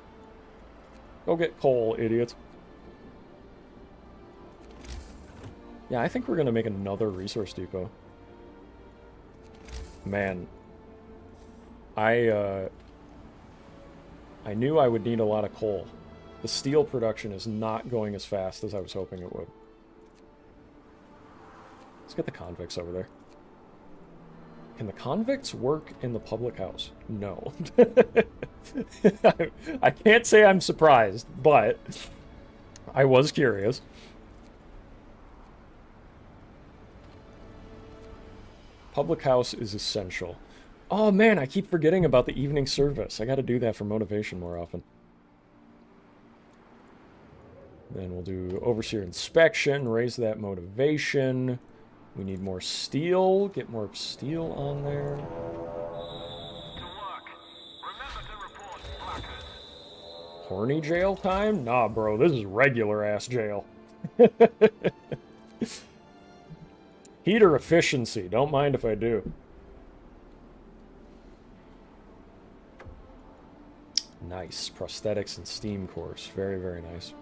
Go get coal, idiot. Yeah, I think we're going to make another resource depot. Man. I knew I would need a lot of coal. The steel production is not going as fast as I was hoping it would. Let's get the convicts over there. Can the convicts work in the public house? No. I can't say I'm surprised, but I was curious. Public house is essential. Oh man, I keep forgetting about the evening service. I gotta do that for motivation more often. Then we'll do overseer inspection, raise that motivation. We need more steel. Get more steel on there. Horny jail time? Nah, bro, this is regular ass jail. Heater efficiency. Don't mind if I do. Nice. Prosthetics and steam course. Very, very nice.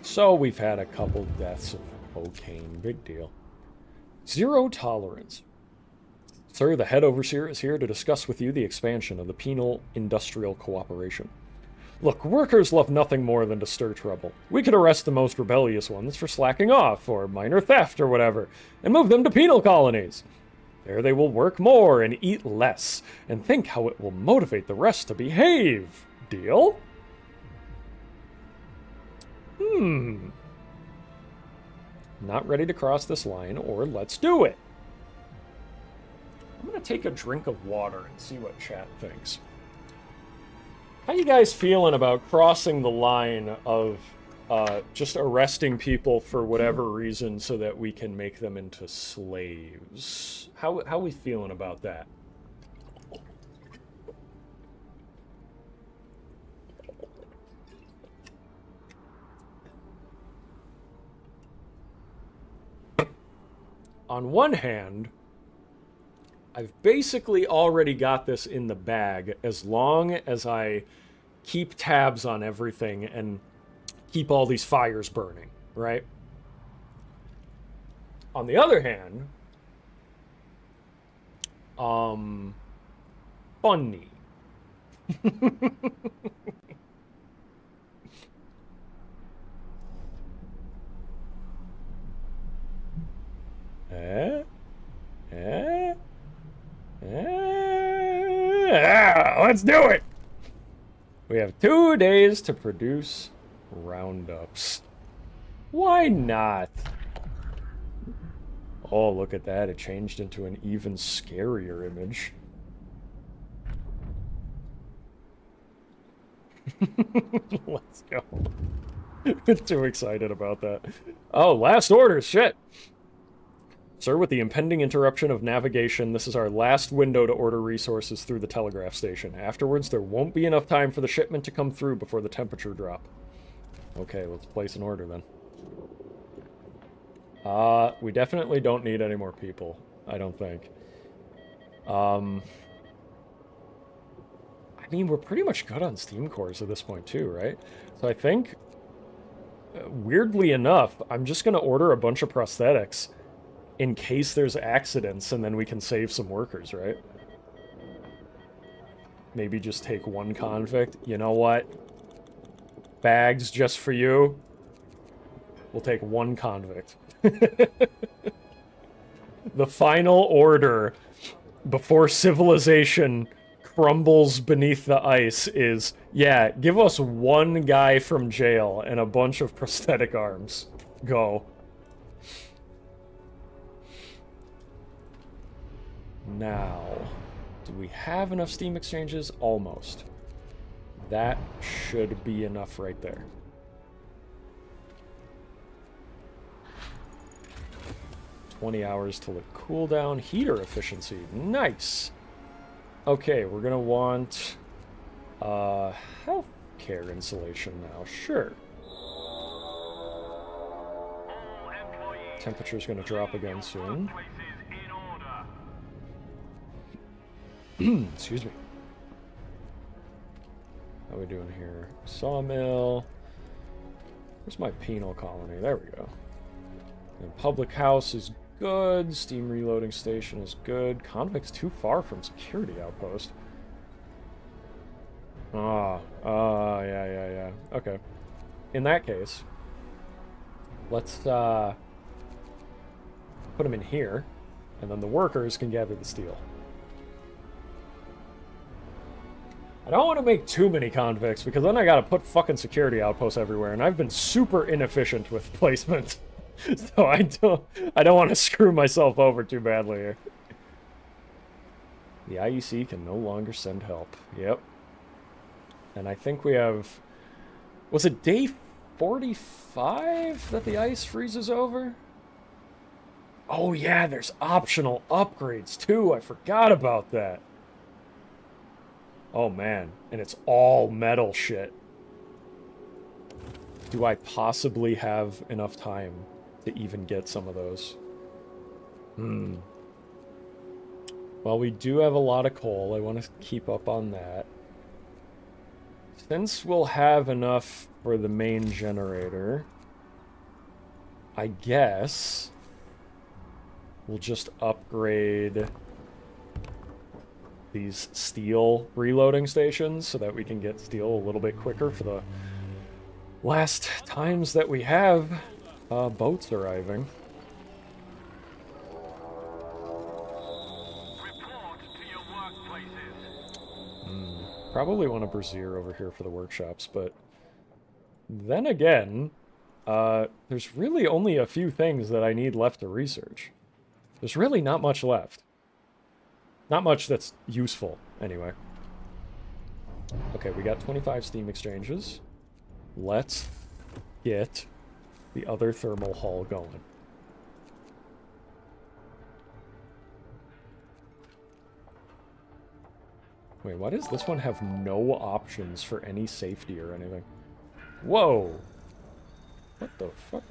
So we've had a couple deaths of cocaine. Big deal. Zero tolerance. Sir, the head overseer is here to discuss with you the expansion of the penal industrial cooperation. Look, workers love nothing more than to stir trouble. We could arrest the most rebellious ones for slacking off, or minor theft, or whatever, and move them to penal colonies. There they will work more and eat less, and think how it will motivate the rest to behave. Deal? Not ready to cross this line, or let's do it. I'm gonna take a drink of water and see what chat thinks. How you guys feeling about crossing the line of just arresting people for whatever reason so that we can make them into slaves? How we feeling about that? On one hand, I've basically already got this in the bag as long as I keep tabs on everything and keep all these fires burning, right? On the other hand, funny. Let's do it! We have 2 days to produce roundups. Why not? Oh, look at that. It changed into an even scarier image. Let's go. I'm too excited about that. Oh, last orders. Shit. Sir, with the impending interruption of navigation, this is our last window to order resources through the telegraph station. Afterwards, there won't be enough time for the shipment to come through before the temperature drop. Okay, let's place an order then. We definitely don't need any more people, I don't think. I mean, we're pretty much good on Steam cores at this point too, right? So I think, weirdly enough, I'm just going to order a bunch of prosthetics in case there's accidents, and then we can save some workers, right? Maybe just take one convict. You know what? Bags just for you. We'll take one convict. The final order before civilization crumbles beneath the ice is, yeah, give us one guy from jail and a bunch of prosthetic arms. Go. Now, do we have enough Steam exchanges? Almost. That should be enough right there. $20 hours till it cooldown. Heater efficiency. Nice. Okay, we're gonna want healthcare insulation now. Sure. Temperature's gonna drop again soon. Excuse me. How are we doing here? Sawmill. Where's my penal colony? There we go. And public house is good. Steam reloading station is good. Convict's too far from security outpost. Yeah. Okay. In that case, let's put them in here, and then the workers can gather the steel. I don't want to make too many convicts, because then I gotta put fucking security outposts everywhere, and I've been super inefficient with placement. So I don't want to screw myself over too badly here. The IEC can no longer send help. Yep. And I think we have... Was it day 45 that the ice freezes over? Oh yeah, there's optional upgrades too. I forgot about that. Oh man, and it's all metal shit. Do I possibly have enough time to even get some of those? Well, we do have a lot of coal. I want to keep up on that. Since we'll have enough for the main generator, I guess we'll just upgrade these steel reloading stations so that we can get steel a little bit quicker for the last times that we have boats arriving. Probably want a brazier over here for the workshops, but then again, there's really only a few things that I need left to research. There's really not much left. Not much that's useful, anyway. Okay, we got 25 Steam exchanges. Let's get the other thermal hull going. Wait, why does this one have no options for any safety or anything? Whoa! What the fuck?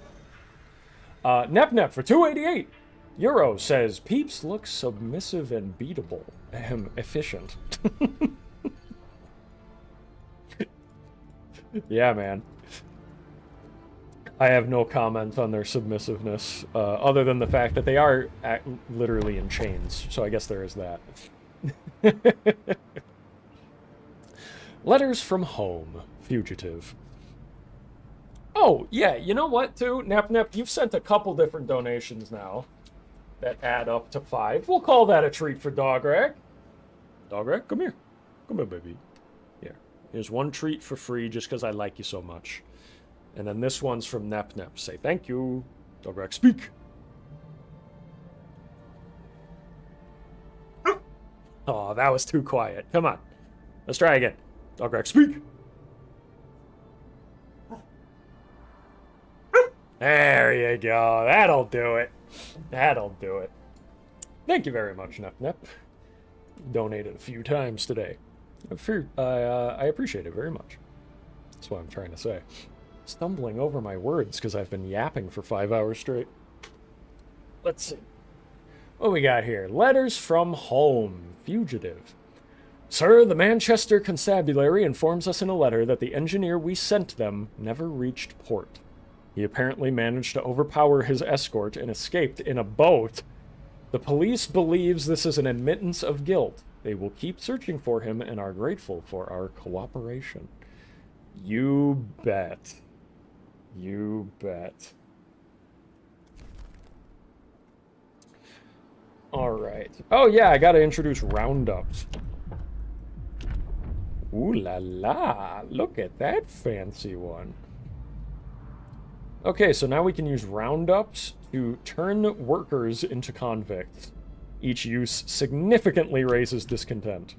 Nep for 288 euros says, Peeps looks submissive and beatable. Efficient. Yeah, man. I have no comment on their submissiveness, other than the fact that they are literally in chains, so I guess there is that. Letters from home. Fugitive. Oh, yeah, you know what, too? Nep, you've sent a couple different donations now that add up to 5. We'll call that a treat for dograc. Dograc, come here. Come here, baby. Here. Here's one treat for free just because I like you so much. And then this one's from Nep. Say thank you. Dograc, speak. Oh, that was too quiet. Come on. Let's try again. Dograc, speak. There you go. That'll do it. That'll do it. Thank you very much, Nep. Donated a few times today. I appreciate it very much. That's what I'm trying to say. Stumbling over my words because I've been yapping for 5 hours straight. Let's see. What we got here? Letters from home. Fugitive. Sir, the Manchester Constabulary informs us in a letter that the engineer we sent them never reached port. He apparently managed to overpower his escort and escaped in a boat. The police believes this is an admittance of guilt. They will keep searching for him and are grateful for our cooperation. You bet. You bet. Alright. Oh yeah, I gotta introduce roundups. Ooh la la, look at that fancy one. Okay, so now we can use roundups to turn workers into convicts. Each use significantly raises discontent.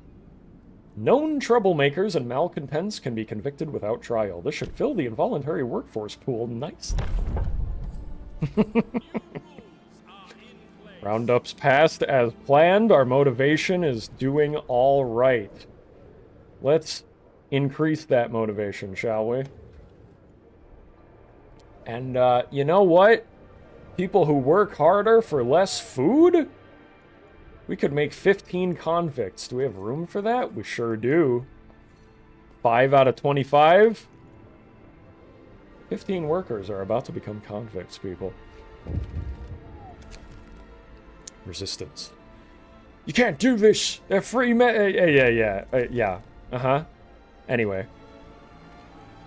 Known troublemakers and malcontents can be convicted without trial. This should fill the involuntary workforce pool nicely. Roundups passed as planned. Our motivation is doing all right. Let's increase that motivation, shall we? And, you know what? People who work harder for less food? We could make 15 convicts. Do we have room for that? We sure do. 5 out of 25? 15 workers are about to become convicts, people. Resistance. You can't do this! They're free yeah. Uh-huh. Anyway.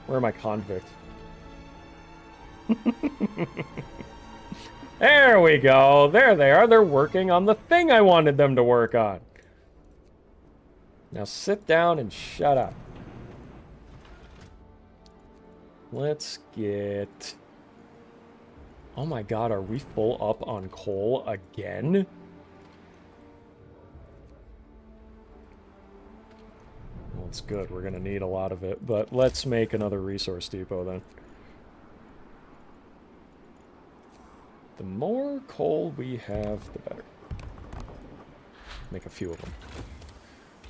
Where are my convicts? There we go. There they are. They're working on the thing I wanted them to work on. Now sit down and shut up. Let's get... Oh my god, are we full up on coal again? Well, it's good. We're going to need a lot of it. But let's make another resource depot then. The more coal we have, the better. Make a few of them.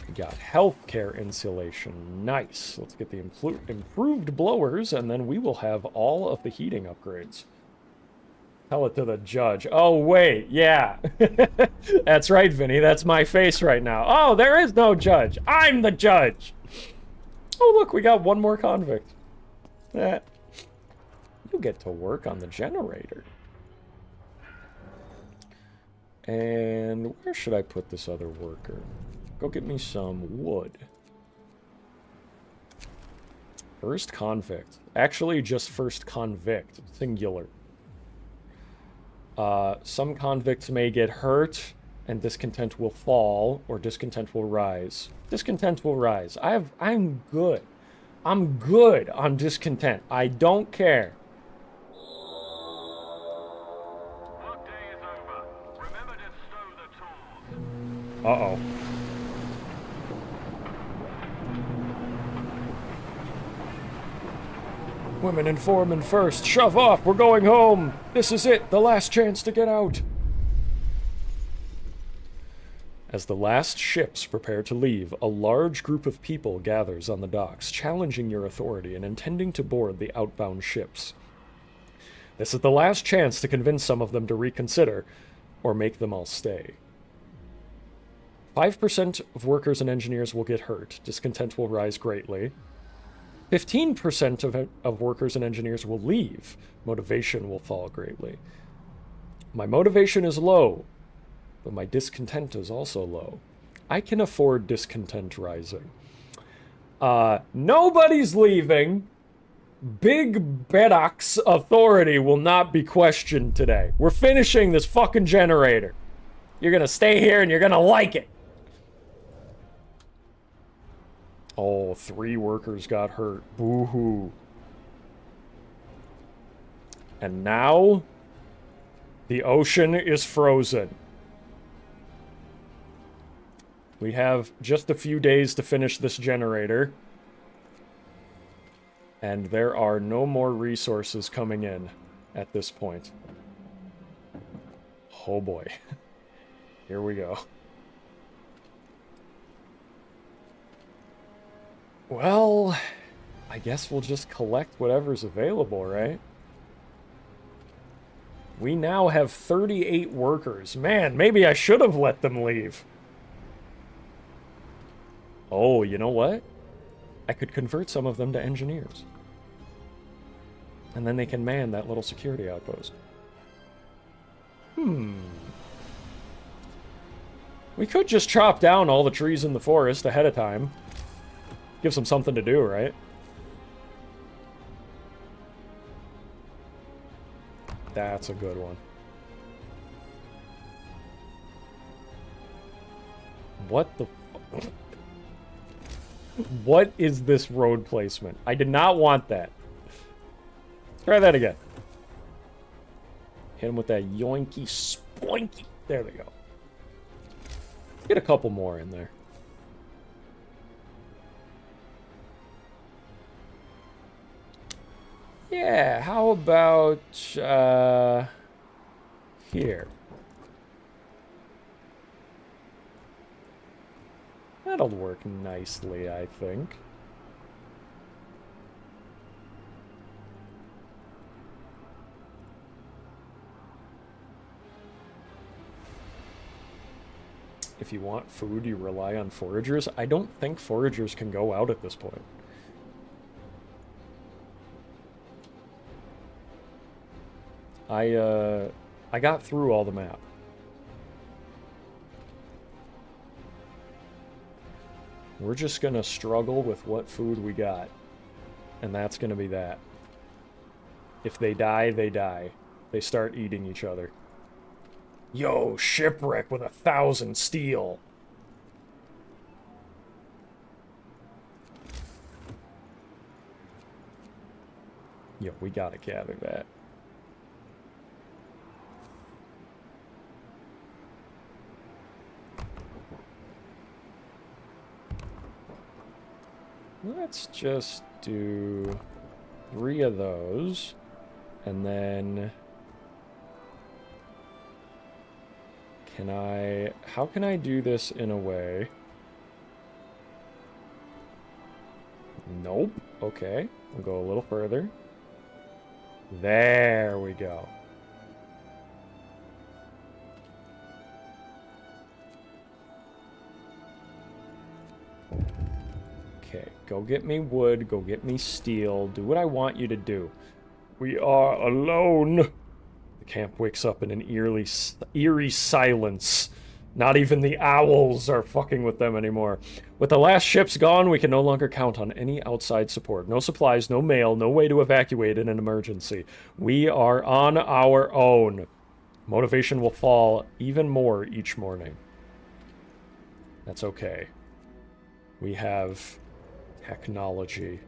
We got healthcare insulation. Nice. Let's get the improved blowers, and then we will have all of the heating upgrades. Tell it to the judge. Oh, wait. Yeah. That's right, Vinny. That's my face right now. Oh, there is no judge. I'm the judge. Oh, look. We got one more convict. You get to work on the generator. And where should I put this other worker? Go get me some wood. First convict. Actually, just first convict. Singular. Some convicts may get hurt, and discontent will fall, or discontent will rise. Discontent will rise. I'm good. I'm good on discontent. I don't care. Uh-oh. Women and foremen first. Shove off. We're going home. This is it. The last chance to get out. As the last ships prepare to leave, a large group of people gathers on the docks, challenging your authority and intending to board the outbound ships. This is the last chance to convince some of them to reconsider, or make them all stay. 5% of workers and engineers will get hurt. Discontent will rise greatly. 15% of workers and engineers will leave. Motivation will fall greatly. My motivation is low, but my discontent is also low. I can afford discontent rising. Nobody's leaving. Big Verac's authority will not be questioned today. We're finishing this fucking generator. You're gonna stay here and you're gonna like it. Oh, 3 workers got hurt. Boo-hoo. And now, the ocean is frozen. We have just a few days to finish this generator. And there are no more resources coming in at this point. Oh boy. Here we go. Well, I guess we'll just collect whatever's available, right? We now have 38 workers. Man, maybe I should have let them leave. Oh, you know what? I could convert some of them to engineers. And then they can man that little security outpost. We could just chop down all the trees in the forest ahead of time. Gives them something to do, right? That's a good one. What the... What is this road placement? I did not want that. Let's try that again. Hit him with that yoinky spoinky. There we go. Get a couple more in there. Yeah, how about, here? That'll work nicely, I think. If you want food, you rely on foragers. I don't think foragers can go out at this point. I got through all the map. We're just gonna struggle with what food we got. And that's gonna be that. If they die, they die. They start eating each other. Yo, shipwreck with 1,000 steel. Yo, we gotta gather that. Let's just do 3 of those, and then how can I do this in a way? Nope. Okay, we'll go a little further. There we go. Okay, go get me wood, go get me steel, do what I want you to do. We are alone. The camp wakes up in an eerie silence. Not even the owls are fucking with them anymore. With the last ships gone, we can no longer count on any outside support. No supplies, no mail, no way to evacuate in an emergency. We are on our own. Motivation will fall even more each morning. That's okay. We have technology.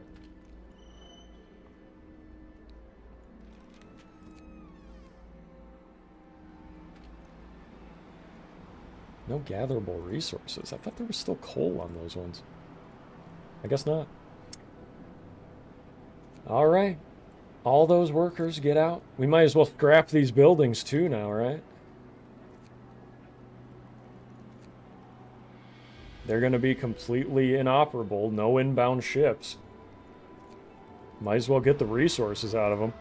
No gatherable resources. I thought there was still coal on those ones. I guess not. Alright. All those workers get out. We might as well scrap these buildings too now, right? They're going to be completely inoperable. No inbound ships. Might as well get the resources out of them.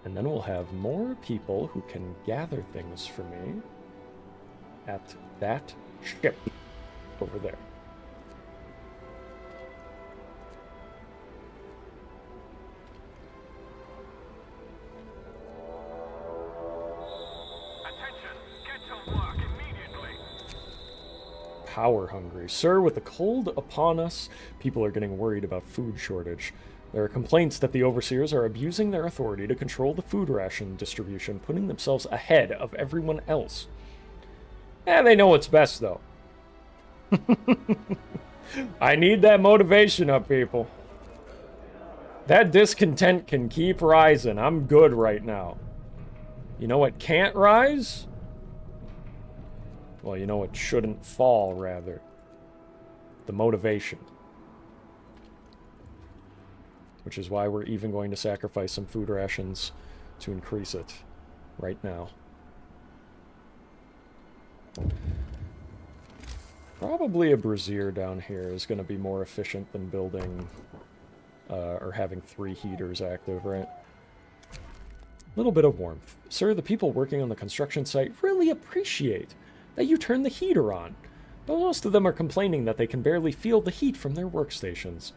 And then we'll have more people who can gather things for me at that ship over there. Attention! Get to work immediately! Power hungry. Sir, with the cold upon us, people are getting worried about food shortage. There are complaints that the overseers are abusing their authority to control the food ration distribution, putting themselves ahead of everyone else. They know what's best, though. I need that motivation up, people. That discontent can keep rising. I'm good right now. You know what can't rise? Well, you know what shouldn't fall, rather. The motivation. Which is why we're even going to sacrifice some food rations to increase it right now. Probably a brazier down here is going to be more efficient than building or having 3 heaters active, right? A little bit of warmth. Sir, the people working on the construction site really appreciate that you turn the heater on, but most of them are complaining that they can barely feel the heat from their workstations.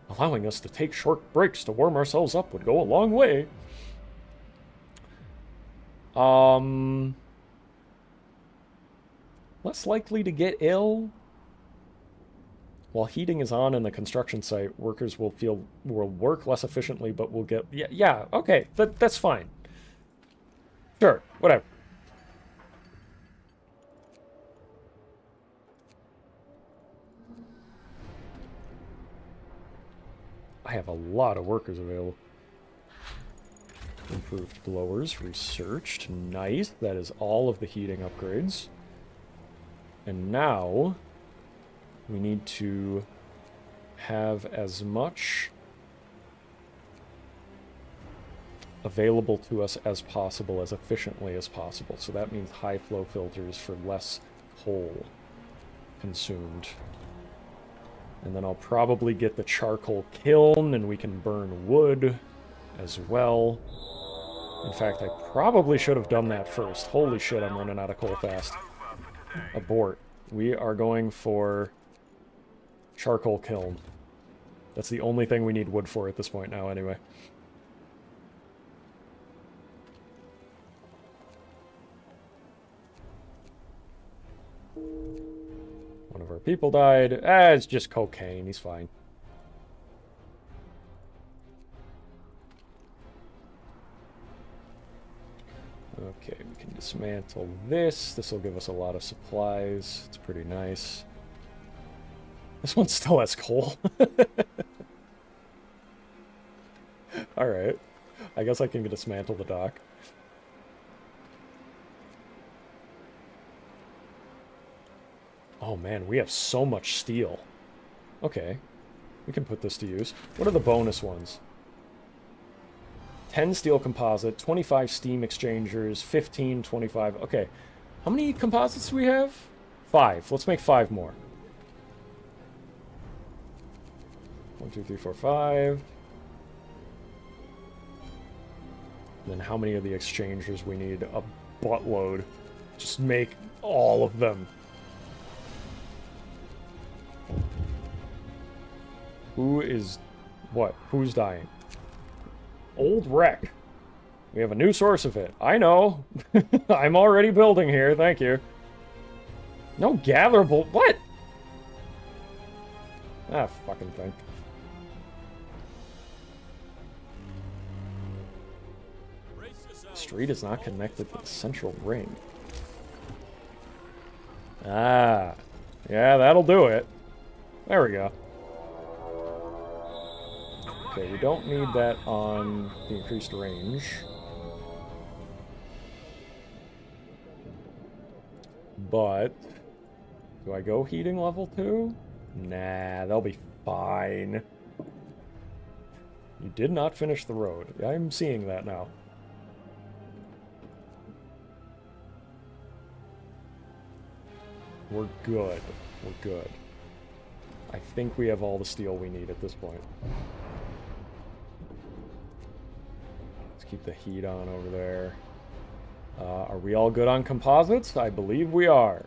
Allowing us to take short breaks to warm ourselves up would go a long way. Less likely to get ill. While heating is on in the construction site, workers will work less efficiently, but will get... Yeah, okay, that's fine. Sure, whatever. I have a lot of workers available. Improved blowers, researched. Nice. That is all of the heating upgrades. And now we need to have as much available to us as possible, as efficiently as possible. So that means high flow filters for less coal consumed. And then I'll probably get the charcoal kiln, and we can burn wood as well. In fact, I probably should have done that first. Holy shit, I'm running out of coal fast. Abort. We are going for charcoal kiln. That's the only thing we need wood for at this point now, anyway. One of our people died. It's just cocaine. He's fine. Okay, we can dismantle this. This will give us a lot of supplies. It's pretty nice. This one still has coal. Alright. I guess I can dismantle the dock. Oh man, we have so much steel. Okay. We can put this to use. What are the bonus ones? 10 steel composite, 25 steam exchangers, 15, 25. Okay. How many composites do we have? 5. Let's make 5 more. 1, 2, 3, 4, 5. And then how many of the exchangers we need? A buttload. Just make all of them. Who is... what? Who's dying? Old wreck. We have a new source of it. I know. I'm already building here. Thank you. No gatherable... what? Ah, fucking thing. Street is not connected to the central ring. Ah. Yeah, that'll do it. There we go. Okay, we don't need that on the increased range. But... do I go heating level 2? Nah, they'll be fine. You did not finish the road. I'm seeing that now. We're good. We're good. I think we have all the steel we need at this point. Let's keep the heat on over there. Are we all good on composites? I believe we are.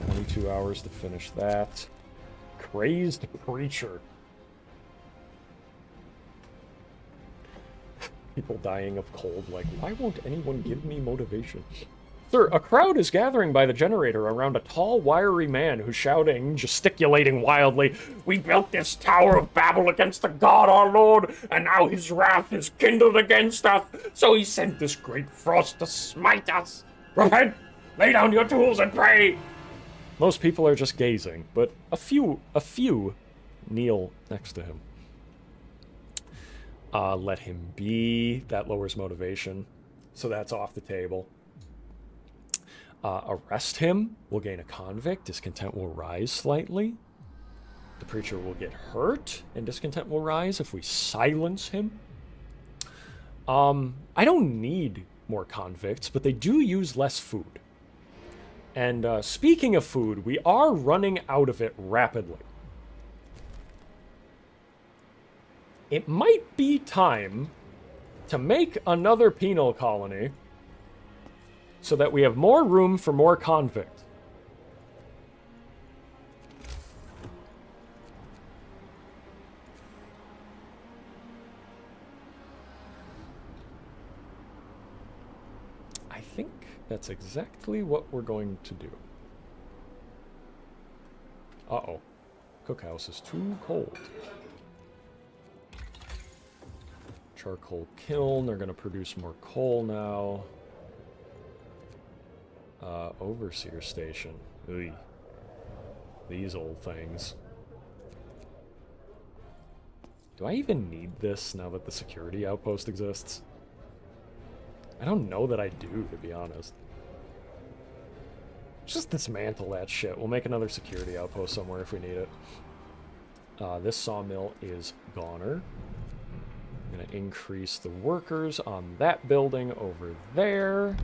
$22 hours to finish that. Crazed Preacher. People dying of cold, like, why won't anyone give me motivation? Sir, a crowd is gathering by the generator around a tall, wiry man who's shouting, gesticulating wildly, "We built this Tower of Babel against the God our Lord, and now his wrath is kindled against us, so he sent this great frost to smite us. Repent! Lay down your tools and pray!" Most people are just gazing, but a few kneel next to him. Let him be. That lowers motivation. So that's off the table. Arrest him. We'll gain a convict. Discontent will rise slightly. The preacher will get hurt, and discontent will rise if we silence him. I don't need more convicts, but they do use less food. And speaking of food, we are running out of it rapidly. It might be time to make another penal colony so that we have more room for more convicts. I think that's exactly what we're going to do. Uh-oh. Cookhouse is too cold. Charcoal kiln, they're gonna produce more coal now. Overseer station. Oy. These old things. Do I even need this now that the security outpost exists? I don't know that I do, to be honest. Just dismantle that shit. We'll make another security outpost somewhere if we need it. This sawmill is goner. I'm gonna increase the workers on that building over there.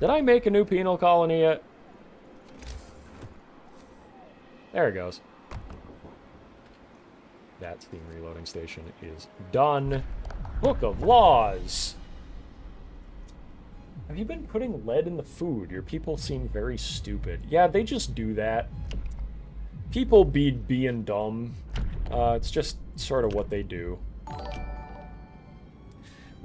Did I make a new penal colony yet? There it goes. That steam reloading station is done. Book of Laws. Have you been putting lead in the food? Your people seem very stupid. Yeah, they just do that. People be being dumb. It's just sort of what they do.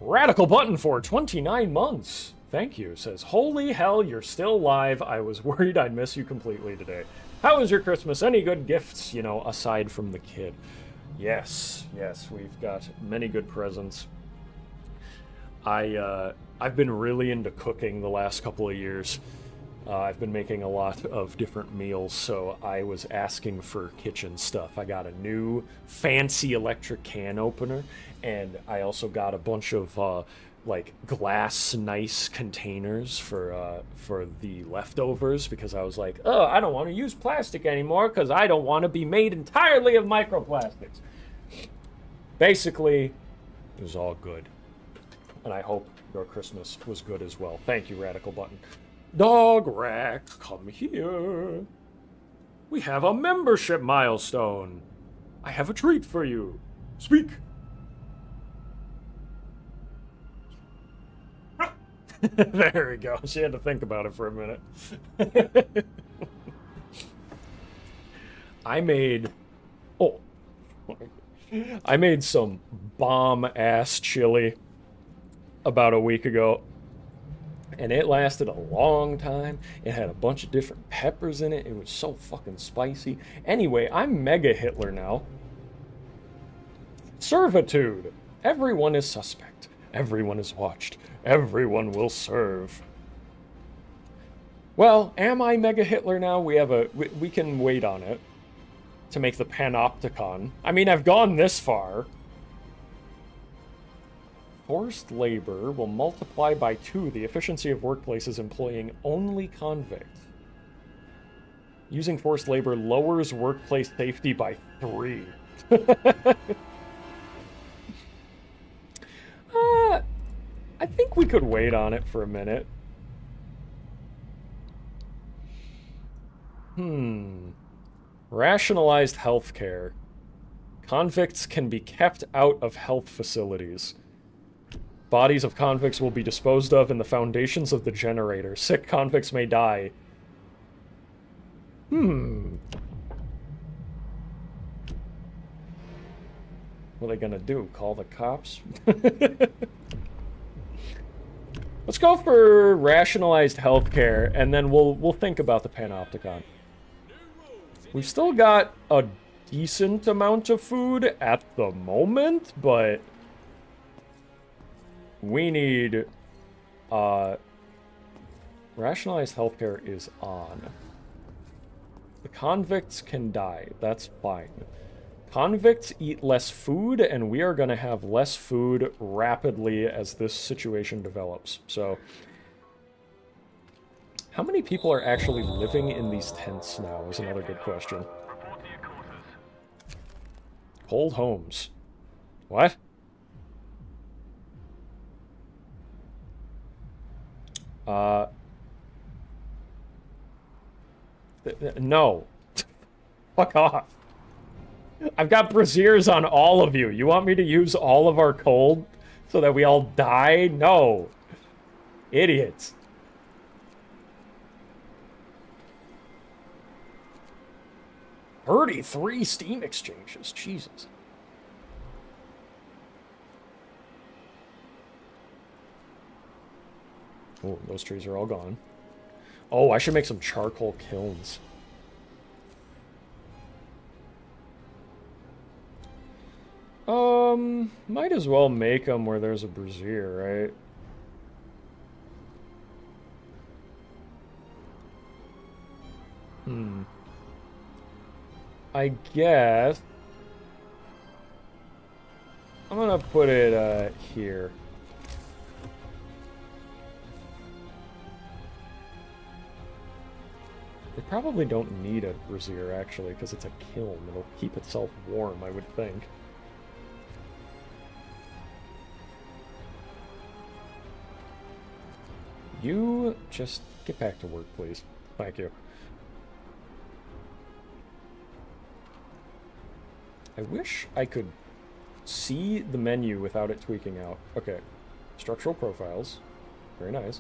Radical Button for 29 months. Thank you. Says, holy hell, you're still live. I was worried I'd miss you completely today. How was your Christmas? Any good gifts, you know, aside from the kid? Yes, yes, we've got many good presents. I've been really into cooking the last couple of years. I've been making a lot of different meals, so I was asking for kitchen stuff. I got a new fancy electric can opener, and I also got a bunch of like glass nice containers for the leftovers, because I was like, oh, I don't want to use plastic anymore because I don't want to be made entirely of microplastics. Basically, it was all good. And I hope your Christmas was good as well. Thank you, Radical Button. Dograc, come here. We have a membership milestone. I have a treat for you. Speak. There we go. She had to think about it for a minute. I made some bomb-ass chili about a week ago, and it lasted a long time. It had a bunch of different peppers in it. It was so fucking spicy. Anyway, I'm Mega Hitler now. Servitude. Everyone is suspect. Everyone is watched. Everyone will serve. Well, am I Mega Hitler now? We can wait on it to make the panopticon. I mean, I've gone this far. Forced labor will multiply by 2 the efficiency of workplaces employing only convicts. Using forced labor lowers workplace safety by 3. I think we could wait on it for a minute. Rationalized healthcare. Convicts can be kept out of health facilities. Bodies of convicts will be disposed of in the foundations of the generator. Sick convicts may die. What are they gonna do? Call the cops? Let's go for rationalized healthcare, and then we'll think about the panopticon. We've still got a decent amount of food at the moment, but we need rationalized healthcare is on. The convicts can die. That's fine. Convicts eat less food, and we are going to have less food rapidly as this situation develops. So, how many people are actually living in these tents now is another good question. Cold homes. What? No. Fuck off. I've got braziers on all of you. You want me to use all of our cold so that we all die? No. Idiots. $33 Steam exchanges. Jesus. Oh, those trees are all gone. Oh, I should make some charcoal kilns. Might as well make them where there's a brazier, right? I guess I'm gonna put it here. They probably don't need a brazier actually, because it's a kiln. It'll keep itself warm, I would think. You just get back to work, please. Thank you. I wish I could see the menu without it tweaking out. Okay. Structural profiles. Very nice.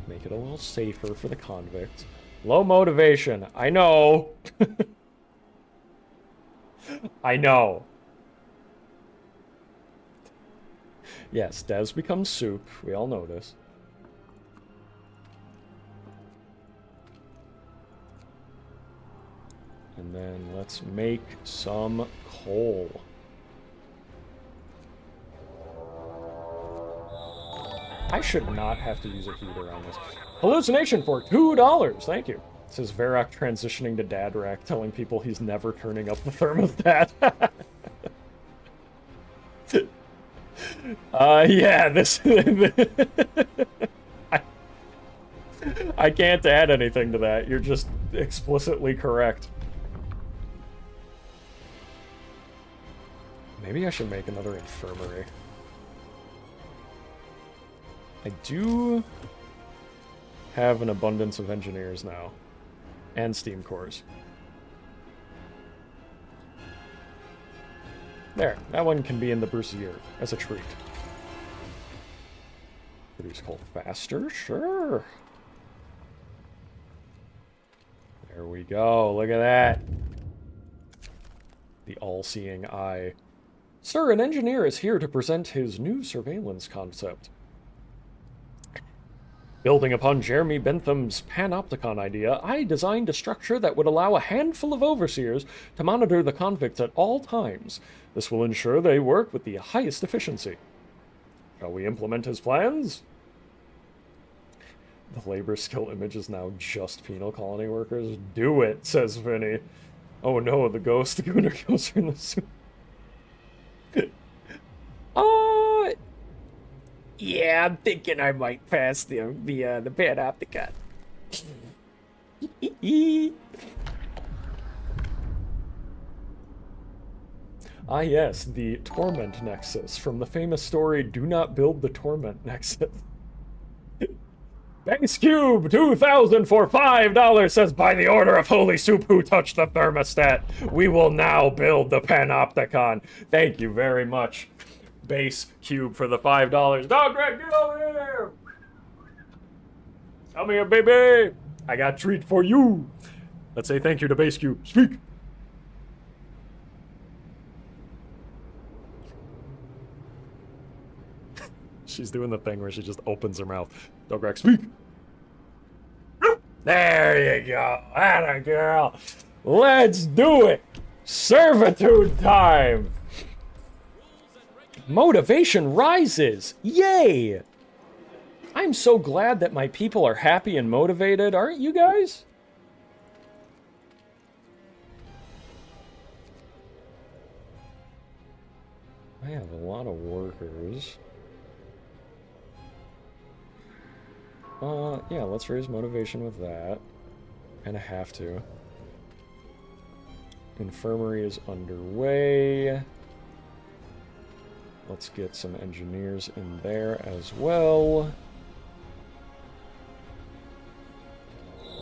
Make it a little safer for the convicts. Low motivation. I know. I know. Yes, Des becomes soup. We all know this. And then let's make some coal. I should not have to use a heater on this. Hallucination for $2. Thank you. It says Verac transitioning to dograc, telling people he's never turning up the thermostat. Yeah, this... I can't add anything to that. You're just explicitly correct. Maybe I should make another infirmary. I do have an abundance of engineers now. And steam cores. There, that one can be in the brazier as a treat. Produce coal faster? Sure. There we go, look at that. The all-seeing eye. Sir, an engineer is here to present his new surveillance concept. Building upon Jeremy Bentham's panopticon idea, I designed a structure that would allow a handful of overseers to monitor the convicts at all times. This will ensure they work with the highest efficiency. Shall we implement his plans? The labor skill image is now just penal colony workers. Do it, says Vinny. Oh no, the ghost gooner kills are in the soup. Yeah, I'm thinking I might pass the panopticon. Ah yes, the Torment Nexus from the famous story Do Not Build the Torment Nexus. Base Cube 2000 for $5 says, by the order of Holy Soup who touched the thermostat, we will now build the panopticon. Thank you very much. Base Cube for the $5. Dograc, get over here! Come here, baby! I got a treat for you! Let's say thank you to Base Cube. Speak! She's doing the thing where she just opens her mouth. Dograc, speak! There you go! Atta girl! Let's do it! Servitude time! Motivation rises! Yay! I'm so glad that my people are happy and motivated, aren't you guys? I have a lot of workers. Yeah, let's raise motivation with that. Kinda have to. Infirmary is underway. Let's get some engineers in there as well.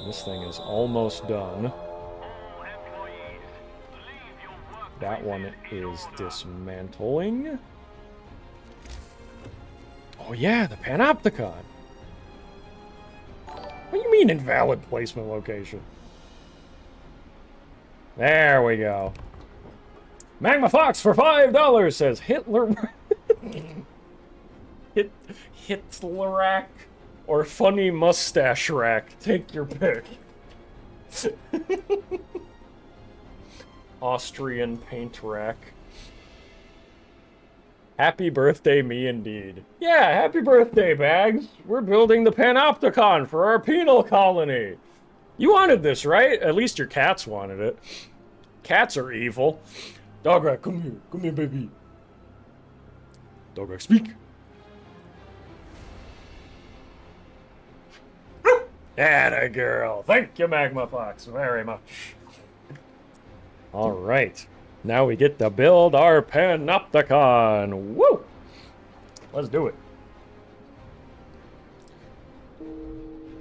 This thing is almost done. That one is dismantling. Oh yeah, the Panopticon. What do you mean invalid placement location? There we go. Magma Fox for $5 says Hitler. Hitlerack or funny mustache rack. Take your pick. Austrian paint rack. Happy birthday, me indeed. Yeah, happy birthday, Bags. We're building the Panopticon for our penal colony. You wanted this, right? At least your cats wanted it. Cats are evil. Dograc, come here. Come here, baby. Dograc, speak. Atta girl. Thank you, Magma Fox, very much. Alright. Now we get to build our Panopticon. Woo! Let's do it.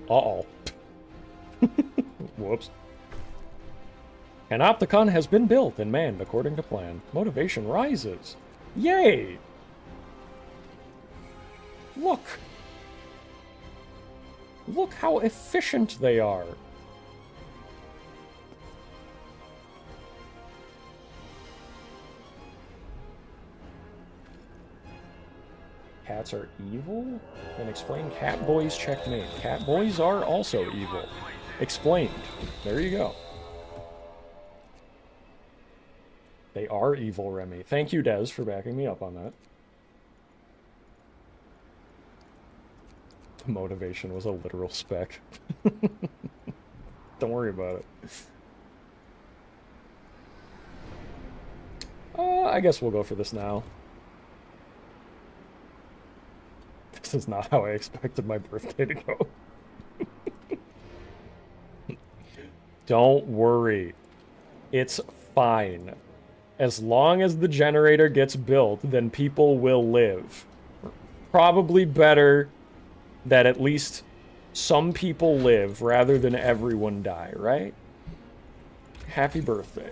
Uh-oh. Whoops. Panopticon has been built and manned according to plan. Motivation rises. Yay! Look! Look how efficient they are. Cats are evil? Then explain Catboys checkmate. Catboys are also evil. Explained. There you go. They are evil, Remy. Thank you, Des, for backing me up on that. The motivation was a literal spec. Don't worry about it. I guess we'll go for this now. This is not how I expected my birthday to go. Don't worry. It's fine. As long as the generator gets built, then people will live. Probably better that at least some people live rather than everyone die, right? Happy birthday.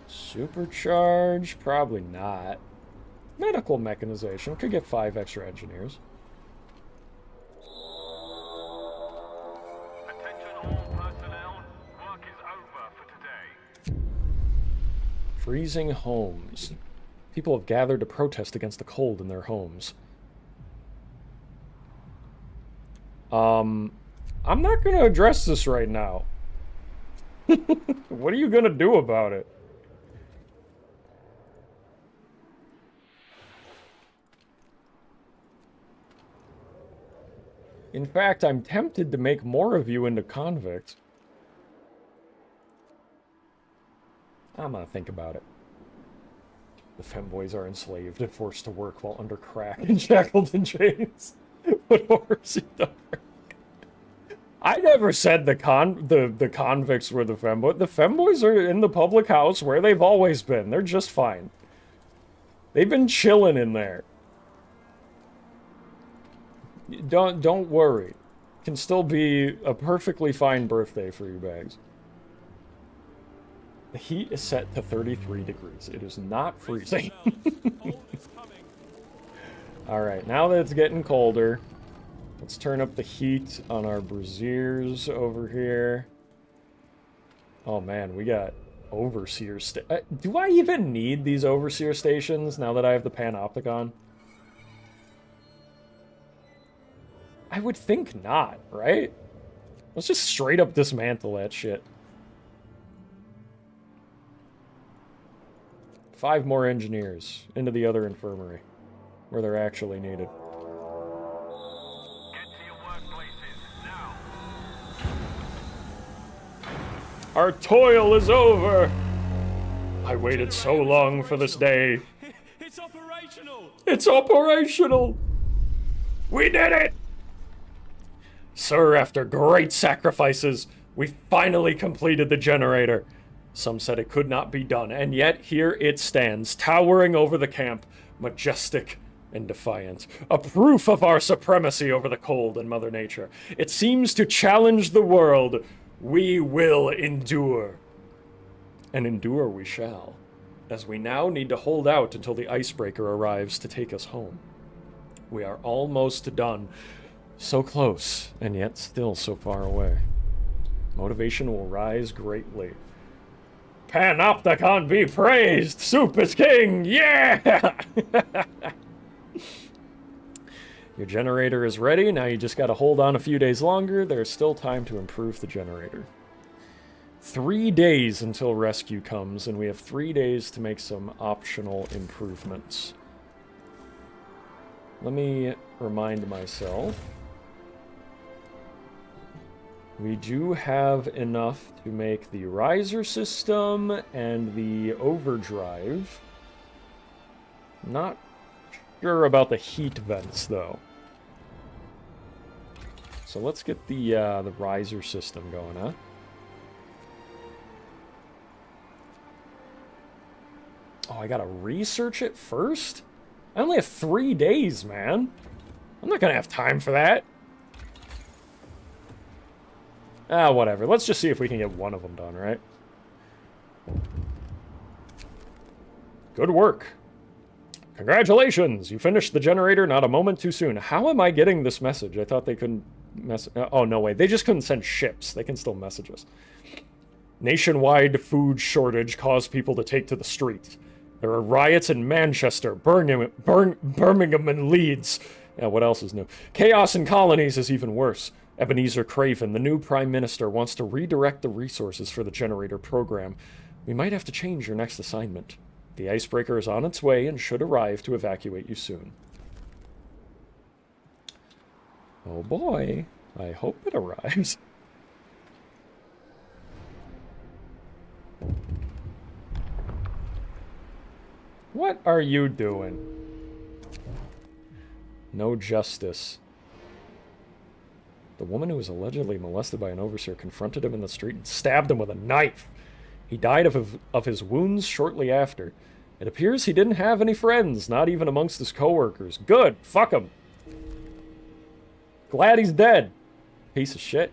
Supercharge? Probably not. Medical mechanization. Could get 5 extra engineers. Attention all personnel. Work is over for today. Freezing homes. People have gathered to protest against the cold in their homes. I'm not going to address this right now. What are you going to do about it? In fact, I'm tempted to make more of you into convicts. I'm gonna think about it. The femboys are enslaved and forced to work while under crack and shackled in chains. What horse you don't I never said the convicts were the femboys. The femboys are in the public house where they've always been. They're just fine. They've been chilling in there. Don't worry. Can still be a perfectly fine birthday for you, Bags. The heat is set to 33 degrees. It is not freezing. Alright, now that it's getting colder, let's turn up the heat on our braziers over here. Oh man, we got overseer do I even need these overseer stations now that I have the Panopticon? I would think not, right? Let's just straight up dismantle that shit. 5 more engineers into the other infirmary, where they're actually needed. Get to your workplaces now. Our toil is over! I waited so long for this day. It's operational. It's operational! We did it! Sir, after great sacrifices, we finally completed the generator. Some said it could not be done, and yet here it stands, towering over the camp, majestic and defiant, a proof of our supremacy over the cold and Mother Nature. It seems to challenge the world. We will endure. And endure we shall, as we now need to hold out until the icebreaker arrives to take us home. We are almost done. So close, and yet still so far away. Motivation will rise greatly. Panopticon be praised! Soup is king! Yeah! Your generator is ready. Now you just gotta hold on a few days longer. There's still time to improve the generator. 3 days until rescue comes, and we have 3 days to make some optional improvements. Let me remind myself. We do have enough to make the riser system and the overdrive. Not sure about the heat vents, though. So let's get the riser system going, huh? Oh, I gotta research it first? I only have 3 days, man. I'm not gonna have time for that. Ah, whatever. Let's just see if we can get one of them done, right? Good work. Congratulations! You finished the generator not a moment too soon. How am I getting this message? I thought they couldn't oh, no way. They just couldn't send ships. They can still message us. Nationwide food shortage caused people to take to the streets. There are riots in Manchester, Birmingham, and Leeds. Yeah, what else is new? Chaos in colonies is even worse. Ebenezer Craven, the new Prime Minister, wants to redirect the resources for the generator program. We might have to change your next assignment. The icebreaker is on its way and should arrive to evacuate you soon. Oh boy, I hope it arrives. What are you doing? No justice. The woman who was allegedly molested by an overseer confronted him in the street and stabbed him with a knife. He died of his wounds shortly after. It appears he didn't have any friends, not even amongst his co-workers. Good, fuck him. Glad he's dead. Piece of shit.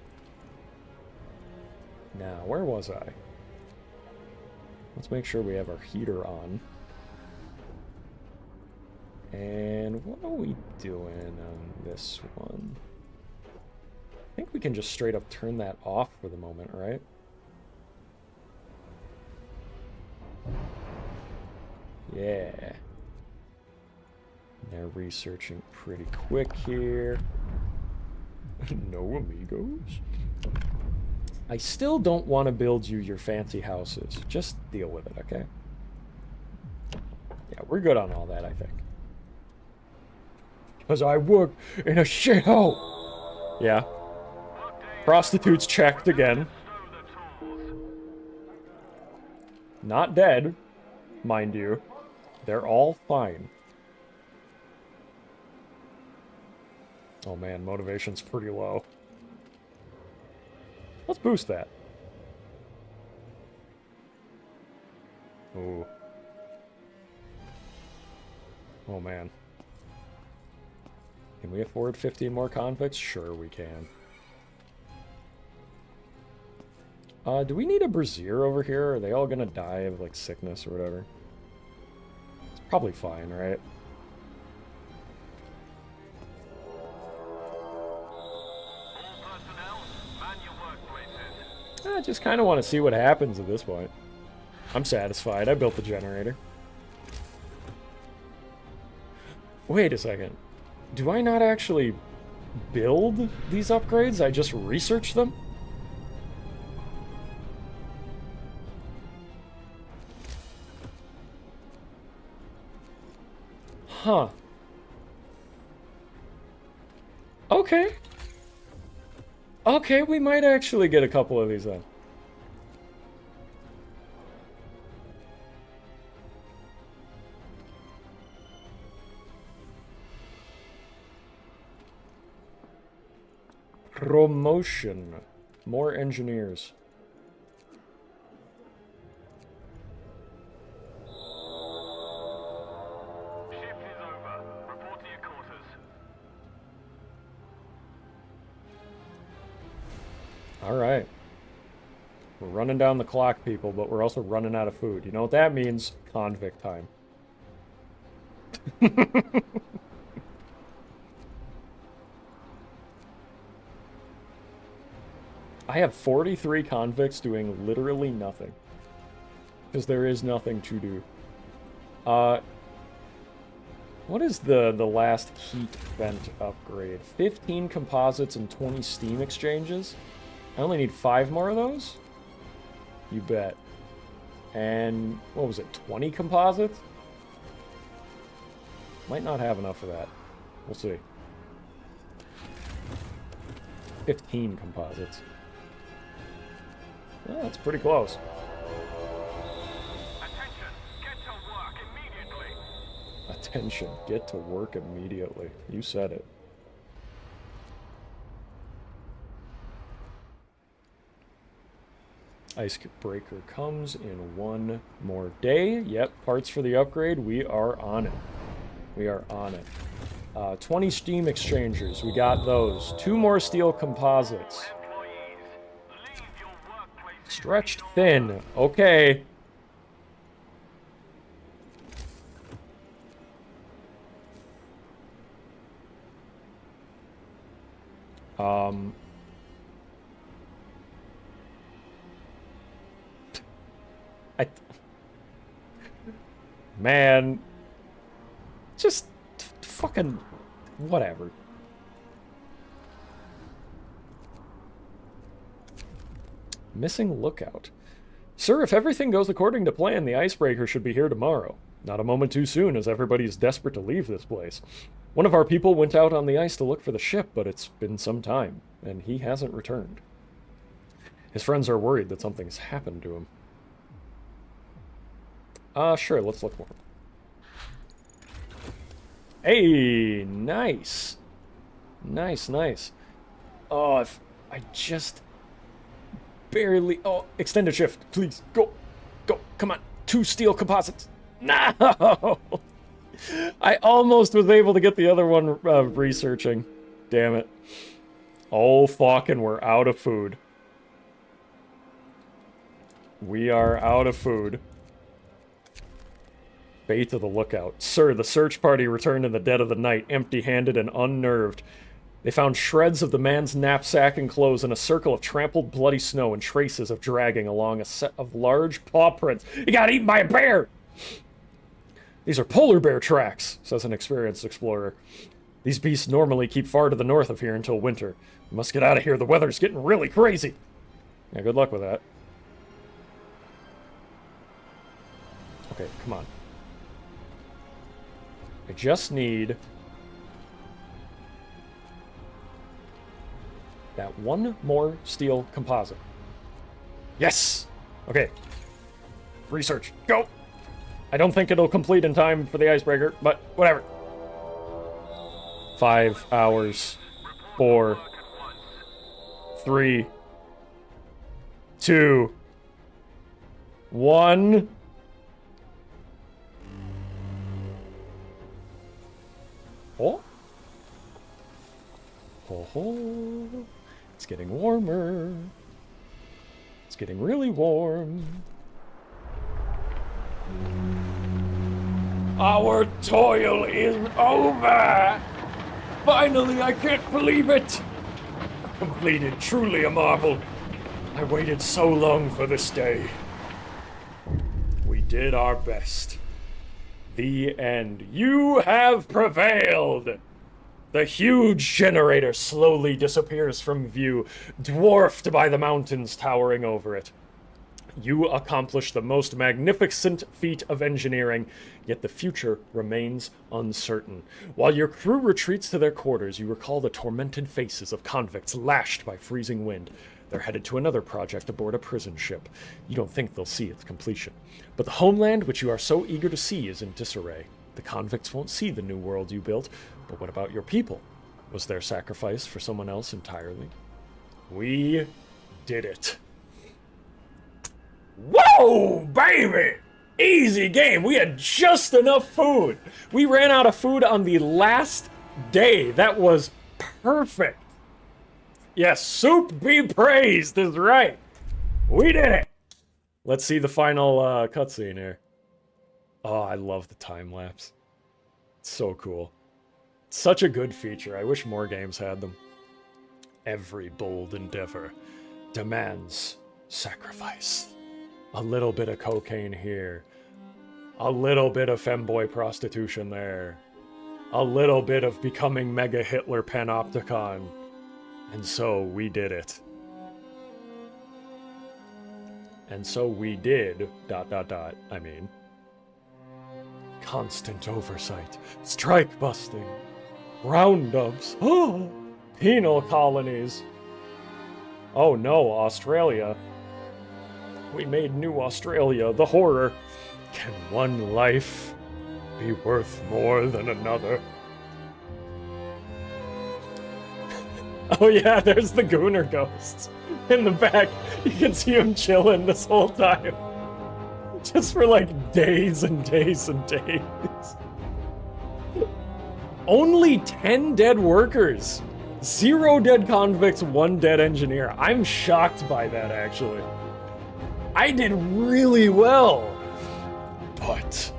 Now, where was I? Let's make sure we have our heater on. And what are we doing on this one? I think we can just straight up turn that off for the moment, right? Yeah. They're researching pretty quick here. No amigos. I still don't want to build you your fancy houses. Just deal with it, okay? Yeah, we're good on all that, I think. Because I work in a shithole. Yeah. Prostitutes checked again. Not dead, mind you. They're all fine. Oh man, motivation's pretty low. Let's boost that. Ooh. Oh man. Can we afford 15 more convicts? Sure we can. Do we need a brazier over here? Are they all gonna die of, like, sickness or whatever? It's probably fine, right? I just kind of want to see what happens at this point. I'm satisfied. I built the generator. Wait a second. Do I not actually build these upgrades? I just research them? Huh. Okay. Okay, we might actually get a couple of these then. Promotion. More engineers. Shift is over. Report Alright. We're running down the clock, people, but we're also running out of food. You know what that means? Convict time. I have 43 convicts doing literally nothing. Because there is nothing to do. What is the last heat vent upgrade? 15 composites and 20 steam exchanges? I only need 5 more of those? You bet. And, what was it, 20 composites? Might not have enough for that. We'll see. 15 composites. Well, that's pretty close. Attention, get to work immediately. You said it. Icebreaker comes in 1 more day. Yep, parts for the upgrade. We are on it. We are on it. 20 steam exchangers. We got those. 2 more steel composites. Stretched thin. Okay. Man, just fucking whatever. Missing lookout. Sir, if everything goes according to plan, the icebreaker should be here tomorrow. Not a moment too soon, as everybody is desperate to leave this place. One of our people went out on the ice to look for the ship, but it's been some time, and he hasn't returned. His friends are worried that something's happened to him. Sure, let's look for him. Hey, nice. Nice, nice. Oh, if I just barely... Oh, extended shift, please. Go. Go. Come on. 2 steel composites. No! I almost was able to get the other one researching. Damn it. Oh, fucking, we're out of food. We are out of food. Fate of the lookout. Sir, the search party returned in the dead of the night, empty-handed and unnerved. They found shreds of the man's knapsack and clothes in a circle of trampled bloody snow and traces of dragging along a set of large paw prints. He got eaten by a bear! These are polar bear tracks, says an experienced explorer. These beasts normally keep far to the north of here until winter. We must get out of here. The weather's getting really crazy. Yeah, good luck with that. Okay, come on. I just need that 1 more steel composite. Yes! Okay. Research. Go! I don't think it'll complete in time for the icebreaker, but whatever. 5 hours. 4. 3. 2. 1. Oh. Oh. It's getting warmer. It's getting really warm. Our toil is over! Finally, I can't believe it! Completed, truly a marvel. I waited so long for this day. We did our best. The end. You have prevailed! The huge generator slowly disappears from view, dwarfed by the mountains towering over it. You accomplished the most magnificent feat of engineering, yet the future remains uncertain. While your crew retreats to their quarters, you recall the tormented faces of convicts lashed by freezing wind. They're headed to another project aboard a prison ship. You don't think they'll see its completion. But the homeland which you are so eager to see is in disarray. The convicts won't see the new world you built, but what about your people? Was their sacrifice for someone else entirely? We did it. Whoa, baby! Easy game. We had just enough food. We ran out of food on the last day. That was perfect. Yes, Soup be praised is right. We did it. Let's see the final cutscene here. Oh, I love the time lapse. It's so cool. Such a good feature. I wish more games had them. Every bold endeavor demands sacrifice. A little bit of cocaine here. A little bit of femboy prostitution there. A little bit of becoming Mega Hitler Panopticon. And so we did it. And so we did, ... I mean. Constant oversight, strike busting, roundups, oh, penal colonies. Oh no, Australia. We made New Australia, the horror. Can one life be worth more than another? Oh yeah, there's the Gooner ghosts. In the back, you can see him chilling this whole time. Just for like days and days and days. Only 10 dead workers. 0 dead convicts, 1 dead engineer. I'm shocked by that, actually. I did really well. But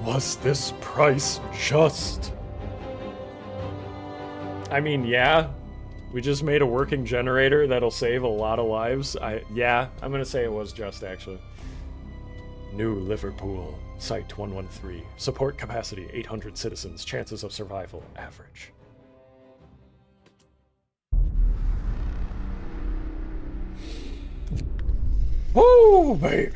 was this price just? I mean, yeah. We just made a working generator that'll save a lot of lives. Yeah, I'm gonna say it was just, actually. New Liverpool, Site 113. Support capacity, 800 citizens. Chances of survival, average. Woo, baby!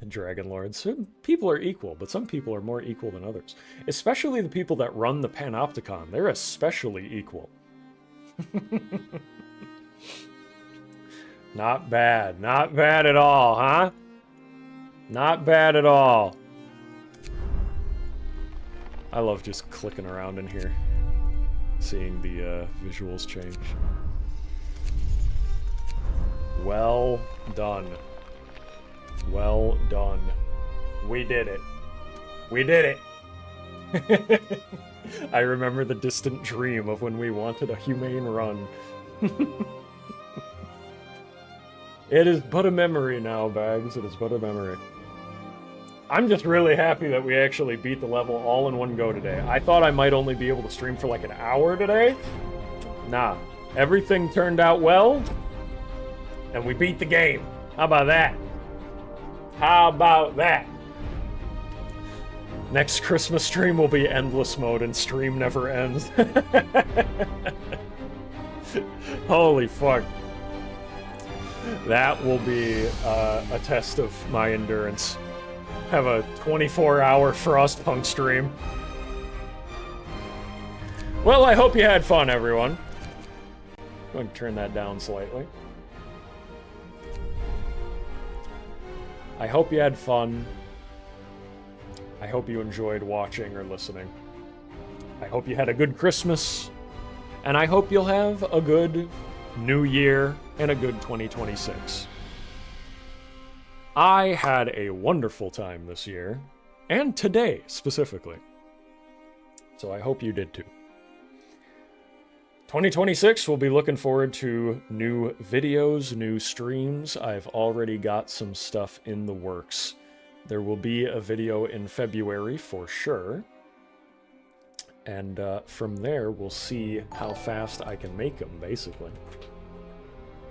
Dragon Lords. Some people are equal, but some people are more equal than others. Especially the people that run the Panopticon. They're especially equal. Not bad. Not bad at all, huh? Not bad at all. I love just clicking around in here. Seeing the visuals change. Well done. Well done. We did it. We did it. I remember the distant dream of when we wanted a humane run. It is but a memory now, Bags. It is but a memory. I'm just really happy that we actually beat the level all in one go today. I thought I might only be able to stream for like an hour today. Nah. Everything turned out well. And we beat the game. How about that? How about that? Next Christmas stream will be endless mode and stream never ends. Holy fuck. That will be a test of my endurance. Have a 24-hour FROSTPUNK stream. Well, I hope you had fun, everyone. I'm going to turn that down slightly. I hope you had fun. I hope you enjoyed watching or listening. I hope you had a good Christmas. And I hope you'll have a good New Year and a good 2026. I had a wonderful time this year, and today specifically. So I hope you did too. 2026, we'll be looking forward to new videos, new streams. I've already got some stuff in the works. There will be a video in February for sure. And from there, we'll see how fast I can make them, basically.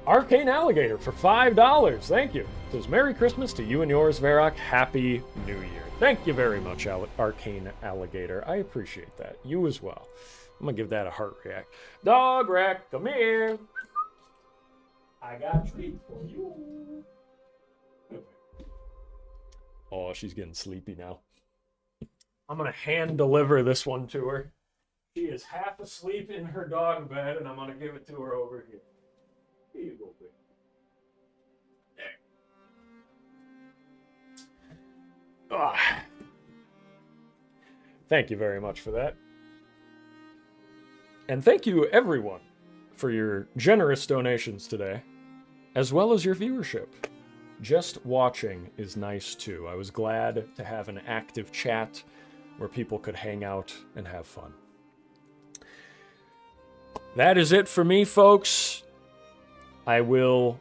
Arcane Alligator for $5. Thank you. It says, Merry Christmas to you and yours, Verac. Happy New Year. Thank you very much, Arcane Alligator. I appreciate that. You as well. I'm going to give that a heart react. Dograc, come here. I got a treat for you. Oh, she's getting sleepy now. I'm going to hand deliver this one to her. She is half asleep in her dog bed, and I'm going to give it to her over here. Here you go, baby. There. Ah. Thank you very much for that. And thank you, everyone, for your generous donations today, as well as your viewership. Just watching is nice, too. I was glad to have an active chat where people could hang out and have fun. that is it for me, folks. I will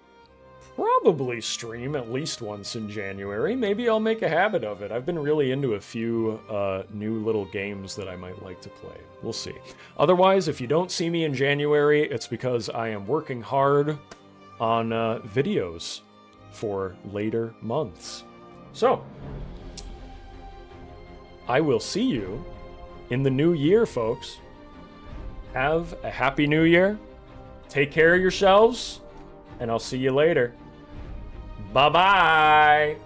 probably stream at least once in January. Maybe I'll make a habit of it. I've been really into a few new little games that I might like to play. We'll see. Otherwise, if you don't see me in January, it's because I am working hard on videos for later months. So, I will see you in the new year, folks. Have a happy new year. Take care of yourselves, and I'll see you later. Bye-bye.